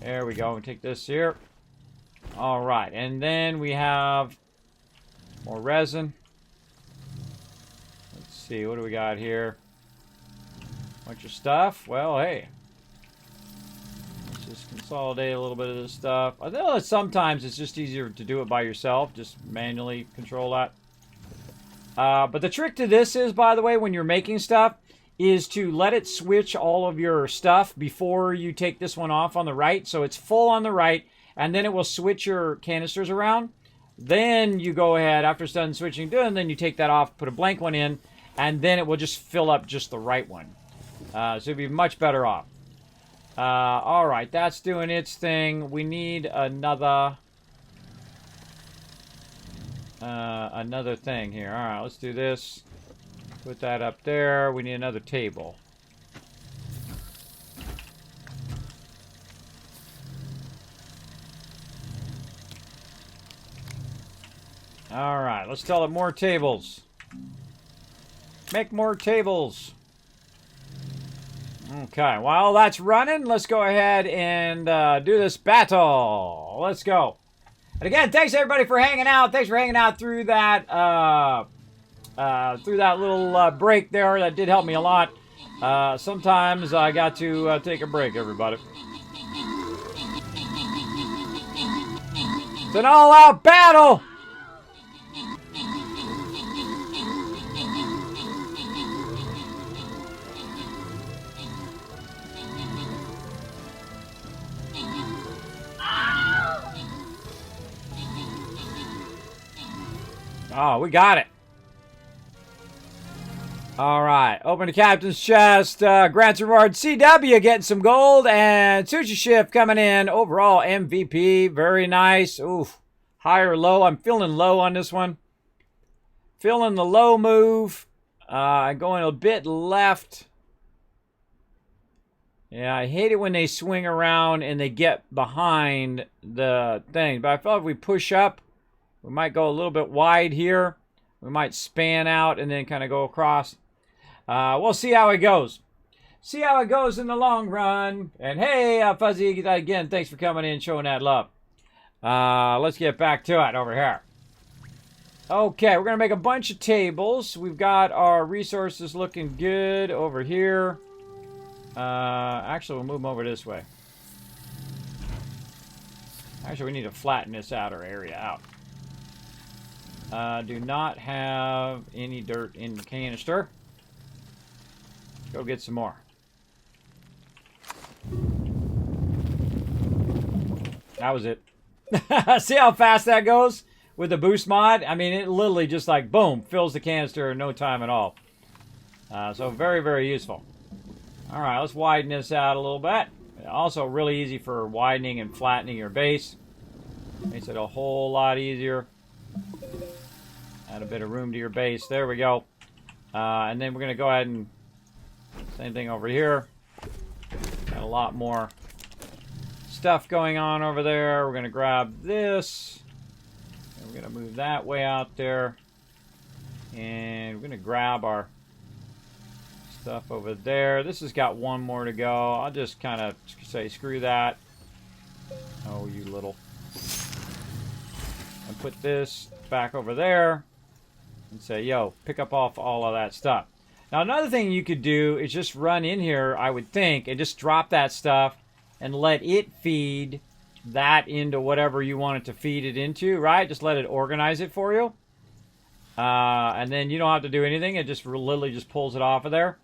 There we go. We take this here. All right. And then we have more resin. Let's see. What do we got here? Bunch of stuff. Well, hey. Let's just consolidate a little bit of this stuff. I know that sometimes it's just easier to do it by yourself. Just manually control that. But the trick to this is, by the way, when you're making stuff, is to let it switch all of your stuff before you take this one off on the right. So it's full on the right, and then it will switch your canisters around. Then you go ahead, after it's done switching, then you take that off, put a blank one in, and then it will just fill up just the right one. So you'll be much better off. All right, that's doing its thing. We need another thing here. All right, let's do this. Put that up there. We need another table. All right, let's tell it more tables. Make more tables. Okay, while that's running, let's go ahead and do this battle. Let's go. And again, thanks everybody for hanging out. Thanks for hanging out through that little break there. That did help me a lot. Sometimes I got to take a break, everybody. It's an all-out battle. Oh, we got it. All right. Open the captain's chest. Grants reward CW getting some gold. And Sushi Shift coming in. Overall MVP. Very nice. Oof. High or low? I'm feeling low on this one. Feeling the low move. Going a bit left. Yeah, I hate it when they swing around and they get behind the thing. But I feel if we push up, we might go a little bit wide here. We might span out and then kind of go across. We'll see how it goes. See how it goes in the long run. And hey, Fuzzy, again, thanks for coming in, showing that love. Let's get back to it over here. Okay, we're going to make a bunch of tables. We've got our resources looking good over here. Actually, we'll move them over this way. Actually, we need to flatten this outer area out. Do not have any dirt in the canister. Go get some more. That was it. See how fast that goes with the boost mod? I mean, it literally just like, boom, fills the canister in no time at all. So very, very useful. All right, let's widen this out a little bit. Also really easy for widening and flattening your base. Makes it a whole lot easier. Add a bit of room to your base. There we go. And then we're going to go ahead and same thing over here. Got a lot more stuff going on over there. We're going to grab this. And we're going to move that way out there. And we're going to grab our stuff over there. This has got one more to go. I'll just kind of say screw that. Oh, you little. And put this back over there. And say, yo, pick up off all of that stuff. Now, another thing you could do is just run in here, I would think, and just drop that stuff and let it feed that into whatever you want it to feed it into, right? Just let it organize it for you. And then you don't have to do anything. It just literally just pulls it off of there.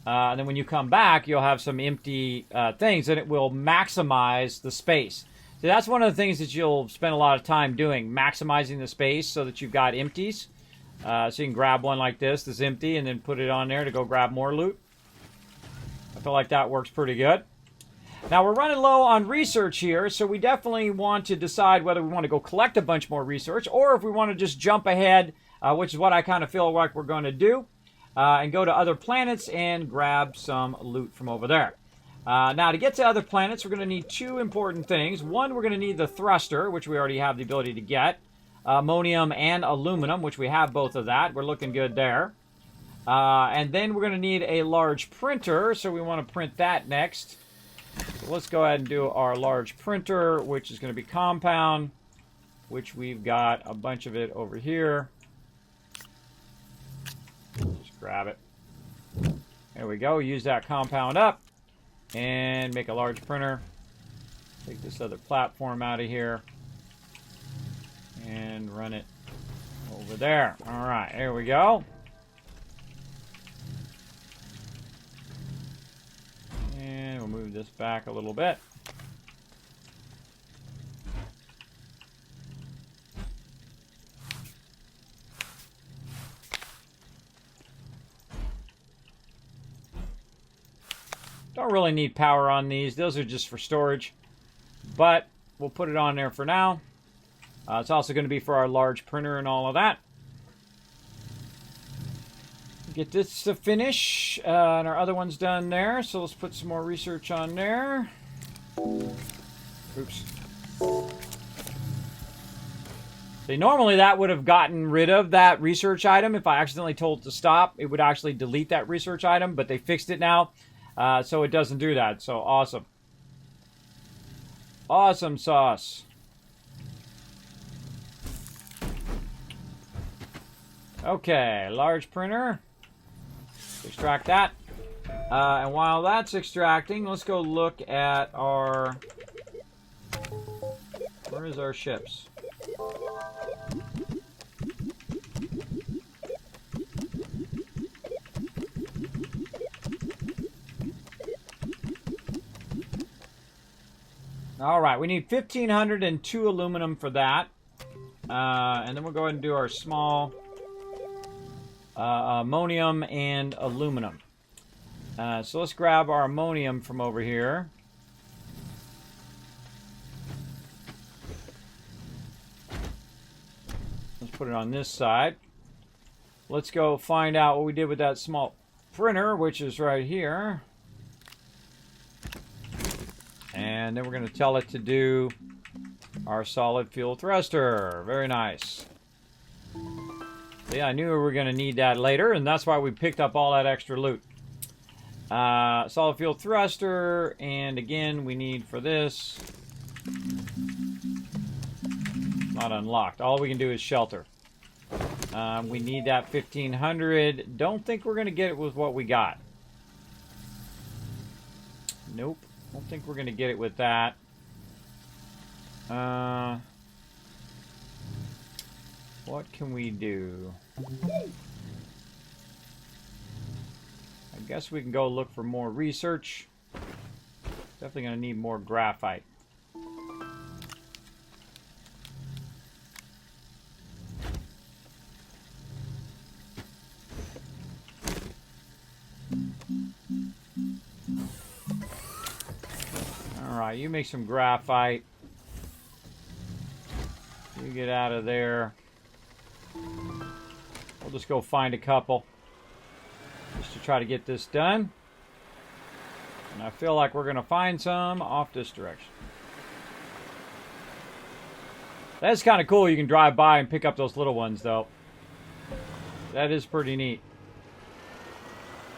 And then when you come back, you'll have some empty things, and it will maximize the space. So that's one of the things that you'll spend a lot of time doing, maximizing the space so that you've got empties. So you can grab one like this that's empty and then put it on there to go grab more loot. I feel like that works pretty good. Now we're running low on research here, so we definitely want to decide whether we want to go collect a bunch more research or if we want to just jump ahead, which is what I kind of feel like we're going to do, and go to other planets and grab some loot from over there. Now to get to other planets, we're going to need two important things. One, we're going to need the thruster, which we already have the ability to get. Ammonium and aluminum, which we have both of that. We're looking good there. And then we're going to need a large printer, so we want to print that next. So let's go ahead and do our large printer, which is going to be compound, which we've got a bunch of it over here. Just grab it. There we go. Use that compound up and make a large printer. Take this other platform out of here. And run it over there. All right, there we go. And we'll move this back a little bit. Don't really need power on these. Those are just for storage. But we'll put it on there for now. It's also going to be for our large printer and all of that. Get this to finish, and our other one's done there. So let's put some more research on there. Oops. See, normally that would have gotten rid of that research item. If I accidentally told it to stop, it would actually delete that research item, but they fixed it now, so it doesn't do that. So awesome. Awesome sauce. Okay, large printer. Extract that. And while that's extracting, let's go look at our... Where is our ships? All right, we need 1,502 aluminum for that. And then we'll go ahead and do our small... ammonium and aluminum. So let's grab our ammonium from over here. Let's put it on this side. Let's go find out what we did with that small printer, which is right here. And then we're going to tell it to do our solid fuel thruster. Very nice. Yeah, I knew we were going to need that later, and that's why we picked up all that extra loot. Solid fuel thruster, and again, we need for this... Not unlocked. All we can do is shelter. We need that 1,500. Don't think we're going to get it with what we got. Nope. Don't think we're going to get it with that. What can we do? I guess we can go look for more research. Definitely going to need more graphite. Alright, you make some graphite. You get out of there. We'll just go find a couple. Just to try to get this done. And I feel like we're going to find some off this direction. That's kind of cool. You can drive by and pick up those little ones, though. That is pretty neat.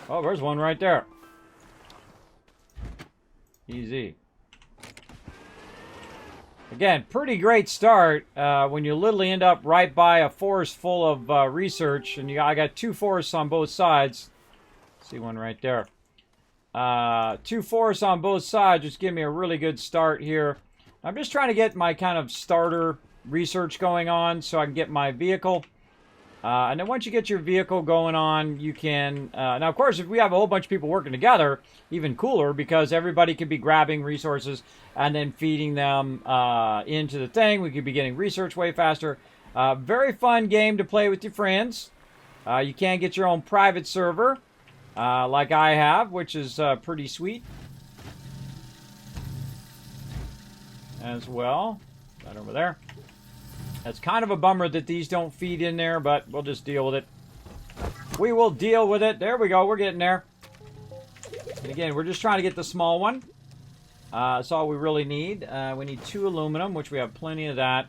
Oh, there's one right there. Easy. Again, pretty great start when you literally end up right by a forest full of research. And I got 2 forests on both sides. See one right there. 2 forests on both sides just give me a really good start here. I'm just trying to get my kind of starter research going on so I can get my vehicle. And then once you get your vehicle going on, you can... now, of course, if we have a whole bunch of people working together, even cooler, because everybody could be grabbing resources and then feeding them into the thing. We could be getting research way faster. Very fun game to play with your friends. You can get your own private server, like I have, which is pretty sweet. As well. Right over there. That's kind of a bummer that these don't feed in there, but we'll just deal with it. We will deal with it. There we go. We're getting there. And again, we're just trying to get the small one. That's all we really need. We need 2 aluminum, which we have plenty of that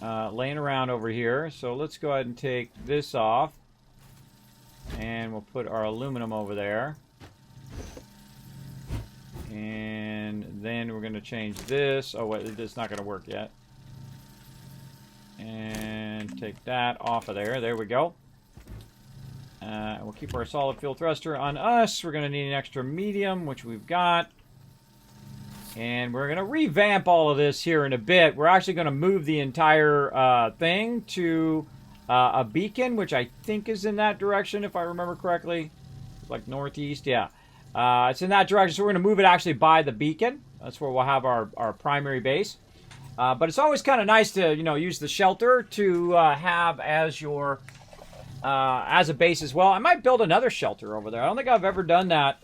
laying around over here. So let's go ahead and take this off. And we'll put our aluminum over there. And then we're going to change this. Oh, wait, it's not going to work yet. And take that off of there. There we go. We'll keep our solid fuel thruster on us. We're going to need an extra medium, which we've got. And we're going to revamp all of this here in a bit. We're actually going to move the entire thing to a beacon, which I think is in that direction, if I remember correctly. Like northeast, yeah. It's in that direction, so we're going to move it actually by the beacon. That's where we'll have our primary base. But it's always kind of nice to, use the shelter to have as your, as a base as well. I might build another shelter over there. I don't think I've ever done that,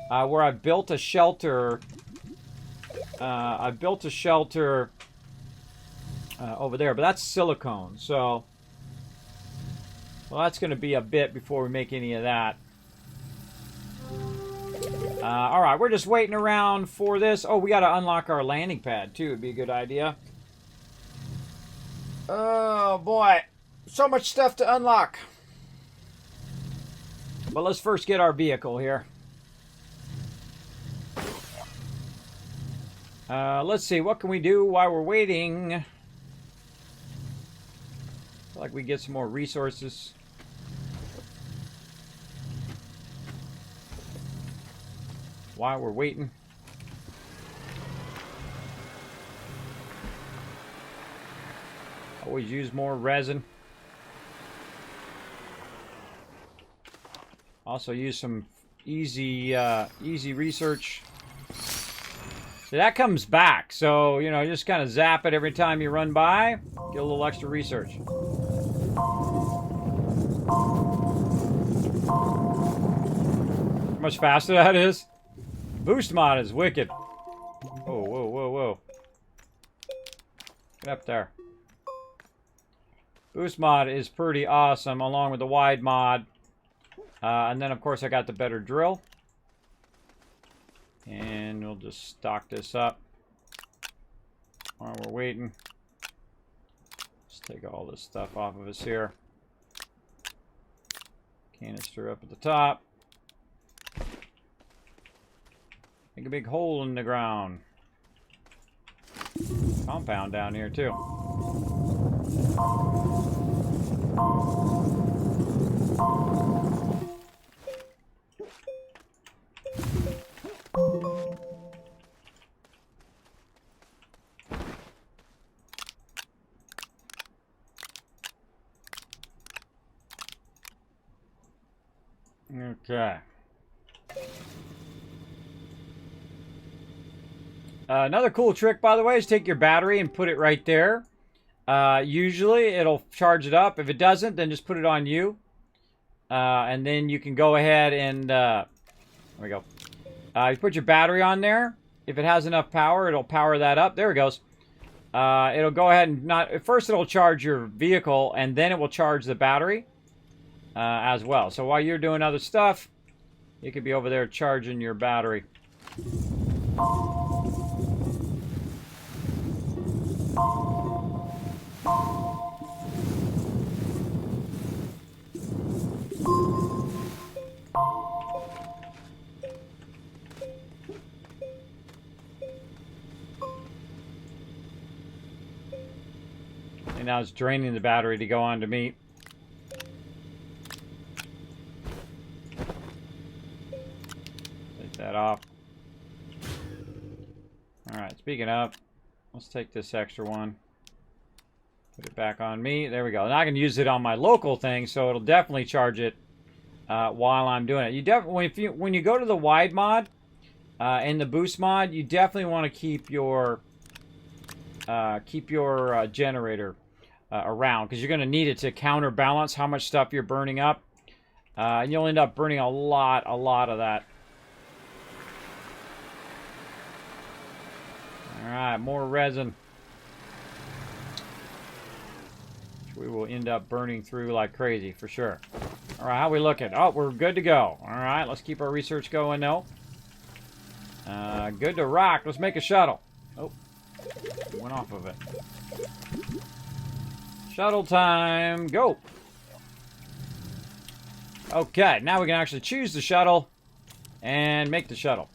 where I've built a shelter. I built a shelter over there, but that's silicone. So, well, that's going to be a bit before we make any of that. All right, we're just waiting around for this. Oh, we got to unlock our landing pad, too. It'd be a good idea. Oh, boy. So much stuff to unlock. But let's first get our vehicle here. Let's see. What can we do while we're waiting? I feel like we get some more resources. While we're waiting. Always use more resin. Also use some easy research. So that comes back. So, just kind of zap it every time you run by. Get a little extra research. How much faster that is? Boost mod is wicked. Whoa, whoa, whoa, whoa. Get up there. Boost mod is pretty awesome, along with the wide mod. And then, of course, I got the better drill. And we'll just stock this up while we're waiting. Let's take all this stuff off of us here. Canister up at the top. Make a big hole in the ground. Compound down here, too. Okay. Another cool trick, by the way, is take your battery and put it right there. Usually, it'll charge it up. If it doesn't, then just put it on you. And then you can go ahead and... there we go. You put your battery on there. If it has enough power, it'll power that up. There it goes. it'll go ahead and not... First, it'll charge your vehicle, and then it will charge the battery as well. So while you're doing other stuff, you could be over there charging your battery. And now it's draining the battery to go on to meat. Take that off. Alright, speaking of, let's take this extra one. Put it back on me. There we go. Now I can use it on my local thing, so it'll definitely charge it while I'm doing it. You definitely, when you go to the wide mod and the boost mod, you definitely want to keep your generator around, because you're going to need it to counterbalance how much stuff you're burning up, and you'll end up burning a lot of that. All right, more resin, which we will end up burning through like crazy for sure. All right, how we looking? Oh, we're good to go. All right, let's keep our research going though. Good to rock. Let's make a shuttle. Oh, went off of it. Shuttle time, go. Okay, now we can actually choose the shuttle and make the shuttle.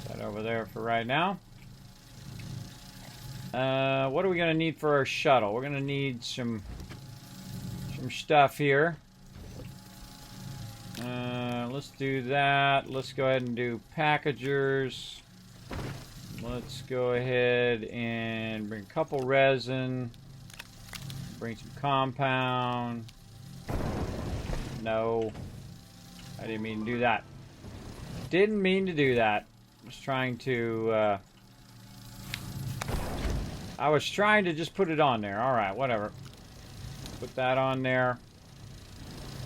Put that over there for right now. What are we going to need for our shuttle? We're going to need some stuff here. Let's do that. Let's go ahead and do packagers. Let's go ahead and bring a couple resin. Bring some compound. No. I didn't mean to do that. Didn't mean to do that. I was trying to... I was trying to just put it on there. Alright, whatever. Put that on there.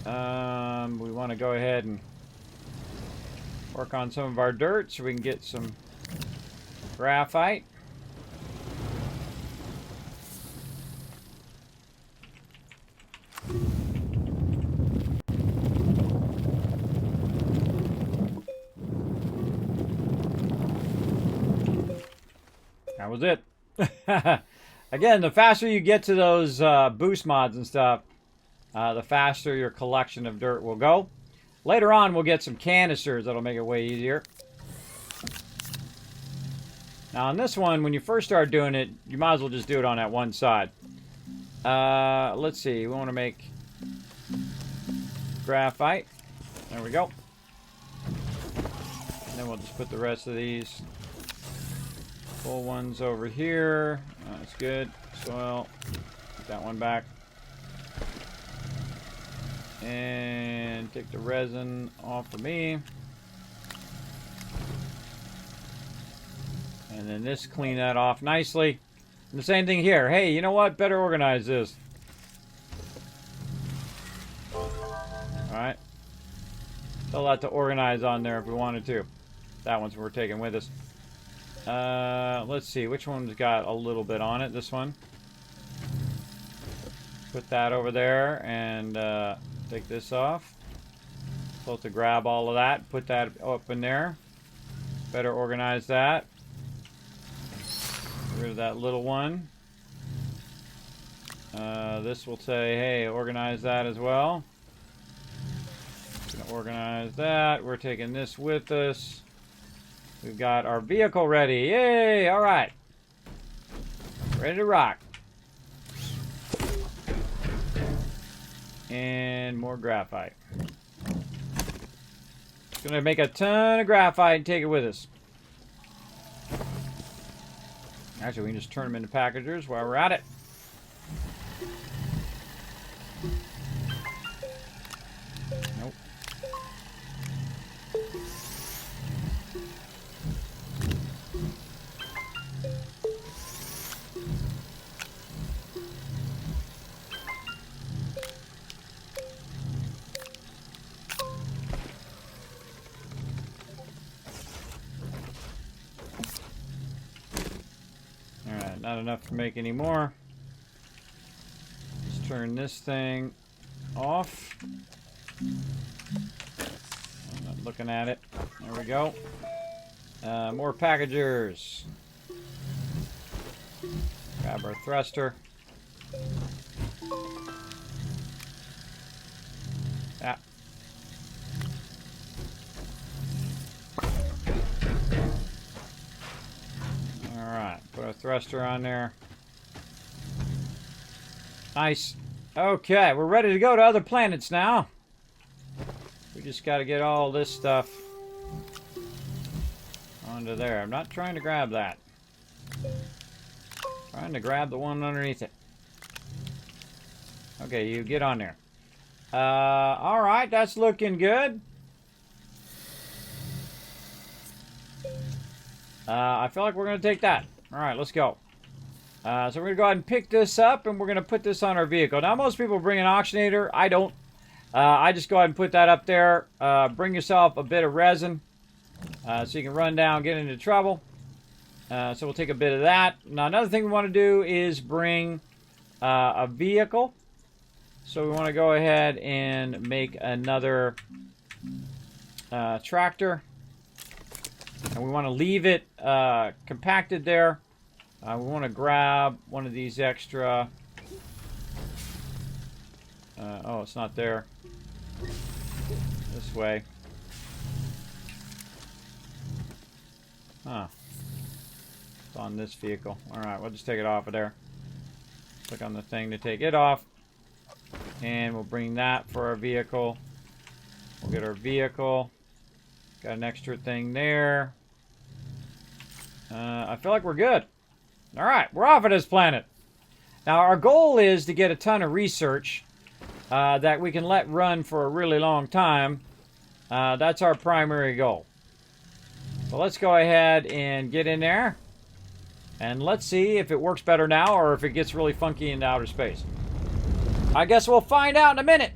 We want to go ahead and work on some of our dirt so we can get some graphite. That was it. Again, the faster you get to those boost mods and stuff, the faster your collection of dirt will go. Later on, we'll get some canisters that'll make it way easier. Now, on this one, when you first start doing it, you might as well just do it on that one side. Let's see. We want to make graphite. There we go. And then we'll just put the rest of these full ones over here. That's good. Soil. Put that one back. And take the resin off of me. And then this, clean that off nicely. And the same thing here. Hey, you know what? Better organize this. Alright. Tell that to organize on there if we wanted to. That one's we're taking with us. Let's see. Which one's got a little bit on it? This one. Put that over there and take this off. Supposed to grab all of that. Put that up in there. Better organize that. Get rid of that little one. This will say, hey, organize that as well. Gonna organize that. We're taking this with us. We've got our vehicle ready. Yay! All right. Ready to rock. And more graphite. Gonna make a ton of graphite and take it with us. Actually, we can just turn them into packagers while we're at it. Nope. not enough to make any more. Let's turn this thing off. I'm not looking at it. There we go. More packagers. Grab our thruster. Yeah. Alright, put our thruster on there. Nice. Okay, we're ready to go to other planets now. We just got to get all this stuff onto there. I'm not trying to grab that. Trying to grab the one underneath it. Okay, you get on there. Alright, that's looking good. I feel like we're going to take that. Alright, let's go. So we're going to go ahead and pick this up, and we're going to put this on our vehicle. Now, most people bring an auctionator. I don't. I just go ahead and put that up there. Bring yourself a bit of resin so you can run down, get into trouble. So we'll take a bit of that. Now, another thing we want to do is bring a vehicle. So we want to go ahead and make another tractor. And we want to leave it compacted there. We want to grab one of these extra... oh, it's not there. This way. Huh. It's on this vehicle. Alright, we'll just take it off of there. Click on the thing to take it off. And we'll bring that for our vehicle. We'll get our vehicle. Got an extra thing there. I feel like we're good. Alright, we're off of this planet. Now, our goal is to get a ton of research that we can let run for a really long time. That's our primary goal. So let's go ahead and get in there. And let's see if it works better now or if it gets really funky into outer space. I guess we'll find out in a minute.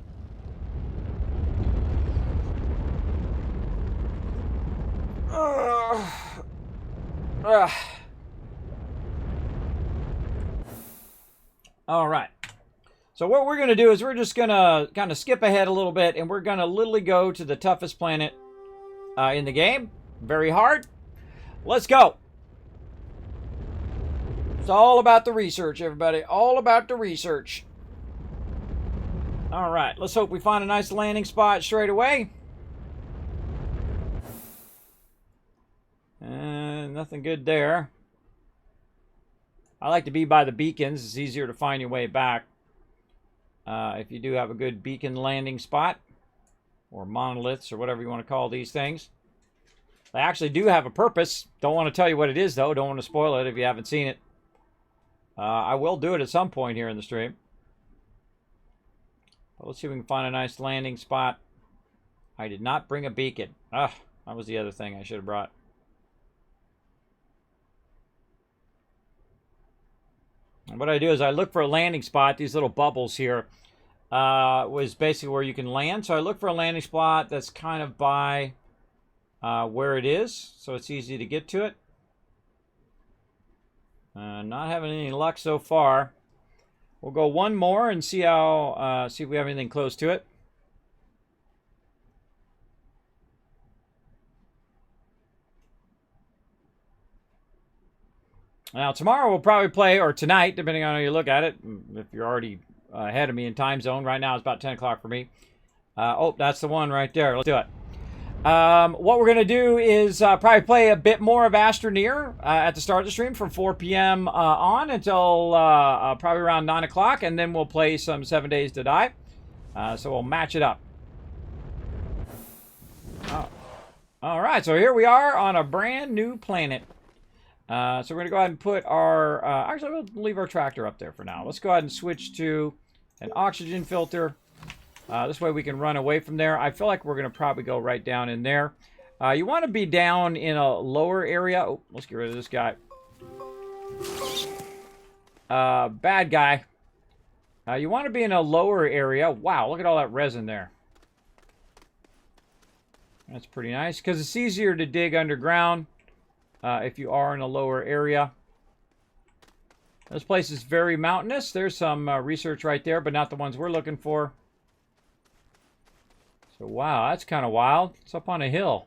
All right. So what we're going to do is we're just going to kind of skip ahead a little bit, and we're going to literally go to the toughest planet in the game. Very hard. Let's go. It's all about the research, everybody. All about the research. All right. Let's hope we find a nice landing spot straight away. Nothing good there. I like to be by the beacons. It's easier to find your way back. If you do have a good beacon landing spot, or monoliths, or whatever you want to call these things. They actually do have a purpose. Don't want to tell you what it is, though. Don't want to spoil it if you haven't seen it. I will do it at some point here in the stream. But let's see if we can find a nice landing spot. I did not bring a beacon. That was the other thing I should have brought. And what I do is I look for a landing spot. These little bubbles here was basically where you can land. So I look for a landing spot that's kind of by where it is, so it's easy to get to it. Not having any luck so far. We'll go one more and see how see if we have anything close to it. Now, tomorrow we'll probably play, or tonight, depending on how you look at it. If you're already ahead of me in time zone. Right now it's about 10 o'clock for me. Oh, that's the one right there. Let's do it. What we're going to do is probably play a bit more of Astroneer at the start of the stream from 4 p.m. On until probably around 9 o'clock. And then we'll play some 7 Days to Die. So we'll match it up. Oh. All right, so here we are on a brand new planet. So we're going to go ahead and put our... actually, we'll leave our tractor up there for now. Let's go ahead and switch to an oxygen filter. This way we can run away from there. I feel like we're going to probably go right down in there. You want to be down in a lower area. Oh, let's get rid of this guy. Bad guy. You want to be in a lower area. Wow, look at all that resin there. That's pretty nice, because it's easier to dig underground if you are in a lower area. This place is very mountainous. There's some research right there, but not the ones we're looking for. So, wow, that's kind of wild. It's up on a hill.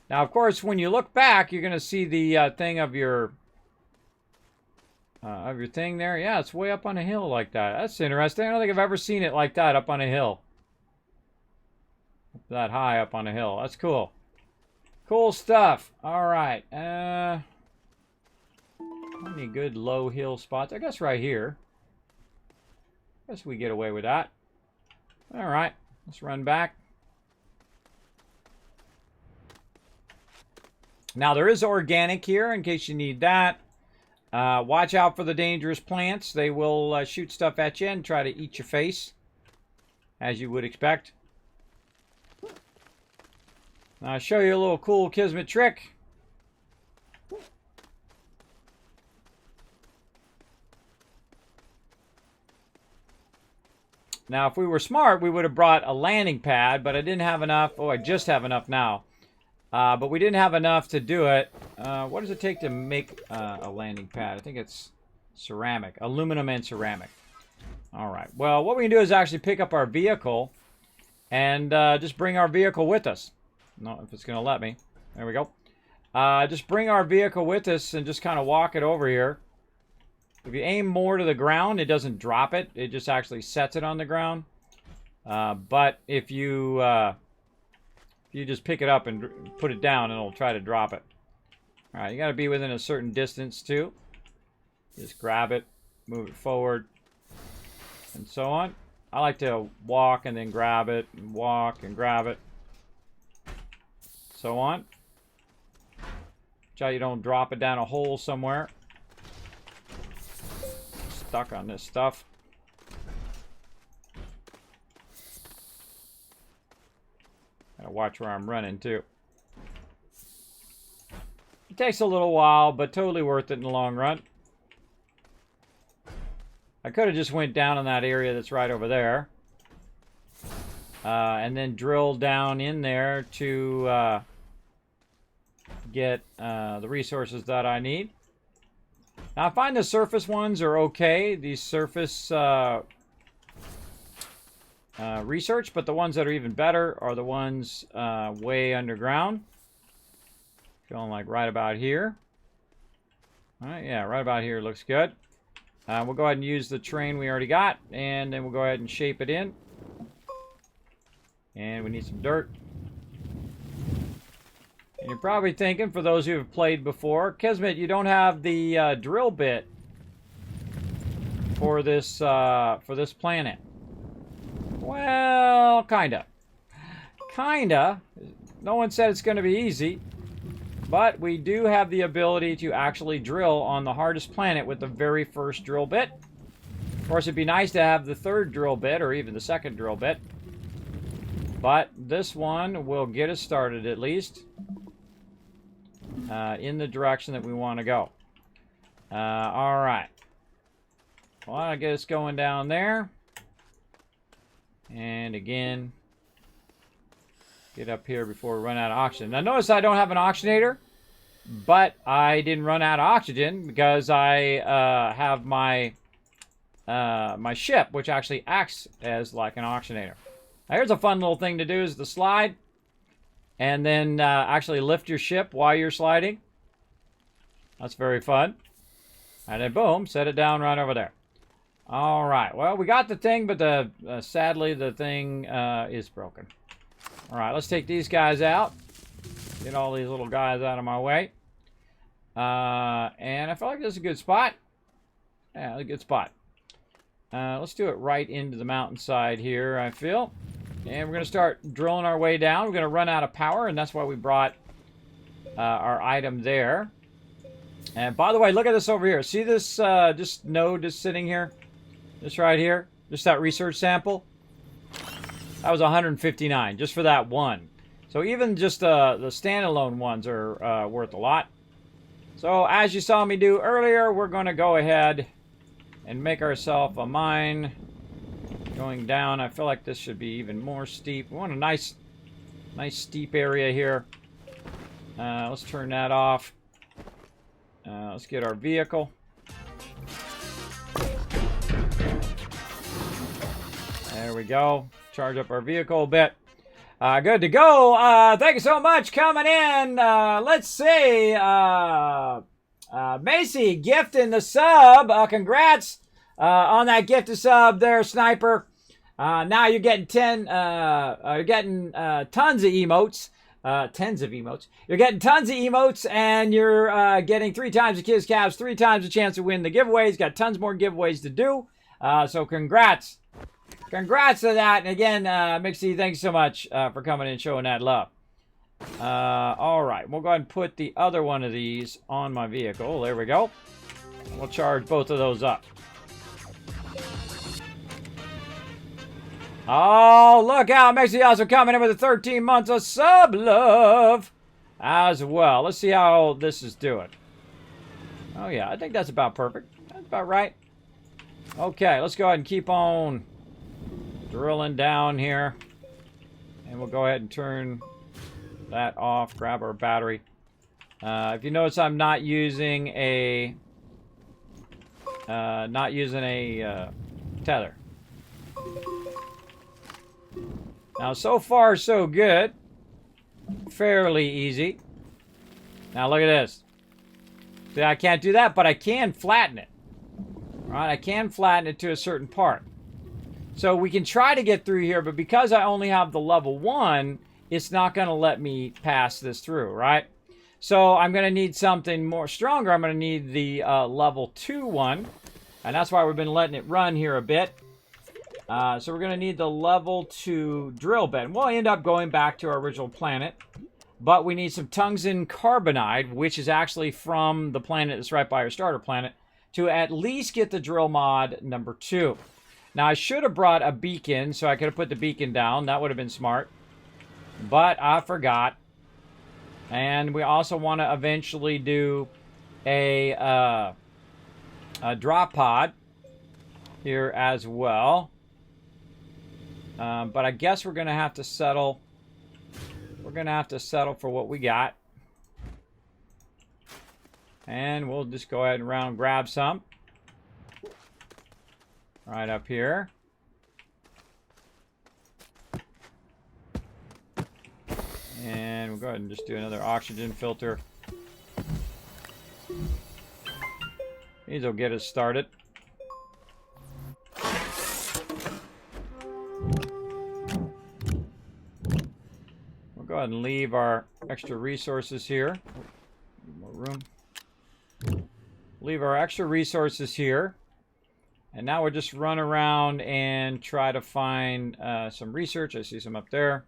Now, of course, when you look back, you're going to see the thing of your thing there. Yeah, it's way up on a hill like that. That's interesting. I don't think I've ever seen it like that up on a hill. That high up on a hill. That's cool. Cool stuff. All right. Any good low hill spots? I guess right here. I guess we get away with that. All right. Let's run back. Now, there is organic here in case you need that. Watch out for the dangerous plants. They will shoot stuff at you and try to eat your face, as you would expect. I'll show you a little cool Kismet trick. Now, if we were smart, we would have brought a landing pad, but I didn't have enough. Oh, I just have enough now. But we didn't have enough to do it. What does it take to make a landing pad? I think it's ceramic. Aluminum and ceramic. All right. Well, what we can do is actually pick up our vehicle and just bring our vehicle with us. No, if it's going to let me. There we go. Just bring our vehicle with us and just kind of walk it over here. If you aim more to the ground, it doesn't drop it. It just actually sets it on the ground. But if you just pick it up and put it down, it'll try to drop it. All right, you got to be within a certain distance too. Just grab it, move it forward, and so on. I like to walk and then grab it, and walk and grab it. So on. Try you don't drop it down a hole somewhere. Stuck on this stuff. Gotta watch where I'm running too. It takes a little while, but totally worth it in the long run. I could have just went down in that area that's right over there. And then drilled down in there to get the resources that I need. Now, I find the surface ones are okay. These surface research, but the ones that are even better are the ones way underground. Feeling like right about here. All right, yeah, right about here looks good. We'll go ahead and use the terrain we already got, and then we'll go ahead and shape it in. And we need some dirt. And you're probably thinking, for those who have played before, Kismet, you don't have the drill bit for this planet. Well, kinda. Kinda. No one said it's going to be easy. But we do have the ability to actually drill on the hardest planet with the very first drill bit. Of course, it'd be nice to have the third drill bit, or even the second drill bit. But this one will get us started, at least, in the direction that we want to go. All right. Well, I'll get us going down there. And again, get up here before we run out of oxygen. Now, notice I don't have an oxygenator, but I didn't run out of oxygen because I have my my ship, which actually acts as like an oxygenator. Now, here's a fun little thing to do: is the slide, and then actually lift your ship while you're sliding. That's very fun. And then boom, set it down right over there. All right. Well, we got the thing, but sadly the thing is broken. All right, let's take these guys out. Get all these little guys out of my way. And I feel like this is a good spot. Yeah, a good spot. Let's do it right into the mountainside here, I feel. And we're going to start drilling our way down. We're going to run out of power, and that's why we brought our item there. And by the way, look at this over here. See this just node just sitting here? Just right here? Just that research sample? That was 159, just for that one. So even just the standalone ones are worth a lot. So as you saw me do earlier, we're going to go ahead and make ourselves a mine. Going down, I feel like this should be even more steep. We want a nice steep area here. Let's turn that off. Let's get our vehicle. There we go. Charge up our vehicle a bit. Good to go. Thank you so much coming in. Let's see. Macy gifting the sub. Congrats on that gifted sub there, Sniper. Now you're getting tons of emotes. Tens of emotes. You're getting tons of emotes, and you're getting 3 times the Kiss Caps, 3 times the chance to win the giveaways. Got tons more giveaways to do. So congrats. Congrats to that. And again, Mixie, thanks so much for coming in and showing that love. All right. We'll go ahead and put the other one of these on my vehicle. There we go. We'll charge both of those up. Oh, look out. Mixie also coming in with the 13 months of sub love as well. Let's see how this is doing. Oh, yeah. I think that's about perfect. That's about right. Okay. Let's go ahead and keep on drilling down here. And we'll go ahead and turn that off. Grab our battery. If you notice, I'm not using a tether. Now, so far, so good. Fairly easy. Now, look at this. See, I can't do that, but I can flatten it. All right, I can flatten it to a certain part. So we can try to get through here, but because I only have the level 1, it's not going to let me pass this through, right? So I'm going to need something more stronger. I'm going to need the level 2 one. And that's why we've been letting it run here a bit. So we're going to need the level 2 drill bit. And we'll end up going back to our original planet. But we need some tungsten carbonide, which is actually from the planet that's right by our starter planet, to at least get the drill mod number 2. Now, I should have brought a beacon, so I could have put the beacon down. That would have been smart. But I forgot. And we also want to eventually do a drop pod here as well. But I guess we're going to have to settle. We're going to have to settle for what we got. And we'll just go ahead and grab some. Right up here. And we'll go ahead and just do another oxygen filter. These will get us started. We'll go ahead and leave our extra resources here. More room. Leave our extra resources here. And now we'll just run around and try to find some research. I see some up there.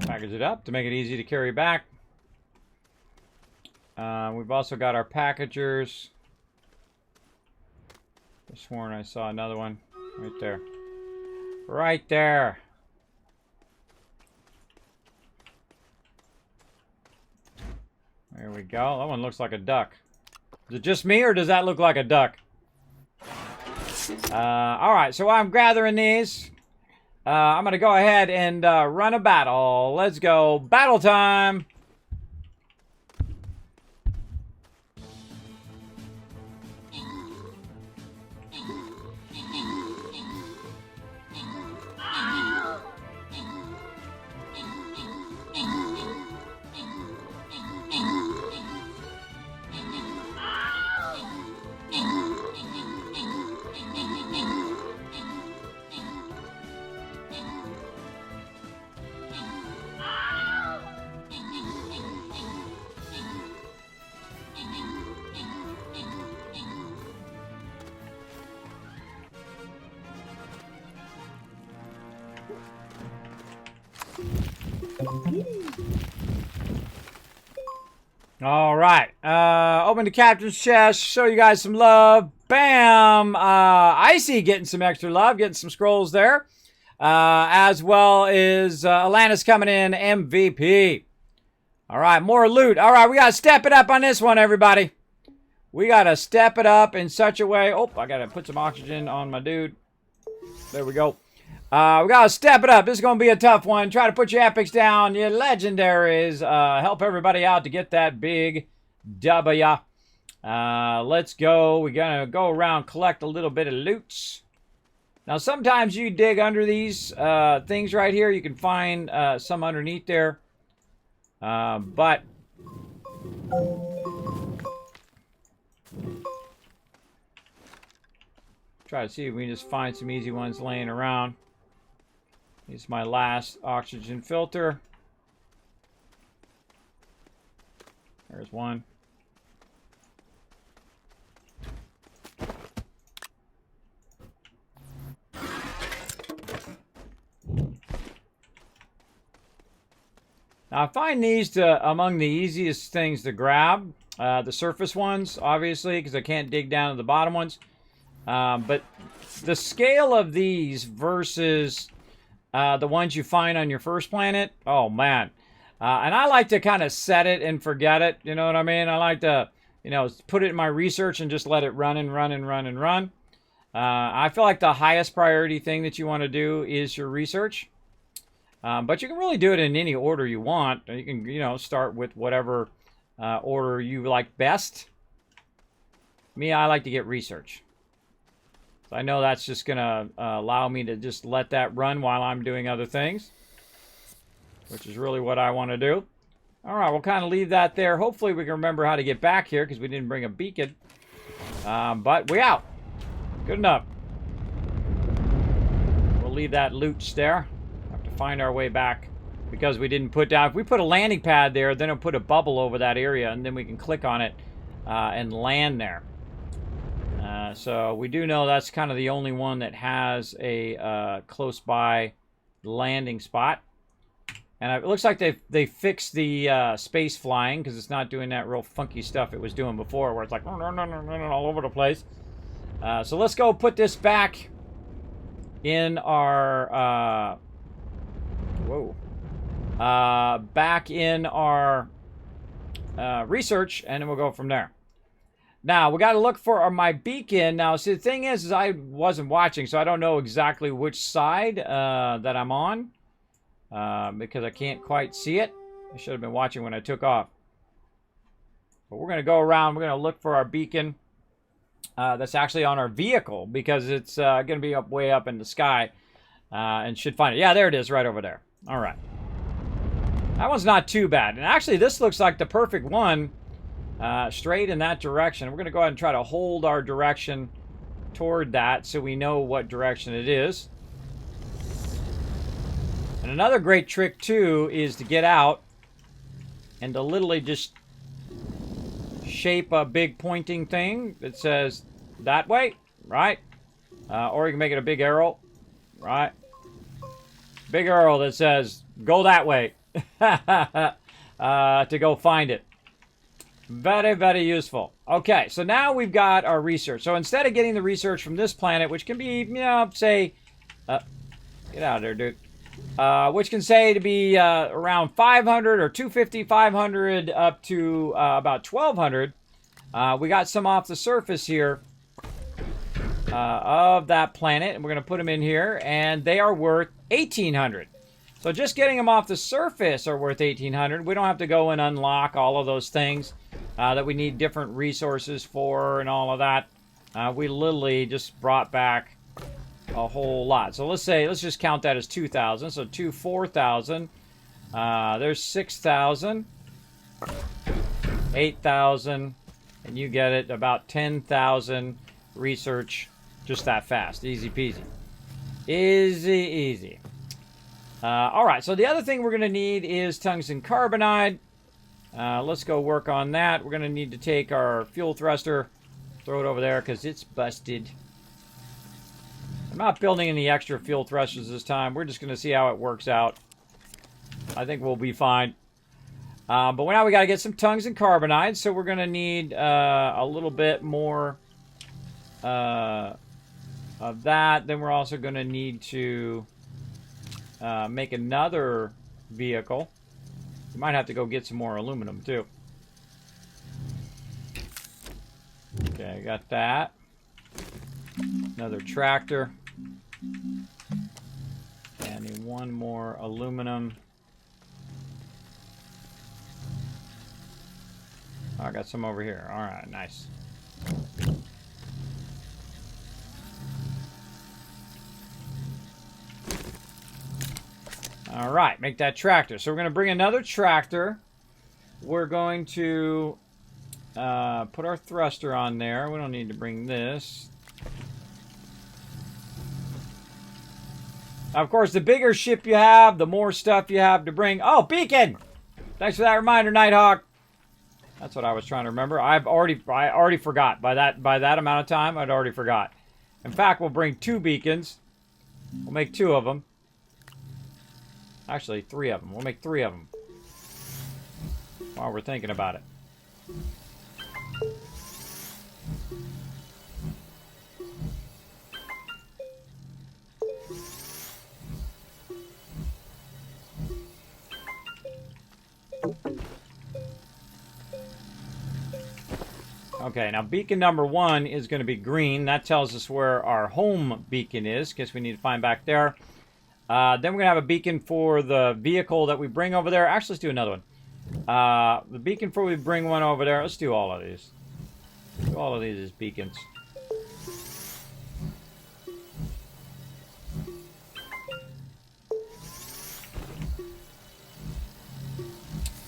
Package it up to make it easy to carry back. We've also got our packagers. I sworn I saw another one right there. Right there. There we go. That one looks like a duck. Is it just me, or does that look like a duck? Alright, so I'm gathering these. I'm going to go ahead and run a battle. Let's go. Battle time. All right. Open the captain's chest. Show you guys some love. Bam. Icy getting some extra love. Getting some scrolls there. as well as Atlantis coming in MVP. All right, more loot. All right, we got to step it up on this one, everybody. We got to step it up in such a way. Oh, I got to put some oxygen on my dude. There we go. We got to step it up. This is going to be a tough one. Try to put your epics down, your legendaries. Help everybody out to get that big W. Let's go. We're going to go around, collect a little bit of loots. Now, sometimes you dig under these things right here. You can find some underneath there. But try to see if we can just find some easy ones laying around. This is my last oxygen filter. There's one. Now, I find these among the easiest things to grab. The surface ones, obviously, because I can't dig down to the bottom ones. But the scale of these versus the ones you find on your first planet, oh, man. And I like to kind of set it and forget it, you know what I mean? I like to, put it in my research and just let it run and run and run and run. I feel like the highest priority thing that you want to do is your research. But you can really do it in any order you want. You can, start with whatever order you like best. Me, I like to get research. So I know that's just going to allow me to just let that run while I'm doing other things, which is really what I want to do. All right, we'll kind of leave that there. Hopefully we can remember how to get back here because we didn't bring a beacon. But we out. Good enough. We'll leave that loot there. Find our way back because we didn't put down. If we put a landing pad there, then it'll put a bubble over that area, and then we can click on it and land there. So we do know that's kind of the only one that has a close by landing spot. And it looks like they fixed the space flying because it's not doing that real funky stuff it was doing before, where it's like all over the place. So let's go put this back in our. Back in our research, and then we'll go from there. Now, we got to look for my beacon. Now, see, the thing is I wasn't watching, so I don't know exactly which side that I'm on because I can't quite see it. I should have been watching when I took off. But we're going to go around. We're going to look for our beacon that's actually on our vehicle because it's going to be way up in the sky and should find it. Yeah, there it is right over there. All right. That one's not too bad. And actually, this looks like the perfect one straight in that direction. We're going to go ahead and try to hold our direction toward that so we know what direction it is. And another great trick, too, is to get out and to literally just shape a big pointing thing that says that way, right? Or you can make it a big arrow, right? Big arrow that says, go that way, to go find it. Very, very useful. Okay, so now we've got our research. So instead of getting the research from this planet, which can be, say, get out of there, dude. Which can say to be around 500 or 250, 500 up to about 1,200. We got some off the surface here of that planet, and we're going to put them in here, and they are worth 1,800. So just getting them off the surface are worth 1,800. We don't have to go and unlock all of those things that we need different resources for and all of that. We literally just brought back a whole lot. So let's just count that as 2,000. So 4,000. There's 6,000, 8,000, and you get it about 10,000 research just that fast. Easy peasy. Easy. All right, so the other thing we're going to need is tungsten carbonide. Let's go work on that. We're going to need to take our fuel thruster, throw it over there because it's busted. I'm not building any extra fuel thrusters this time. We're just going to see how it works out. I think we'll be fine. But now we got to get some tungsten carbonide, so we're going to need a little bit more of that. Then we're also going to need to make another vehicle. We might have to go get some more aluminum, too. Okay, got that. Another tractor. And I need one more aluminum. Oh, I got some over here. All right, nice. All right, make that tractor. So we're going to bring another tractor. We're going to put our thruster on there. We don't need to bring this. Now, of course, the bigger ship you have, the more stuff you have to bring. Oh, beacon! Thanks for that reminder, Nighthawk. That's what I was trying to remember. I already forgot. By that amount of time, I'd already forgot. In fact, we'll bring 2 beacons. We'll make 2 of them. Actually, 3 of them. We'll make 3 of them. While we're thinking about it. Okay, now beacon number 1 is going to be green. That tells us where our home beacon is. Guess we need to find back there. Then we're going to have a beacon for the vehicle that we bring over there. Actually, let's do another one. The beacon for we bring one over there. Let's do all of these. Do all of these as beacons.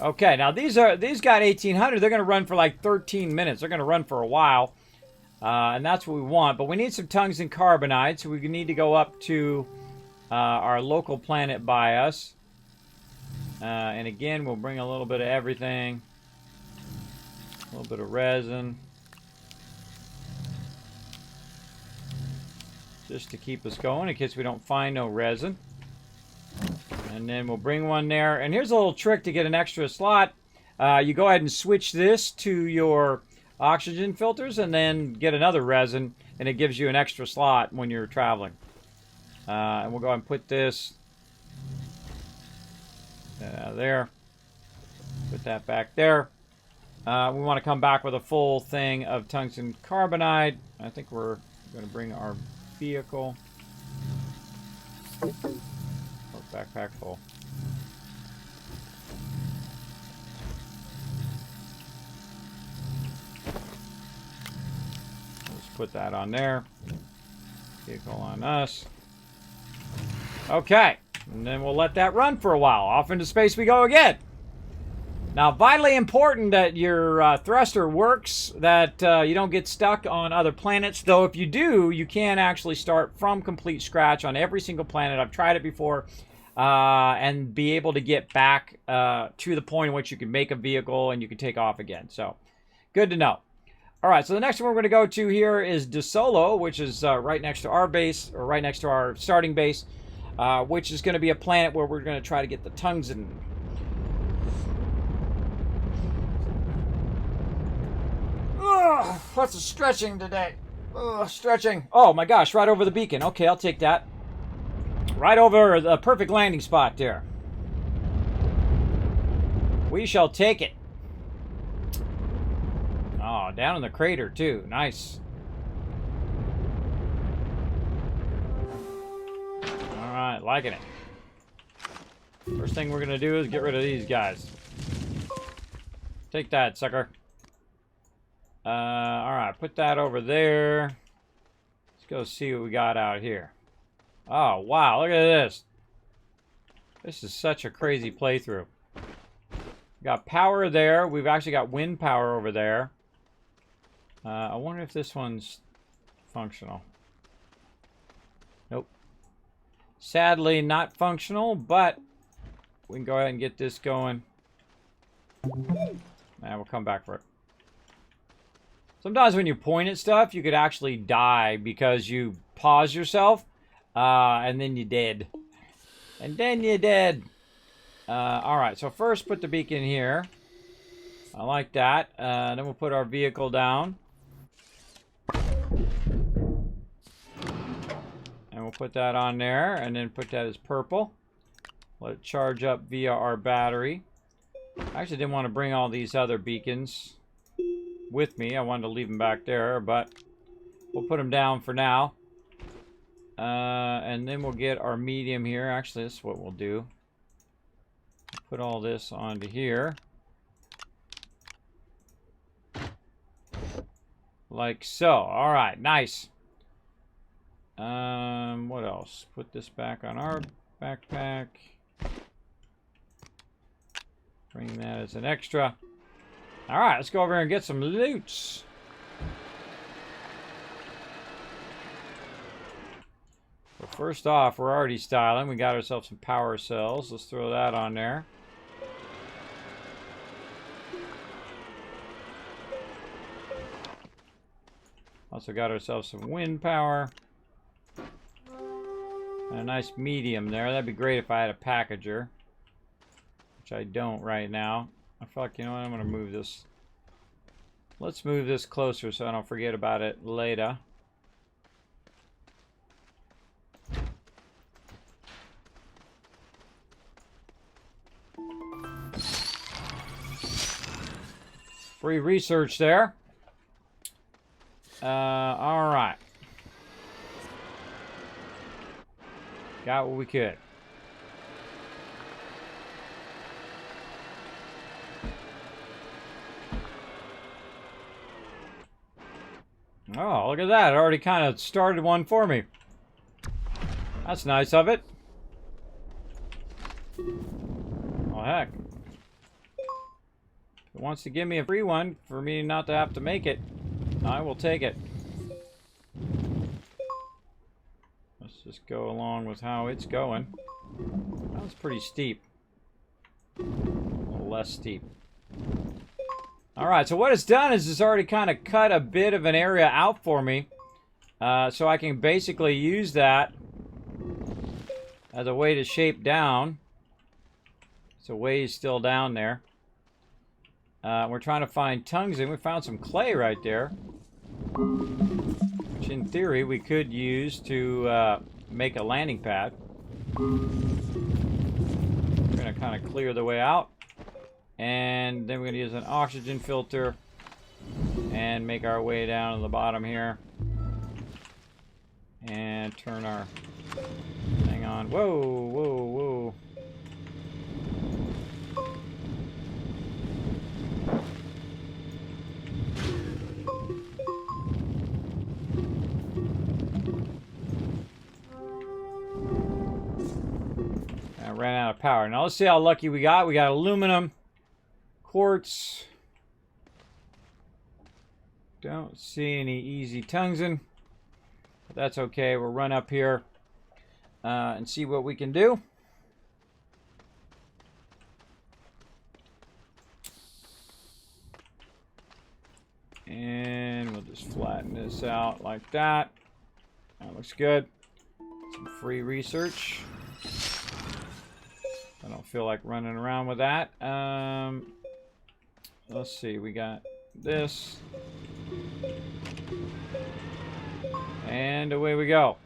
Okay, now these got 1800. They're going to run for like 13 minutes. They're going to run for a while. And that's what we want. But we need some tungsten carbonide, so we need to go up to our local planet by us. And again, we'll bring a little bit of everything. A little bit of resin. Just to keep us going in case we don't find no resin. And then we'll bring one there. And here's a little trick to get an extra slot. You go ahead and switch this to your oxygen filters and then get another resin. And it gives you an extra slot when you're traveling. And we'll go ahead and put this there. Put that back there. We want to come back with a full thing of tungsten carbonide. I think we're going to bring our vehicle. Backpack full. Let's put that on there. Vehicle on us. Okay. And then we'll let that run for a while. Off into space we go again. Now, vitally important that your thruster works, that you don't get stuck on other planets. Though if you do, you can actually start from complete scratch on every single planet. I've tried it before. And be able to get back to the point in which you can make a vehicle and you can take off again. So, good to know. All right, so the next one we're going to go to here is De Solo, which is right next to our base, or right next to our starting base, which is going to be a planet where we're going to try to get the tungsten. Ugh, lots of stretching today. Ugh, stretching. Oh my gosh, right over the beacon. Okay, I'll take that. Right over the perfect landing spot there. We shall take it. Oh, down in the crater too. Nice. Alright, liking it. First thing we're going to do is get rid of these guys. Take that, sucker. Alright, put that over there. Let's go see what we got out here. Oh, wow, look at this. This is such a crazy playthrough. Got power there. We've actually got wind power over there. I wonder if this one's functional. Nope. Sadly, not functional, but we can go ahead and get this going. And we'll come back for it. Sometimes when you point at stuff, you could actually die because you pause yourself. And then you're dead. And then you're dead. Alright, so first put the beacon here. I like that. Then we'll put our vehicle down. And we'll put that on there. And then put that as purple. Let it charge up via our battery. I actually didn't want to bring all these other beacons with me. I wanted to leave them back there, but we'll put them down for now. And then we'll get our medium here. Actually, this is what we'll do. Put all this onto here. Like so. All right, nice. What else? Put this back on our backpack. Bring that as an extra. All right, let's go over here and get some loots. Well, first off, we're already styling. We got ourselves some power cells. Let's throw that on there. Also got ourselves some wind power. And a nice medium there. That'd be great if I had a packager. Which I don't right now. I feel like, you know what, I'm going to move this. Let's move this closer so I don't forget about it later. Free research there. All right. Got what we could. Oh, look at that. It already kind of started one for me. That's nice of it. Oh, heck. If it wants to give me a free one for me not to have to make it, I will take it. Let's just go along with how it's going. That was pretty steep. A little less steep. Alright, so what it's done is it's already kind of cut a bit of an area out for me. So I can basically use that as a way to shape down. So ways still down there. We're trying to find tungsten. We found some clay right there. Which in theory we could use to make a landing pad. We're going to kind of clear the way out. And then we're going to use an oxygen filter and make our way down to the bottom here. And turn our thing on. Whoa, whoa, whoa. I ran out of power. Now let's see how lucky we got. We got aluminum. Quartz. Don't see any easy tungsten. But that's okay. We'll run up here and see what we can do. And we'll just flatten this out like that. That looks good. Some free research. I don't feel like running around with that. Let's see, we got this. And away we go.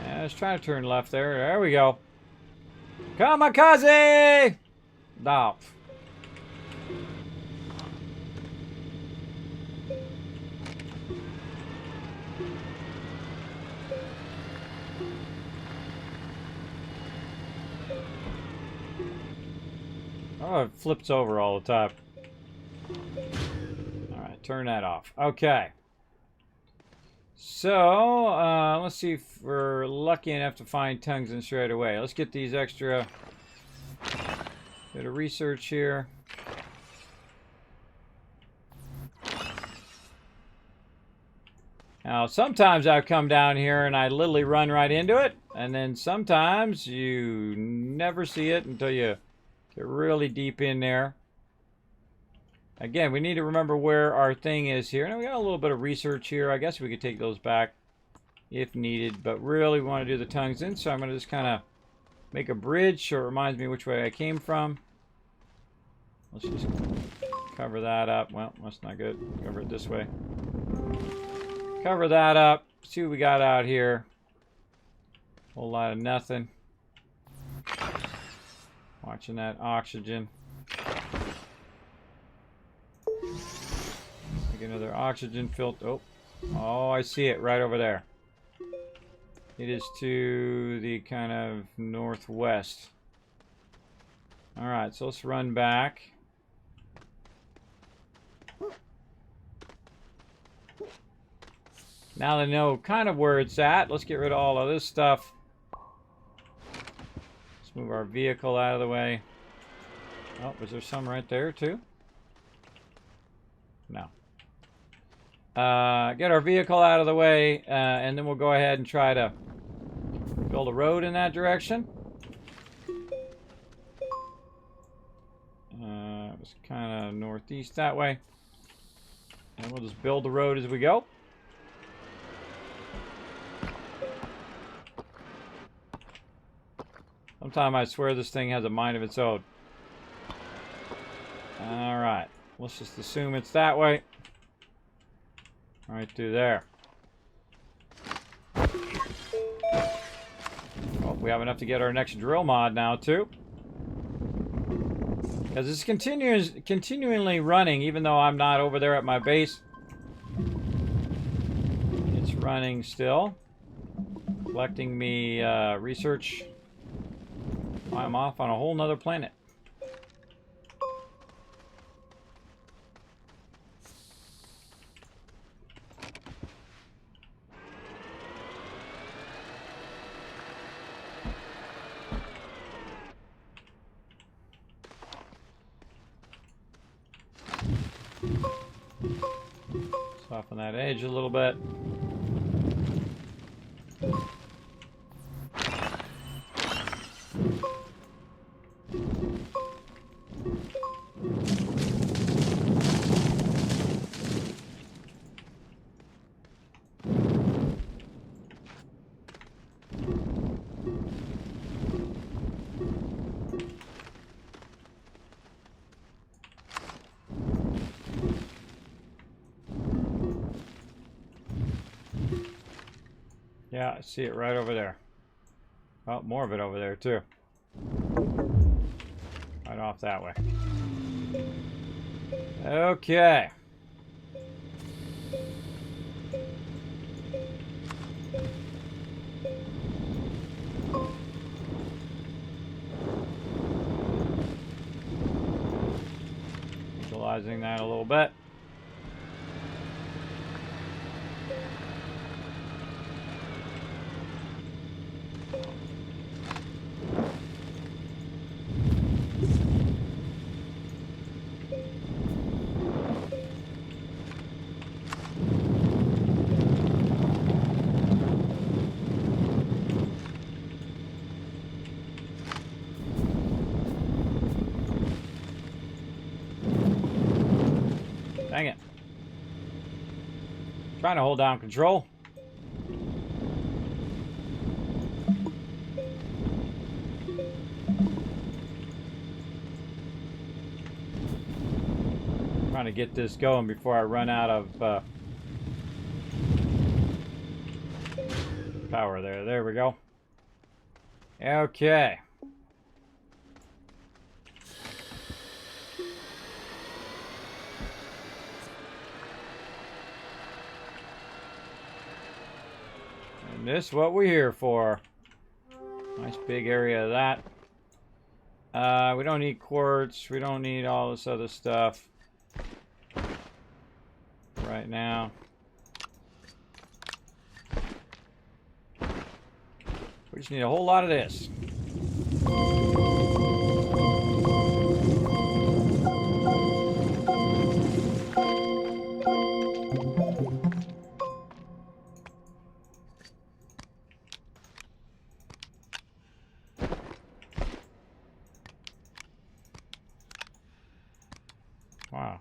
Yeah, let's try to turn left there. There we go. Kamikaze! No. Oh, it flips over all the time. Alright, turn that off. Okay. So, let's see if we're lucky enough to find tungsten straight away. Let's get these extra bit of research here. Now, sometimes I've come down here and I literally run right into it. And then sometimes you never see it until you get really deep in there. Again, we need to remember where our thing is here. Now we got a little bit of research here. I guess we could take those back if needed. But really we want to do the tungsten. So I'm going to just kind of make a bridge so it reminds me which way I came from. Let's just cover that up. Well, that's not good. Cover it this way. Cover that up. See what we got out here. Whole lot of nothing. Watching that oxygen. Make another oxygen filter. Oh, I see it right over there. It is to the kind of northwest. Alright, so let's run back. Now they know kind of where it's at. Let's get rid of all of this stuff. Let's move our vehicle out of the way. Oh, was there some right there too? No. Get our vehicle out of the way, and then we'll go ahead and try to build a road in that direction. It was kind of northeast that way. And we'll just build the road as we go. Sometimes I swear this thing has a mind of its own. Alright, let's just assume it's that way. Right through there. Oh, we have enough to get our next drill mod now, too. Because it's continually running, even though I'm not over there at my base. It's running still. Collecting me research. I'm off on a whole nother planet. Soften that edge a little bit. Yeah, I see it right over there. Oh, more of it over there, too. Right off that way. Okay. Visualizing that a little bit. Dang it. Trying to hold down control. Trying to get this going before I run out of power there. There we go. Okay. And this is what we're here for. Nice big area of that. We don't need quartz. We don't need all this other stuff right now. We just need a whole lot of this. Wow.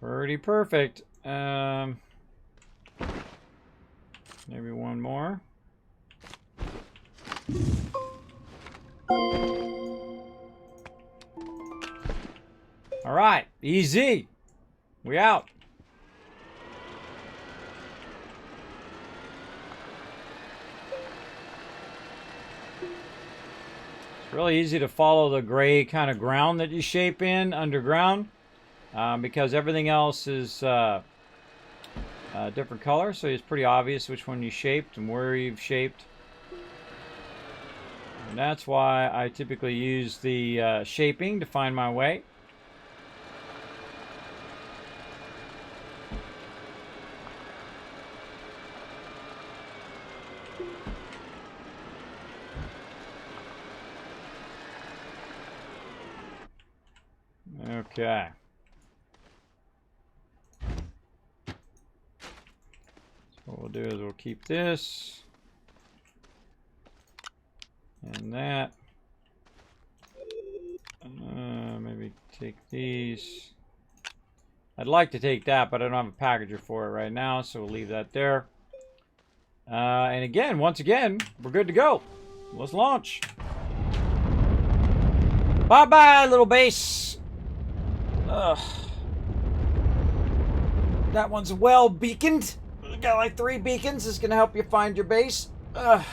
Pretty perfect. Maybe one more. All right, easy. We out. Really easy to follow the gray kind of ground that you shape in underground, because everything else is different color, so it's pretty obvious which one you shaped and where you've shaped. And that's why I typically use the shaping to find my way. Okay. So what we'll do is we'll keep this and that. Maybe take these. I'd like to take that, but I don't have a packager for it right now, so we'll leave that there. And again, once again, we're good to go. Let's launch. Bye-bye, little base. Ugh. That one's well beaconed. Got like 3 beacons. It's going to help you find your base. Ugh.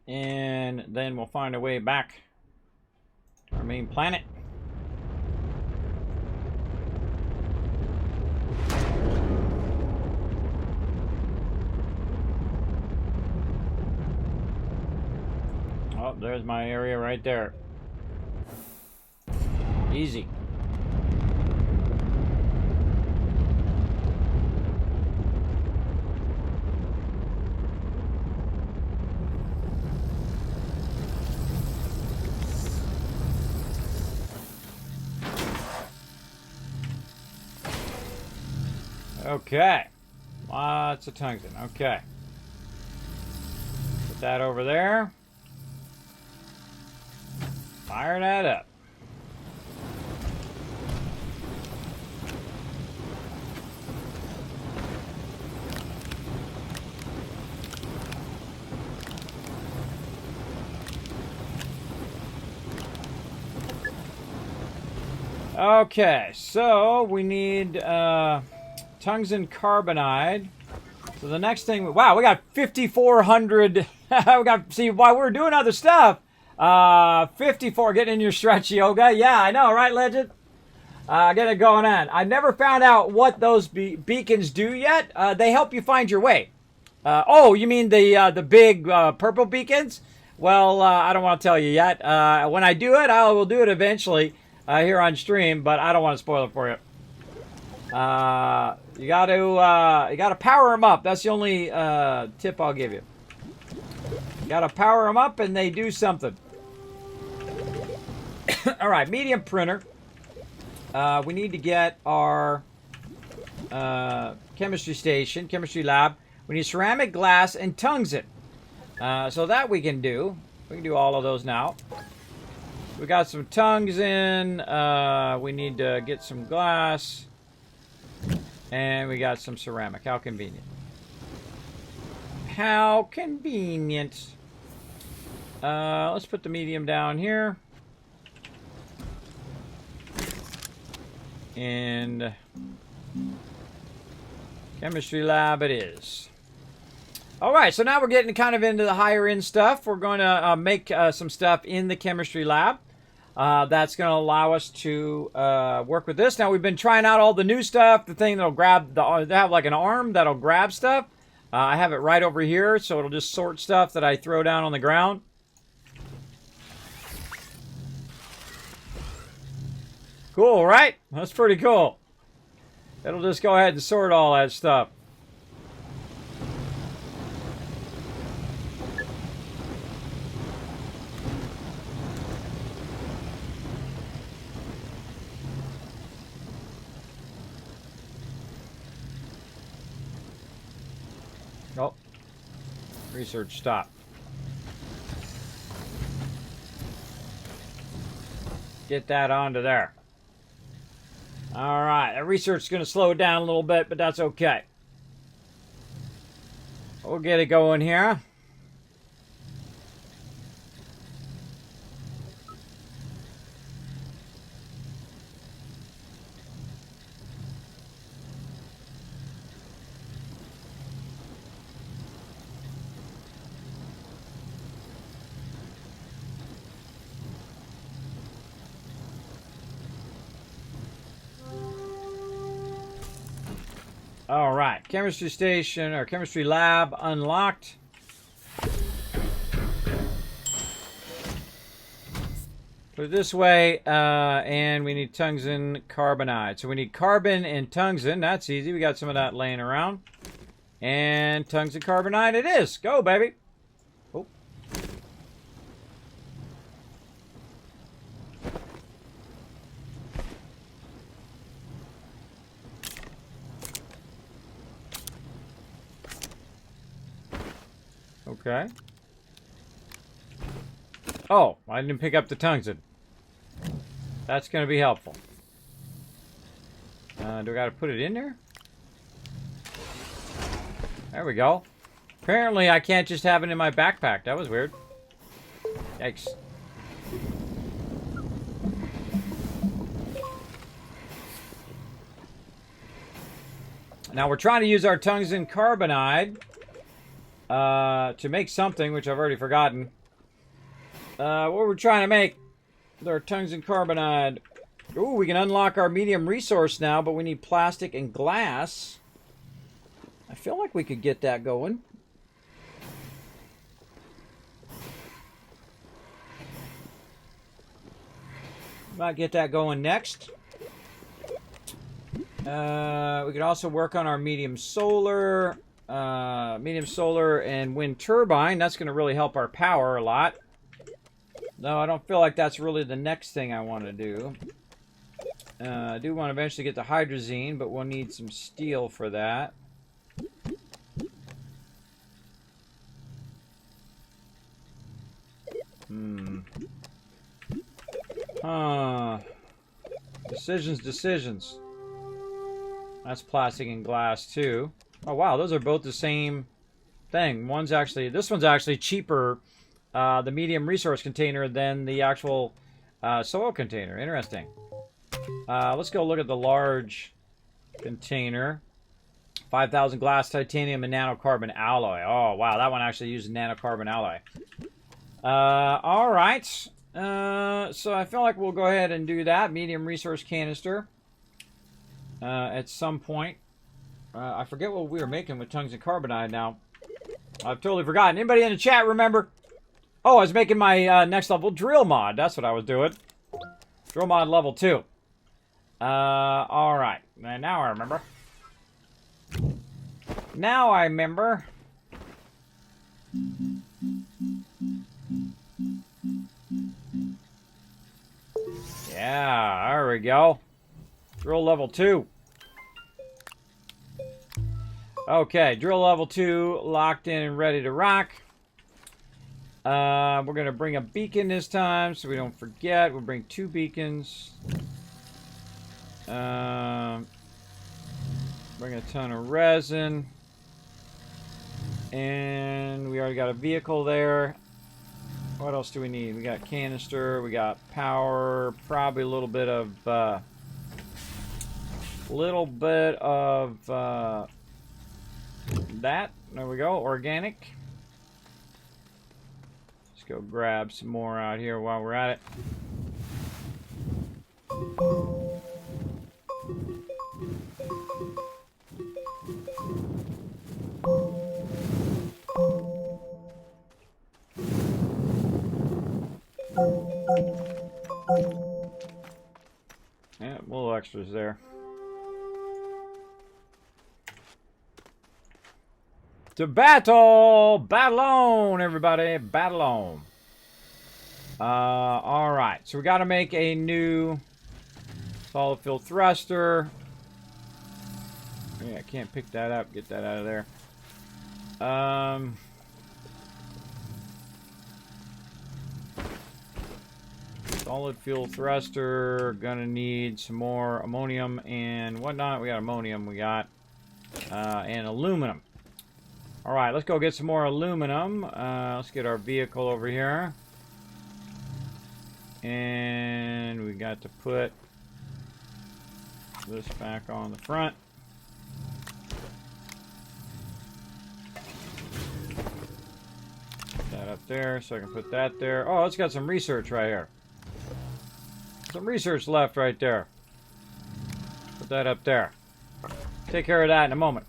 And then we'll find our way back to our main planet. Oh, there's my area right there. Easy. Okay. Lots of tungsten. Okay. Put that over there. Fire that up. Okay, so we need tungsten carbonide. So the next thing, wow, we got 5,400. We got, see, while we're doing other stuff, 54, getting in your stretch yoga. Yeah, I know, right, Legend? Get it going on. I never found out what those beacons do yet. They help you find your way. Oh, you mean the big purple beacons? Well, I don't want to tell you yet. When I do it, I will do it eventually here on stream, but I don't want to spoil it for you. You got to power them up. That's the only tip I'll give you. You got to power them up, and they do something. All right, medium printer. We need to get our chemistry station, chemistry lab. We need ceramic, glass, and tungsten. So that we can do. We can do all of those now. We got some tungsten. We need to get some glass. And we got some ceramic. How convenient. How convenient. Let's put the medium down here. And chemistry lab it is. All right, so now we're getting kind of into the higher end stuff. We're going to make some stuff in the chemistry lab. That's going to allow us to work with this. Now, we've been trying out all the new stuff. The thing that'll grab, they have like an arm that'll grab stuff. I have it right over here, so it'll just sort stuff that I throw down on the ground. Cool, right? That's pretty cool. It'll just go ahead and sort all that stuff. Oh, research stop. Get that onto there. All right, that research is going to slow down a little bit, but that's okay. We'll get it going here. All right, chemistry station or chemistry lab unlocked. Put it this way, and we need tungsten carbonide. So we need carbon and tungsten. That's easy. We got some of that laying around. And tungsten carbonide it is. Go, baby. Oh. Okay. Oh, I didn't pick up the tungsten. That's going to be helpful. Do I got to put it in there? There we go. Apparently, I can't just have it in my backpack. That was weird. Yikes. Now, we're trying to use our tungsten carbonide to make something, which I've already forgotten. What we're trying to make with our tungsten carbonide. Ooh, we can unlock our medium resource now, but we need plastic and glass. I feel like we could get that going. Might get that going next. We could also work on our medium solar and wind turbine. That's going to really help our power a lot. No, I don't feel like that's really the next thing I want to do. I do want to eventually get the hydrazine, but we'll need some steel for that. Decisions. That's plastic and glass too. Oh wow, those are both the same thing. This one's actually cheaper, the medium resource container, than the actual soil container. Interesting. Let's go look at the large container. 5,000 glass, titanium, and nanocarbon alloy. Oh wow, that one actually uses nanocarbon alloy. All right. So I feel like we'll go ahead and do that. Medium resource canister. At some point. I forget what we were making with tungsten carbonide now. I've totally forgotten. Anybody in the chat remember? Oh, I was making my next level drill mod. That's what I was doing. Drill mod level 2. Alright. Now I remember. Now I remember. Yeah, there we go. Drill level 2. Okay, drill level 2 locked in and ready to rock. We're going to bring a beacon this time so we don't forget. We'll bring 2 beacons. Bring a ton of resin. And we already got a vehicle there. What else do we need? We got canister, we got power, probably a little bit of that. There we go, organic. Let's go grab some more out here while we're at it. Yeah, little extras there. To battle! Battle on, everybody! Battle on. Alright, so we got to make a new solid fuel thruster. Yeah, I can't pick that up. Get that out of there. Solid fuel thruster. Gonna need some more ammonium and whatnot. We got ammonium. We got and aluminum. All right, let's go get some more aluminum. Let's get our vehicle over here. And we got to put this back on the front. Put that up there so I can put that there. Oh, it's got some research right here. Some research left right there. Put that up there. Take care of that in a moment.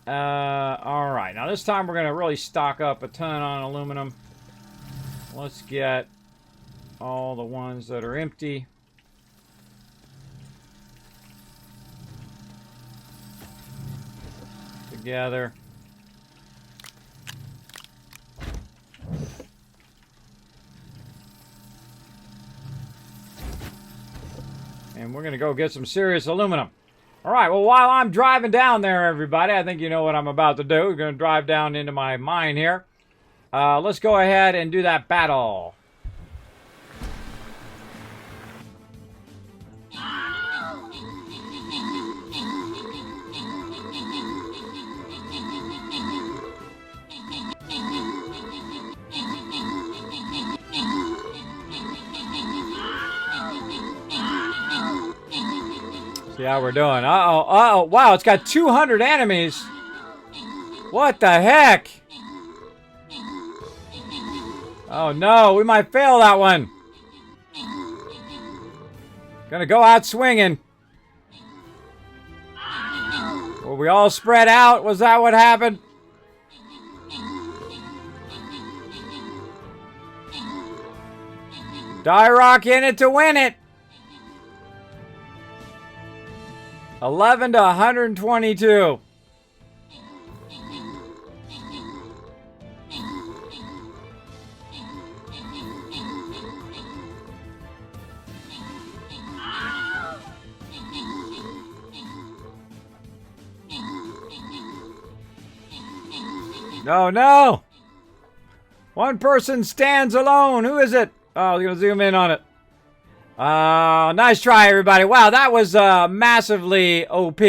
Alright, now this time we're going to really stock up a ton on aluminum. Let's get all the ones that are empty. Together. And we're going to go get some serious aluminum. All right, well, while I'm driving down there, everybody, I think you know what I'm about to do. We're going to drive down into my mine here. Let's go ahead and do that battle. See how we're doing. Uh-oh, uh-oh. Wow, it's got 200 enemies. What the heck? Oh, no. We might fail that one. Gonna go out swinging. Were we all spread out? Was that what happened? Die Rock in it to win it. 11 to 122. No, no. One person stands alone. Who is it? Oh, we're going to zoom in on it. Nice try, everybody. Wow, that was massively OP.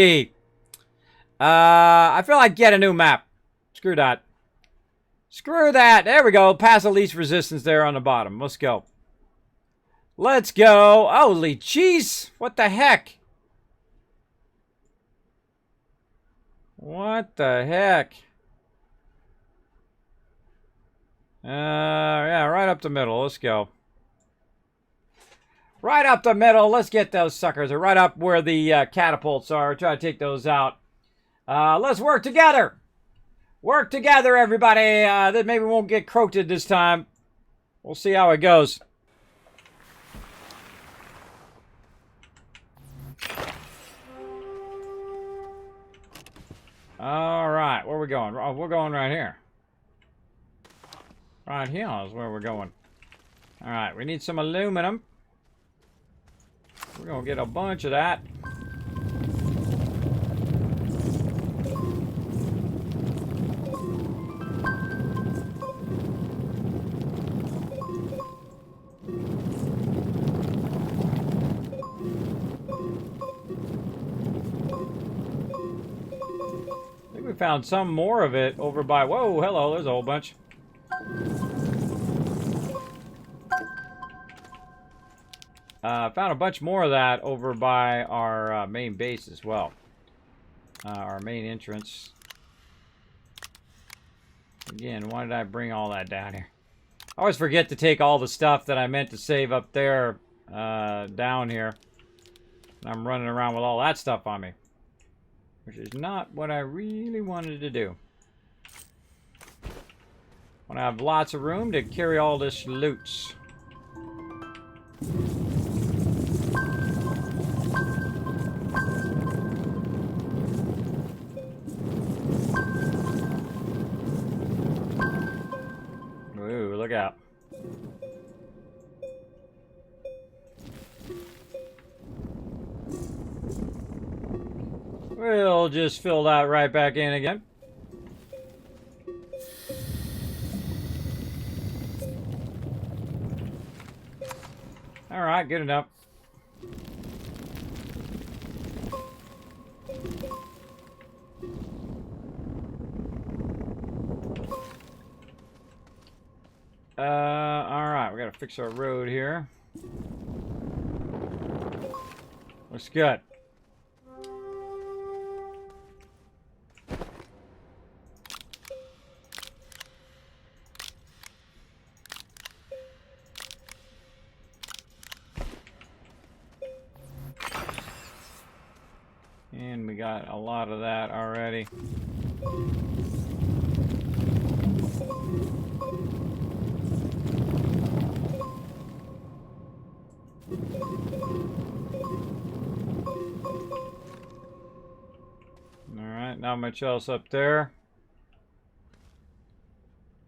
I feel like get a new map. Screw that. Screw that. There we go. Pass the least resistance there on the bottom. Let's go. Let's go. Holy jeez. What the heck? What the heck? Yeah, right up the middle. Let's go. Right up the middle. Let's get those suckers. Or right up where the catapults are. Try to take those out. Let's work together. Work together, everybody. That maybe won't get croaked this time. We'll see how it goes. All right. Where are we going? Oh, we're going right here. Right here is where we're going. All right. We need some aluminum. We're going to get a bunch of that. I think we found some more of it over by... Whoa, hello, there's a whole bunch. Found a bunch more of that over by our main base as well. Our main entrance. Again, why did I bring all that down here? I always forget to take all the stuff that I meant to save up there down here. And I'm running around with all that stuff on me. Which is not what I really wanted to do. I want to have lots of room to carry all this loot. Ooh, look out. We'll just fill that right back in again. All right, good enough. All right, we gotta fix our road here. Looks good. And we got a lot of that already. Alright, not much else up there.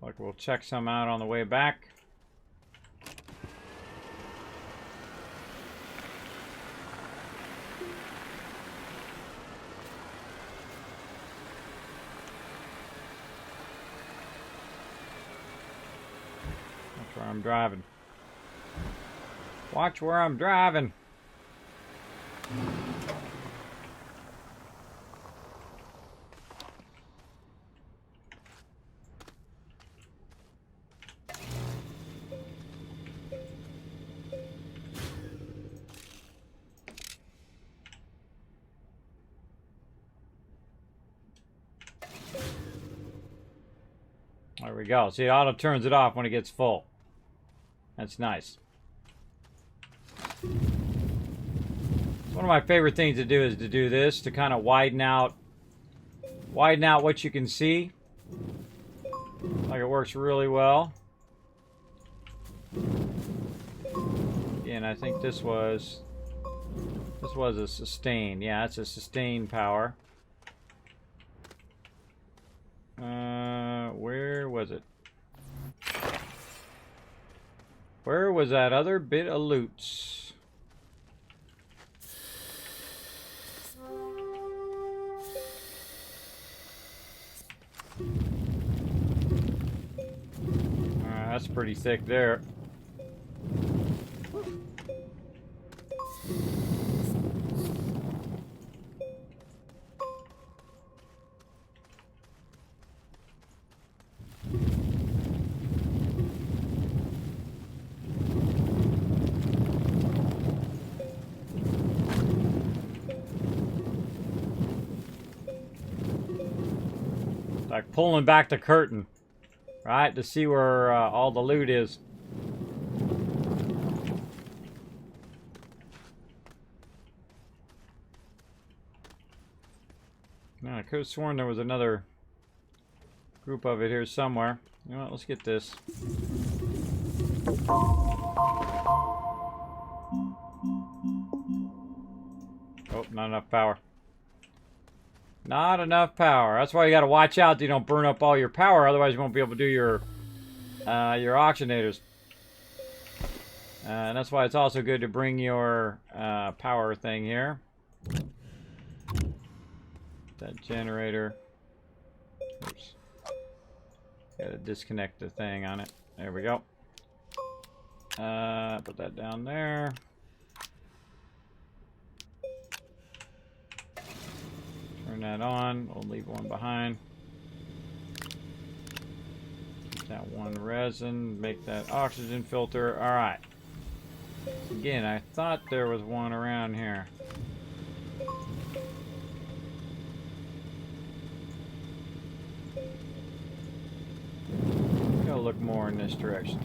Like we'll check some out on the way back. That's where I'm driving. Watch where I'm driving. There we go. See, it auto turns it off when it gets full. That's nice. One of my favorite things to do is to do this, to kind of widen out what you can see. Like, it works really well. Again, I think this was a sustain. Yeah, it's a sustain power. Where was it? Where was that other bit of loot? That's pretty thick there. Like pulling back the curtain, right, to see where all the loot is. Now, I could have sworn there was another group of it here somewhere. You know what, let's get this. Oh, not enough power. Not enough power. That's why you got to watch out that you don't burn up all your power. Otherwise, you won't be able to do your oxygenators. And that's why it's also good to bring your power thing here. That generator. Oops. Got to disconnect the thing on it. There we go. Put that down there. Turn that on. We'll leave one behind. Get that one resin. Make that oxygen filter. Alright. Again, I thought there was one around here. Gotta look more in this direction.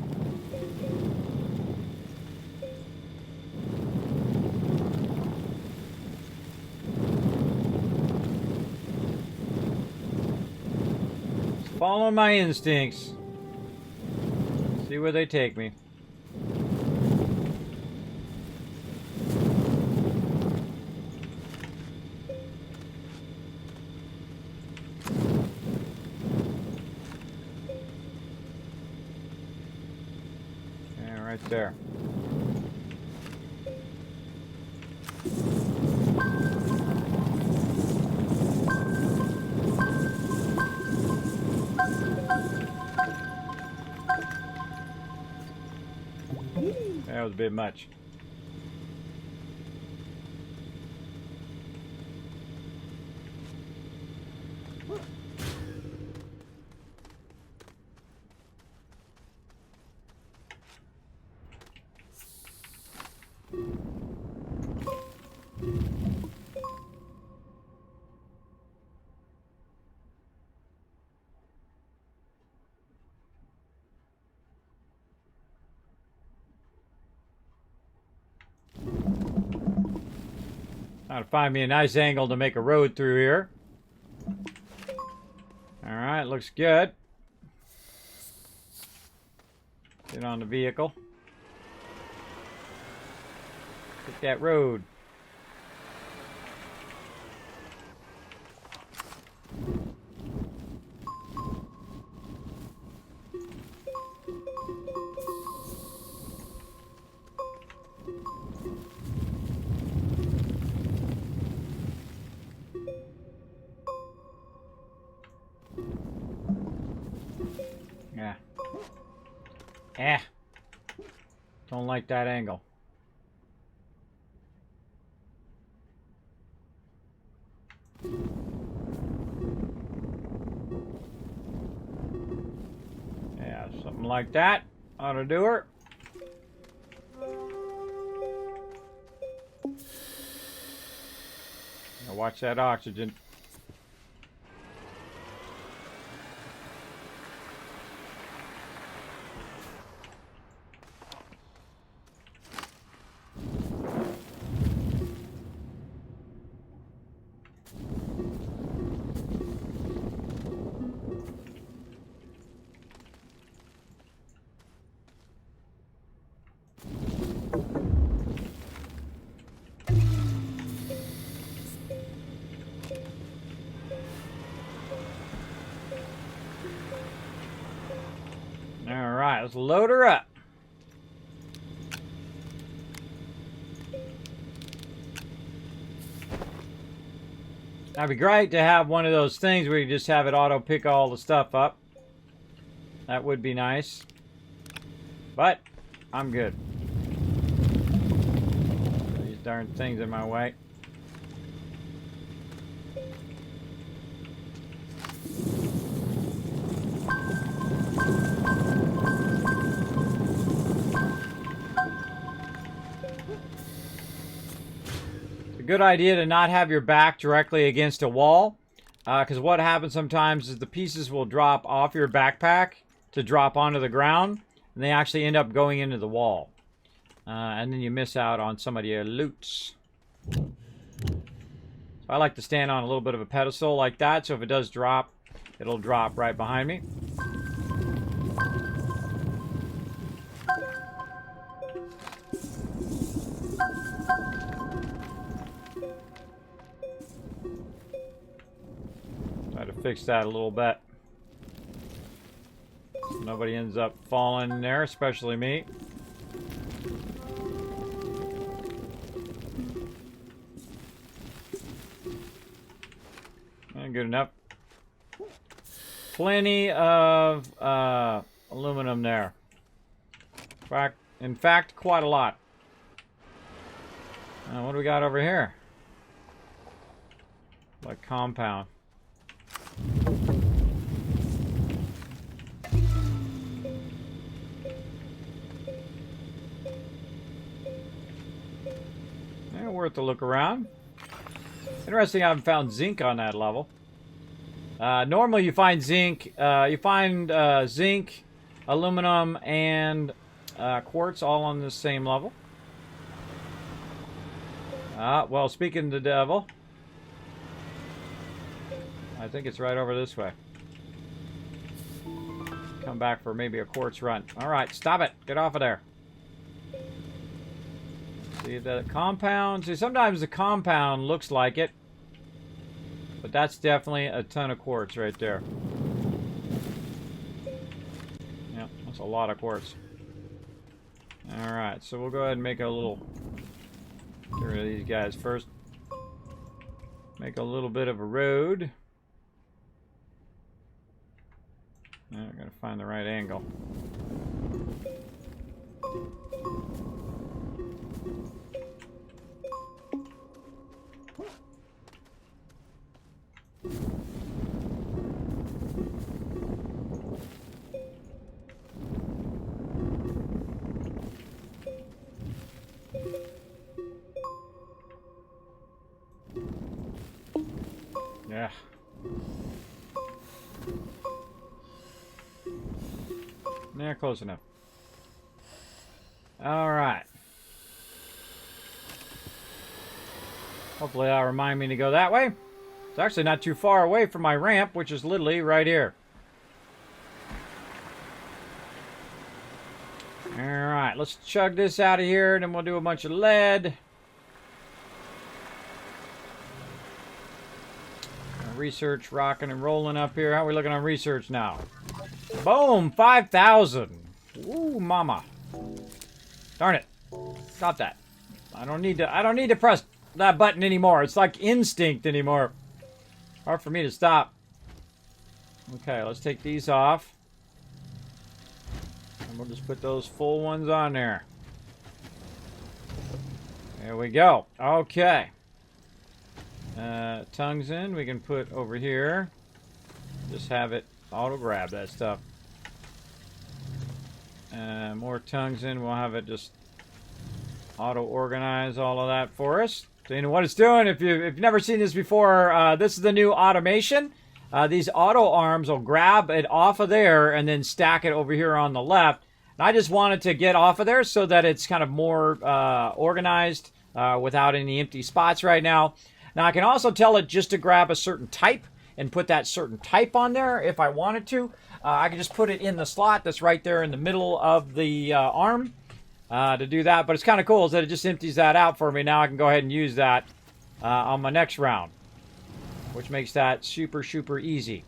Follow my instincts. See where they take me. Yeah, right there. That was a bit much. Trying to find me a nice angle to make a road through here. Alright, looks good. Get on the vehicle. Take that road. Yeah. Don't like that angle. Yeah, something like that ought to do her. Now watch that oxygen. Alright, let's load her up. That'd be great to have one of those things where you just have it auto pick all the stuff up. That would be nice. But I'm good. These darn things in my way. Good idea to not have your back directly against a wall, because what happens sometimes is the pieces will drop off your backpack to drop onto the ground, and they actually end up going into the wall, and then you miss out on some of your loots. So I like to stand on a little bit of a pedestal like that, so if it does drop, it'll drop right behind me. Fix that a little bit. Nobody ends up falling in there, especially me. And good enough. Plenty of aluminum there. In fact, quite a lot. What do we got over here? Like compound. Worth a look around. Interesting, I haven't found zinc on that level. Normally you find zinc, zinc, aluminum, and quartz all on the same level. Well, speaking of the devil, I think it's right over this way. Come back for maybe a quartz run. Alright, stop it. Get off of there. See the compound? See, sometimes the compound looks like it. But that's definitely a ton of quartz right there. Yep, that's a lot of quartz. Alright, so we'll go ahead and make a little... Get rid of these guys first. Make a little bit of a road. Now we're going to find the right angle. Yeah. Yeah, close enough. All right. Hopefully that'll remind me to go that way. It's actually not too far away from my ramp, which is literally right here. Alright, let's chug this out of here, and then we'll do a bunch of lead. Research rocking and rolling up here. How are we looking on research now? Boom! 5,000. Ooh, mama. Darn it. Stop that. I don't need to press that button anymore. It's like instinct anymore. Hard for me to stop. Okay, let's take these off. And we'll just put those full ones on there. There we go. Okay. Tungsten we can put over here. Just have it auto grab that stuff. More tungsten, we'll have it just auto organize all of that for us. So you know what it's doing. If you've never seen this before, this is the new automation. These auto arms will grab it off of there and then stack it over here on the left. And I just wanted to get off of there so that it's kind of more organized without any empty spots right now. Now I can also tell it just to grab a certain type and put that certain type on there if I wanted to. I can just put it in the slot that's right there in the middle of the arm to do that. But it's kind of cool is that it just empties that out for me. Now I can go ahead and use that on my next round, which makes that super, super easy.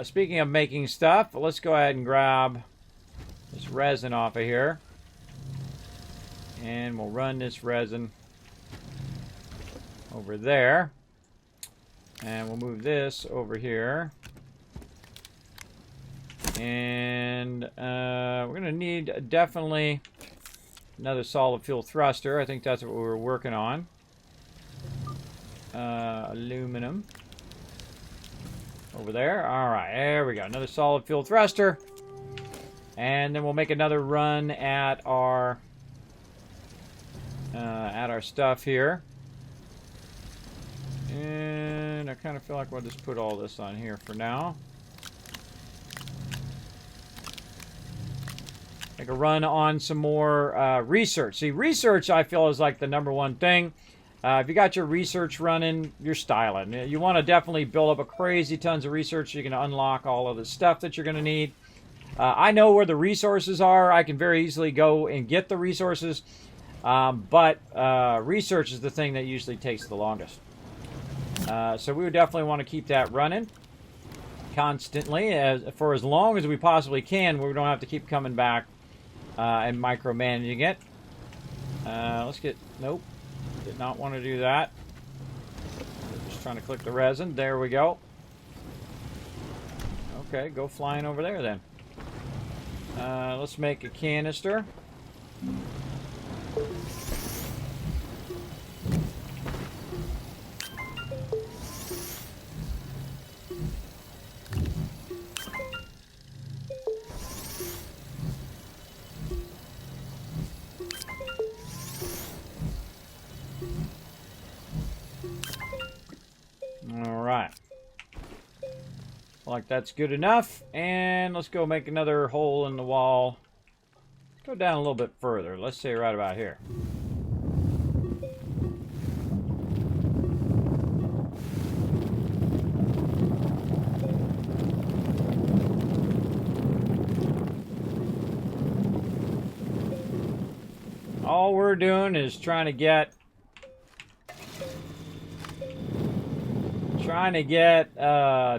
Speaking of making stuff, let's go ahead and grab this resin off of here. And we'll run this resin over there. And we'll move this over here. And we're going to need definitely another solid fuel thruster. I think that's what we were working on. Aluminum. Over there. Alright, there we go. Another solid fuel thruster. And then we'll make another run at our stuff here. And I kind of feel like we'll just put all this on here for now. Make a run on some more research. See, research I feel is like the #1 thing. If you got your research running, you're styling. You want to definitely build up a crazy tons of research so you can unlock all of the stuff that you're going to need. I know where the resources are. I can very easily go and get the resources. But research is the thing that usually takes the longest. So we would definitely want to keep that running constantly for as long as we possibly can. We don't have to keep coming back and micromanaging it. Let's get... Nope. Did not want to do that. Just trying to click the resin. There we go. Okay, go flying over there then. Let's make a canister. Alright. Like that's good enough. And let's go make another hole in the wall. Go down a little bit further. Let's say right about here. All we're doing is trying to get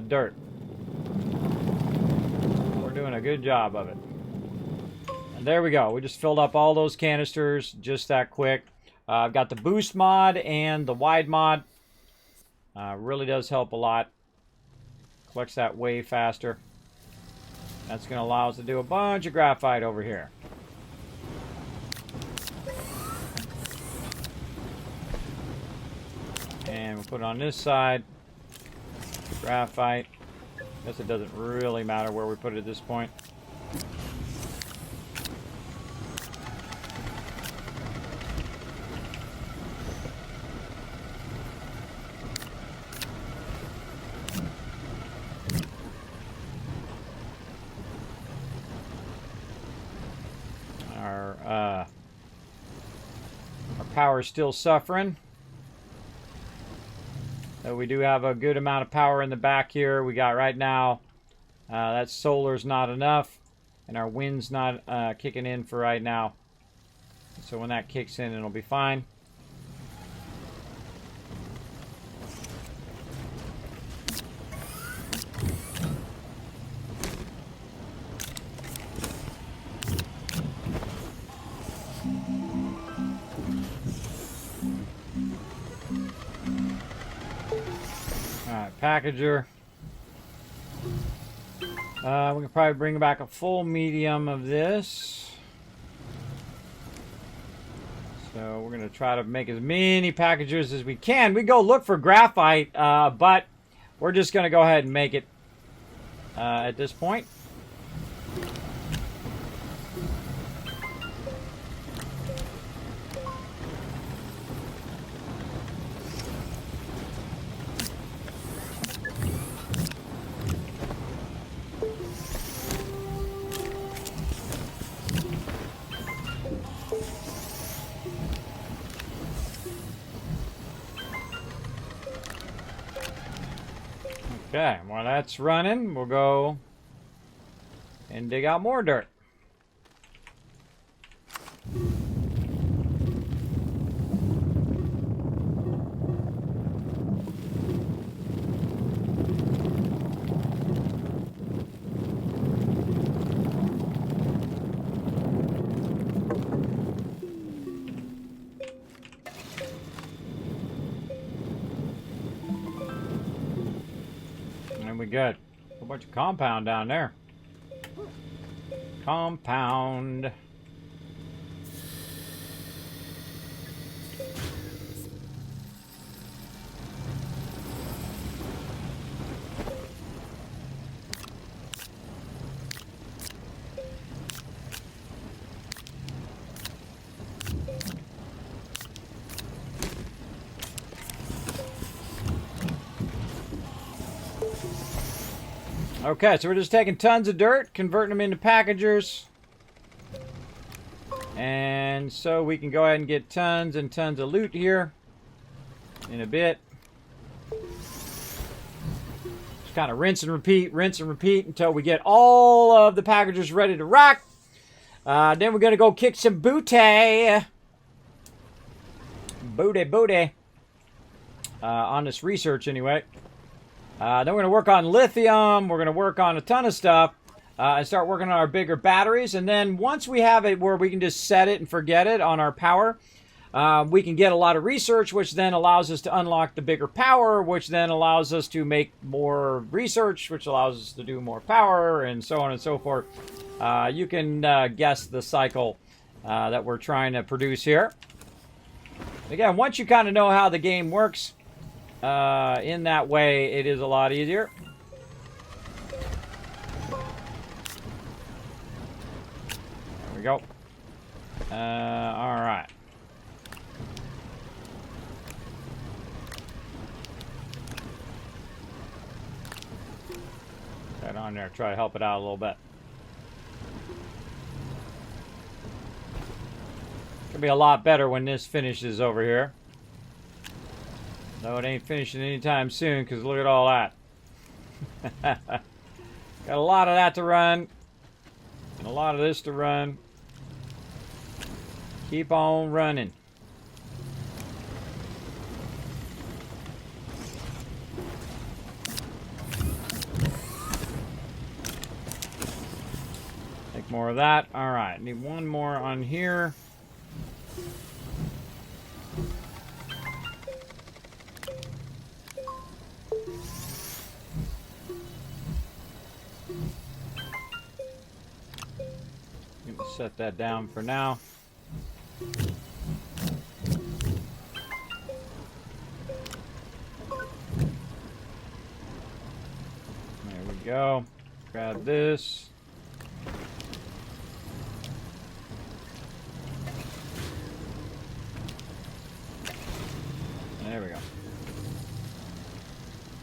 dirt. We're doing a good job of it. And there we go. We just filled up all those canisters just that quick. I've got the boost mod and the wide mod. Really does help a lot. Collects that way faster. That's going to allow us to do a bunch of graphite over here. And we'll put it on this side. Graphite. Guess it doesn't really matter where we put it at this point. Our power's still suffering. So we do have a good amount of power in the back here. We got right now, that solar's not enough, and our wind's not kicking in for right now. So when that kicks in, it'll be fine. Alright, packager. We can probably bring back a full medium of this. So we're going to try to make as many packagers as we can. We go look for graphite, but we're just going to go ahead and make it at this point. Okay, while that's running, we'll go and dig out more dirt. We good. A whole bunch of compound down there. Compound. Okay, so we're just taking tons of dirt, converting them into packagers. And so we can go ahead and get tons and tons of loot here in a bit. Just kind of rinse and repeat until we get all of the packagers ready to rock. Then we're going to go kick some booty. Booty. On this research anyway. Then we're going to work on lithium. We're going to work on a ton of stuff and start working on our bigger batteries. And then once we have it where we can just set it and forget it on our power, we can get a lot of research, which then allows us to unlock the bigger power, which then allows us to make more research, which allows us to do more power, and so on and so forth. You can guess the cycle that we're trying to produce here. Again, once you kind of know how the game works, in that way, it is a lot easier. There we go. All right. Put that on there. Try to help it out a little bit. It'll be a lot better when this finishes over here. No, it ain't finishing anytime soon, because look at all that. Got a lot of that to run. And a lot of this to run. Keep on running. Take more of that. Alright, need one more on here. Set that down for now. There we go. Grab this. There we go.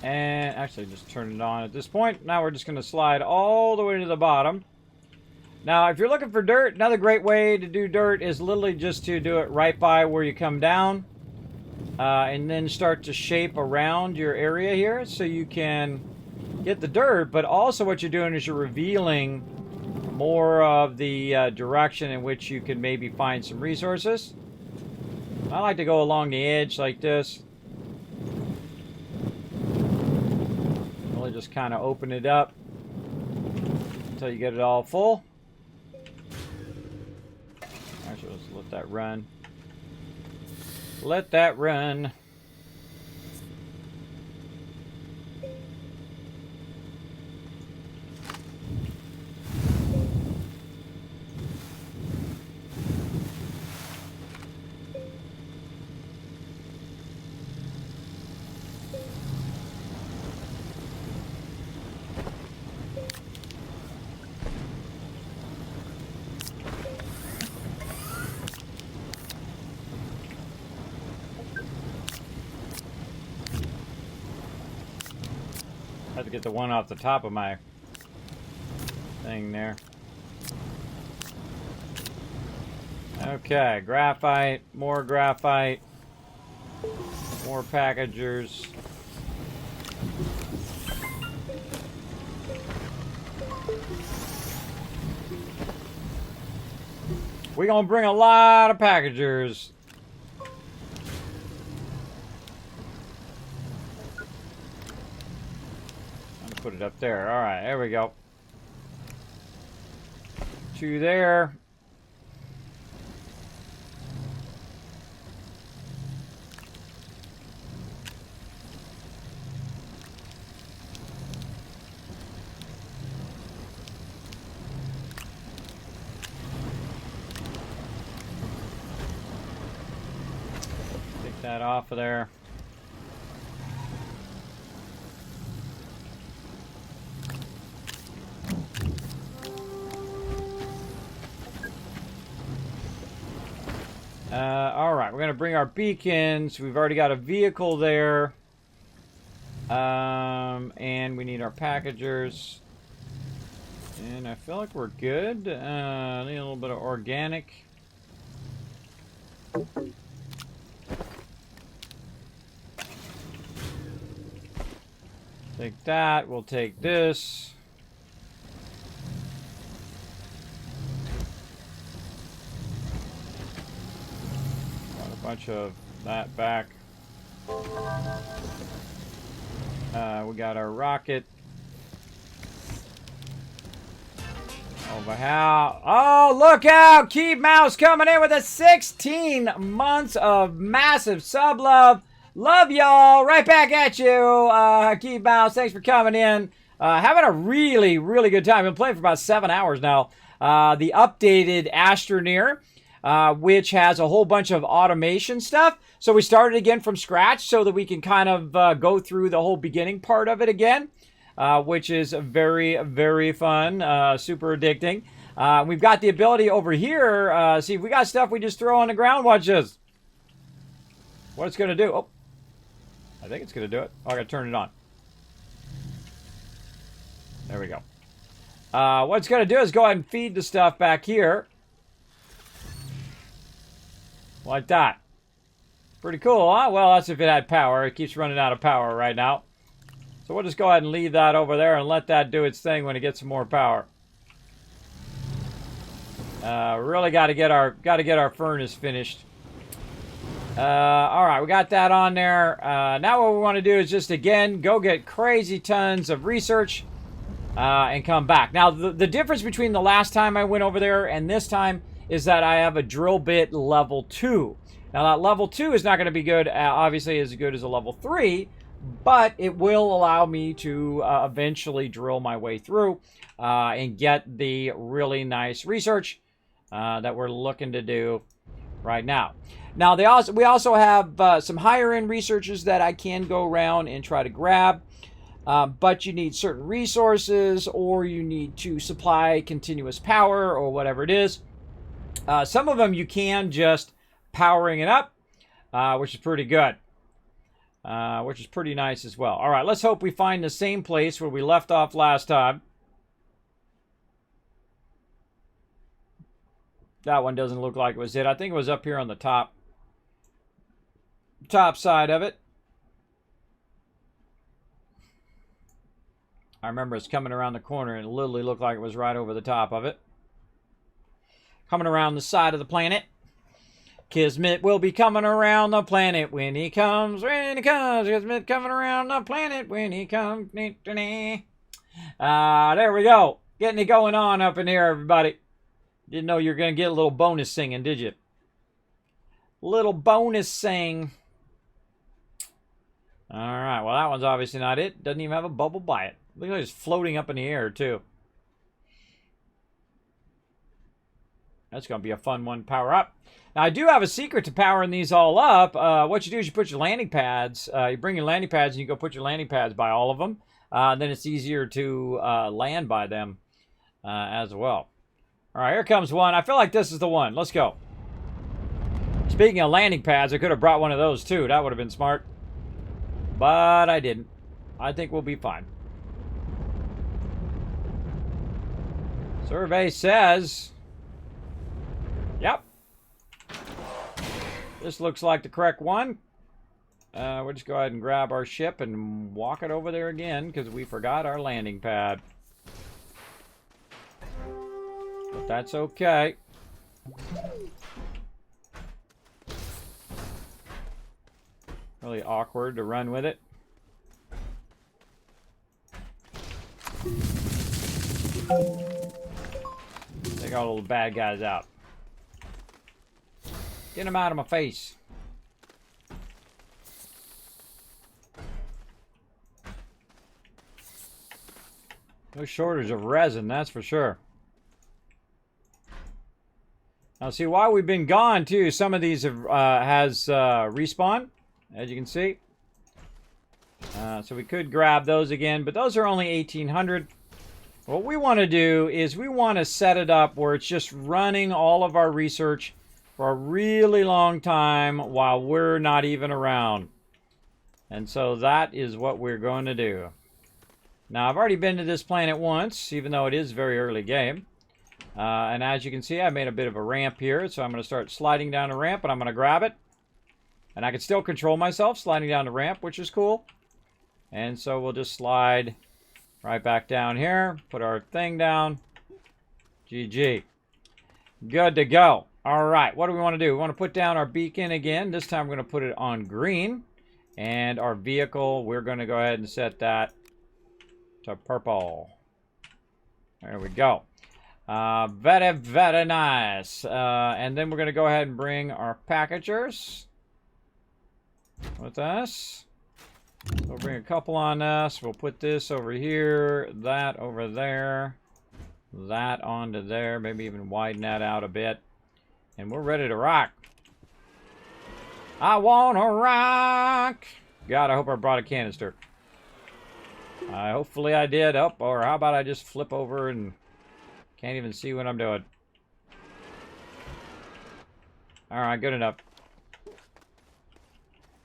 And actually just turn it on at this point. Now we're just going to slide all the way to the bottom. Now, if you're looking for dirt, another great way to do dirt is literally just to do it right by where you come down. and then start to shape around your area here so you can get the dirt, but also what you're doing is you're revealing more of the direction in which you can maybe find some resources. I like to go along the edge like this. Really just kind of open it up until you get it all full. Actually, let's let that run. Let that run. I have to get the one off the top of my thing there. Okay, graphite, more packagers. We're gonna bring a lot of packagers. Put it up there. All right, there we go. 2 there. Take that off of there. All right, we're going to bring our beacons. We've already got a vehicle there. And we need our packagers. And I feel like we're good. Need a little bit of organic. Take that. We'll take this. Bunch of that back. We got our rocket. Over how? Oh, look out! Keep Mouse coming in with a 16 months of massive sub love. Love y'all. Right back at you. Keep Mouse, thanks for coming in. Having a really, really good time. Been playing for about 7 hours now. The updated Astroneer. Which has a whole bunch of automation stuff. So we started again from scratch so that we can kind of go through the whole beginning part of it again, which is very, very fun, super addicting. We've got the ability over here. See, we got stuff we just throw on the ground. Watch this. What it's going to do. Oh, I think it's going to do it. Oh, I got to turn it on. There we go. What it's going to do is go ahead and feed the stuff back here. Like that. Pretty cool, huh? Well, that's if it had power. It keeps running out of power right now. So we'll just go ahead and leave that over there and let that do its thing when it gets some more power. Really got to get our furnace finished. All right, we got that on there. Now what we want to do is just again go get crazy tons of research and come back. Now the difference between the last time I went over there and this time is that I have a drill bit level 2. Now that level 2 is not going to be good, obviously as good as a level 3, but it will allow me to eventually drill my way through and get the really nice research that we're looking to do right now. Now we also have some higher end researchers that I can go around and try to grab, but you need certain resources or you need to supply continuous power or whatever it is. Some of them you can just powering it up, which is pretty good, which is pretty nice as well. All right, let's hope we find the same place where we left off last time. That one doesn't look like it was it. I think it was up here on the top. Let's see. top side of it. I remember it's coming around the corner and it literally looked like it was right over the top of it. Coming around the side of the planet. Kismet will be coming around the planet when he comes, Kismet coming around the planet when he comes. There we go. Getting it going on up in here, everybody. Didn't know you were going to get a little bonus singing, did you? Little bonus sing. All right, well, that one's obviously not it. Doesn't even have a bubble by it. Look like it's floating up in the air, too. That's going to be a fun one to power up. Now, I do have a secret to powering these all up. What you do is you put your landing pads, you bring your landing pads and you go put your landing pads by all of them. Then it's easier to land by them as well. All right, here comes one. I feel like this is the one. Let's go. Speaking of landing pads, I could have brought one of those too. That would have been smart. But I didn't. I think we'll be fine. Survey says... Yep. This looks like the correct one. We'll just go ahead and grab our ship and walk it over there again because we forgot our landing pad. But that's okay. Really awkward to run with it. Take all the bad guys out. Get them out of my face. No shortage of resin, that's for sure. Now, see, while we've been gone, too, some of these have respawn, as you can see. So we could grab those again, but those are only 1,800. What we want to do is we want to set it up where it's just running all of our research for a really long time while we're not even around. And so that is what we're going to do. Now, I've already been to this planet once, even though it is very early game. And as you can see, I made a bit of a ramp here, so I'm going to start sliding down the ramp, and I'm going to grab it. And I can still control myself sliding down the ramp, which is cool. And so we'll just slide right back down here, put our thing down. GG. Good to go. All right, what do we want to do? We want to put down our beacon again. This time we're going to put it on green. And our vehicle, we're going to go ahead and set that to purple. There we go. Very, very nice. And then we're going to go ahead and bring our packagers with us. We'll bring a couple on us. We'll put this over here, that over there, that onto there. Maybe even widen that out a bit. And we're ready to rock. I want to rock. God, I hope I brought a canister. Hopefully I did. Oh, or how about I just flip over and can't even see what I'm doing. All right, good enough.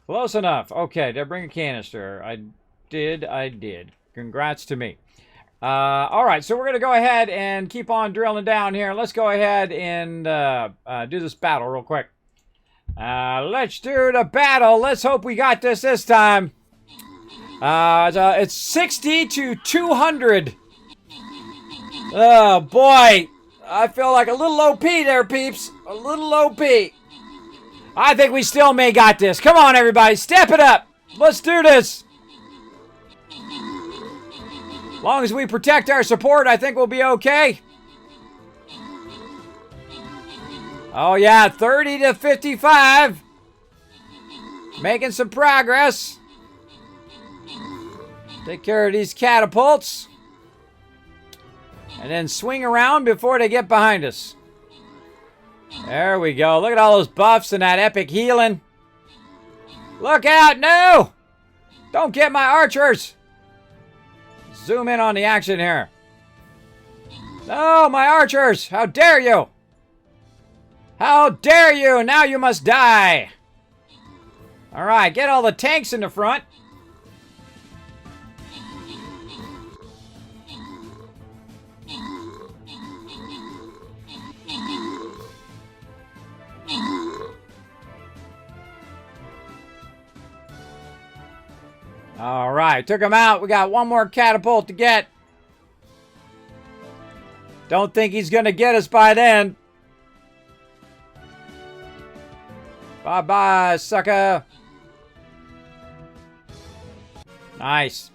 Close enough. Okay, did I bring a canister? I did. Congrats to me. All right, so we're going to go ahead and keep on drilling down here. Let's go ahead and do this battle real quick. Let's do the battle. Let's hope we got this time. It's 60 to 200. Oh, boy. I feel like a little OP there, peeps. A little OP. I think we still may got this. Come on, everybody. Step it up. Let's do this. As long as we protect our support, I think we'll be okay. Oh, yeah. 30 to 55. Making some progress. Take care of these catapults. And then swing around before they get behind us. There we go. Look at all those buffs and that epic healing. Look out. No! Don't get my archers. Zoom in on the action here. No, my archers. How dare you? How dare you? Now you must die. All right, get all the tanks in the front. All right, took him out. We got one more catapult to get. Don't think he's going to get us by then. Bye-bye, sucker. Nice.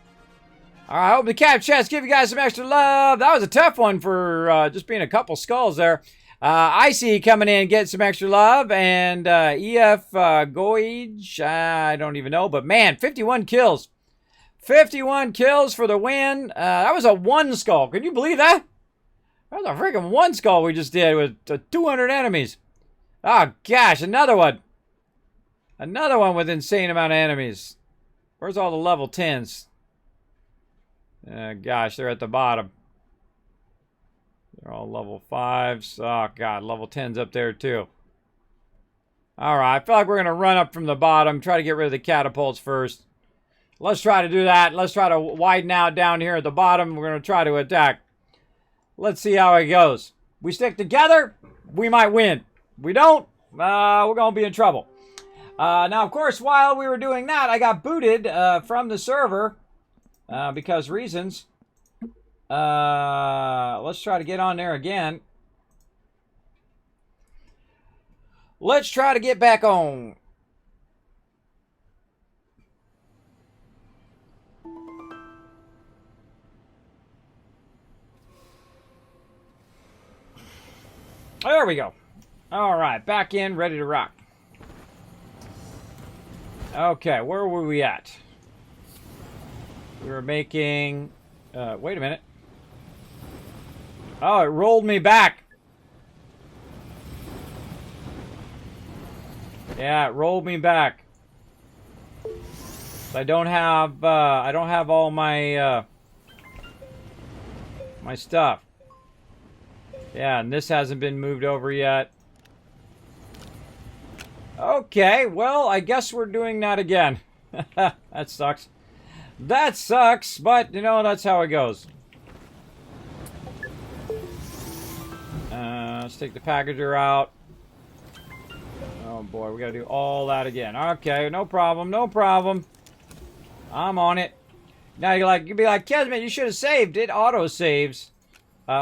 All right, I hope the cap chats give you guys some extra love. That was a tough one for just being a couple skulls there. Icy coming in, getting some extra love. And EF Goige, I don't even know. But man, 51 kills. 51 kills for the win. That was a one skull. Can you believe that? That was a freaking one skull we just did with 200 enemies. Oh, gosh, another one. Another one with insane amount of enemies. Where's all the level 10s? Gosh, they're at the bottom. They're all level 5s. Oh, God, level 10's up there, too. All right, I feel like we're going to run up from the bottom, try to get rid of the catapults first. Let's try to do that. Let's try to widen out down here at the bottom. We're going to try to attack. Let's see how it goes. We stick together, we might win. We don't, we're going to be in trouble. Now, of course, while we were doing that, I got booted from the server because reasons. Let's try to get on there again. Let's try to get back on. There we go. All right, back in, ready to rock. Okay, where were we at? We were making... wait a minute. Oh, it rolled me back. Yeah, it rolled me back. I don't have all my my stuff. Yeah, and this hasn't been moved over yet. Okay, well, I guess we're doing that again. That sucks. That sucks, but, you know, that's how it goes. Let's take the packager out. Oh, boy, we gotta do all that again. Okay, no problem, no problem. I'm on it. Now, you'd be like, Kismet, you should have saved. It auto-saves.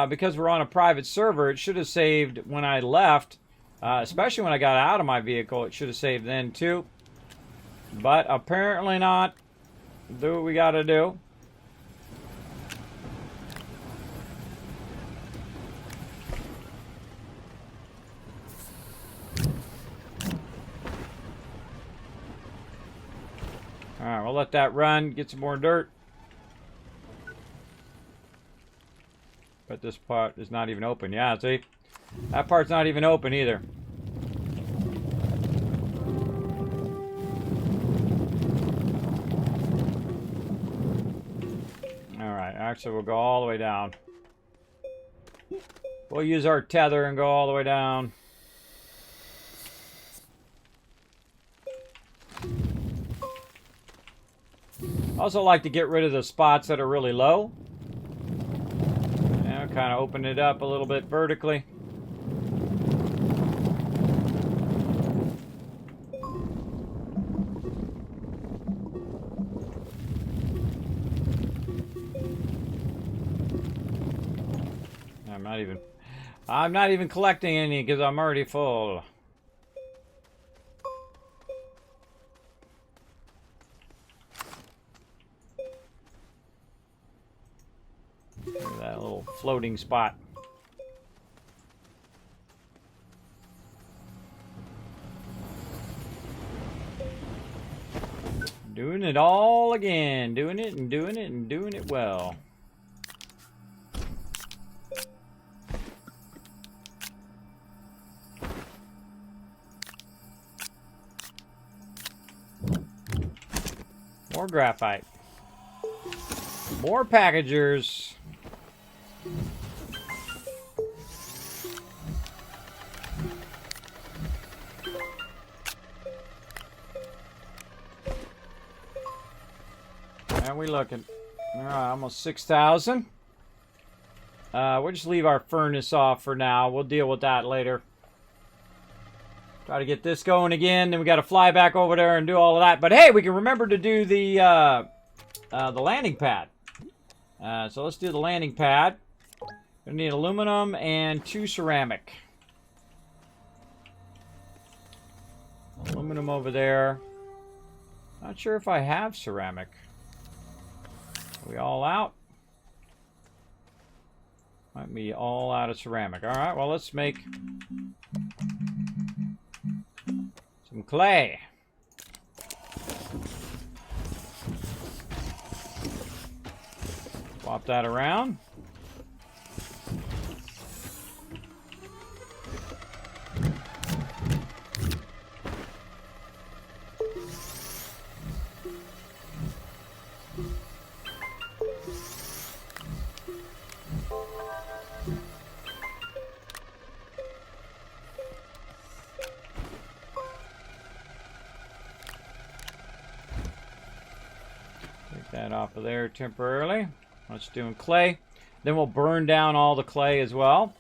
Because we're on a private server, it should have saved when I left. Especially when I got out of my vehicle, it should have saved then too. But apparently not. Do what we gotta do. Alright, we'll let that run, get some more dirt. But this part is not even open. Yeah, see? That part's not even open either. Alright, actually we'll go all the way down. We'll use our tether and go all the way down. Also like to get rid of the spots that are really low. Kind of open it up a little bit vertically. I'm not even collecting any because I'm already full. That little floating spot. Doing it all again. Doing it and doing it and doing it well. More graphite. More packagers. How we looking? Alright, almost 6,000. We'll just leave our furnace off for now. We'll deal with that later. Try to get this going again. Then we got to fly back over there and do all of that. But hey, we can remember to do the the landing pad. So let's do the landing pad. We need aluminum and 2 ceramic. Aluminum over there. Not sure if I have ceramic. Are we all out? Might be all out of ceramic. All right, well, let's make some clay. Swap that around. Take that off of there temporarily. Let's do clay. Then we'll burn down all the clay as well.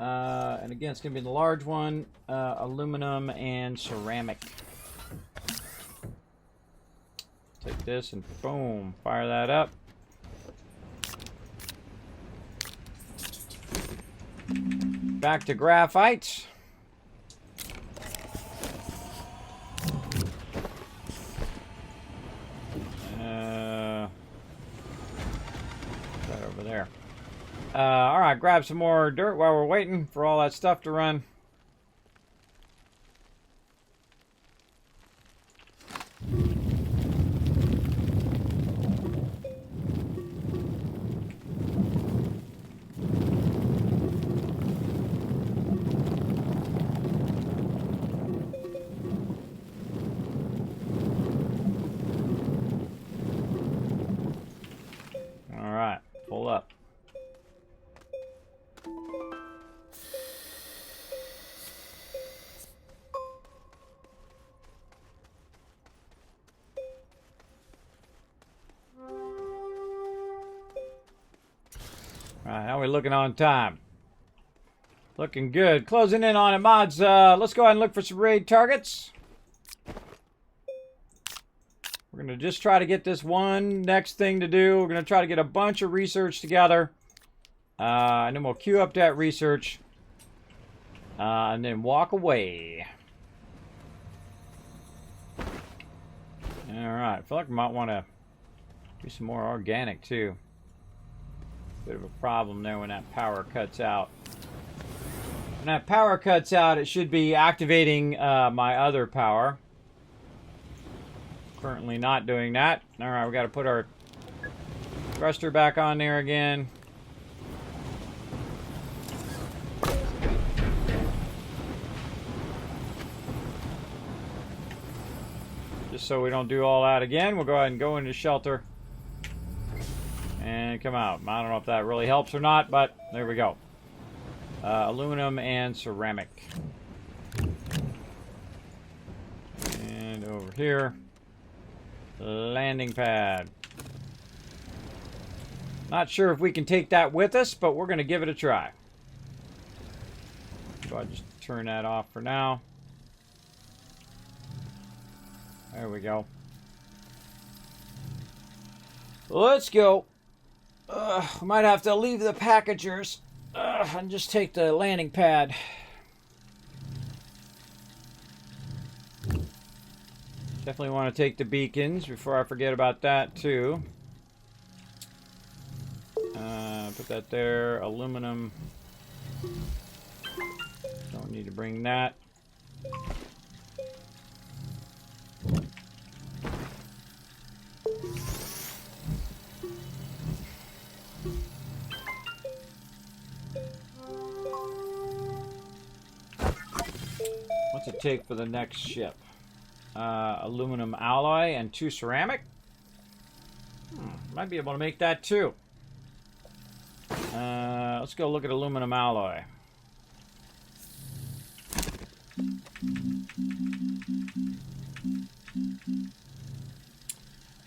And again, it's going to be the large one, aluminum and ceramic. Take this and boom, fire that up. Back to graphite. Over there. All right, grab some more dirt while we're waiting for all that stuff to run. All right, pull up. All right, how are we looking on time? Looking good. Closing in on it, mods. Let's go ahead and look for some raid targets. We're going to just try to get this one next thing to do. We're going to try to get a bunch of research together. And then we'll queue up that research. And then walk away. Alright, I feel like we might want to do some more organic too. Bit of a problem there when that power cuts out. When that power cuts out, it should be activating my other power. Currently not doing that. Alright, we got to put our thruster back on there again. Just so we don't do all that again, we'll go ahead and go into shelter and come out. I don't know if that really helps or not, but there we go. Aluminum and ceramic. And over here, landing pad. Not sure if we can take that with us, but we're going to give it a try. So I'll just turn that off for now. There we go. Let's go. We might have to leave the packagers and just take the landing pad. Definitely want to take the beacons before I forget about that too. Put that there. Aluminum. Don't need to bring that. What's it take for the next ship? Aluminum alloy and 2 ceramic. Might be able to make that too. Let's go look at aluminum alloy.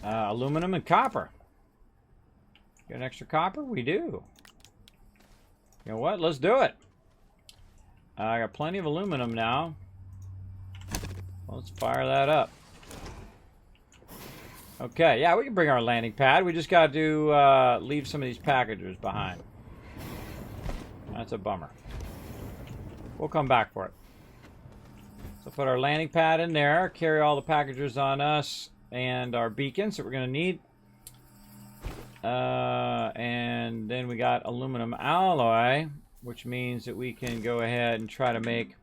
Aluminum and copper. Got an extra copper? We do. You know what? Let's do it. I got plenty of aluminum now. Let's fire that up. Okay, yeah, we can bring our landing pad. We just got to leave some of these packages behind. That's a bummer. We'll come back for it. So put our landing pad in there. Carry all the packages on us and our beacons that we're going to need. And then we got aluminum alloy, which means that we can go ahead and try to make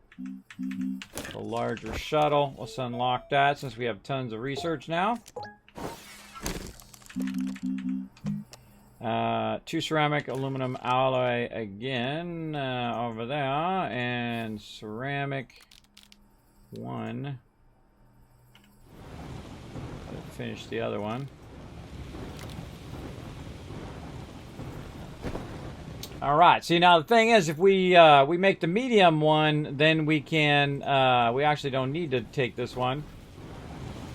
a larger shuttle. Let's unlock that since we have tons of research now. 2 ceramic aluminum alloy again over there, and ceramic 1. Finish the other one. All right. See, now the thing is, if we make the medium one, then we can we actually don't need to take this one.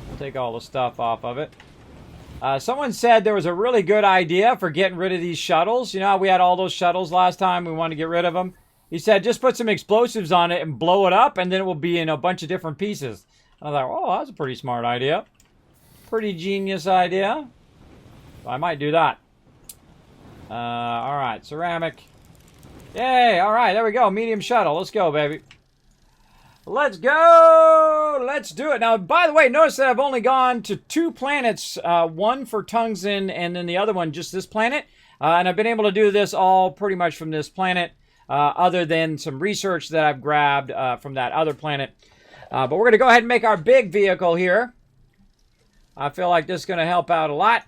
We'll take all the stuff off of it. Someone said there was a really good idea for getting rid of these shuttles. You know how we had all those shuttles last time? We wanted to get rid of them. He said just put some explosives on it and blow it up, and then it will be in a bunch of different pieces. I thought, oh, that's a pretty smart idea. Pretty genius idea. I might do that. All right, ceramic. Yay! All right, there we go. Medium shuttle. Let's go, baby. Let's go! Let's do it. Now, by the way, notice that I've only gone to 2 planets, one for Tungsten and then the other one just this planet. And I've been able to do this all pretty much from this planet, other than some research that I've grabbed from that other planet. But we're going to go ahead and make our big vehicle here. I feel like this is going to help out a lot.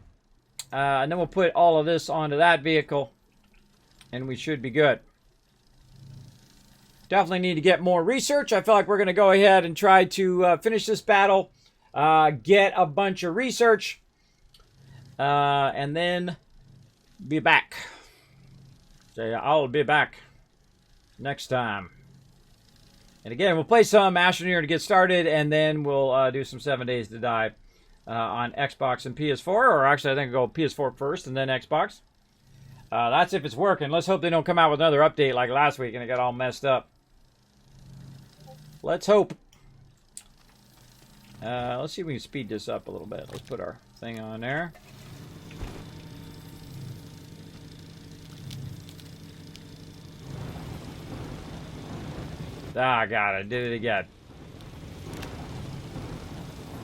And then we'll put all of this onto that vehicle, and we should be good. Definitely need to get more research. I feel like we're going to go ahead and try to finish this battle, get a bunch of research, and then be back. So I'll be back next time. And again, we'll play some Astroneer to get started, and then we'll do some 7 Days to Die on Xbox and PS4. Or actually, I think I'll go PS4 first and then Xbox. That's if it's working. Let's hope they don't come out with another update like last week and it got all messed up. Let's hope. Let's see if we can speed this up a little bit. Let's put our thing on there. Ah, got it. Did it again.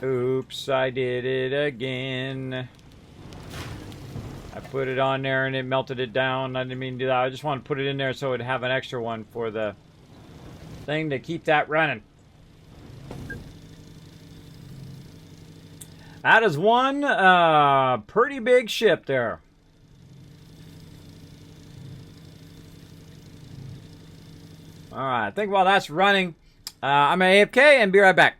Oops, I did it again. I put it on there and it melted it down. I didn't mean to do that. I just want to put it in there so it'd have an extra one for the thing to keep that running. That is one pretty big ship there. Alright, I think while that's running, I'm AFK and be right back.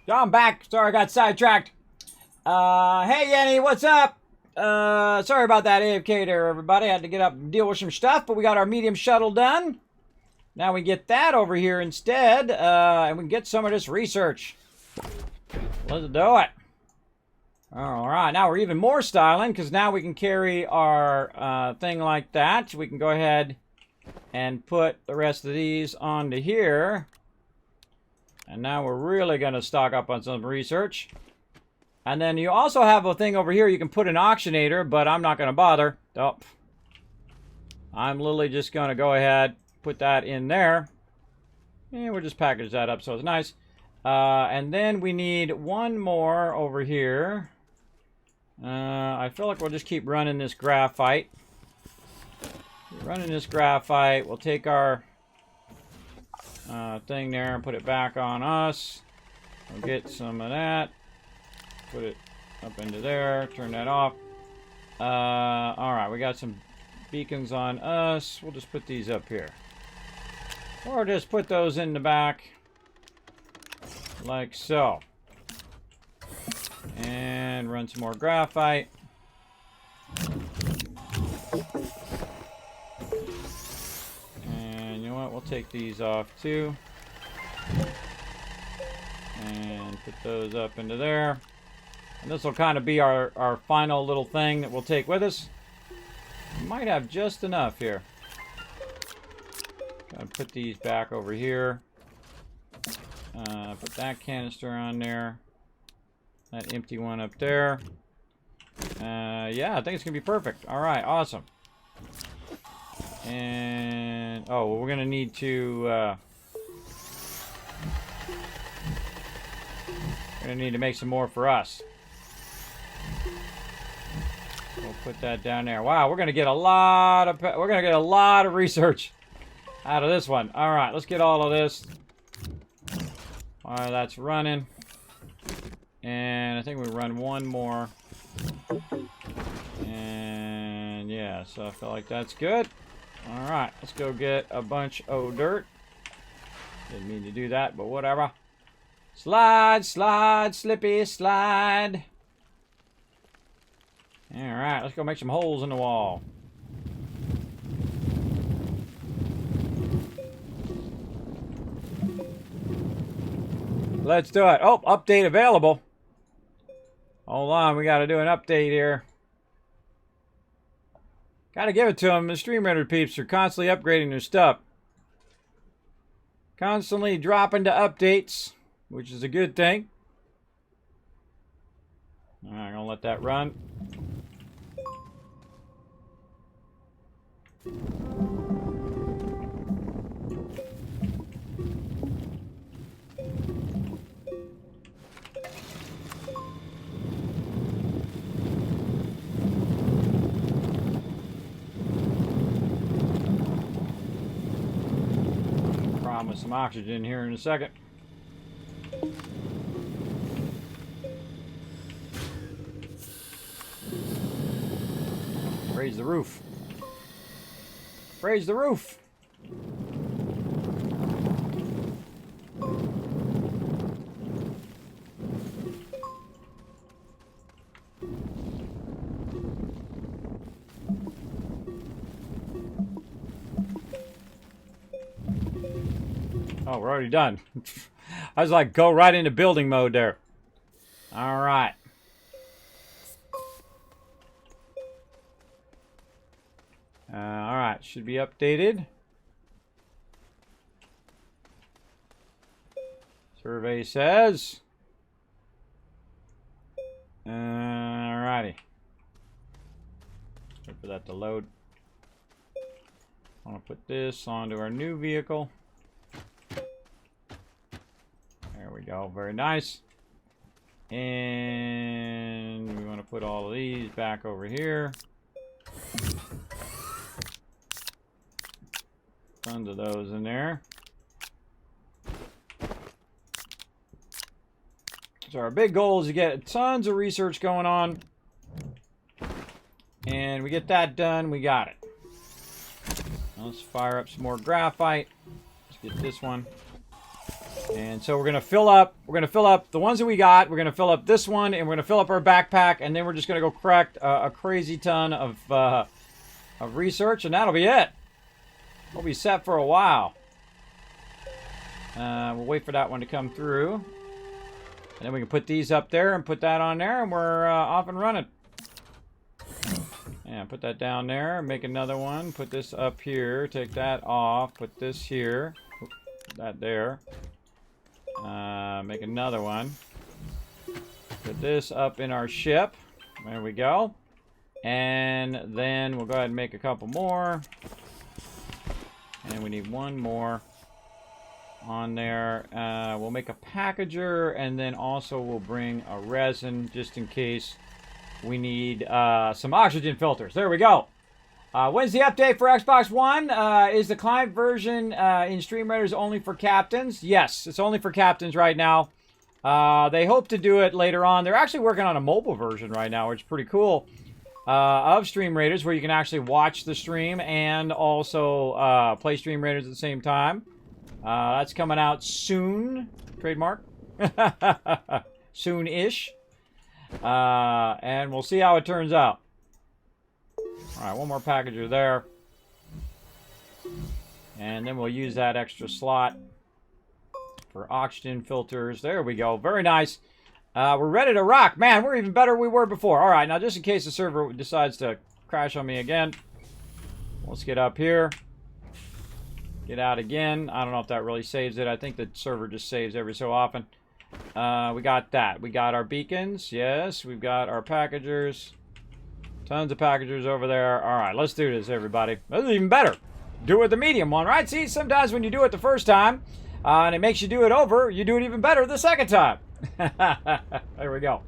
I'm back. Sorry, I got sidetracked. Hey, Yenny, what's up? Sorry about that AFK there, everybody. I had to get up and deal with some stuff, but we got our medium shuttle done. Now we get that over here instead, and we can get some of this research. Let's do it. All right, now we're even more styling, because now we can carry our thing like that. We can go ahead and put the rest of these onto here. And now we're really going to stock up on some research. And then you also have a thing over here. You can put an auctionator, but I'm not going to bother. Oh. I'm literally just going to go ahead, put that in there. And we'll just package that up so it's nice. And then we need one more over here. I feel like we'll just keep running this graphite. We'll take our thing there and put it back on us. We'll get some of that. Put it up into there. Turn that off. Alright, we got some beacons on us. We'll just put these up here. Or just put those in the back. Like so. And run some more graphite. And you know what? We'll take these off too. And put those up into there. And this will kind of be our final little thing that we'll take with us. We might have just enough here. Gotta put these back over here. Put that canister on there. That empty one up there. Yeah, I think it's gonna be perfect. All right, awesome. And oh, well, we're gonna need to make some more for us. We'll put that down there. Wow, we're gonna get a lot of research out of this one. All right, let's get all of this while that's running. And I think we run one more. And yeah, so I feel like that's good. All right, let's go get a bunch of dirt. Didn't mean to do that, but whatever. Slide, slide, slippy, slide. All right, let's go make some holes in the wall. Let's do it. Oh, update available. Hold on, we got to do an update here. Got to give it to them. The Stream Render peeps are constantly upgrading their stuff. Constantly dropping to updates, which is a good thing. All right, I'm going to let that run. Promise some oxygen here in a second. Raise the roof. Raise the roof. Oh, we're already done. I was like, go right into building mode there. All right. All right, should be updated. Survey says. All righty. Wait for that to load. I want to put this onto our new vehicle. There we go, very nice. And we want to put all of these back over here. Tons of those in there. So our big goal is to get tons of research going on. And we get that done, we got it. Let's fire up some more graphite. Let's get this one. And so we're gonna fill up the ones that we got. We're gonna fill up this one, and we're gonna fill up our backpack, and then we're just gonna go correct a crazy ton of research, and that'll be it. We'll be set for a while. We'll wait for that one to come through, and then we can put these up there and put that on there, and we're off and running. Yeah, put that down there. Make another one. Put this up here. Take that off. Put this here. Put that there. Make another one. Put this up in our ship. There we go. And then we'll go ahead and make a couple more. And we need one more on there. We'll make a packager, and then also we'll bring a resin just in case we need some oxygen filters. There we go. When's the update for Xbox One? Is the client version in Stream Raiders only for captains? Yes, it's only for captains right now. They hope to do it later on. They're actually working on a mobile version right now, which is pretty cool, of Stream Raiders, where you can actually watch the stream and also play Stream Raiders at the same time. That's coming out soon. Trademark. Soon-ish. And we'll see how it turns out. Alright, one more packager there. And then we'll use that extra slot for oxygen filters. There we go. Very nice. We're ready to rock. Man, we're even better than we were before. Alright, now just in case the server decides to crash on me again, let's get up here. Get out again. I don't know if that really saves it. I think the server just saves every so often. We got that. We got our beacons. Yes, we've got our packagers. Tons of packagers over there. All right, let's do this, everybody. This is even better. Do it with the medium one, right? See, sometimes when you do it the first time, and it makes you do it over, you do it even better the second time. There we go.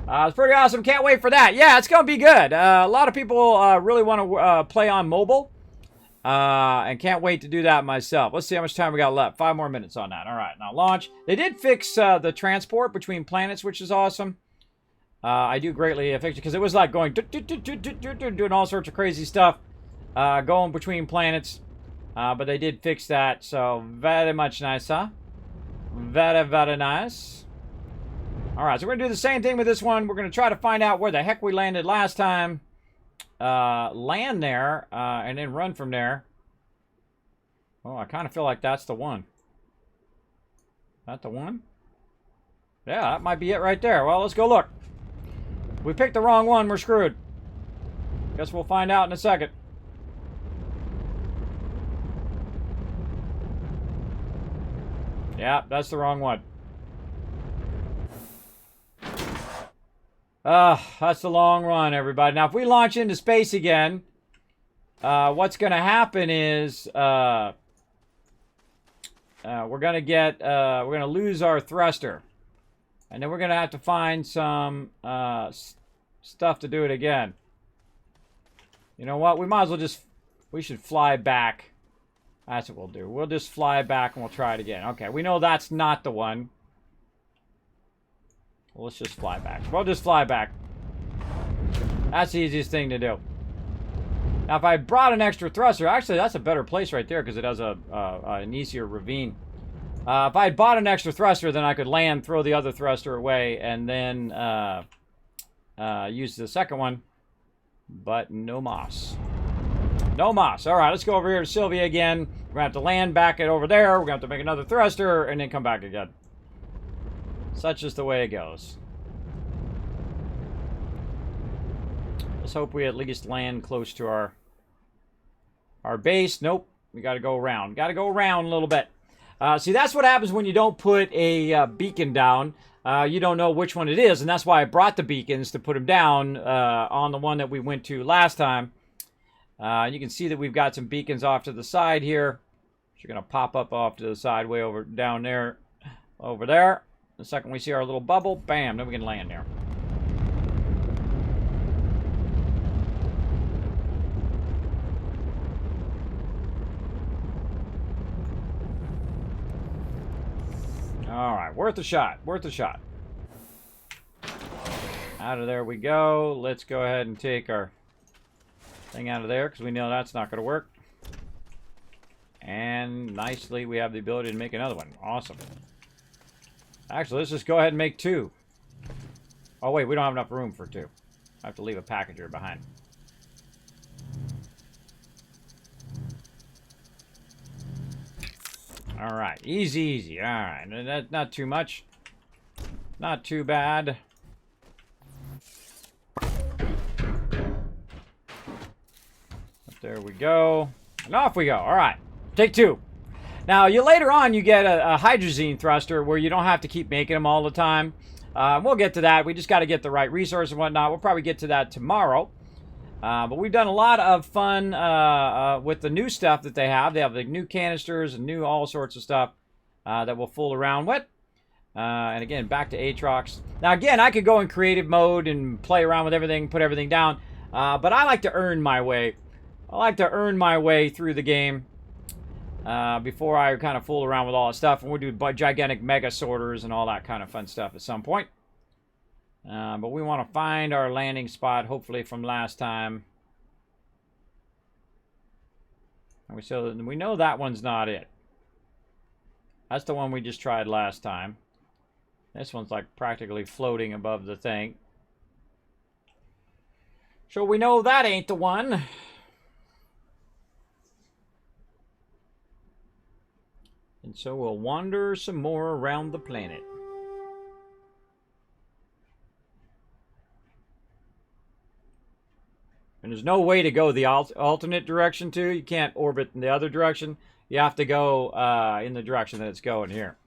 It's pretty awesome. Can't wait for that. Yeah, it's going to be good. A lot of people really want to play on mobile. And can't wait to do that myself. Let's see how much time we got left. 5 more minutes on that. All right, now launch. They did fix the transport between planets, which is awesome. I do greatly affect it because it was like going doing all sorts of crazy stuff going between planets. But they did fix that, so very much nice, huh? Very, very nice. All right, so we're going to do the same thing with this one. We're going to try to find out where the heck we landed last time. Land there, and then run from there. Oh, I kind of feel like that's the one. That the one? Yeah, that might be it right there. Well, let's go look. If we picked the wrong one, we're screwed. Guess we'll find out in a second. Yeah, that's the wrong one. That's the long run, everybody. Now, if we launch into space again, what's going to happen is we're going to lose our thruster. And then we're going to have to find some stuff to do it again. You know what? We might as well we should fly back. That's what we'll do. We'll just fly back and we'll try it again. Okay, we know that's not the one. Well, let's just fly back. We'll just fly back. That's the easiest thing to do. Now, if I brought an extra thruster, actually, that's a better place right there because it has an easier ravine. If I had bought an extra thruster, then I could land, throw the other thruster away, and then use the second one. But no mas. No mas. All right, let's go over here to Sylvia again. We're going to have to land back over there. We're going to have to make another thruster and then come back again. Such is the way it goes. Let's hope we at least land close to our base. Nope. We got to go around. Got to go around a little bit. See, that's what happens when you don't put a beacon down. You don't know which one it is, and that's why I brought the beacons to put them down on the one that we went to last time. You can see that we've got some beacons off to the side here. Which are going to pop up off to the side way over down there, over there. The second we see our little bubble, bam, then we can land there. All right, worth a shot, worth a shot. Out of there we go. Let's go ahead and take our thing out of there because we know that's not going to work. And nicely, we have the ability to make another one. Awesome. Actually, let's just go ahead and make 2. Oh, wait, we don't have enough room for 2. I have to leave a packager behind. All right, easy. All right, that's not too much. Not too bad. There we go. And off we go. All right, take 2. Now, later on, you get a hydrazine thruster where you don't have to keep making them all the time. We'll get to that. We just got to get the right resource and whatnot. We'll probably get to that tomorrow. But we've done a lot of fun with the new stuff that they have. They have the new canisters and new all sorts of stuff that we'll fool around with. And again, back to Aatrox. Now, again, I could go in creative mode and play around with everything, put everything down. But I like to earn my way. I like to earn my way through the game before I kind of fool around with all the stuff. And we'll do gigantic mega sorters and all that kind of fun stuff at some point. But we want to find our landing spot, hopefully from last time. And so we know that one's not it. That's the one we just tried last time. This one's like practically floating above the thing. So we know that ain't the one. And so we'll wander some more around the planet. And there's no way to go the alternate direction, too. You can't orbit in the other direction. You have to go in the direction that it's going here.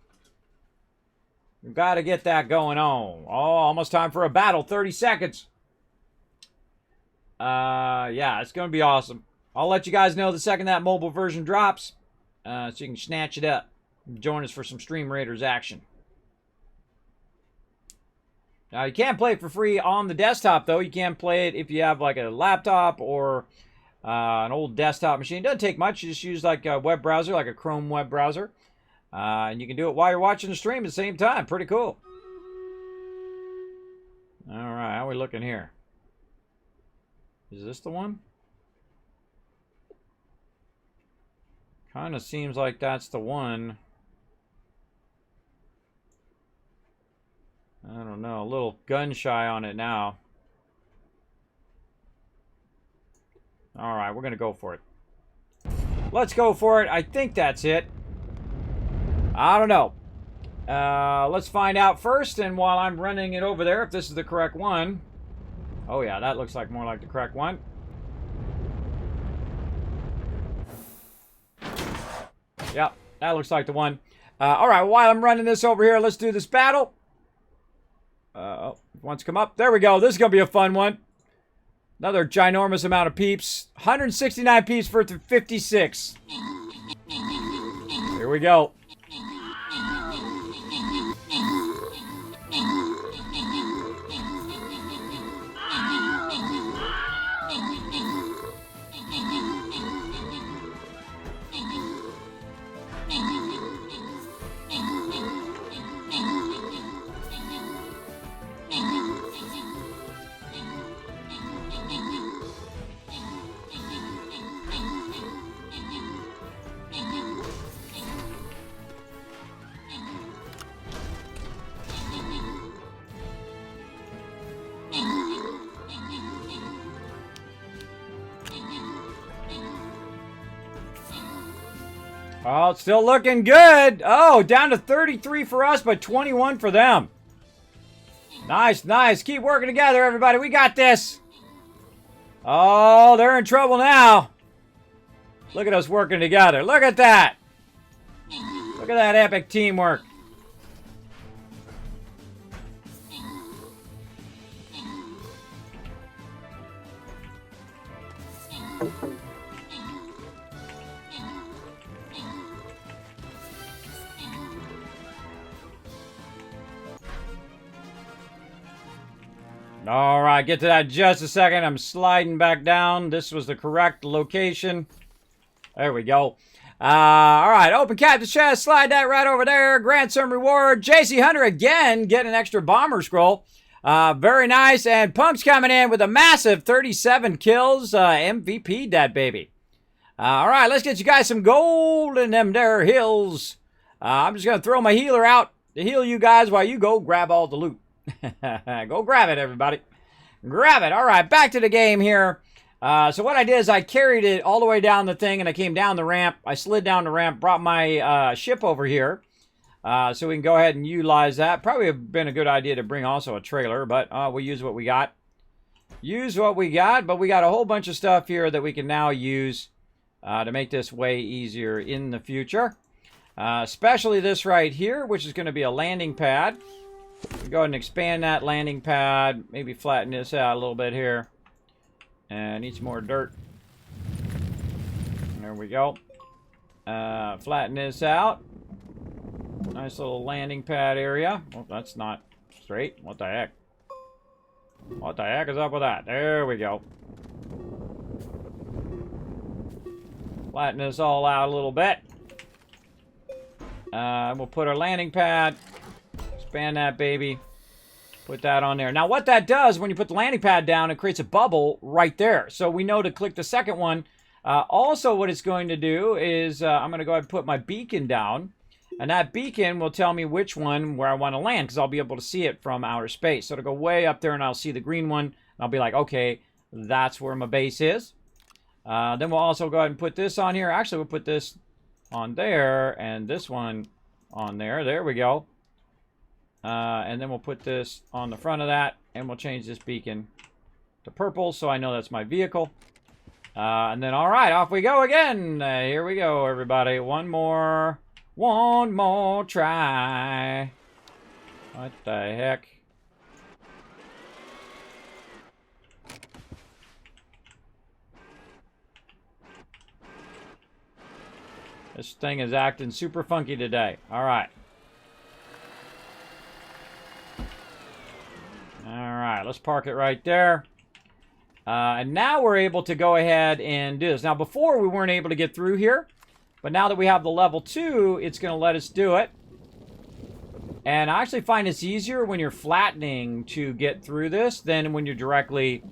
We've got to get that going on. Oh, almost time for a battle. 30 seconds. Yeah, it's going to be awesome. I'll let you guys know the second that mobile version drops. So you can snatch it up. Join us for some Stream Raiders action. Now, you can't play it for free on the desktop, though. You can play it if you have, like, a laptop or an old desktop machine. It doesn't take much. You just use, like, a web browser, like a Chrome web browser. And you can do it while you're watching the stream at the same time. Pretty cool. All right, how are we looking here? Is this the one? Kind of seems like that's the one. I don't know, a little gun shy on it now. All right, we're going to go for it. Let's go for it. I think that's it. I don't know. Let's find out first, and while I'm running it over there, if this is the correct one. Oh, yeah, that looks like more like the correct one. Yep, that looks like the one. All right, while I'm running this over here, let's do this battle. One's come up. There we go. This is going to be a fun one. Another ginormous amount of peeps. 169 peeps for 56. Here we go. Oh, it's still looking good. Oh, down to 33 for us, but 21 for them. Nice, nice. Keep working together, everybody. We got this. Oh, they're in trouble now. Look at us working together. Look at that. Look at that epic teamwork. All right, get to that in just a second. I'm sliding back down. This was the correct location. There we go. All right, open captain chest. Slide that right over there. Grant some reward. JC Hunter again getting an extra bomber scroll. Very nice. And Punk's coming in with a massive 37 kills. MVP that baby. All right, let's get you guys some gold in them there hills. I'm just going to throw my healer out to heal you guys while you go grab all the loot. Go grab it, everybody. Grab it. All right, back to the game here. So what I did is I carried it all the way down the thing, and I came down the ramp. I slid down the ramp, brought my ship over here. So we can go ahead and utilize that. Probably have been a good idea to bring also a trailer, but we'll use what we got. Use what we got, but we got a whole bunch of stuff here that we can now use to make this way easier in the future. Especially this right here, which is going to be a landing pad. We'll go ahead and expand that landing pad. Maybe flatten this out a little bit here. And need some more dirt. There we go. Flatten this out. Nice little landing pad area. Oh, that's not straight. What the heck? What the heck is up with that? There we go. Flatten this all out a little bit. We'll put our landing pad. Expand that baby. Put that on there. Now what that does, when you put the landing pad down, it creates a bubble right there. So we know to click the second one. Also what it's going to do is, I'm going to go ahead and put my beacon down. And that beacon will tell me which one where I want to land, because I'll be able to see it from outer space. So it'll go way up there and I'll see the green one. And I'll be like, okay, that's where my base is. Then we'll also go ahead and put this on here. Actually, we'll put this on there and this one on there. There we go. And then we'll put this on the front of that, and we'll change this beacon to purple so I know that's my vehicle. And then, all right, off we go again. Here we go, everybody. One more try. What the heck? This thing is acting super funky today. All right. All right, let's park it right there. And now we're able to go ahead and do this. Now, before we weren't able to get through here, but now that we have the level 2, it's going to let us do it. And I actually find it's easier when you're flattening to get through this than when you're directly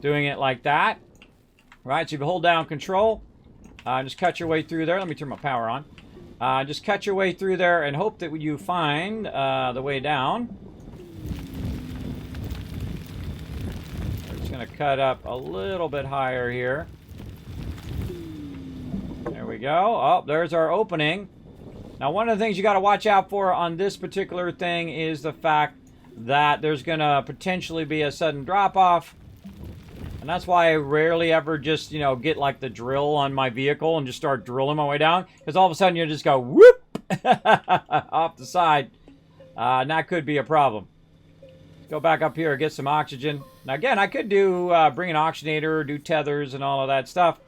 doing it like that. Right, so if you hold down control, just cut your way through there. Let me turn my power on. Just cut your way through there and hope that you find the way down. Going to cut up a little bit higher here. There we go. Oh, there's our opening. Now, one of the things you got to watch out for on this particular thing is the fact that there's going to potentially be a sudden drop-off. And that's why I rarely ever just, you know, get like the drill on my vehicle and just start drilling my way down. Because all of a sudden you just go whoop off the side. And that could be a problem. Go back up here, get some oxygen. Now again, I could do bring an oxygenator, do tethers and all of that stuff,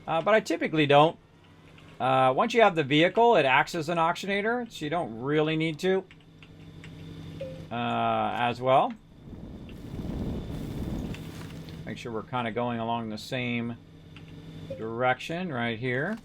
but I typically don't. Once you have the vehicle, it acts as an oxygenator, so you don't really need to as well. Make sure we're kind of going along the same direction right here.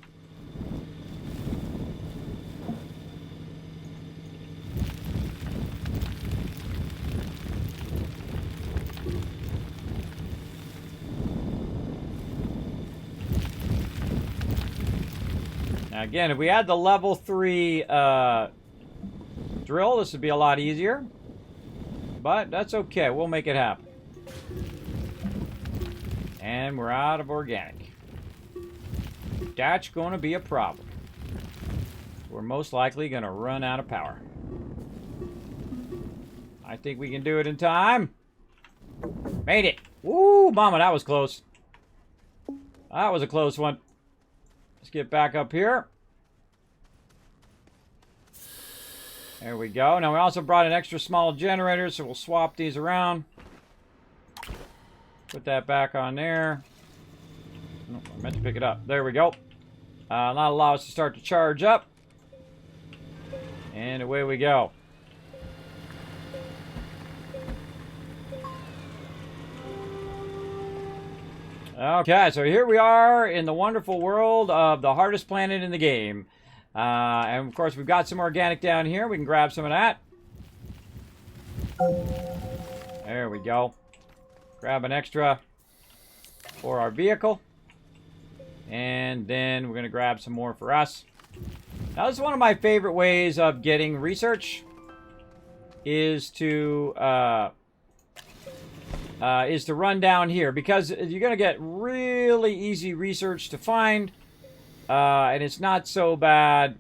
Now again, if we had the level 3 drill, this would be a lot easier. But that's okay. We'll make it happen. And we're out of organic. That's going to be a problem. We're most likely going to run out of power. I think we can do it in time. Made it. Woo, mama, that was close. That was a close one. Let's get back up here. There we go. Now we also brought an extra small generator, so we'll swap these around. Put that back on there. Oh, I meant to pick it up. There we go. That'll allow us to start to charge up. And away we go. Okay, so here we are in the wonderful world of the hardest planet in the game. And of course, we've got some organic down here. We can grab some of that. There we go. Grab an extra for our vehicle. And then we're going to grab some more for us. Now, this is one of my favorite ways of getting research. Is to run down here. Because you're going to get really easy research to find. And it's not so bad.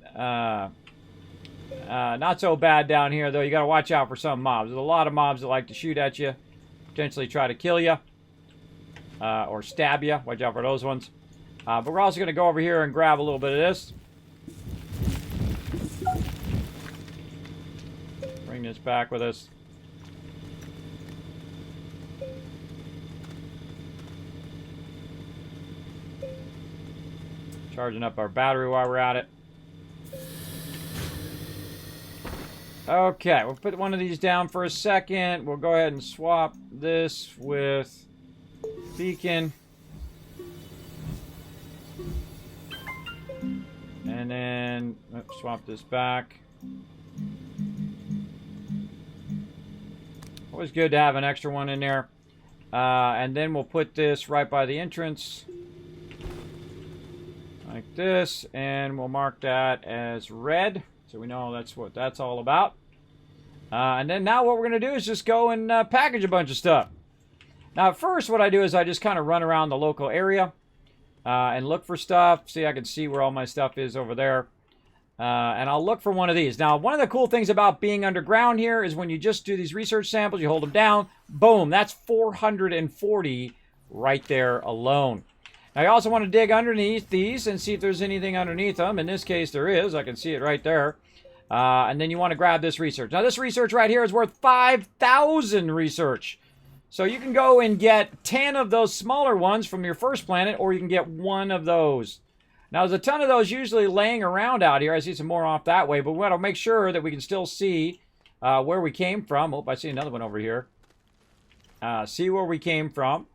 Not so bad down here, though. You got to watch out for some mobs. There's a lot of mobs that like to shoot at you. Potentially try to kill you. Or stab you. Watch out for those ones. But we're also going to go over here and grab a little bit of this. Bring this back with us. Charging up our battery while we're at it. Okay, we'll put one of these down for a second. We'll go ahead and swap this with beacon. And then swap this back. Always good to have an extra one in there. And then we'll put this right by the entrance. Like this. And we'll mark that as red. So we know that's what that's all about. And then now what we're going to do is just go and package a bunch of stuff. Now at first what I do is I just kind of run around the local area. And look for stuff. See, I can see where all my stuff is over there. And I'll look for one of these. Now, one of the cool things about being underground here is when you just do these research samples, you hold them down, boom, that's 440 right there alone. Now, you also want to dig underneath these and see if there's anything underneath them. In this case, there is. I can see it right there. And then you want to grab this research. Now, this research right here is worth 5,000 research. So you can go and get 10 of those smaller ones from your first planet, or you can get one of those. Now, there's a ton of those usually laying around out here. I see some more off that way, but we want to make sure that we can still see where we came from. Oh, I see another one over here. See where we came from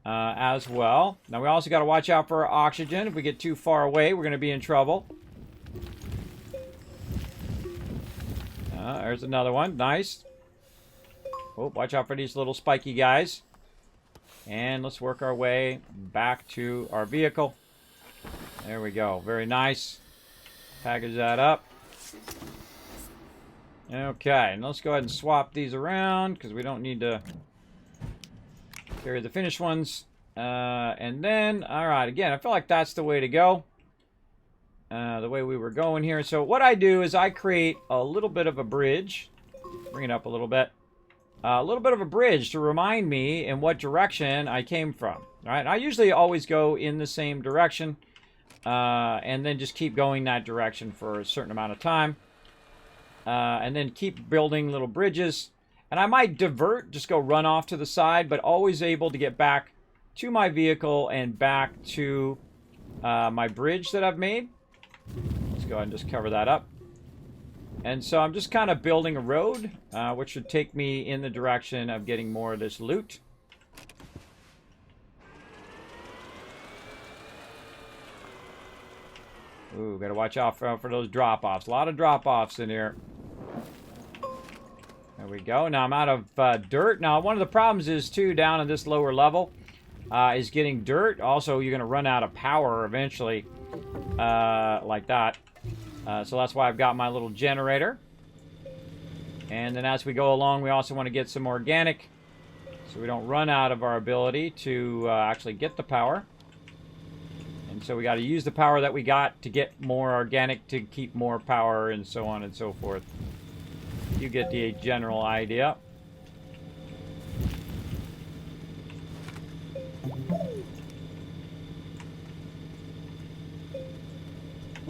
as well. Now, we also got to watch out for our oxygen. If we get too far away, we're going to be in trouble. There's another one. Nice. Oh, watch out for these little spiky guys. And let's work our way back to our vehicle. There we go. Very nice. Package that up. Okay, and let's go ahead and swap these around because we don't need to carry the finished ones. And then, all right, again, I feel like that's the way to go. The way we were going here. So what I do is I create a little bit of a bridge. Bring it up a little bit. A little bit of a bridge to remind me in what direction I came from. All right, I usually always go in the same direction and then just keep going that direction for a certain amount of time. And then keep building little bridges. And I might divert, just go run off to the side, but always able to get back to my vehicle and back to my bridge that I've made. Let's go ahead and just cover that up. And so I'm just kind of building a road, which should take me in the direction of getting more of this loot. Ooh, gotta watch out for those drop-offs. A lot of drop-offs in here. There we go. Now I'm out of dirt. Now one of the problems is, too, down in this lower level, is getting dirt. Also, you're gonna run out of power eventually, like that. So that's why I've got my little generator. And then as we go along, we also want to get some organic so we don't run out of our ability to actually get the power. And so we got to use the power that we got to get more organic to keep more power and so on and so forth. You get the general idea.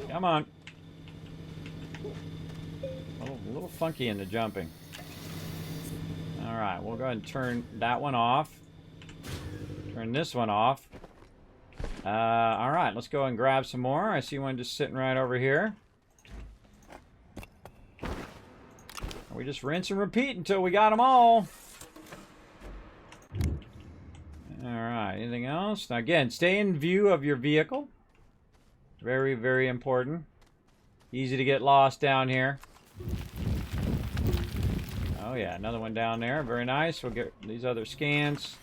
Come on. A little funky in the jumping. Alright, we'll go ahead and turn that one off. Turn this one off. Alright, let's go and grab some more. I see one just sitting right over here. We just rinse and repeat until we got them all. Alright, anything else? Now again, stay in view of your vehicle. Very, very important. Easy to get lost down here. Oh yeah, another one down there. Very nice. We'll get these other scans.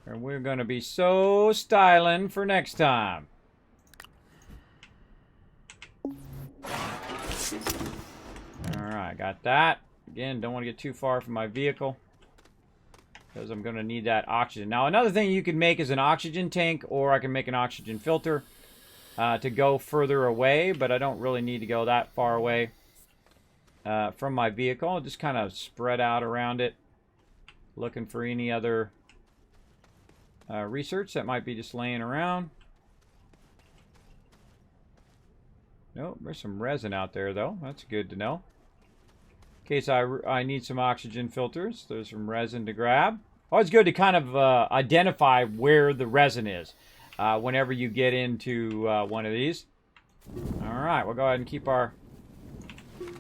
And we're going to be so styling for next time. Alright, got that. Again, don't want to get too far from my vehicle, because I'm going to need that oxygen. Now, another thing you can make is an oxygen tank, or I can make an oxygen filter to go further away, but I don't really need to go that far away from my vehicle. I'll just kind of spread out around it, looking for any other research that might be just laying around. Nope, there's some resin out there, though. That's good to know. In case I need some oxygen filters, there's some resin to grab. Always good to kind of identify where the resin is whenever you get into one of these. Alright, we'll go ahead and keep our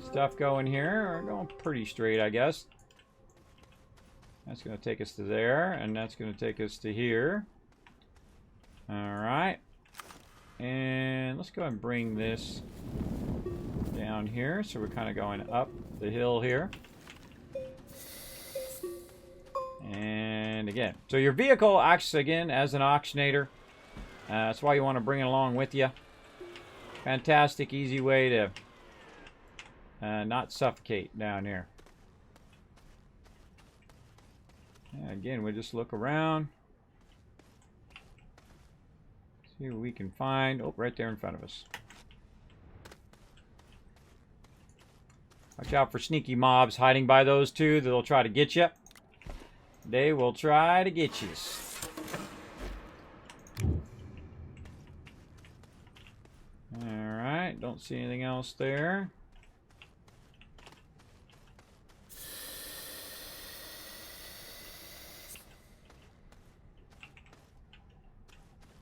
stuff going here. We're going pretty straight, I guess. That's going to take us to there, and that's going to take us to here. Alright. And let's go ahead and bring this down here, so we're kind of going up the hill here. And again, so your vehicle acts again as an oxygenator. That's why you want to bring it along with you. Fantastic, easy way to not suffocate down here. Again, we just look around, see what we can find. Oh, right there in front of us. Watch out for sneaky mobs hiding by those two. They'll try to get you. They will try to get you. Alright, don't see anything else there.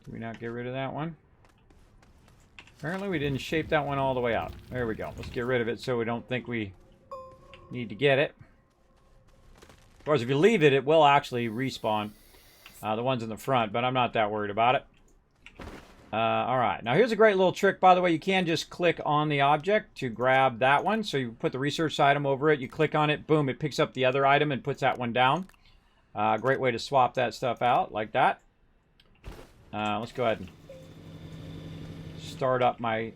Did we not get rid of that one? Apparently we didn't shape that one all the way out. There we go. Let's get rid of it so we don't think we need to get it. Of course, if you leave it, it will actually respawn the ones in the front, but I'm not that worried about it. Alright, now here's a great little trick, by the way. You can just click on the object to grab that one. So you put the research item over it, you click on it, boom, it picks up the other item and puts that one down. Great way to swap that stuff out, like that. Let's go ahead and start up my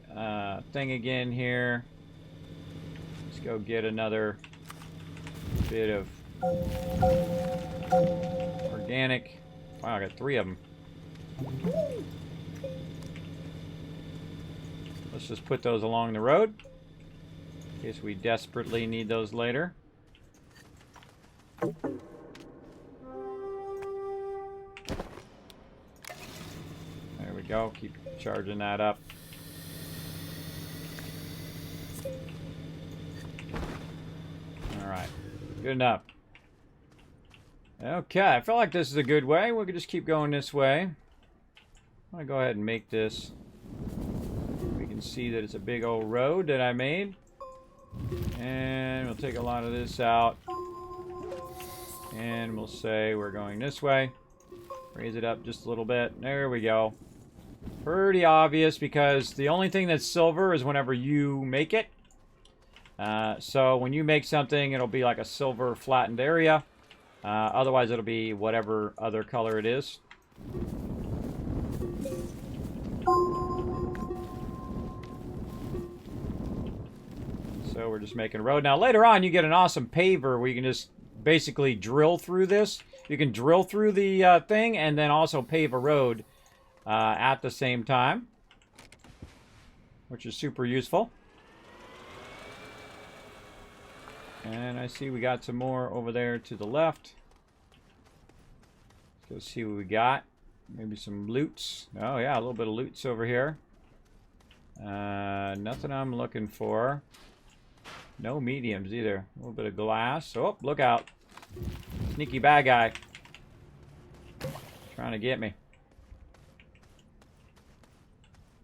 thing again here. Let's go get another bit of organic. Wow, I got 3 of them. Let's just put those along the road in case we desperately need those later. There we go. Keep charging that up. Alright. Good enough. Okay, I feel like this is a good way. We can just keep going this way. I'm going to go ahead and make this. We can see that it's a big old road that I made. And we'll take a lot of this out. And we'll say we're going this way. Raise it up just a little bit. There we go. Pretty obvious because the only thing that's silver is whenever you make it. So when you make something, it'll be like a silver flattened area. Otherwise, it'll be whatever other color it is. So we're just making a road. Now, later on, you get an awesome paver where you can just basically drill through this. You can drill through the thing and then also pave a road at the same time, which is super useful. And I see we got some more over there to the left. Let's go see what we got. Maybe some loots. Oh yeah, a little bit of loots over here. Nothing I'm looking for. No mediums either. A little bit of glass. Oh, look out. Sneaky bad guy. Trying to get me.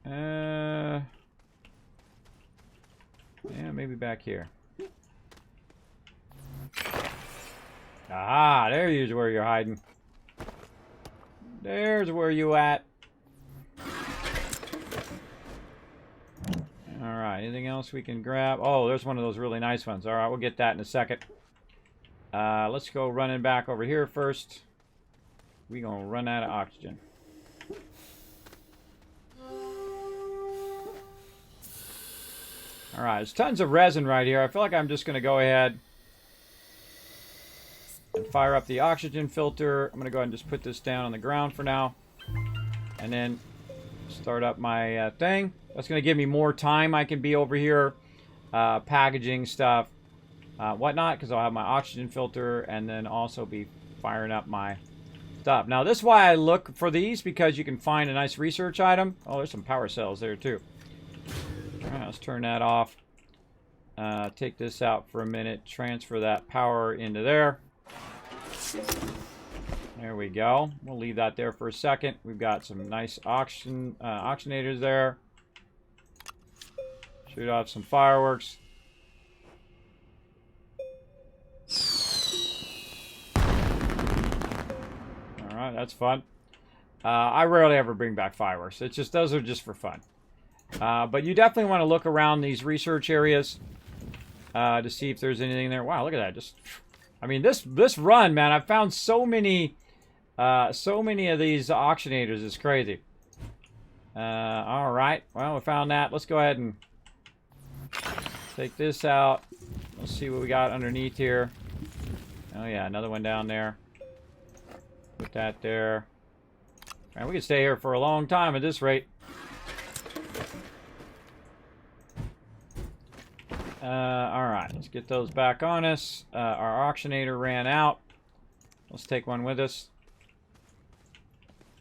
Yeah, maybe back here. Ah, there's where you're hiding. There's where you at. Alright, anything else we can grab? Oh, there's one of those really nice ones. Alright, we'll get that in a second. Let's go running back over here first. we're going to run out of oxygen. Alright, there's tons of resin right here. I feel like I'm just going to go ahead and fire up the oxygen filter. I'm going to go ahead and just put this down on the ground for now. And then start up my thing. That's going to give me more time. I can be over here packaging stuff, whatnot, because I'll have my oxygen filter and then also be firing up my stuff. Now, this is why I look for these, because you can find a nice research item. Oh, there's some power cells there, too. All right, let's turn that off. Take this out for a minute. Transfer that power into there. There we go. We'll leave that there for a second. We've got some nice oxygenators there. Shoot off some fireworks. Alright, that's fun. I rarely ever bring back fireworks. It's just, those are just for fun. But you definitely want to look around these research areas to see if there's anything there. Wow, look at that. Just, I mean, this run, man, I've found so many of these oxygenators. It's crazy. All right. Well, we found that. Let's go ahead and take this out. Let's see what we got underneath here. Oh, yeah, another one down there. Put that there. Man, we could stay here for a long time at this rate. Alright, let's get those back on us. Our oxygenator ran out. Let's take one with us.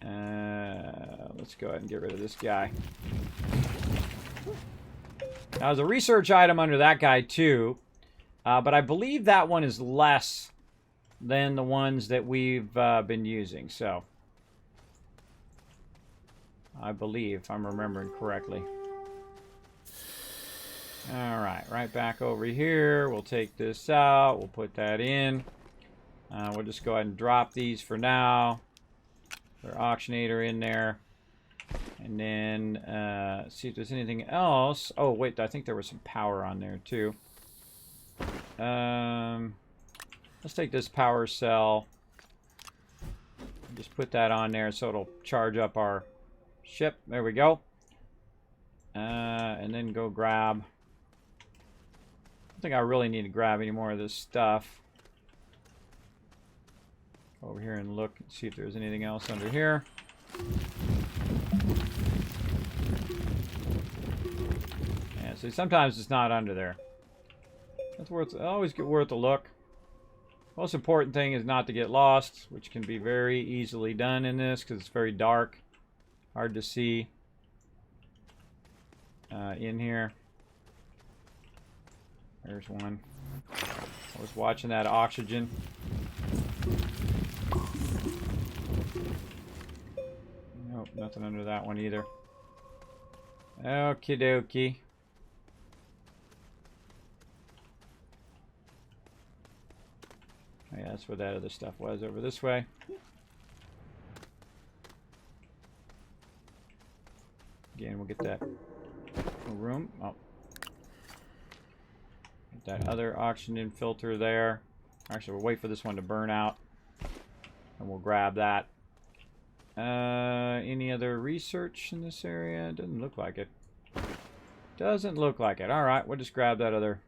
Let's go ahead and get rid of this guy. Now, there's a research item under that guy, too. But I believe that one is less than the ones that we've been using. So, I believe, if I'm remembering correctly. Alright, right back over here. We'll take this out. We'll put that in. We'll just go ahead and drop these for now. Our oxygenator in there. And then see if there's anything else. Oh, wait, I think there was some power on there too. Let's take this power cell. Just put that on there so it'll charge up our ship. There we go. And then go grab. I don't think I really need to grab any more of this stuff. Over here and look and see if there's anything else under here. Yeah, see, sometimes it's not under there. That's always worth a look. Most important thing is not to get lost, which can be very easily done in this because it's very dark, hard to see in here. There's one. I was watching that oxygen. Nope, nothing under that one either. Okie dokie. Oh, yeah, that's where that other stuff was, over this way. Again, we'll get that room. Oh. Get that other oxygen filter there. Actually, we'll wait for this one to burn out. And we'll grab that. Any other research in this area? Doesn't look like it. Doesn't look like it. Alright, we'll just grab that other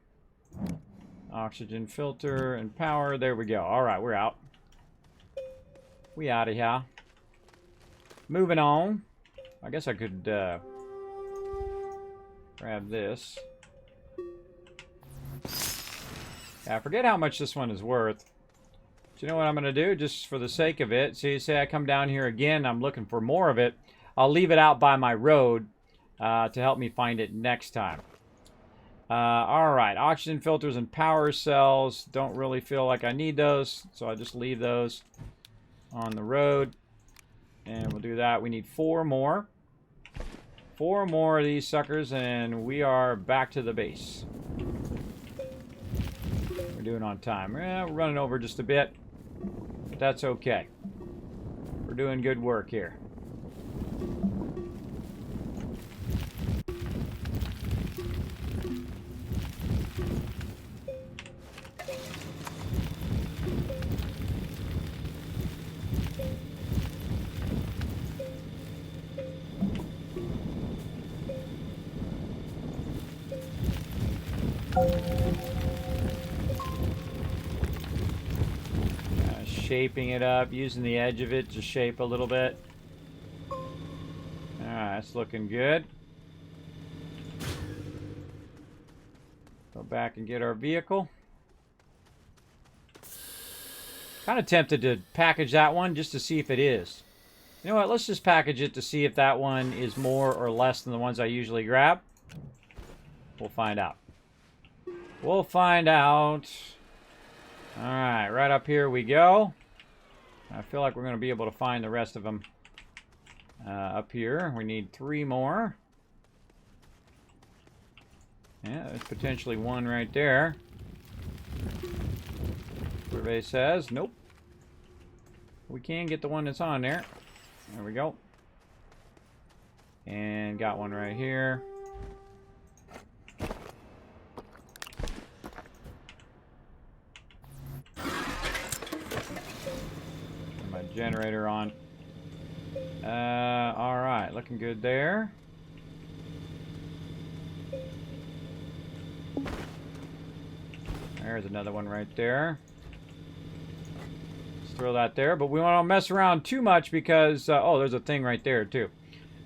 oxygen filter and power. There we go. Alright, we're out. We out of here. Moving on. I guess I could grab this. Yeah, I forget how much this one is worth. So you know what I'm going to do, just for the sake of it? See, say I come down here again, I'm looking for more of it. I'll leave it out by my road to help me find it next time. Alright, oxygen filters and power cells. Don't really feel like I need those, so I'll just leave those on the road. And we'll do that. We need 4 more. 4 more of these suckers, and we are back to the base. We're doing on time. We're running over just a bit, but that's okay. We're doing good work here. Shaping it up, using the edge of it to shape a little bit. Alright, that's looking good. Go back and get our vehicle. Kind of tempted to package that one just to see if it is. You know what, let's just package it to see if that one is more or less than the ones I usually grab. We'll find out. We'll find out. Alright, right up here we go. I feel like we're going to be able to find the rest of them up here. We need 3 more. Yeah, there's potentially one right there. Survey says, nope. We can get the one that's on there. There we go. And got one right here. My generator on. Alright, looking good there. There's another one right there. Let's throw that there, but we don't mess around too much because, oh, there's a thing right there too.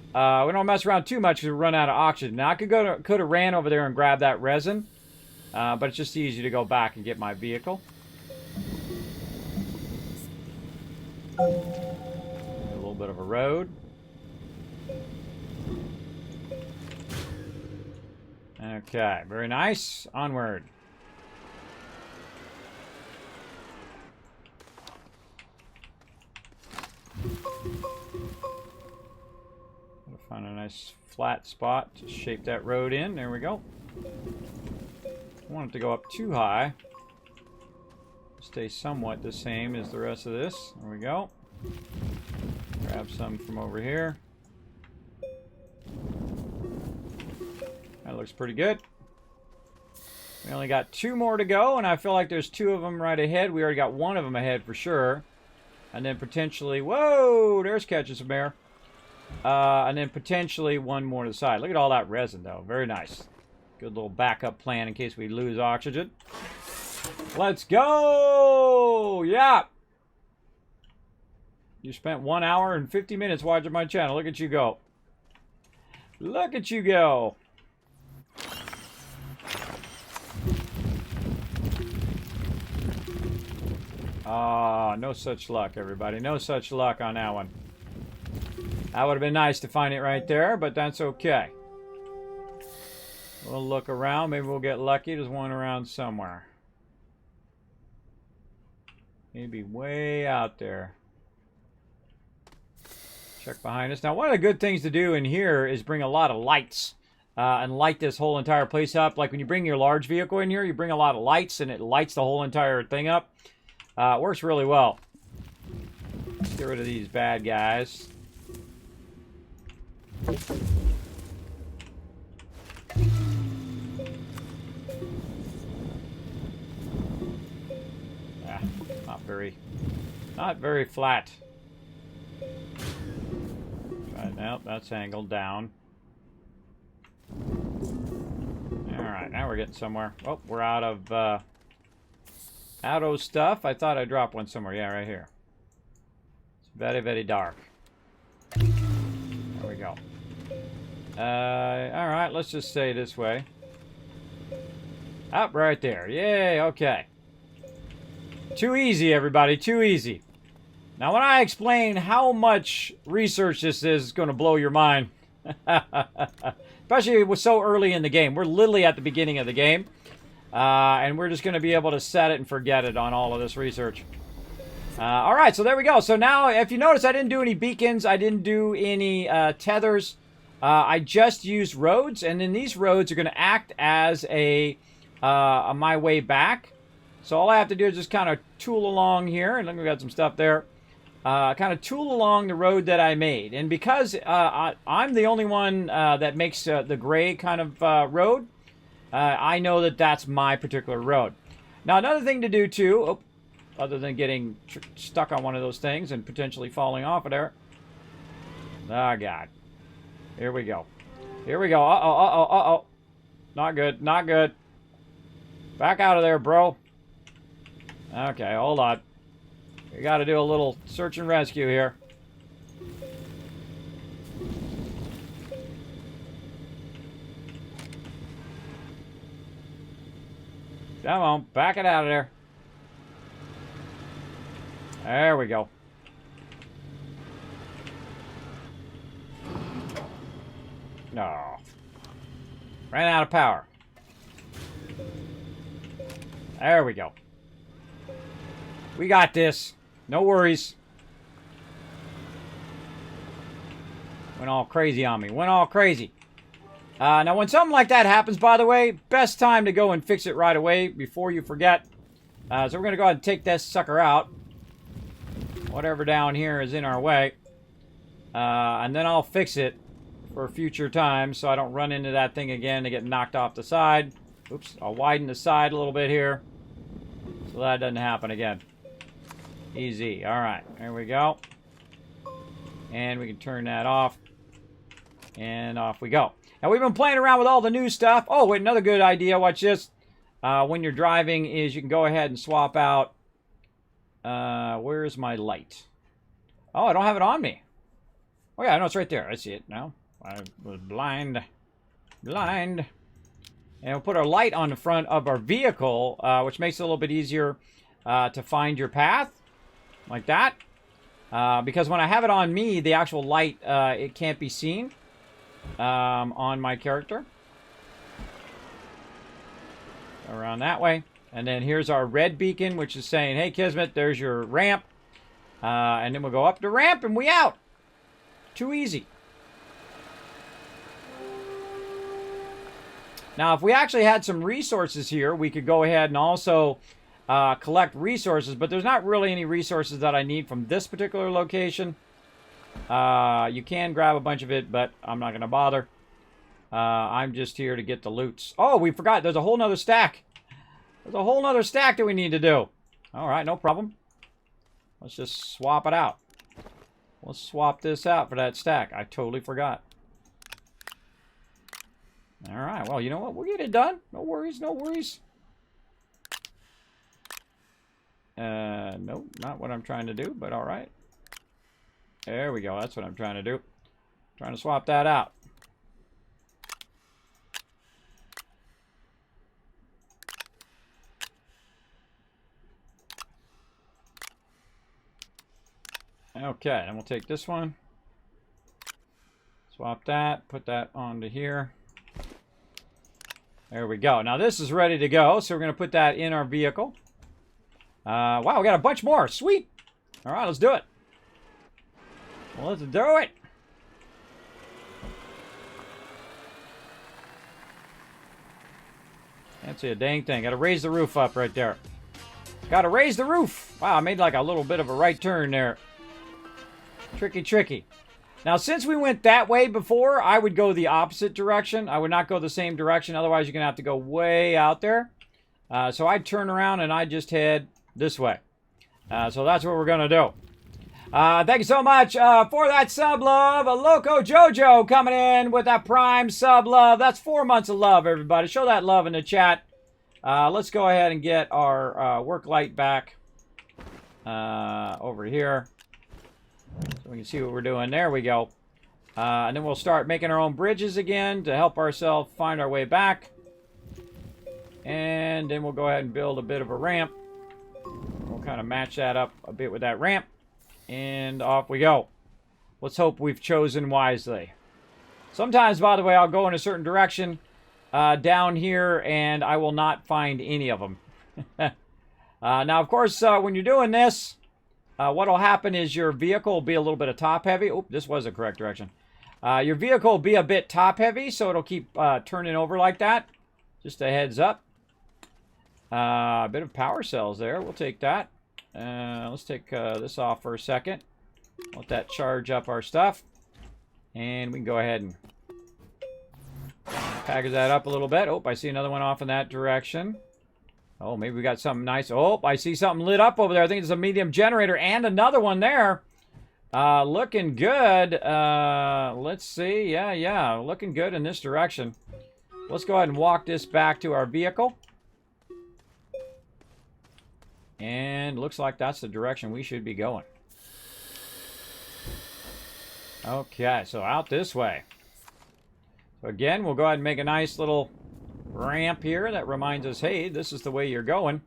We don't mess around too much because we run out of oxygen. Now I could have ran over there and grabbed that resin, but it's just easy to go back and get my vehicle. A little bit of a road. Okay, very nice. Onward. Find a nice flat spot to shape that road in. There we go. Don't want it to go up too high. Stay somewhat the same as the rest of this. There we go. Grab some from over here. That looks pretty good. We only got 2 more to go, and I feel like there's 2 of them right ahead. We already got 1 of them ahead for sure. And then potentially, whoa, there's catching some air. And then potentially 1 more to the side. Look at all that resin, though. Very nice. Good little backup plan in case we lose oxygen. Let's go! Yeah! You spent 1 hour and 50 minutes watching my channel. Look at you go. Look at you go. Ah, no such luck, everybody. No such luck on that one. That would have been nice to find it right there, but that's okay. We'll look around. Maybe we'll get lucky. There's one around somewhere. Maybe way out there. Check behind us. Now, one of the good things to do in here is bring a lot of lights and light this whole entire place up. Like when you bring your large vehicle in here, you bring a lot of lights and it lights the whole entire thing up. It works really well. Let's get rid of these bad guys. Not very flat. Right, now that's angled down. Alright, now we're getting somewhere. Oh, we're out of stuff. I thought I dropped one somewhere. Yeah, right here. It's very, very dark. There we go. Alright, let's just say this way. Up right there. Yay, okay. Too easy, everybody. Too easy. Now, when I explain how much research this is, it's going to blow your mind. Especially with so early in the game. We're literally at the beginning of the game. And we're just going to be able to set it and forget it on all of this research. Alright, so there we go. So now, if you notice, I didn't do any beacons. I didn't do any tethers. I just used roads. And then these roads are going to act as my way back. So all I have to do is just kind of tool along here. And look, we got some stuff there. Kind of tool along the road that I made. And because I'm the only one that makes the gray kind of road, I know that that's my particular road. Now, another thing to do, too, other than getting stuck on one of those things and potentially falling off of there. Oh, God. Here we go. Here we go. Uh-oh, uh-oh, uh-oh. Not good, not good. Back out of there, bro. Okay, hold on. We got to do a little search and rescue here. Come on, back it out of there. There we go. No. Ran out of power. There we go. We got this. No worries. Went all crazy on me. Went all crazy. Now, when something like that happens, by the way, best time to go and fix it right away before you forget. So we're going to go ahead and take this sucker out. Whatever down here is in our way. And then I'll fix it for future time so I don't run into that thing again to get knocked off the side. Oops, I'll widen the side a little bit here so that doesn't happen again. Easy. All right, there we go. And we can turn that off. And off we go. Now, we've been playing around with all the new stuff. Oh, wait, another good idea. Watch this. When you're driving is you can go ahead and swap out. Where's my light? Oh, I don't have it on me. Oh, yeah, I know it's right there. I see it now. I was blind. Blind. And we'll put our light on the front of our vehicle, which makes it a little bit easier to find your path. Like that. Because when I have it on me, the actual light, it can't be seen on my character. Around that way. And then here's our red beacon, which is saying, hey, Kismet, there's your ramp. And then we'll go up the ramp and we out. Too easy. Now, if we actually had some resources here, we could go ahead and also collect resources, but there's not really any resources that I need from this particular location. You can grab a bunch of it, but I'm not going to bother. I'm just here to get the loots. Oh, we forgot. There's a whole nother stack. There's a whole nother stack that we need to do. All right, no problem. Let's just swap it out. Let's swap this out for that stack. I totally forgot. All right, well, you know what? We'll get it done. No worries, no worries. Nope, not what I'm trying to do, but all right. There we go. That's what I'm trying to do. Trying to swap that out. Okay, and we'll take this one. Swap that, put that onto here. There we go. Now this is ready to go, so we're going to put that in our vehicle. Wow, we got a bunch more. Sweet. All right, let's do it. Well, let's do it. Can't see a dang thing. Got to raise the roof up right there. Got to raise the roof. Wow, I made like a little bit of a right turn there. Tricky, tricky. Now, since we went that way before, I would go the opposite direction. I would not go the same direction. Otherwise, you're going to have to go way out there. So I'd turn around and I'd just head this way. So that's what we're going to do. Thank you so much for that sub love. A Loco Jojo coming in with that prime sub love. That's 4 months of love, everybody. Show that love in the chat. Let's go ahead and get our work light back over here. So we can see what we're doing. There we go. And then we'll start making our own bridges again to help ourselves find our way back. And then we'll go ahead and build a bit of a ramp. We'll kind of match that up a bit with that ramp. And off we go. Let's hope we've chosen wisely. Sometimes, by the way, I'll go in a certain direction down here and I will not find any of them. Now, of course, when you're doing this, what will happen is your vehicle will be a little bit of top heavy. Oh, this was the correct direction. Your vehicle will be a bit top heavy, so it'll keep turning over like that. Just a heads up. A bit of power cells there. We'll take that. Let's take this off for a second. Let that charge up our stuff. And we can go ahead and package that up a little bit. Oh, I see another one off in that direction. Oh, maybe we got something nice. Oh, I see something lit up over there. I think it's a medium generator and another one there. Looking good. Let's see. Yeah. Looking good in this direction. Let's go ahead and walk this back to our vehicle. And looks like that's the direction we should be going. Okay, so out this way. So again, we'll go ahead and make a nice little ramp here that reminds us, hey, this is the way you're going.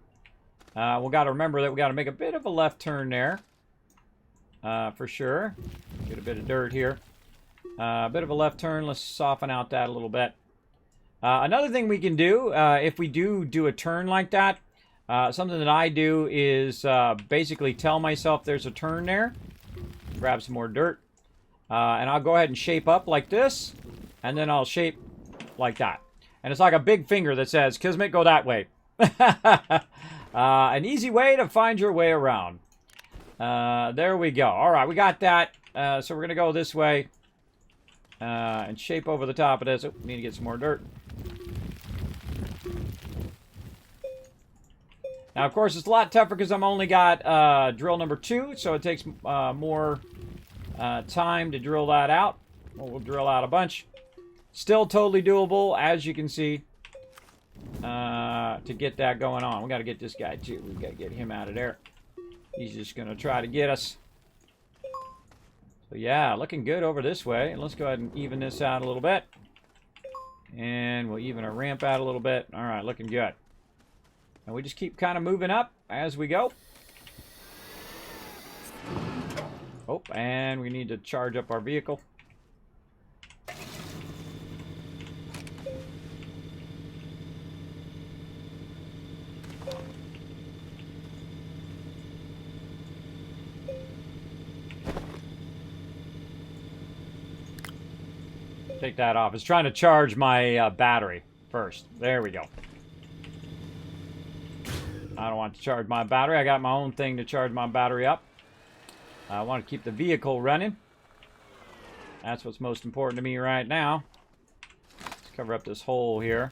We've got to remember that we got to make a bit of a left turn there. For sure. Get a bit of dirt here. A bit of a left turn. Let's soften out that a little bit. Another thing we can do, if we do a turn like that, something that I do is basically tell myself there's a turn there. Grab some more dirt. And I'll go ahead and shape up like this. And then I'll shape like that. And it's like a big finger that says, Kismet, go that way. An easy way to find your way around. There we go. All right, we got that. So we're going to go this way. And shape over the top of this. Oh, need to get some more dirt. Now, of course, it's a lot tougher because I'm only got drill number 2. So it takes more time to drill that out. Well, we'll drill out a bunch. Still totally doable, as you can see, to get that going on. We got to get this guy, too. We've got to get him out of there. He's just going to try to get us. So, yeah, looking good over this way. And let's go ahead and even this out a little bit. And we'll even our ramp out a little bit. All right, looking good. And we just keep kind of moving up as we go. Oh, and we need to charge up our vehicle. Take that off. It's trying to charge my battery first. There we go. I don't want to charge my battery. I got my own thing to charge my battery up. I want to keep the vehicle running. That's what's most important to me right now. Let's cover up this hole here.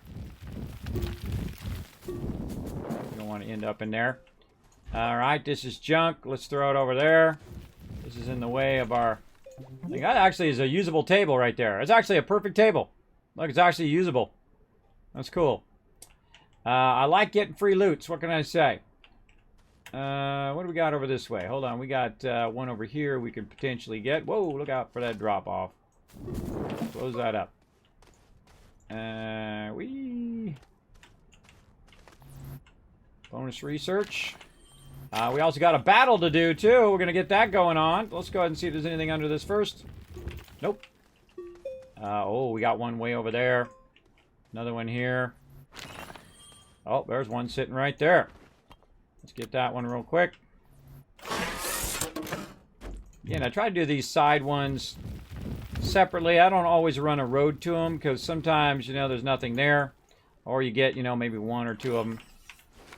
We don't want to end up in there. All right, this is junk. Let's throw it over there. This is in the way of our... I think that actually is a usable table right there. It's actually a perfect table. Look, it's actually usable. That's cool. I like getting free loots. What can I say? What do we got over this way? Hold on. We got one over here we could potentially get. Whoa, look out for that drop-off. Close that up. Bonus research. We also got a battle to do, too. We're going to get that going on. Let's go ahead and see if there's anything under this first. Nope. Oh, we got one way over there. Another one here. Oh, there's one sitting right there. Let's get that one real quick. Again, I try to do these side ones separately. I don't always run a road to them because sometimes, you know, there's nothing there. Or you get, you know, maybe one or two of them.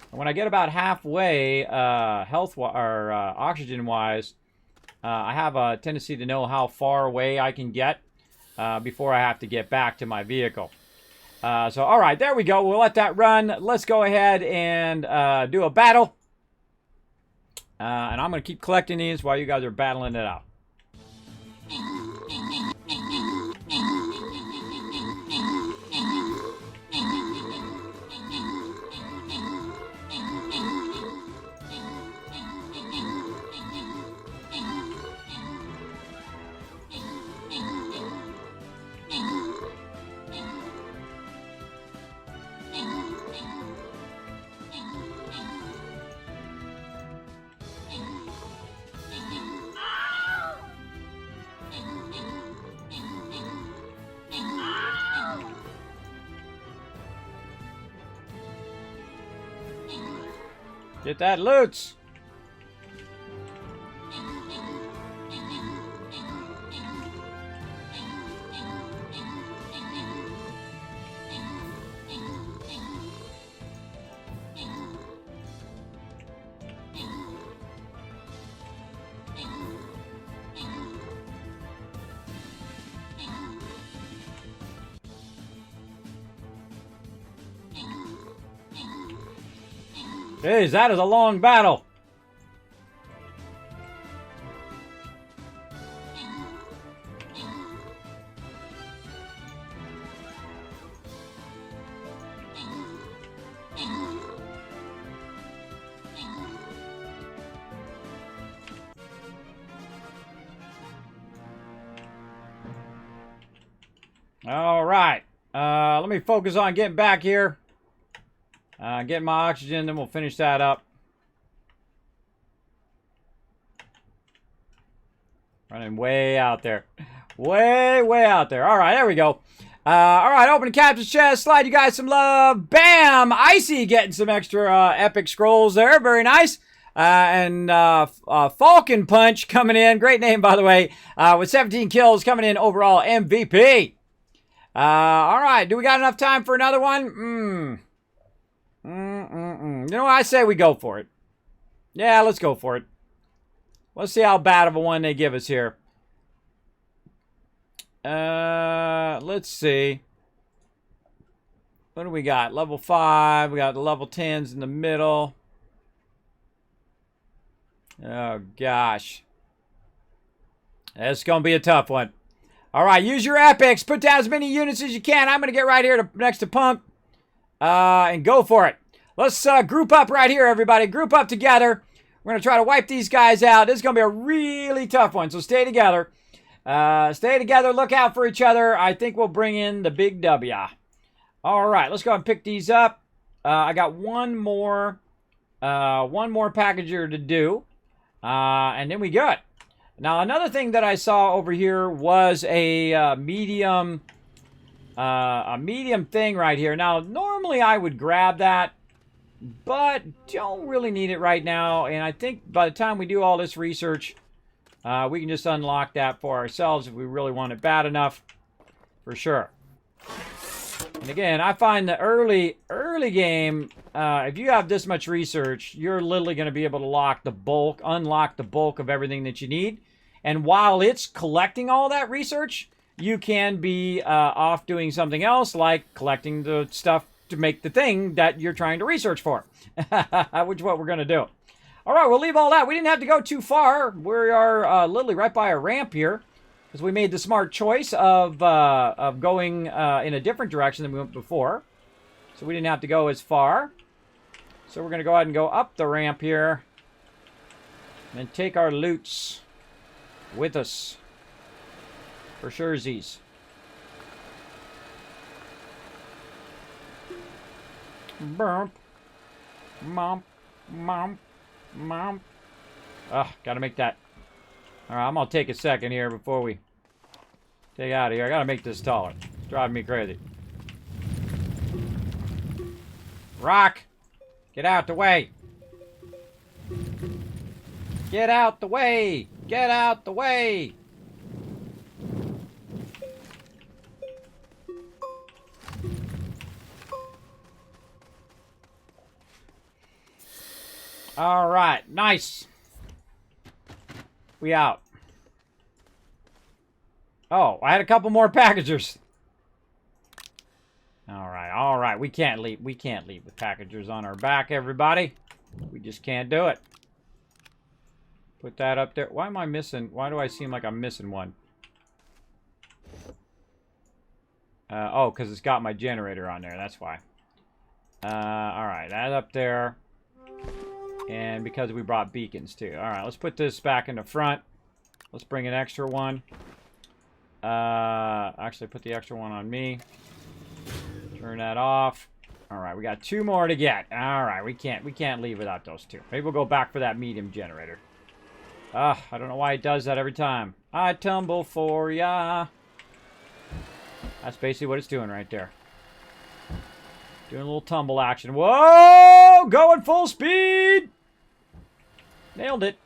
When I get about halfway, oxygen-wise, I have a tendency to know how far away I can get before I have to get back to my vehicle. So, all right, there we go. We'll let that run. Let's go ahead and do a battle. And I'm going to keep collecting these while you guys are battling it out. Get that loot! Jeez, that is a long battle. All right. Let me focus on getting back here. Getting my oxygen, then we'll finish that up. Running way out there. Way out there. All right, there we go. All right, open the captain's chest. Slide you guys some love. Bam! Icy getting some extra epic scrolls there. Very nice. And Falcon Punch coming in. Great name, by the way. With 17 kills coming in overall MVP. All right, do we got enough time for another one? You know what? I say we go for it. Yeah, let's go for it. Let's see how bad of a one they give us here. Let's see. What do we got? Level 5. We got the level 10s in the middle. Oh, gosh. It's going to be a tough one. All right, use your epics. Put down as many units as you can. I'm going to get right here next to Pump. And go for it. Let's group up right here, everybody. Group up together. We're going to try to wipe these guys out. This is going to be a really tough one, so stay together. Stay together. Look out for each other. I think we'll bring in the big W. All right, let's go and pick these up. I got one more packager to do, and then we good. Now, another thing that I saw over here was a medium thing right here. Now, normally I would grab that, but don't really need it right now. And I think by the time we do all this research, we can just unlock that for ourselves if we really want it bad enough, for sure. And again, I find the early game, if you have this much research, you're literally going to be able to unlock the bulk of everything that you need. And while it's collecting all that research, you can be off doing something else, like collecting the stuff to make the thing that you're trying to research for, which is what we're going to do. All right, we'll leave all that. We didn't have to go too far. We are literally right by a ramp here, because we made the smart choice of going in a different direction than we went before. So we didn't have to go as far. So we're going to go ahead and go up the ramp here and take our loots with us. For surezies. Burp. Mom. Gotta make that. Alright, I'm gonna take a second here before we take out of here. I gotta make this taller. It's driving me crazy. Rock! Get out the way! Get out the way! Get out the way! All right, nice. We out. Oh, I had a couple more packagers. All right. We can't leave with packagers on our back, everybody. We just can't do it. Put that up there. Why am I missing? Why do I seem like I'm missing one? Oh, because it's got my generator on there. That's why. All right, that up there. And because we brought beacons too. All right, let's put this back in the front. Let's bring an extra one. Actually, put the extra one on me. Turn that off. All right, we got 2 more to get. All right, we can't leave without those 2. Maybe we'll go back for that medium generator. I don't know why it does that every time. I tumble for ya. That's basically what it's doing right there. Doing a little tumble action. Whoa! Going full speed! Nailed it.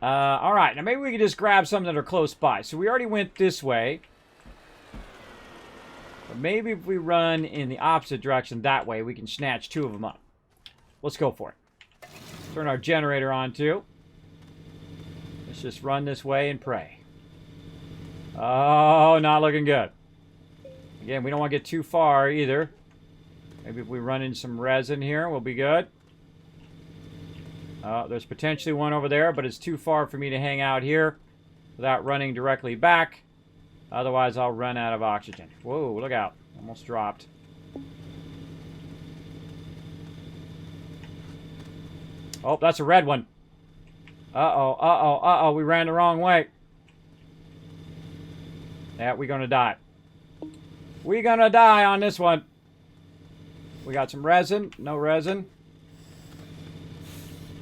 All right, now maybe we can just grab some that are close by. So we already went this way. But maybe if we run in the opposite direction that way, we can snatch 2 of them up. Let's go for it. Turn our generator on too. Let's just run this way and pray. Oh, not looking good. Again, we don't want to get too far either. Maybe if we run in some resin here, we'll be good. There's potentially one over there, but it's too far for me to hang out here without running directly back. Otherwise, I'll run out of oxygen. Whoa, look out. Almost dropped. Oh, that's a red one. Uh-oh. We ran the wrong way. Yeah, we're gonna die. We gonna die on this one. We got some resin. No resin.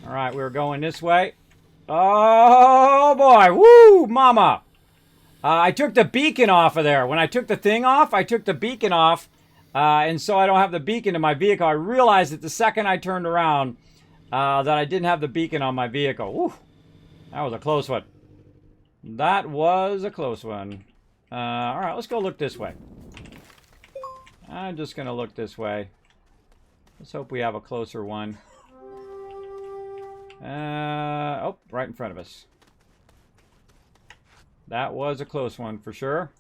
Alright, we're going this way. Oh, boy. Woo, mama. I took the beacon off of there. When I took the thing off, I took the beacon off. And so I don't have the beacon in my vehicle. I realized that the second I turned around that I didn't have the beacon on my vehicle. Woo. That was a close one. That was a close one. Alright, let's go look this way. I'm just going to look this way. Let's hope we have a closer one. Oh, right in front of us. That was a close one for sure.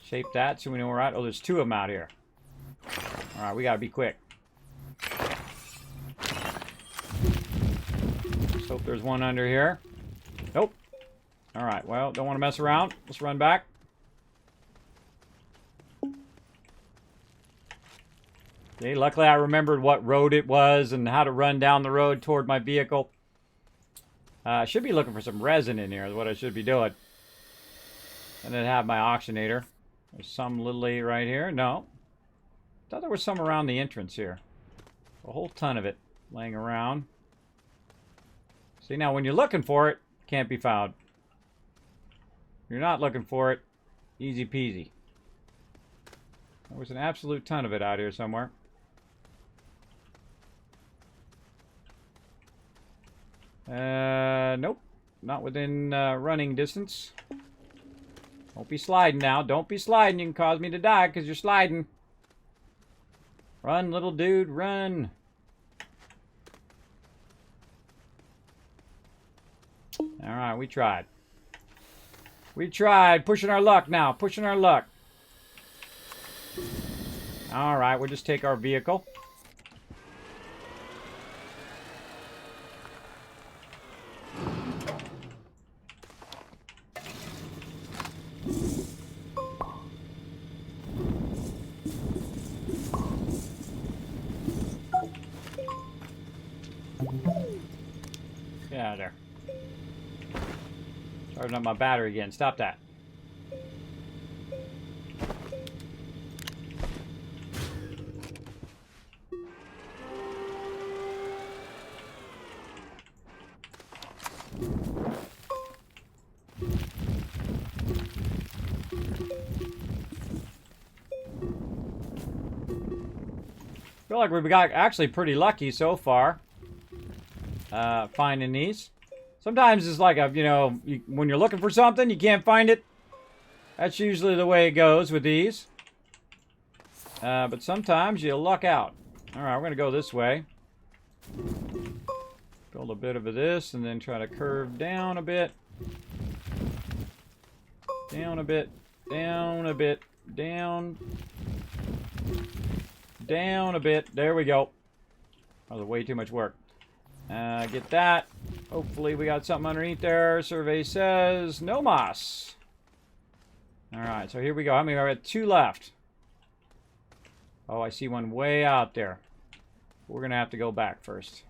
Shape that so we know we're at. Oh, there's two of them out here. Alright, we gotta be quick. Let's hope there's one under here. Nope. Alright, well, don't want to mess around. Let's run back. Okay, luckily I remembered what road it was and how to run down the road toward my vehicle. I should be looking for some resin in here is what I should be doing. And then have my oxygenator. There's some literally right here. No. Thought there was some around the entrance here. A whole ton of it laying around. See, now when you're looking for it, can't be found. You're not looking for it, easy peasy. There was an absolute ton of it out here somewhere. Nope. Not within running distance. Don't be sliding now. Don't be sliding. You can cause me to die because you're sliding. Run, little dude, run. Alright, we tried. We tried. Pushing our luck now. Pushing our luck. Alright, we'll just take our vehicle. Get out of there. Charging up my battery again. Stop that. I feel like we got actually pretty lucky so far finding these. Sometimes it's like when you're looking for something, you can't find it. That's usually the way it goes with these. But sometimes you luck out. Alright, we're going to go this way. Build a bit of this and then try to curve down a bit. Down a bit. Down a bit. Down. Down a bit. There we go. That was way too much work. Get that. Hopefully we got something underneath there. Survey says no moss. Alright, so here we go. How many are at? Two left. Oh, I see one way out there. We're going to have to go back first.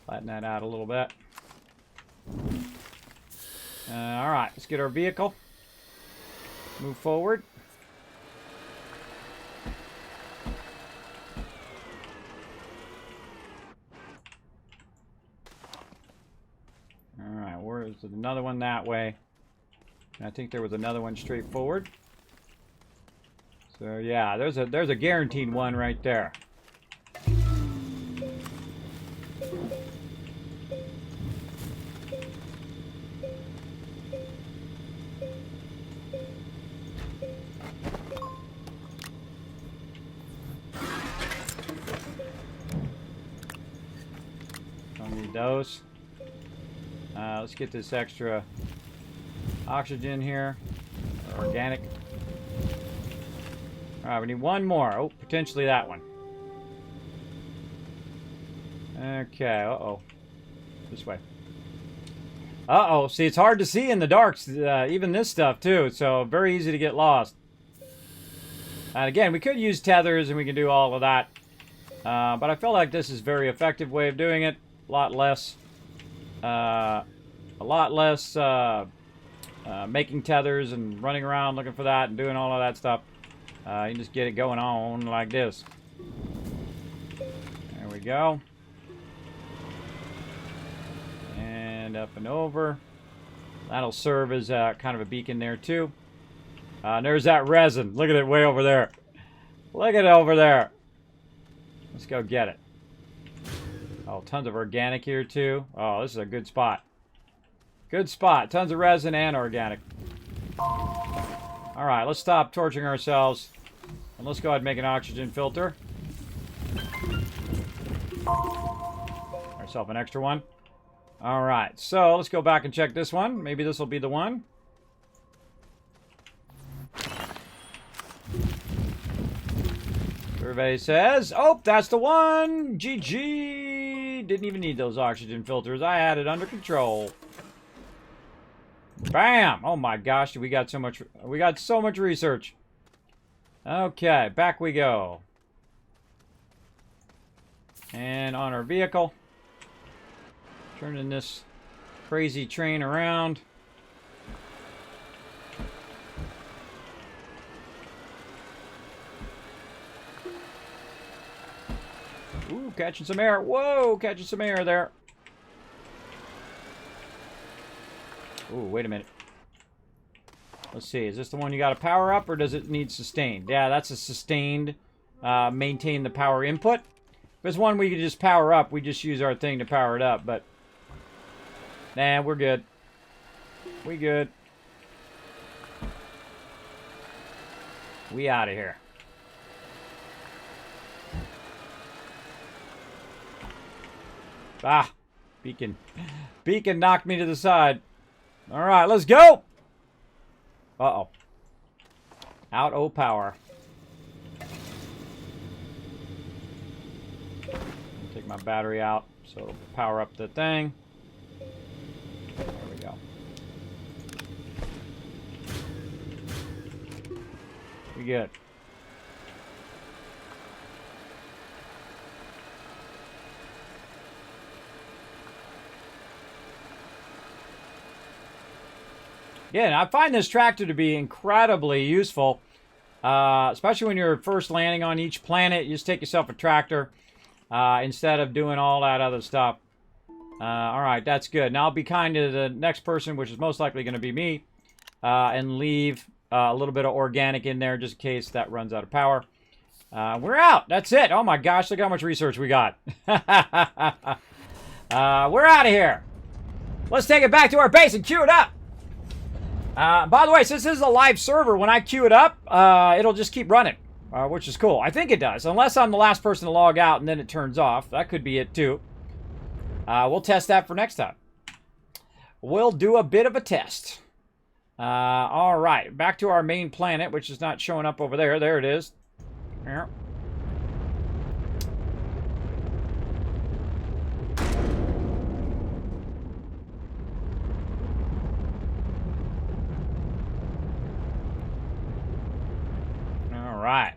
Flatten that out a little bit. Alright, let's get our vehicle. Move forward. Alright, where's another one that way? And I think there was another one straight forward. So yeah, there's a guaranteed one right there. Don't need those. Let's get this extra oxygen here. Organic. Alright, we need one more. Oh, potentially that one. Okay, uh-oh. This way. Uh-oh, see, it's hard to see in the darks, even this stuff, too, so very easy to get lost. And again, we could use tethers and we can do all of that. But I feel like this is a very effective way of doing it. A lot less making tethers and running around looking for that and doing all of that stuff. You can just get it going on like this. There we go. And up and over. That'll serve as kind of a beacon there too. And there's that resin. Look at it way over there. Look at it over there. Let's go get it. Oh, tons of organic here too. Oh, this is a good spot. Good spot. Tons of resin and organic. Alright, let's stop torturing ourselves. And let's go ahead and make an oxygen filter. Ourselves an extra one. Alright, so let's go back and check this one. Maybe this will be the one. Everybody says, oh, that's the one! GG! Didn't even need those oxygen filters. I had it under control. Bam! Oh my gosh, we got so much research. Okay, back we go. And on our vehicle. Turning this crazy train around. Ooh, catching some air. Whoa, catching some air there. Ooh, wait a minute. Let's see. Is this the one you got to power up, or does it need sustained? Yeah, that's a sustained. Maintain the power input. If it's one we could just power up, we just use our thing to power it up, but... Nah, we're good. We good. We out of here. Ah, beacon. Beacon knocked me to the side. All right, let's go. Uh-oh. Out of power. Take my battery out so it'll power up the thing. There we go. We good. Yeah, and I find this tractor to be incredibly useful, especially when you're first landing on each planet. You just take yourself a tractor instead of doing all that other stuff. All right, that's good. Now I'll be kind to the next person, which is most likely going to be me, and leave a little bit of organic in there just in case that runs out of power. We're out. That's it. Oh my gosh, look how much research we got. We're out of here. Let's take it back to our base and queue it up. By the way, since this is a live server, when I queue it up, it'll just keep running, which is cool. I think it does, unless I'm the last person to log out and then it turns off. That could be it too. We'll test that for next time. We'll do a bit of a test. All right, back to our main planet, which is not showing up over there. There it is. Yeah. Right.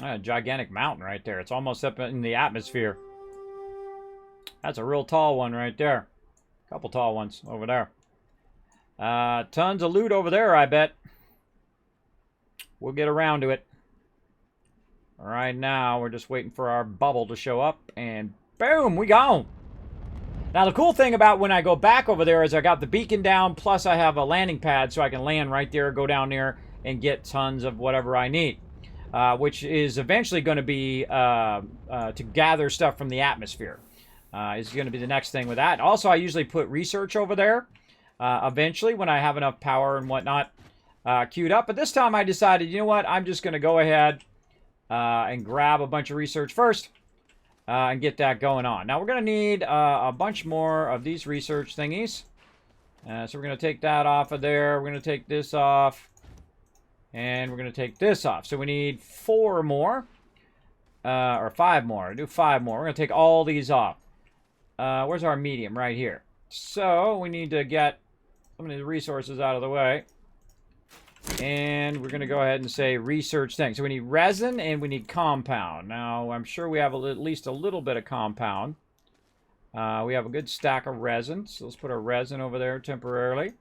A gigantic mountain right there. It's almost up in the atmosphere. That's a real tall one right there. A couple tall ones over there. Tons of loot over there, I bet. We'll get around to it. Right now, we're just waiting for our bubble to show up, and boom, we gone. Now, the cool thing about when I go back over there is I got the beacon down, plus I have a landing pad so I can land right there, go down there, and get tons of whatever I need. Which is eventually going to be to gather stuff from the atmosphere. Is going to be the next thing with that. Also, I usually put research over there eventually when I have enough power and whatnot queued up. But this time I decided, you know what, I'm just going to go ahead and grab a bunch of research first. And get that going on. Now, we're going to need a bunch more of these research thingies. So we're going to take that off of there. We're going to take this off. And we're going to take this off. So we need 4 more. Or 5 more. Do 5 more. We're going to take all these off. Where's our medium? Right here. So we need to get some of these resources out of the way. And we're going to go ahead and say research thing. So we need resin and we need compound. Now, I'm sure we have at least a little bit of compound. We have a good stack of resin, so let's put our resin over there temporarily.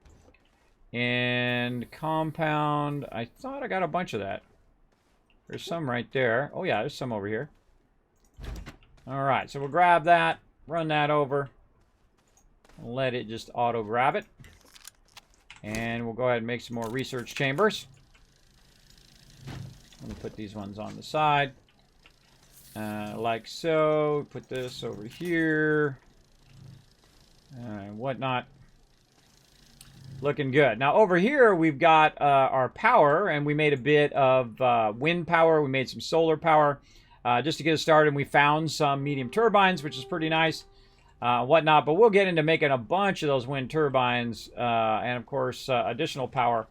And compound, I thought I got a bunch of that. There's some right there. Oh yeah, there's some over here. Alright, so we'll grab that, run that over, let it just auto-grab it. And we'll go ahead and make some more research chambers. Let me put these ones on the side. Like so. Put this over here. And whatnot. Looking good. Now over here we've got our power, and we made a bit of wind power. We made some solar power just to get us started. And we found some medium turbines, which is pretty nice. Whatnot, but we'll get into making a bunch of those wind turbines and of course additional power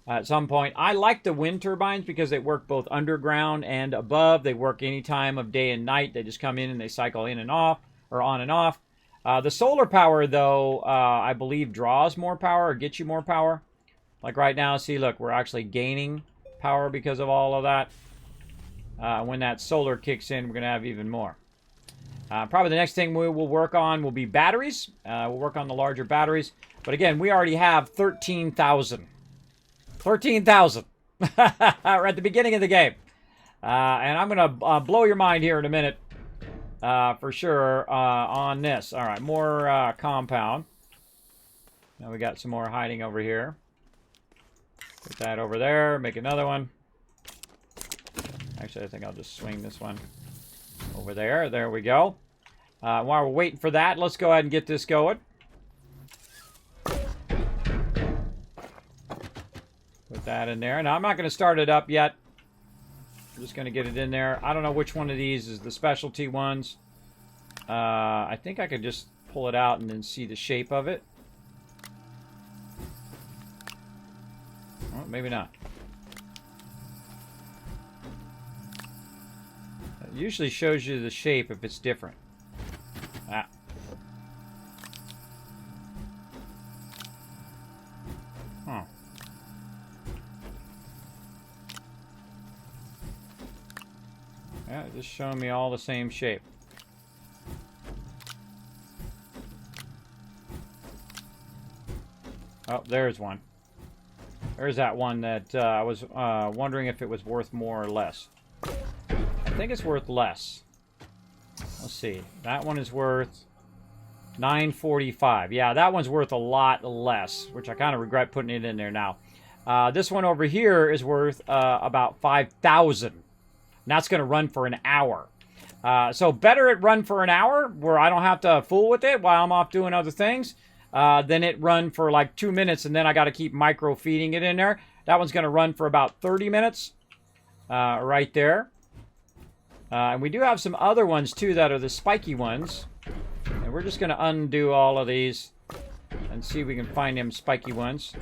at some point. I like the wind turbines because they work both underground and above. They work any time of day and night. They just come in and they cycle in and off, or on and off. The solar power, though, I believe draws more power or gets you more power. Like right now, see, look, we're actually gaining power because of all of that. When that solar kicks in, we're going to have even more. Probably the next thing we will work on will be batteries. We'll work on the larger batteries. But again, we already have 13,000. 13,000. We're at the beginning of the game. And I'm going to blow your mind here in a minute. For sure on this. All right, more compound. Now we got some more hiding over here. Put that over there. Make another one. Actually, I think I'll just swing this one over there. There we go. While we're waiting for that, let's go ahead and get this going. Put that in there. Now, I'm not going to start it up yet. I'm just going to get it in there. I don't know which one of these is the specialty ones. I think I could just pull it out and then see the shape of it. Well, maybe not. It usually shows you the shape if it's different. Ah. Huh. Yeah, just showing me all the same shape. Oh, there's one. There's that one that I was wondering if it was worth more or less. I think it's worth less. Let's see. That one is worth $9.45. Yeah, that one's worth a lot less, which I kind of regret putting it in there now. This one over here is worth about $5,000. And that's going to run for an hour. So better it run for an hour where I don't have to fool with it while I'm off doing other things than it run for like 2 minutes and then I got to keep micro feeding it in there. That one's going to run for about 30 minutes right there. And we do have some other ones too that are the spiky ones. And we're just going to undo all of these and see if we can find them spiky ones.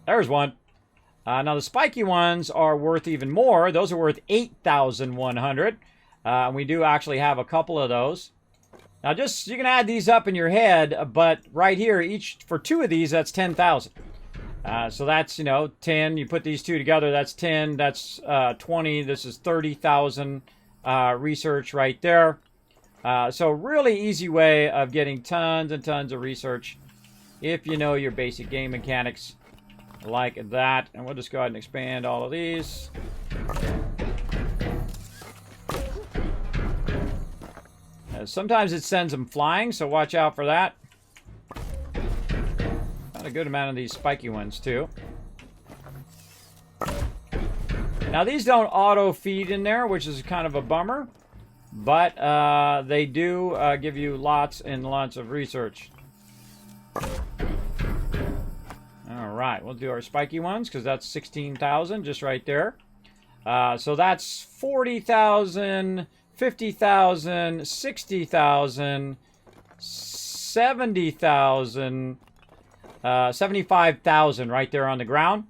There's one. Now the spiky ones are worth even more. Those are worth $8,100. And we do actually have a couple of those. Now just, you can add these up in your head, but right here, each for 2 of these, that's 10,000. So that's, you know, 10. You put these 2 together, that's 10. That's 20. This is 30,000 research right there. So really easy way of getting tons and tons of research if you know your basic game mechanics like that. And we'll just go ahead and expand all of these. Sometimes it sends them flying, so watch out for that. Got a good amount of these spiky ones, too. Now, these don't auto-feed in there, which is kind of a bummer. But they do give you lots and lots of research. All right, we'll do our spiky ones, because that's 16,000 just right there. So that's 40,000... 50,000, 60,000, 70,000, 75,000 right there on the ground.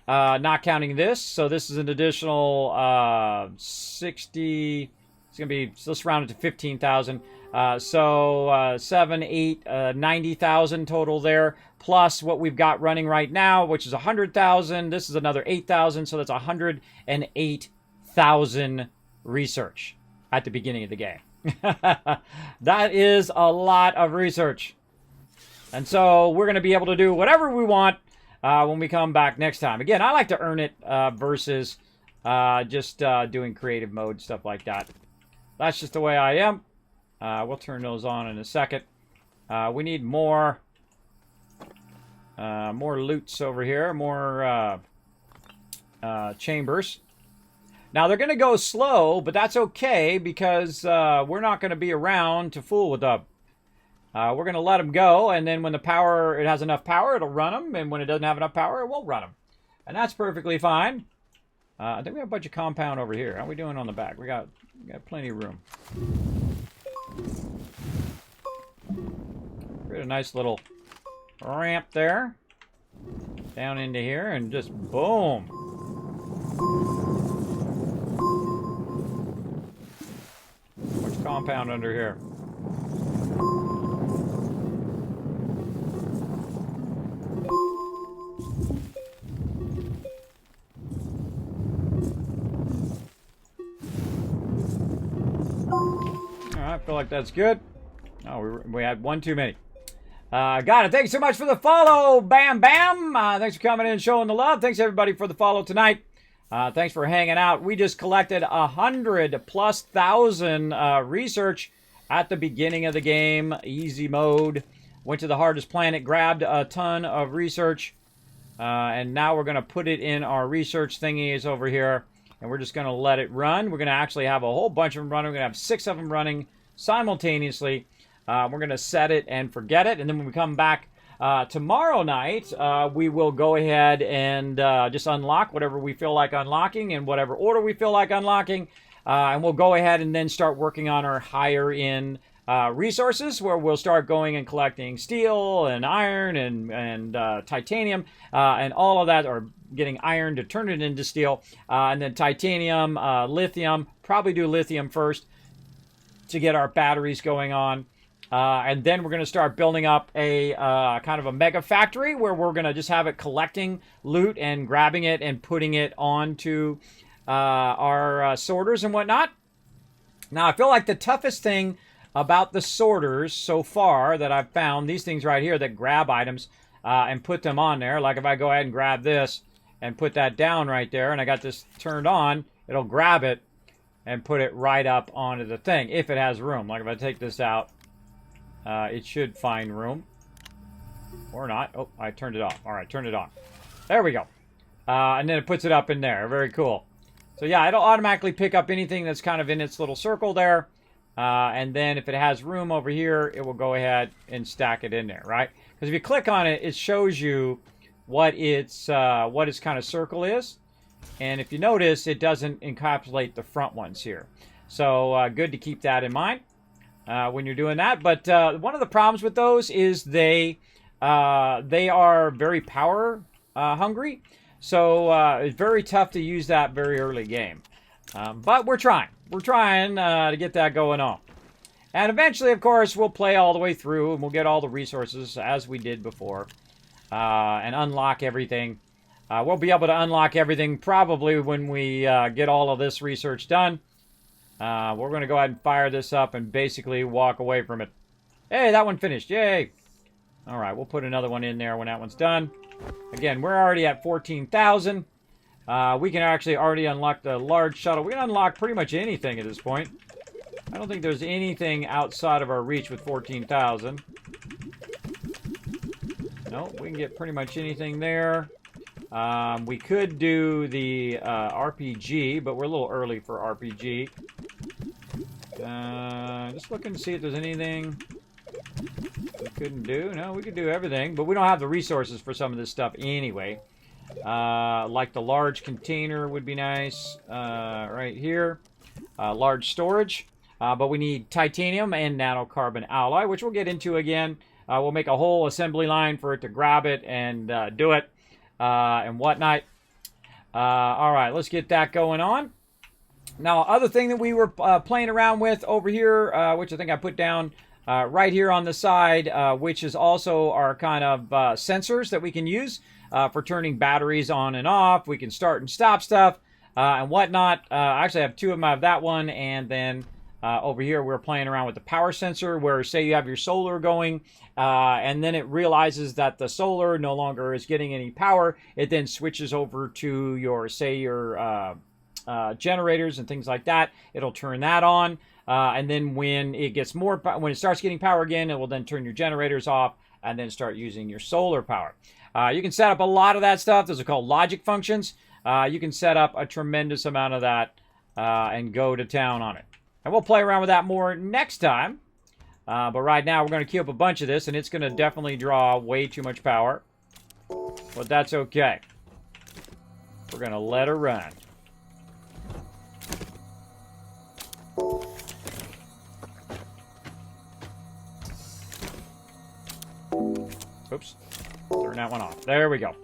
Not counting this. So this is an additional 60. It's going to be, let's round it to 15,000. So 7, 8, 90,000 total there. Plus what we've got running right now, which is 100,000. This is another 8,000. So that's 108,000 research at the beginning of the game. That is a lot of research. And so we're going to be able to do whatever we want when we come back next time. Again, I like to earn it versus just doing creative mode, stuff like that. That's just the way I am. We'll turn those on in a second. We need more loots over here, more chambers. Now, they're going to go slow, but that's okay because we're not going to be around to fool with them. We're going to let them go, and then when it has enough power, it'll run them, and when it doesn't have enough power, it won't run them. And that's perfectly fine. I think we have a bunch of compound over here. How are we doing on the back? We got plenty of room. Create a nice little ramp there. Down into here, and just boom. Much compound under here. I feel like that's good. Oh, we had one too many. Got it. Thanks so much for the follow, Bam Bam. Thanks for coming in and showing the love. Thanks, everybody, for the follow tonight. Thanks for hanging out. We just collected 100,000+ research at the beginning of the game. Easy mode. Went to the hardest planet, grabbed a ton of research. And now we're going to put it in our research thingies over here. And we're just going to let it run. We're going to actually have a whole bunch of them running. We're going to have 6 of them running simultaneously. We're going to set it and forget it. And then when we come back tomorrow night, we will go ahead and just unlock whatever we feel like unlocking in whatever order we feel like unlocking. And we'll go ahead and then start working on our higher end resources, where we'll start going and collecting steel and iron and titanium and all of that, or getting iron to turn it into steel, and then titanium, lithium. Probably do lithium first to get our batteries going on. And then we're going to start building up a kind of a mega factory where we're going to just have it collecting loot and grabbing it and putting it onto our sorters and whatnot. Now, I feel like the toughest thing about the sorters so far that I've found, these things right here that grab items and put them on there. Like if I go ahead and grab this and put that down right there, and I got this turned on, it'll grab it and put it right up onto the thing, if it has room. Like if I take this out, it should find room. Or not. Oh, I turned it off. All right, turned it on. There we go. And then it puts it up in there. Very cool. So yeah, it'll automatically pick up anything that's kind of in its little circle there. And then if it has room over here, it will go ahead and stack it in there, right? Because if you click on it, it shows you what its kind of circle is. And if you notice, it doesn't encapsulate the front ones here. So good to keep that in mind when you're doing that. But one of the problems with those is they are very power hungry. So it's very tough to use that very early game. But we're trying. We're trying to get that going on. And eventually, of course, we'll play all the way through and we'll get all the resources as we did before and unlock everything. We'll be able to unlock everything probably when we get all of this research done. We're going to go ahead and fire this up and basically walk away from it. Hey, that one finished. Yay. All right, we'll put another one in there when that one's done. Again, we're already at 14,000. We can actually already unlock the large shuttle. We can unlock pretty much anything at this point. I don't think there's anything outside of our reach with 14,000. No, we can get pretty much anything there. We could do the RPG, but we're a little early for RPG. Just looking to see if there's anything we couldn't do. No, we could do everything, but we don't have the resources for some of this stuff anyway. Like the large container would be nice right here. Large storage. But we need titanium and nanocarbon alloy, which we'll get into again. We'll make a whole assembly line for it to grab it and do it and whatnot. All right, let's get that going on. Now, other thing that we were playing around with over here, which I think I put down right here on the side, which is also our kind of sensors that we can use for turning batteries on and off. We can start and stop stuff. and whatnot. I actually have 2 of them out of that one, and then over here we're playing around with the power sensor, where say you have your solar going, and then it realizes that the solar no longer is getting any power. It then switches over to your, say, your generators and things like that. It'll turn that on, and then when it gets when it starts getting power again, it will then turn your generators off and then start using your solar power. You can set up a lot of that stuff. Those are called logic functions. You can set up a tremendous amount of that and go to town on it. And we'll play around with that more next time. But right now, we're going to queue up a bunch of this, and it's going to definitely draw way too much power. But that's okay. We're going to let her run. Oops. Turn that one off. There we go.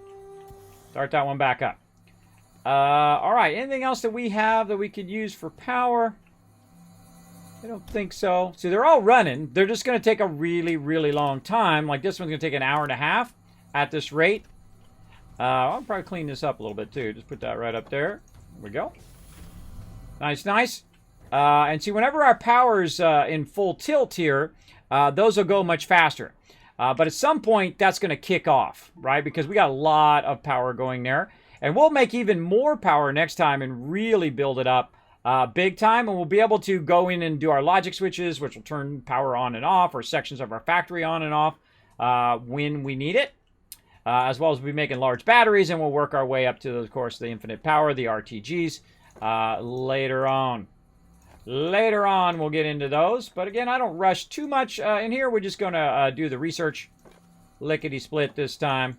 Start that one back up. All right. Anything else that we have that we could use for power? I don't think so. See, they're all running. They're just going to take a really, really long time. Like this one's going to take an hour and a half at this rate. I'll probably clean this up a little bit too. Just put that right up there. There we go. Nice, nice. And see, whenever our power's in full tilt here, those will go much faster. But at some point, that's going to kick off, right? Because we got a lot of power going there. And we'll make even more power next time and really build it up big time. And we'll be able to go in and do our logic switches, which will turn power on and off, or sections of our factory on and off when we need it. As well as we'll be making large batteries, and we'll work our way up to, of course, the infinite power, the RTGs, later on. Later on, we'll get into those. But again, I don't rush too much in here. We're just going to do the research lickety-split this time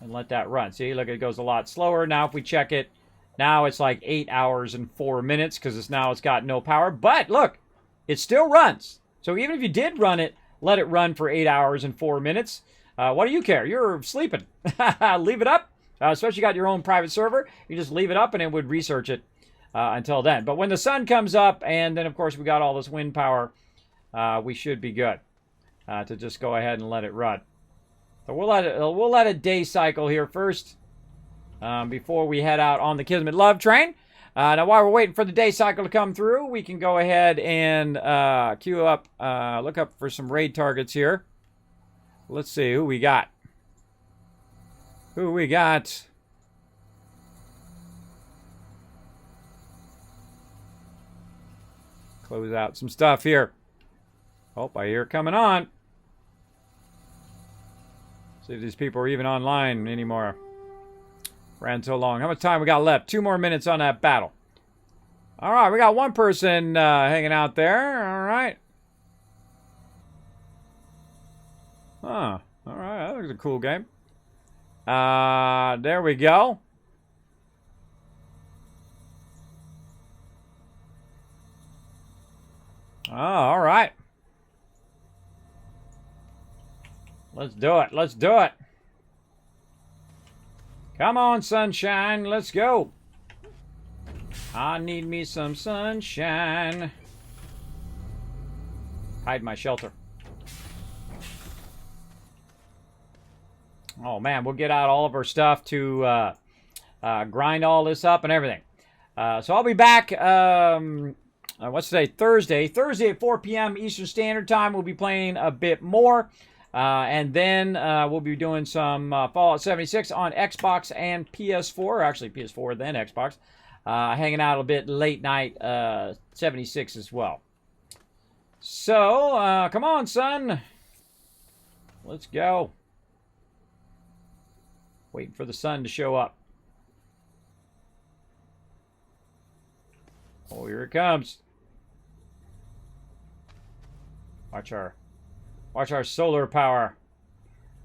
and let that run. See, look, it goes a lot slower. Now, if we check it, now it's like 8 hours and 4 minutes because it's got no power. But look, it still runs. So even if you did run it, let it run for 8 hours and 4 minutes. What do you care? You're sleeping. Leave it up. Especially you got your own private server. You just leave it up and it would research it until then. But when the sun comes up and then, of course, we got all this wind power, we should be good to just go ahead and let it run. So we'll let a day cycle here first before we head out on the Kismet Love Train. Now, while we're waiting for the day cycle to come through, we can go ahead and queue up, look up for some raid targets here. Let's see who we got. Who we got? Close out some stuff here. Oh, I hear it coming on. See if these people are even online anymore. Ran so long. How much time we got left? 2 more minutes on that battle. All right, we got one person hanging out there. All right. Huh. All right, that looks a cool game. There we go. Oh, all right. Let's do it. Let's do it. Come on, sunshine. Let's go. I need me some sunshine. Hide my shelter. Oh, man, we'll get out all of our stuff to grind all this up and everything. So I'll be back, what's today? Thursday. Thursday at 4 p.m. Eastern Standard Time. We'll be playing a bit more. And then we'll be doing some Fallout 76 on Xbox and PS4. Actually, PS4, then Xbox. Hanging out a bit late night 76 as well. So, come on, son. Let's go. Waiting for the sun to show up. Oh, here it comes. Watch our solar power.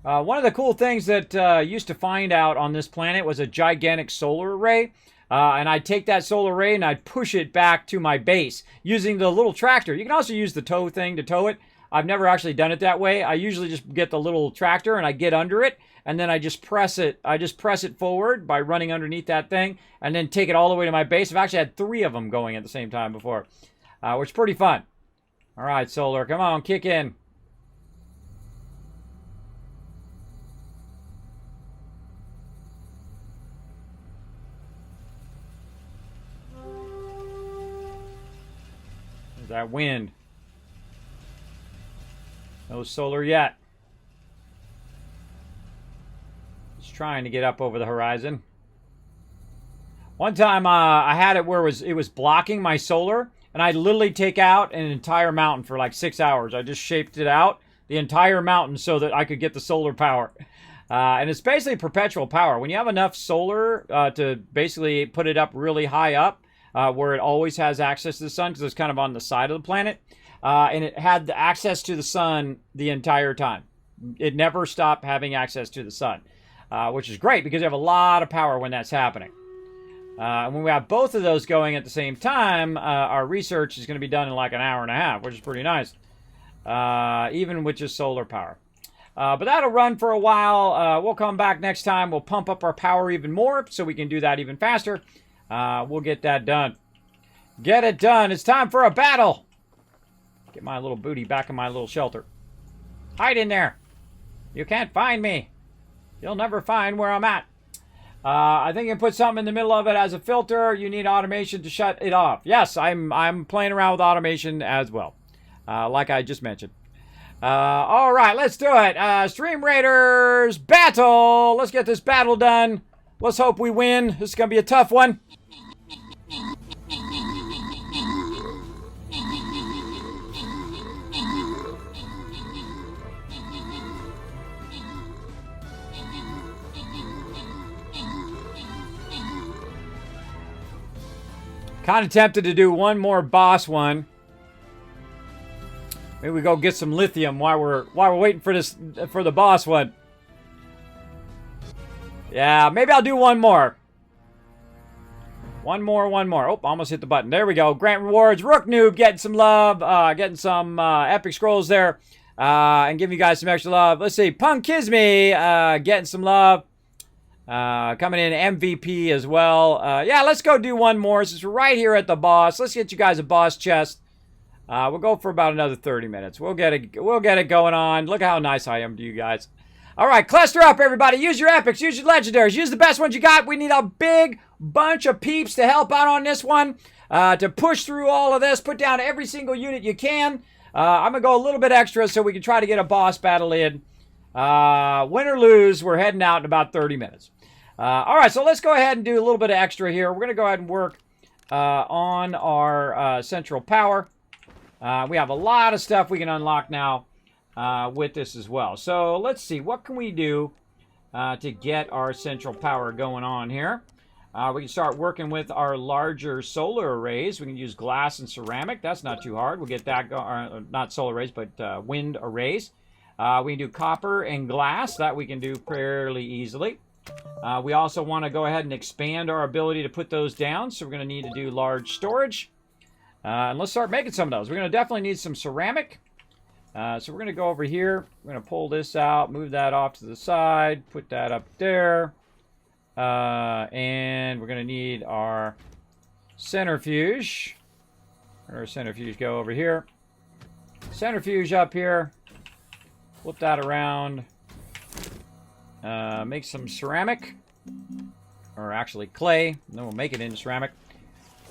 One of the cool things that I used to find out on this planet was a gigantic solar array. And I'd take that solar array and I'd push it back to my base using the little tractor. You can also use the tow thing to tow it. I've never actually done it that way. I usually just get the little tractor and I get under it and then I just press it. I just press it forward by running underneath that thing and then take it all the way to my base. I've actually had 3 of them going at the same time before, which is pretty fun. All right, solar, come on, kick in. That wind. No solar yet. Just trying to get up over the horizon. One time I had it where it was blocking my solar, and I'd literally take out an entire mountain for like 6 hours. I just shaped it out, the entire mountain, so that I could get the solar power. And it's basically perpetual power. When you have enough solar to basically put it up really high up, where it always has access to the sun, because it's kind of on the side of the planet, and it had the access to the sun the entire time. It never stopped having access to the sun, which is great because you have a lot of power when that's happening. When we have both of those going at the same time, our research is going to be done in like an hour and a half, which is pretty nice, even with just solar power. But that'll run for a while. We'll come back next time. We'll pump up our power even more so we can do that even faster. We'll get that done. Get it done. It's time for a battle. Get my little booty back in my little shelter. Hide in there. You can't find me. You'll never find where I'm at. I think you can put something in the middle of it as a filter. You need automation to shut it off. Yes, I'm playing around with automation as well, like I just mentioned. All right, let's do it. Stream Raiders battle. Let's get this battle done. Let's hope we win. This is going to be a tough one. Kind of tempted to do one more boss one. Maybe we go get some lithium while we're waiting for the boss one. Yeah, maybe I'll do one more. One more. Oh, almost hit the button. There we go. Grant rewards. Rook Noob getting some love. Getting some epic scrolls there. And giving you guys some extra love. Let's see. Punk Kismet getting some love. Coming in MVP as well. Yeah, let's go do one more. Since we're right here at the boss. Let's get you guys a boss chest. We'll go for about another 30 minutes. We'll get it going on. Look how nice I am to you guys. All right, cluster up, everybody. Use your epics. Use your legendaries. Use the best ones you got. We need a big bunch of peeps to help out on this one. To push through all of this. Put down every single unit you can. I'm going to go a little bit extra so we can try to get a boss battle in. Win or lose, we're heading out in about 30 minutes. All right, so let's go ahead and do a little bit of extra here. We're going to go ahead and work on our central power. We have a lot of stuff we can unlock now with this as well. So let's see, what can we do to get our central power going on here? We can start working with our larger solar arrays. We can use glass and ceramic. That's not too hard. We'll get that going. Not solar arrays, but wind arrays. We can do copper and glass. That we can do fairly easily. We also want to go ahead and expand our ability to put those down. So we're going to need to do large storage. And let's start making some of those. We're going to definitely need some ceramic. So we're going to go over here. We're going to pull this out, move that off to the side, put that up there. And we're going to need our centrifuge. Where does centrifuge go? Over here. Centrifuge up here. Flip that around. Make some ceramic. Or actually clay. Then we'll make it into ceramic.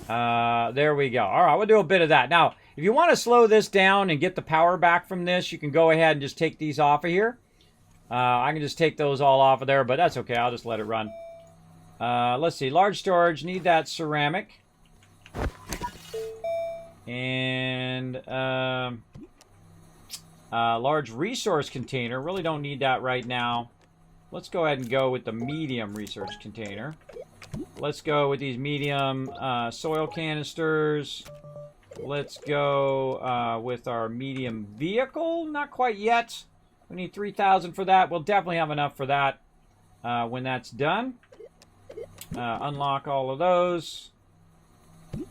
There we go. All right, we'll do a bit of that. Now, if you want to slow this down and get the power back from this, you can go ahead and just take these off of here. I can just take those all off of there, but that's okay. I'll just let it run. Let's see. Large storage. Need that ceramic. And large resource container. Really don't need that right now. Let's go ahead and go with the medium resource container. Let's go with these medium soil canisters. Let's go with our medium vehicle. Not quite yet. We need 3,000 for that. We'll definitely have enough for that when that's done. Unlock all of those. I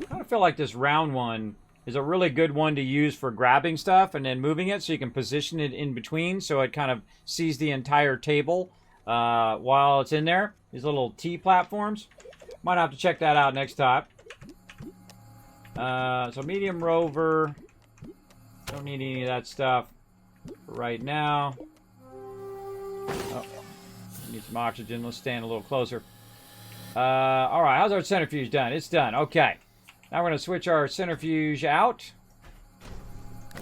kind of feel like this round one is a really good one to use for grabbing stuff and then moving it so you can position it in between so it kind of sees the entire table while it's in there. These little T platforms. Might have to check that out next time. So medium rover. Don't need any of that stuff for right now. Oh, need some oxygen. Let's stand a little closer. All right, how's our centrifuge done? It's done. Okay. Now we're going to switch our centrifuge out.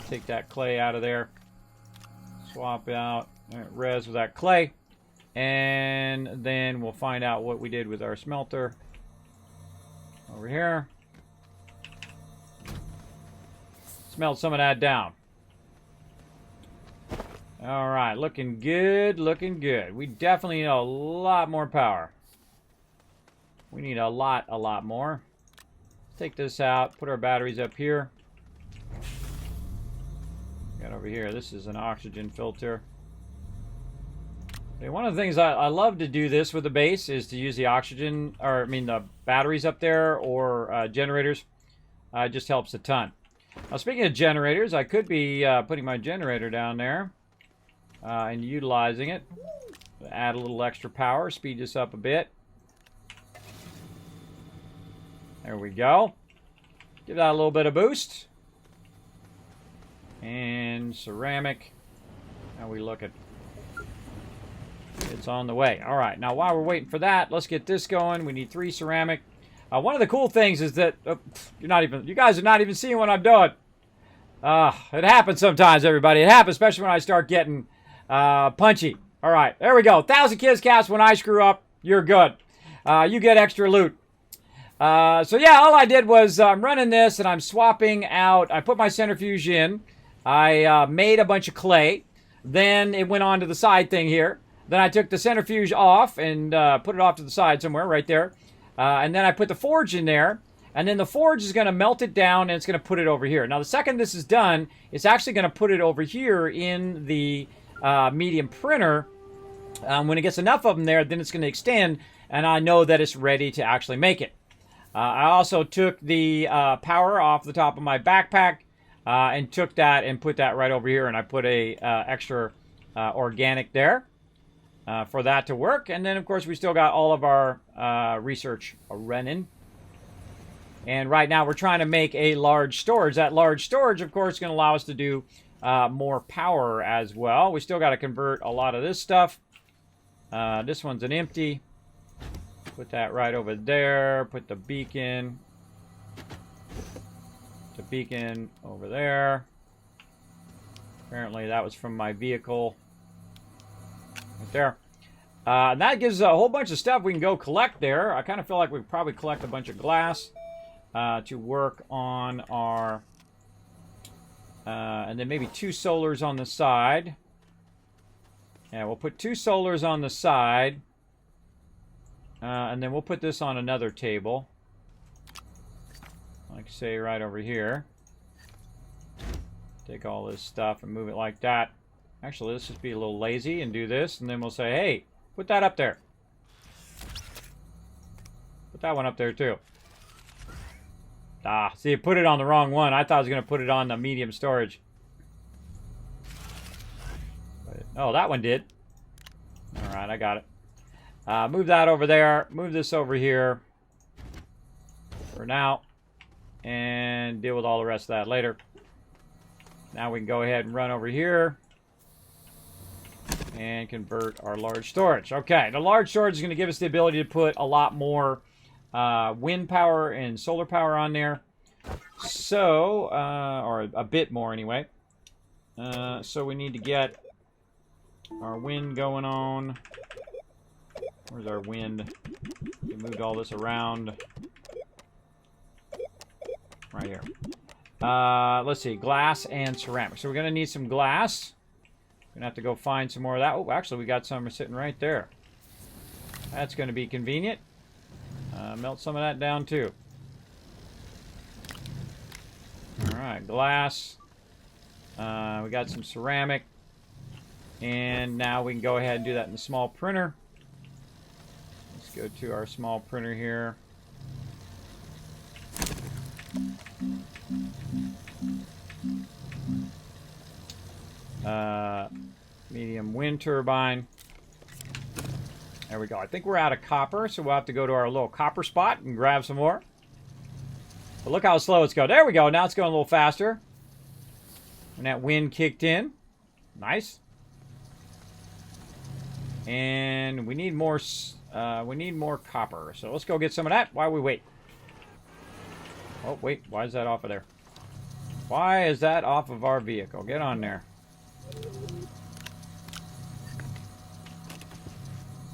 Take that clay out of there. Swap out res with that clay. And then we'll find out what we did with our smelter. Over here. Smelt some of that down. Alright, looking good, looking good. We definitely need a lot more power. We need a lot more. Let's take this out, put our batteries up here. Got over here, this is an oxygen filter. Okay, one of the things I love to do this with the base is to use the oxygen, or I mean the batteries up there, or generators. It just helps a ton. Now speaking of generators, I could be putting my generator down there and utilizing it. Add a little extra power, speed this up a bit. There we go. Give that a little bit of boost. And ceramic. How we looking? It's on the way. All right. Now, while we're waiting for that, let's get this going. We need 3 ceramic. One of the cool things is that you guys are not even seeing what I'm doing. It happens sometimes, everybody. It happens, especially when I start getting punchy. All right. There we go. 1,000 kids cast. When I screw up, you're good. You get extra loot. So yeah, all I did was I'm running this and I'm swapping out. I put my centrifuge in. I made a bunch of clay. Then it went on to the side thing here. Then I took the centrifuge off and put it off to the side somewhere right there. And then I put the forge in there. And then the forge is going to melt it down and it's going to put it over here. Now the second this is done, it's actually going to put it over here in the medium printer. When it gets enough of them there, then it's going to extend. And I know that it's ready to actually make it. I also took the power off the top of my backpack and took that and put that right over here. And I put a extra organic there for that to work. And then, of course, we still got all of our research running. And right now we're trying to make a large storage. That large storage, of course, is going to allow us to do more power as well. We still got to convert a lot of this stuff. This one's an empty. Put that right over there. Put the beacon. The beacon over there. Apparently that was from my vehicle. Right there. And that gives a whole bunch of stuff we can go collect there. I kind of feel like we probably collect a bunch of glass to work on our... and then maybe 2 solars on the side. Yeah, we'll put 2 solars on the side. And then we'll put this on another table. Like say right over here. Take all this stuff and move it like that. Actually, let's just be a little lazy and do this. And then we'll say, hey, put that up there. Put that one up there too. See, it put it on the wrong one. I thought I was going to put it on the medium storage. Oh, that one did. All right, I got it. Move that over there. Move this over here for now. And deal with all the rest of that later. Now we can go ahead and run over here. And convert our large storage. Okay, the large storage is going to give us the ability to put a lot more wind power and solar power on there. So, or a bit more anyway. So we need to get our wind going on. Where's our wind? We moved all this around. Right here. Let's see. Glass and ceramic. So we're going to need some glass. We're going to have to go find some more of that. Oh, actually, we got some sitting right there. That's going to be convenient. Melt some of that down, too. Alright, glass. We got some ceramic. And now we can go ahead and do that in the small printer. Go to our small printer here. Medium wind turbine. There we go. I think we're out of copper, so we'll have to go to our little copper spot and grab some more. But look how slow it's going. There we go. Now it's going a little faster. And that wind kicked in. Nice. And we need more copper. So let's go get some of that while we wait. Oh, wait. Why is that off of there? Why is that off of our vehicle? Get on there.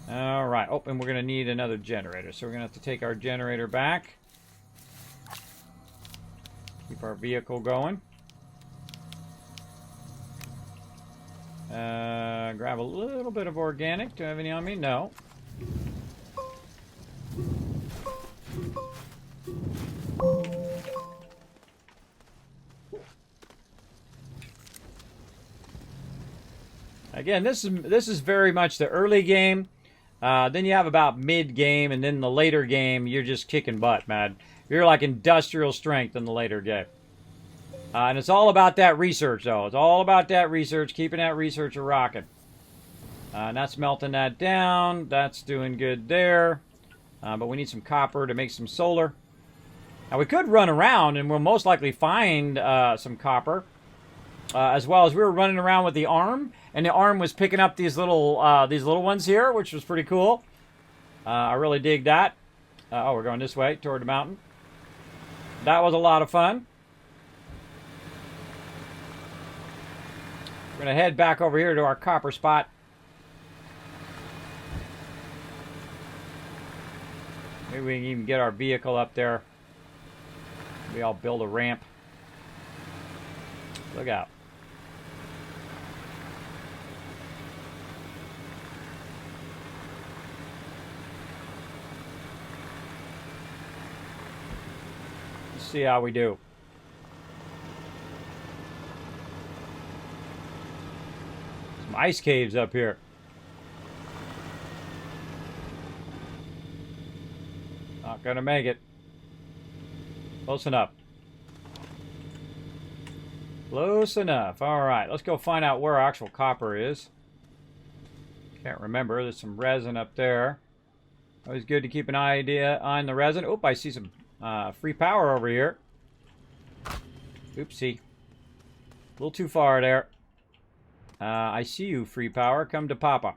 All right. Oh, and we're going to need another generator. So we're going to have to take our generator back. Keep our vehicle going. Grab a little bit of organic. Do I have any on me? No. Again, this is very much the early game. Then you have about mid-game, and then the later game, you're just kicking butt, man. You're like industrial strength in the later game. And it's all about that research, though. It's all about that research, keeping that research rocking. And that's melting that down. That's doing good there. But we need some copper to make some solar. Now, we could run around, and we'll most likely find some copper. As well as we were running around with the arm, and the arm was picking up these little ones here, which was pretty cool. I really dig that. Oh, we're going this way, toward the mountain. That was a lot of fun. We're going to head back over here to our copper spot. Maybe we can even get our vehicle up there. Maybe I'll build a ramp. Look out. Let's see how we do. Some ice caves up here. Not gonna make it. Close enough. Close enough. Alright, let's go find out where our actual copper is. Can't remember. There's some resin up there. Always good to keep an idea on the resin. Oop, I see some free power over here. Oopsie. A little too far there. I see you, free power. Come to Papa.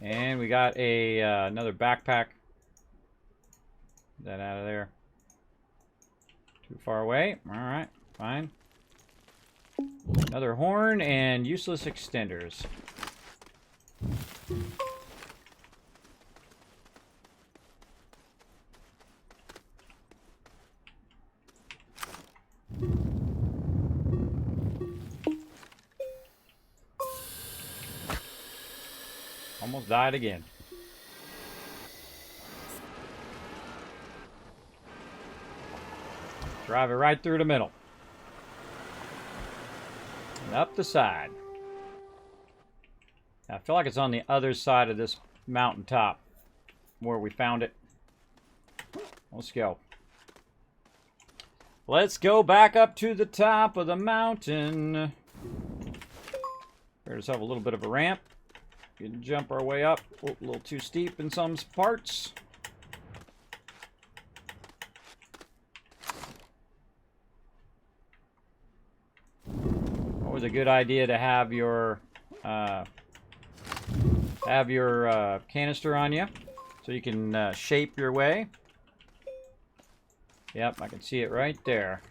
And we got a another backpack. Get that out of there. Too far away. Alright, fine. Another horn and useless extenders. Almost died again. Drive it right through the middle. And up the side. I feel like it's on the other side of this mountaintop where we found it. Let's go. Let's go back up to the top of the mountain. Prepare yourself a little bit of a ramp. You can jump our way up. Oh, a little too steep in some parts. Always a good idea to have your canister on you, so you can shape your way. Yep, I can see it right there.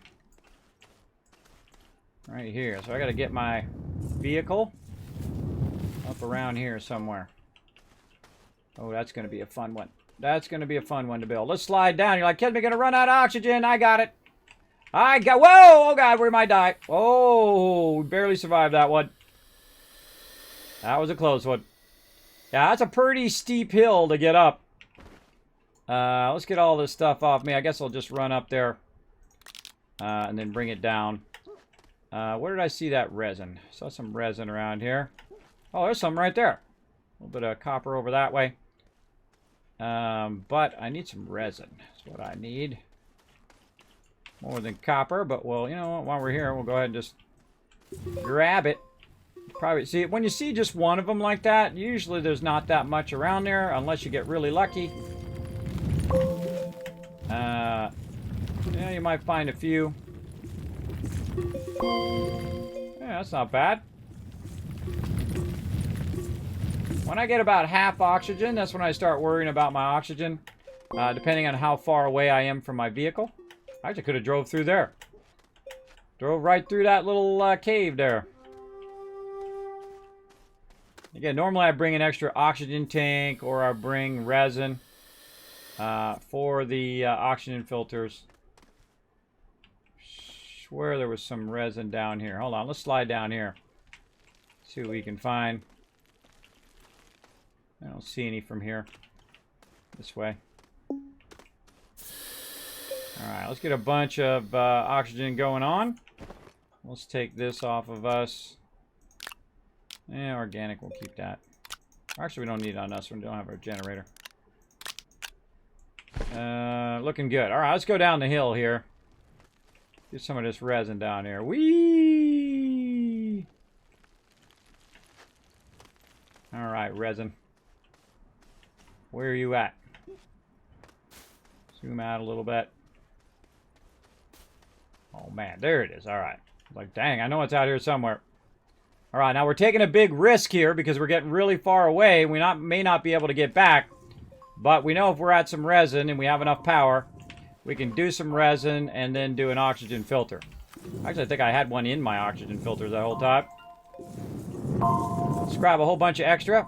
Right here. So I got to get my vehicle up around here somewhere. Oh, that's going to be a fun one. That's going to be a fun one to build. Let's slide down. You're like, kid, we're going to run out of oxygen. I got it. I got... Whoa! Oh, God, we might die. Oh, we barely survived that one. That was a close one. Yeah, that's a pretty steep hill to get up. Let's get all this stuff off me. I guess I'll just run up there and then bring it down. Where did I see that resin? Saw some resin around here. Oh, there's some right there. A little bit of copper over that way. But I need some resin. That's what I need. More than copper, but well, you know what? While we're here, we'll go ahead and just grab it. Probably see when you see just one of them like that. Usually, there's not that much around there unless you get really lucky. Yeah, you might find a few. Yeah, that's not bad. When I get about half oxygen, that's when I start worrying about my oxygen. depending on how far away I am from my vehicle. I actually could have drove through there. Drove right through that little cave there. Again, normally I bring an extra oxygen tank or I bring resin for the oxygen filters. Swear there was some resin down here. Hold on, let's slide down here. See what we can find. I don't see any from here. This way. Alright, let's get a bunch of oxygen going on. Let's take this off of us. Yeah, organic, we'll keep that. Actually, we don't need it on us. We don't have our generator. Looking good. Alright, let's go down the hill here. Get some of this resin down here. Whee! Alright, resin. Where are you at? Zoom out a little bit. Oh man, there it is. Alright. Like, dang, I know it's out here somewhere. Alright, now we're taking a big risk here because we're getting really far away. We may not be able to get back. But we know if we're at some resin and we have enough power, we can do some resin and then do an oxygen filter. Actually, I think I had one in my oxygen filter that whole time. Let's grab a whole bunch of extra.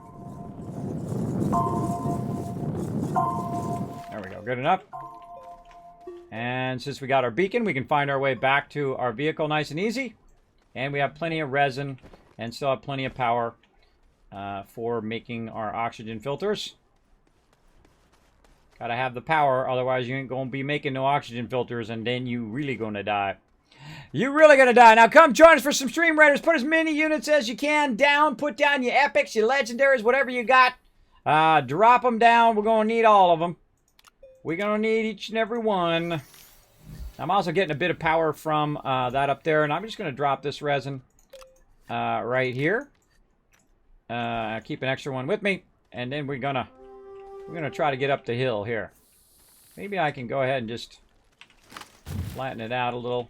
There we go. Good enough. And since we got our beacon, we can find our way back to our vehicle nice and easy. And we have plenty of resin and still have plenty of power for making our oxygen filters. Gotta have the power, otherwise you ain't gonna be making no oxygen filters, and then you really gonna die. You're really gonna die. Now come join us for some Stream Raiders. Put as many units as you can down. Put down your epics, your legendaries, whatever you got. Drop them down. We're gonna need all of them. We're gonna need each and every one. I'm also getting a bit of power from that up there, and I'm just gonna drop this resin right here. Keep an extra one with me, and then we're gonna try to get up the hill here. Maybe I can go ahead and just flatten it out a little.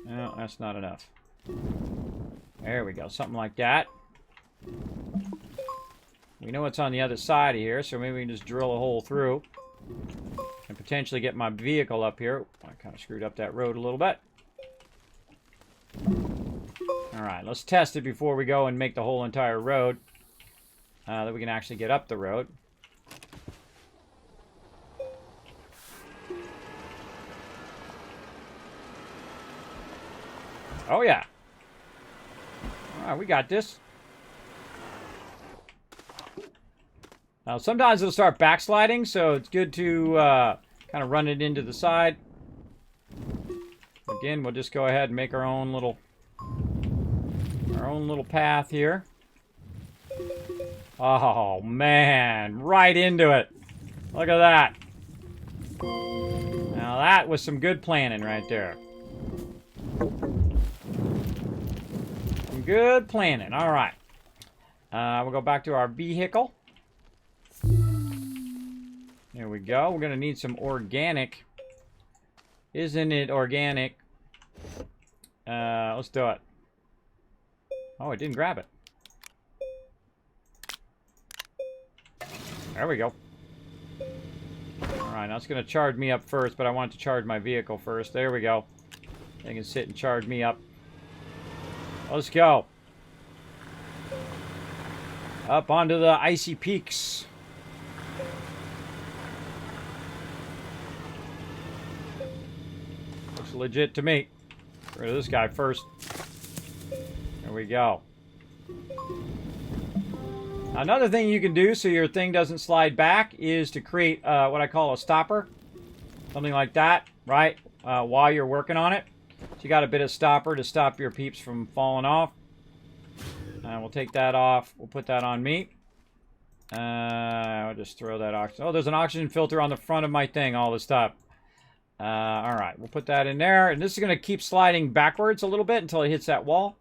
No, that's not enough. There we go, something like that. We know what's on the other side of here, so maybe we can just drill a hole through and potentially get my vehicle up here. I kind of screwed up that road a little bit. Alright, let's test it before we go and make the whole entire road. That we can actually get up the road. Oh yeah. Alright, we got this. Now sometimes it'll start backsliding, so it's good to kind of run it into the side. Again, we'll just go ahead and make our own little path here. Oh man, right into it. Look at that. Now that was some good planning right there. Some good planning. All right. We'll go back to our vehicle. There we go. We're going to need some organic. Isn't it organic? Let's do it. Oh, it didn't grab it. There we go. Alright, now it's going to charge me up first, but I want it to charge my vehicle first. There we go. They can sit and charge me up. Let's go. Up onto the icy peaks. Looks legit to me. Get rid of this guy first. There we go. Another thing you can do so your thing doesn't slide back is to create what I call a stopper. Something like that, right? While you're working on it. So you got a bit of stopper to stop your peeps from falling off. We'll take that off. We'll put that on me. I'll just throw that oxygen. Oh, there's an oxygen filter on the front of my thing all this time. Alright, we'll put that in there. And this is going to keep sliding backwards a little bit until it hits that wall.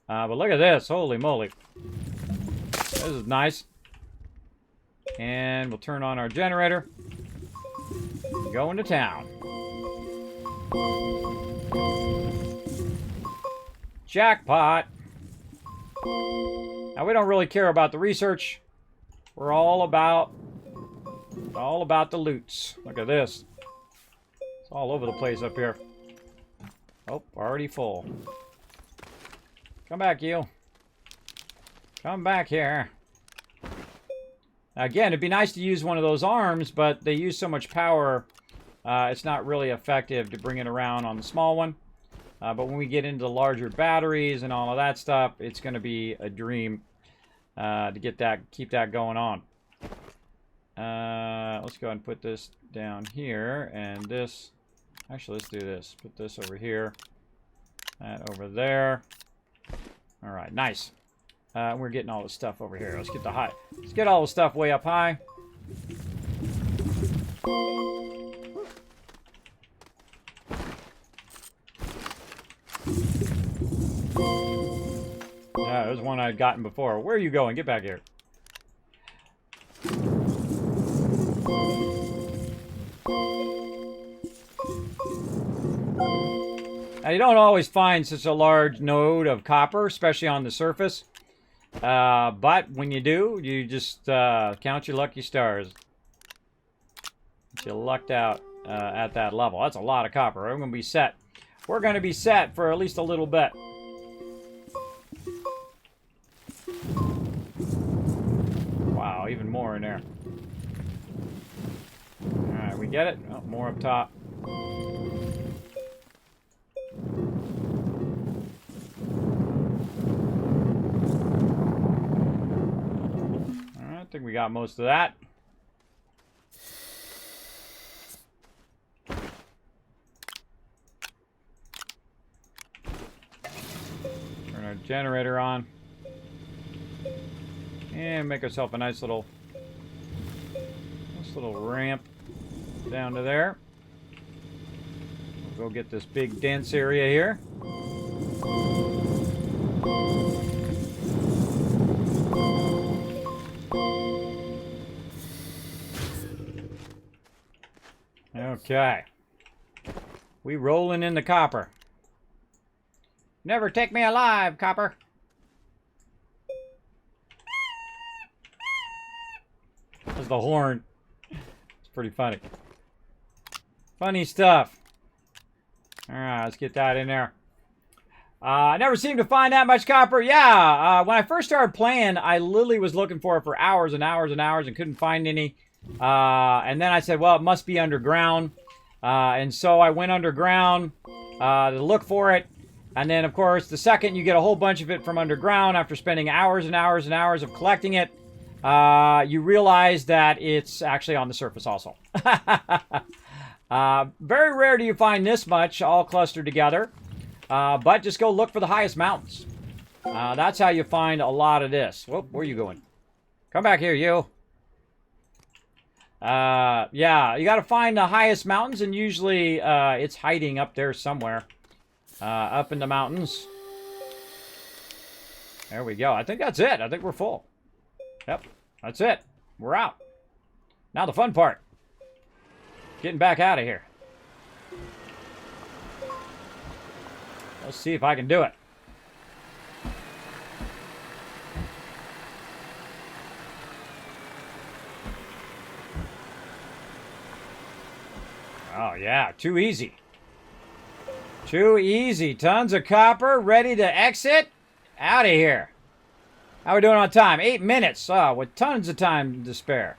But look at this. Holy moly. This is nice. And we'll turn on our generator. Go into town. Jackpot. Now, we don't really care about the research. We're all about the loots. Look at this. It's all over the place up here. Oh, already full. Come back, you. Come back here. Again, it'd be nice to use one of those arms, but they use so much power, it's not really effective to bring it around on the small one. But when we get into the larger batteries and all of that stuff, it's going to be a dream to keep that going on. Let's go ahead and put this down here, and this. Actually, let's do this. Put this over here. That over there. All right, nice. We're getting all the stuff over here. Let's get all the stuff way up high. Yeah, there's one I'd gotten before. Where are you going? Get back here. Now, you don't always find such a large node of copper, especially on the surface. But when you do, you just count your lucky stars. You lucked out at that level. That's a lot of copper. We're going to be set. We're going to be set for at least a little bit. Wow, even more in there. Alright, we get it? Oh, more up top. Alright, I think we got most of that. Turn our generator on. And make ourselves a nice little ramp down to there. We'll go get this big dense area here. Okay. We rolling in the copper. Never take me alive, copper. That's the horn. It's pretty funny. Funny stuff. Alright, let's get that in there. I never seem to find that much copper. Yeah, when I first started playing, I literally was looking for it for hours and hours and hours and couldn't find any. And then I said, well, it must be underground. And so I went underground to look for it. And then, of course, the second you get a whole bunch of it from underground after spending hours and hours and hours of collecting it, you realize that it's actually on the surface also. Very rare do you find this much all clustered together. But just go look for the highest mountains. That's how you find a lot of this. Whoop, where are you going? Come back here, you. Yeah, you got to find the highest mountains, and usually it's hiding up there somewhere. Up in the mountains. There we go. I think that's it. I think we're full. Yep, that's it. We're out. Now the fun part. Getting back out of here. Let's see if I can do it. Oh, yeah. Too easy. Too easy. Tons of copper. Ready to exit. Out of here. How are we doing on time? 8 minutes. Oh, with tons of time to spare.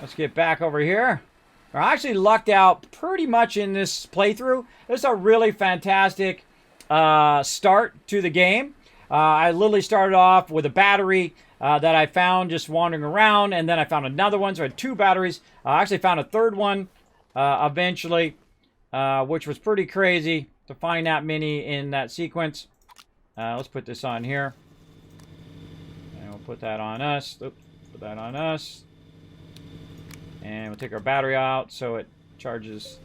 Let's get back over here. I actually lucked out pretty much in this playthrough. This is a really fantastic start to the game. I literally started off with a battery that I found just wandering around, and then I found another one, so I had 2 batteries. I actually found a third one eventually, which was pretty crazy to find that many in that sequence. Let's put this on here. And we'll put that on us. Oops, put that on us. And we'll take our battery out so it charges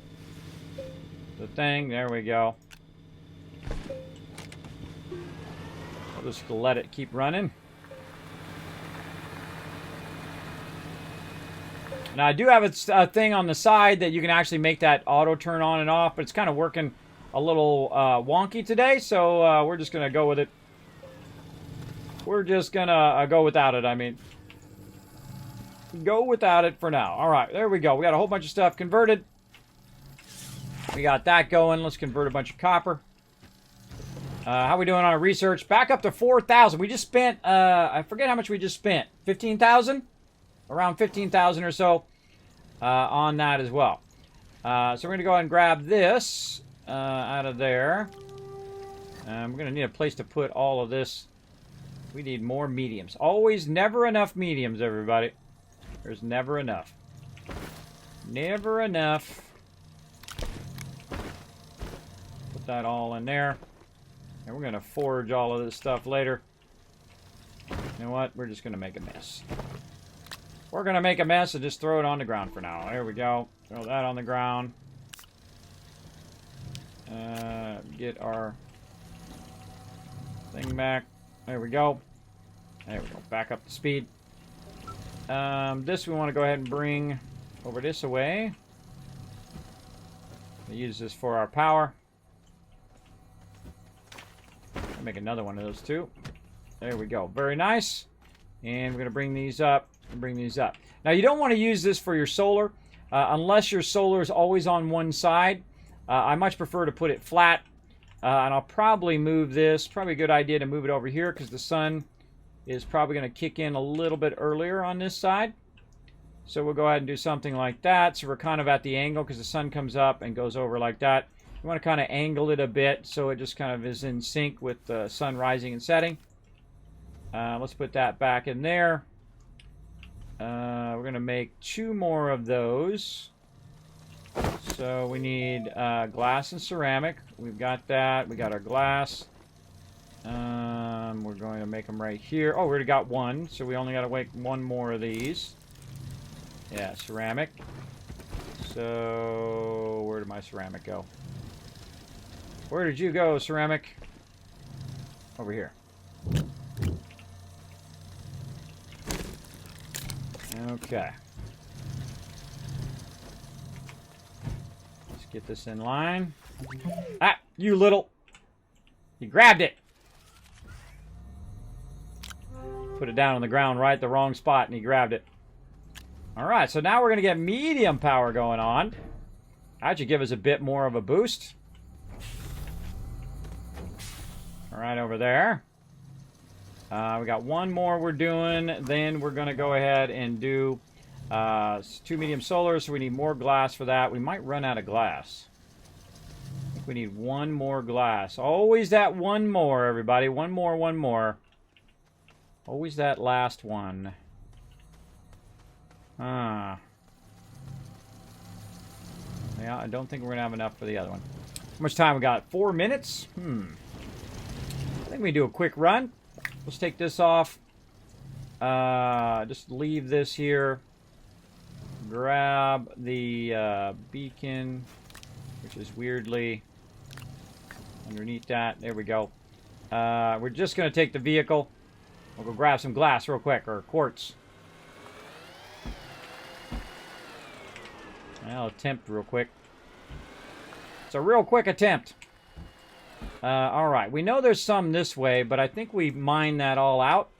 the thing. There we go. I'll just let it keep running. Now I do have a thing on the side that you can actually make that auto turn on and off, but it's kind of working a little wonky today, so we're just going to go with it. We're just gonna go without it, I mean. Go without it for now. All right, there we go. We got a whole bunch of stuff converted. We got that going. Let's convert a bunch of copper. How we doing on our research? Back up to 4,000. We just spent, I forget how much we just spent. 15,000? Around 15,000 or so on that as well. So we're going to go ahead and grab this out of there. We're going to need a place to put all of this. We need more mediums. Always never enough mediums, everybody. There's never enough. Never enough. Put that all in there. And we're going to forge all of this stuff later. You know what? We're just going to make a mess. We're going to make a mess and just throw it on the ground for now. There we go. Throw that on the ground. Get our thing back. There we go. There we go. Back up to speed. This we want to go ahead and bring over this away. We use this for our power. Make another one of those too. There we go. Very nice. And we're going to bring these up and bring these up. Now you don't want to use this for your solar unless your solar is always on one side. I much prefer to put it flat. And I'll probably move this. Probably a good idea to move it over here because the sun is probably going to kick in a little bit earlier on this side. So we'll go ahead and do something like that. So we're kind of at the angle because the sun comes up and goes over like that. You want to kind of angle it a bit so it just kind of is in sync with the sun rising and setting. Let's put that back in there. We're going to make 2 more of those. So we need glass and ceramic. We've got that. We got our glass. We're going to make them right here. Oh, we already got one, so we only got to make 1 more of these. Yeah, ceramic. So where did my ceramic go? Where did you go, ceramic? Over here. Okay. Let's get this in line. Ah, you little... You grabbed it. Put it down on the ground right at the wrong spot and he grabbed it. Alright, so now we're going to get medium power going on. That should give us a bit more of a boost. Right over there. We got 1 more we're doing. Then we're going to go ahead and do 2 medium solar. So we need more glass for that. We might run out of glass. I think we need 1 more glass. Always that 1 more, everybody. 1 more, 1 more. Always that last one. Yeah, I don't think we're going to have enough for the other one. How much time we got? 4 minutes? I think we do a quick run. Let's take this off. Just leave this here. Grab the beacon, which is weirdly underneath that. There we go. We're just going to take the vehicle. We'll go grab some glass real quick, or quartz. I'll attempt real quick. It's a real quick attempt. Alright, we know there's some this way, but I think we mined that all out.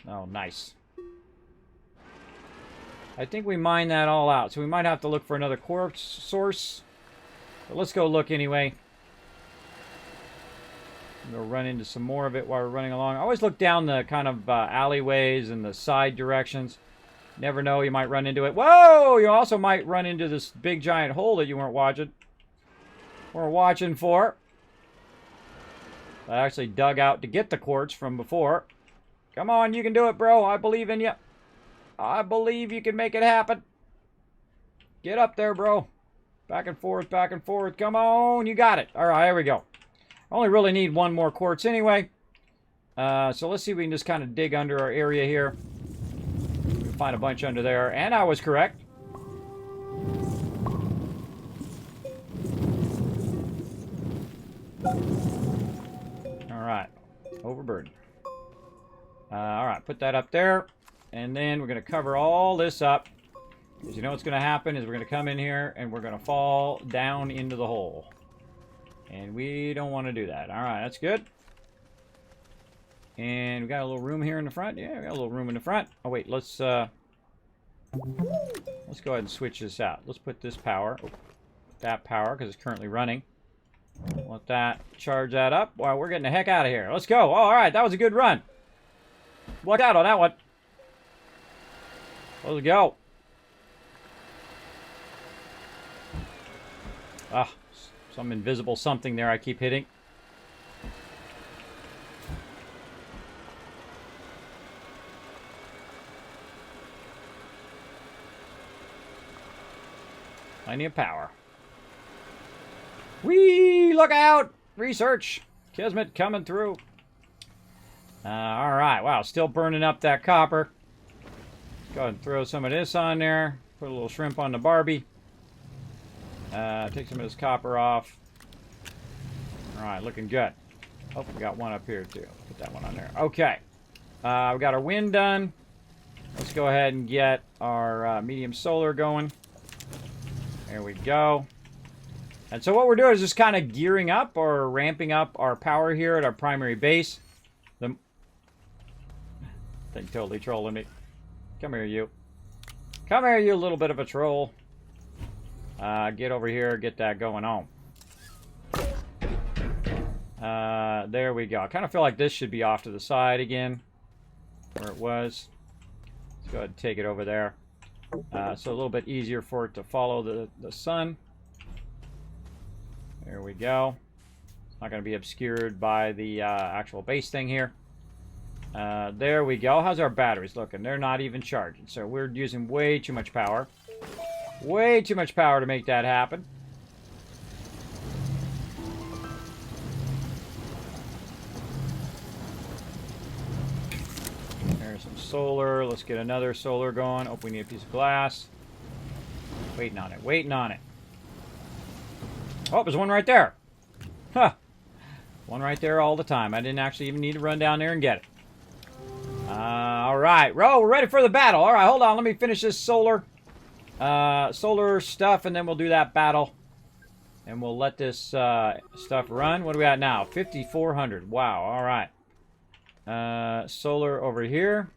Oh, nice. I think we mined that all out, so we might have to look for another quartz source. But let's go look anyway. We'll run into some more of it while we're running along. I always look down the kind of alleyways and the side directions. Never know, you might run into it. Whoa! You also might run into this big giant hole that you weren't watching. We're watching for. I actually dug out to get the quartz from before. Come on, you can do it, bro. I believe in you. I believe you can make it happen. Get up there, bro. Back and forth, back and forth. Come on, you got it. All right, here we go. I only really need 1 more quartz anyway. So let's see if we can just kind of dig under our area here. We'll find a bunch under there. And I was correct. Alright. Overburden. Alright, put that up there. And then we're going to cover all this up. Because you know what's going to happen is we're going to come in here and we're going to fall down into the hole. And we don't want to do that. Alright, that's good. And we got a little room here in the front. Yeah, we got a little room in the front. Oh, wait, let's go ahead and switch this out. Let's put this power, that power, because it's currently running. Let that charge that up. Well, we're getting the heck out of here. Let's go. Oh, all right, that was a good run. Look out on that one. Let's go. Ah, some invisible something there I keep hitting. Plenty of power. Whee! Look out! Research! Kismet coming through. Alright, wow, still burning up that copper. Let's go ahead and throw some of this on there. Put a little shrimp on the Barbie. Take some of this copper off. Alright, looking good. Oh, we got one up here too. Put that one on there. Okay. We got our wind done. Let's go ahead and get our medium solar going. There we go. And so what we're doing is just kind of gearing up or ramping up our power here at our primary base. The thing totally trolling me. Come here, you. Come here, you little bit of a troll. Get over here, get that going on. There we go. I kind of feel like this should be off to the side again, where it was. Let's go ahead and take it over there. So a little bit easier for it to follow the sun. There we go. It's not going to be obscured by the actual base thing here. There we go. How's our batteries looking? They're not even charging. So we're using way too much power. Way too much power to make that happen. There's some solar. Let's get another solar going. Oh, we need a piece of glass. Waiting on it. Waiting on it. Oh, there's one right there. Huh. One right there all the time. I didn't actually even need to run down there and get it. All right. We're ready for the battle. All right, hold on. Let me finish this solar stuff, and then we'll do that battle. And we'll let this stuff run. What are we at now? 5,400. Wow. All right. Solar over here.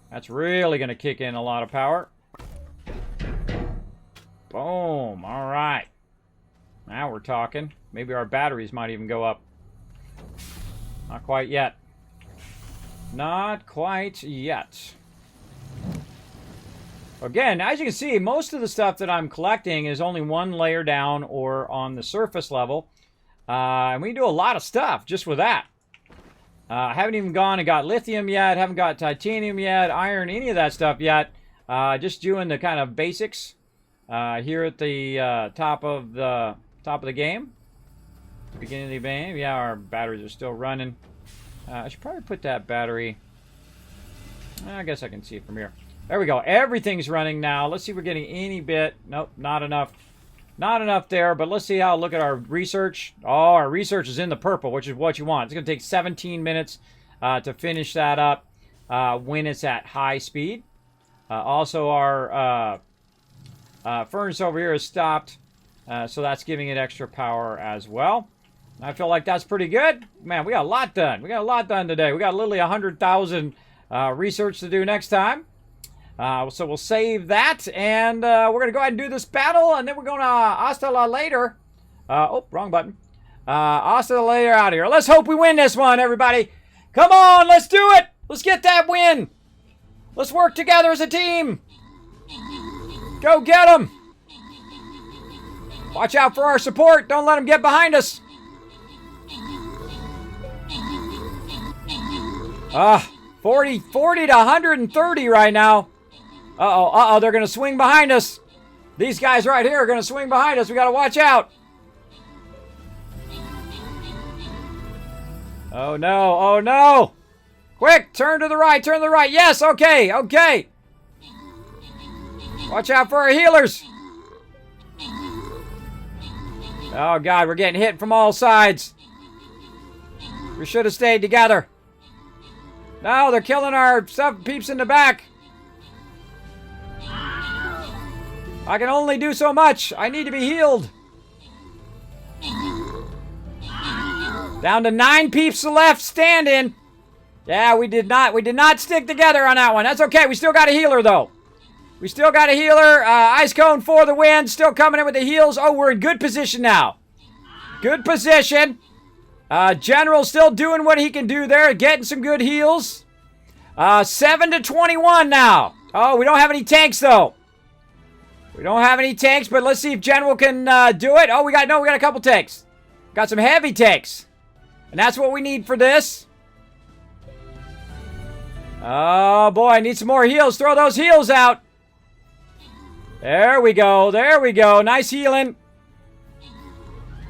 That's really going to kick in a lot of power. Boom. All right. Now we're talking. Maybe our batteries might even go up. Not quite yet. Not quite yet. Again, as you can see, most of the stuff that I'm collecting is only one layer down or on the surface level. And we do a lot of stuff just with that. Haven't even gone and got lithium yet. Haven't got titanium yet, iron, any of that stuff yet. Just doing the kind of basics here at the top of the game. Beginning of the game. Yeah, our batteries are still running. I should probably put that battery. I guess I can see it from here. There we go. Everything's running now. Let's see if we're getting any bit. Nope, not enough. Not enough there, but let's see how. Look at our research. Oh, our research is in the purple, which is what you want. It's going to take 17 minutes to finish that up when it's at high speed. Also, our furnace over here is stopped, so that's giving it extra power as well. I feel like that's pretty good. Man, we got a lot done. We got a lot done today. We got literally 100,000 research to do next time. So we'll save that, and we're going to go ahead and do this battle, and then we're going to hasta la later. Oh, wrong button. Hasta la later out of here. Let's hope we win this one, everybody. Come on, let's do it. Let's get that win. Let's work together as a team. Go get them. Watch out for our support. Don't let them get behind us. 40 to 130 right now. Uh-oh, they're going to swing behind us. These guys right here are going to swing behind us. We got to watch out. Oh, no. Oh, no. Quick, turn to the right. Turn to the right. Yes, okay. Okay. Watch out for our healers. Oh, God, we're getting hit from all sides. We should have stayed together. No, they're killing our stuff peeps in the back. I can only do so much. I need to be healed. Down to 9 peeps left standing. Yeah, we did not stick together on that one. That's okay. We still got a healer, though. We still got a healer. Ice Cone for the win. Still coming in with the heals. Oh, we're in good position now. Good position. General still doing what he can do there. Getting some good heals. 7-21 now. Oh, we don't have any tanks, though. We don't have any tanks, but let's see if General can do it. Oh, we got a couple tanks. Got some heavy tanks. And that's what we need for this. Oh, boy, I need some more heals. Throw those heals out. There we go. There we go. Nice healing.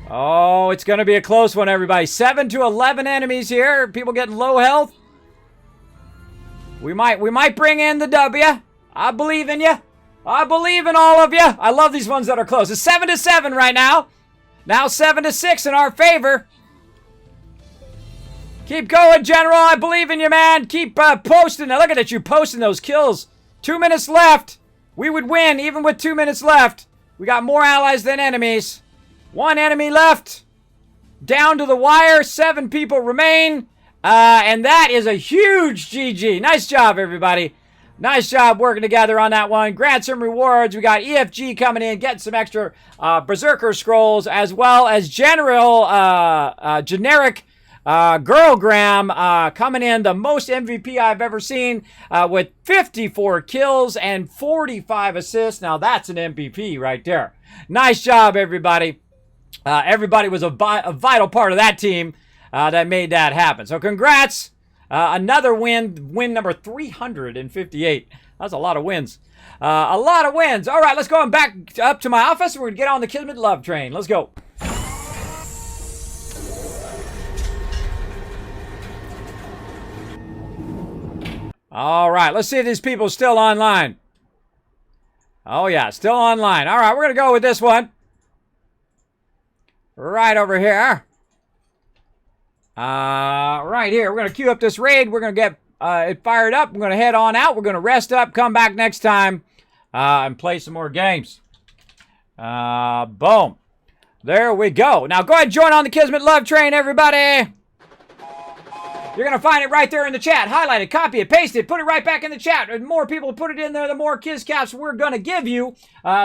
Oh, it's going to be a close one, everybody. 7-11 enemies here. People getting low health. We might bring in the W. I believe in you. I believe in all of you. I love these ones that are close. It's 7-7 right now. Now 7-6 in our favor. Keep going, General. I believe in you, man. Keep posting. Now, look at you posting those kills. 2 minutes left. We would win even with 2 minutes left. We got more allies than enemies. 1 enemy left. Down to the wire. 7 people remain. And that is a huge GG. Nice job, everybody. Nice job working together on that one. Grant some rewards. We got EFG coming in, getting some extra Berserker scrolls, as well as generic Girl Graham coming in, the most MVP I've ever seen, with 54 kills and 45 assists. Now that's an MVP right there. Nice job, everybody. Everybody was a vital part of that team that made that happen. So congrats. Another win number 358. That's a lot of wins. A lot of wins. All right, let's go back up to my office. We're going to get on the Kismet Love train. Let's go. All right, let's see if these people are still online. Oh, yeah, still online. All right, we're going to go with this one. Right over here. Right here. We're going to queue up this raid. We're going to get it fired up. We're going to head on out. We're going to rest up, come back next time, and play some more games. Boom. There we go. Now, go ahead and join on the Kismet Love train, everybody. You're going to find it right there in the chat. Highlight it, copy it, paste it, put it right back in the chat. The more people put it in there, the more Kiz Caps we're going to give you.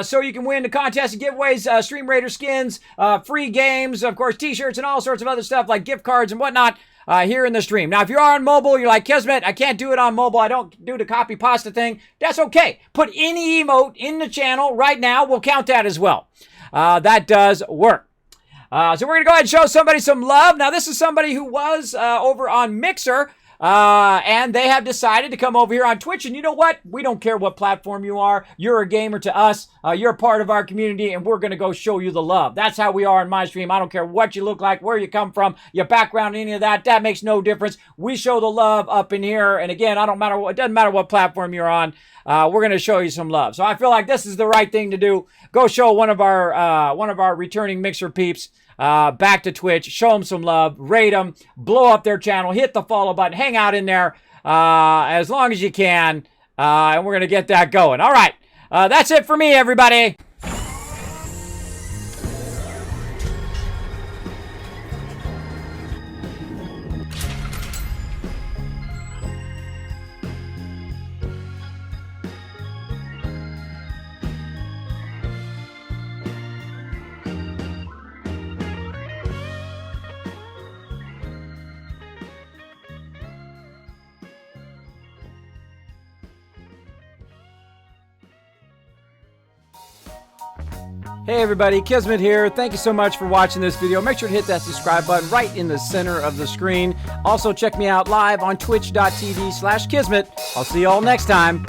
So you can win the contest and giveaways, Stream Raider skins, free games, of course, t-shirts and all sorts of other stuff like gift cards and whatnot here in the stream. Now, if you are on mobile, you're like, Kismet, I can't do it on mobile. I don't do the copy pasta thing. That's okay. Put any emote in the channel right now. We'll count that as well. That does work. So we're going to go ahead and show somebody some love. Now, this is somebody who was over on Mixer, and they have decided to come over here on Twitch. And you know what? We don't care what platform you are. You're a gamer to us. You're a part of our community, and we're going to go show you the love. That's how we are in my stream. I don't care what you look like, where you come from, your background, any of that. That makes no difference. We show the love up in here. And again, it doesn't matter what platform you're on. We're going to show you some love. So I feel like this is the right thing to do. Go show one of our returning Mixer peeps back to Twitch. Show them some love. Rate them. Blow up their channel. Hit the follow button. Hang out in there as long as you can. And we're going to get that going. All right. That's it for me, everybody. Hey everybody, Kismet here. Thank you so much for watching this video. Make sure to hit that subscribe button right in the center of the screen. Also check me out live on twitch.tv/Kismet. I'll see you all next time.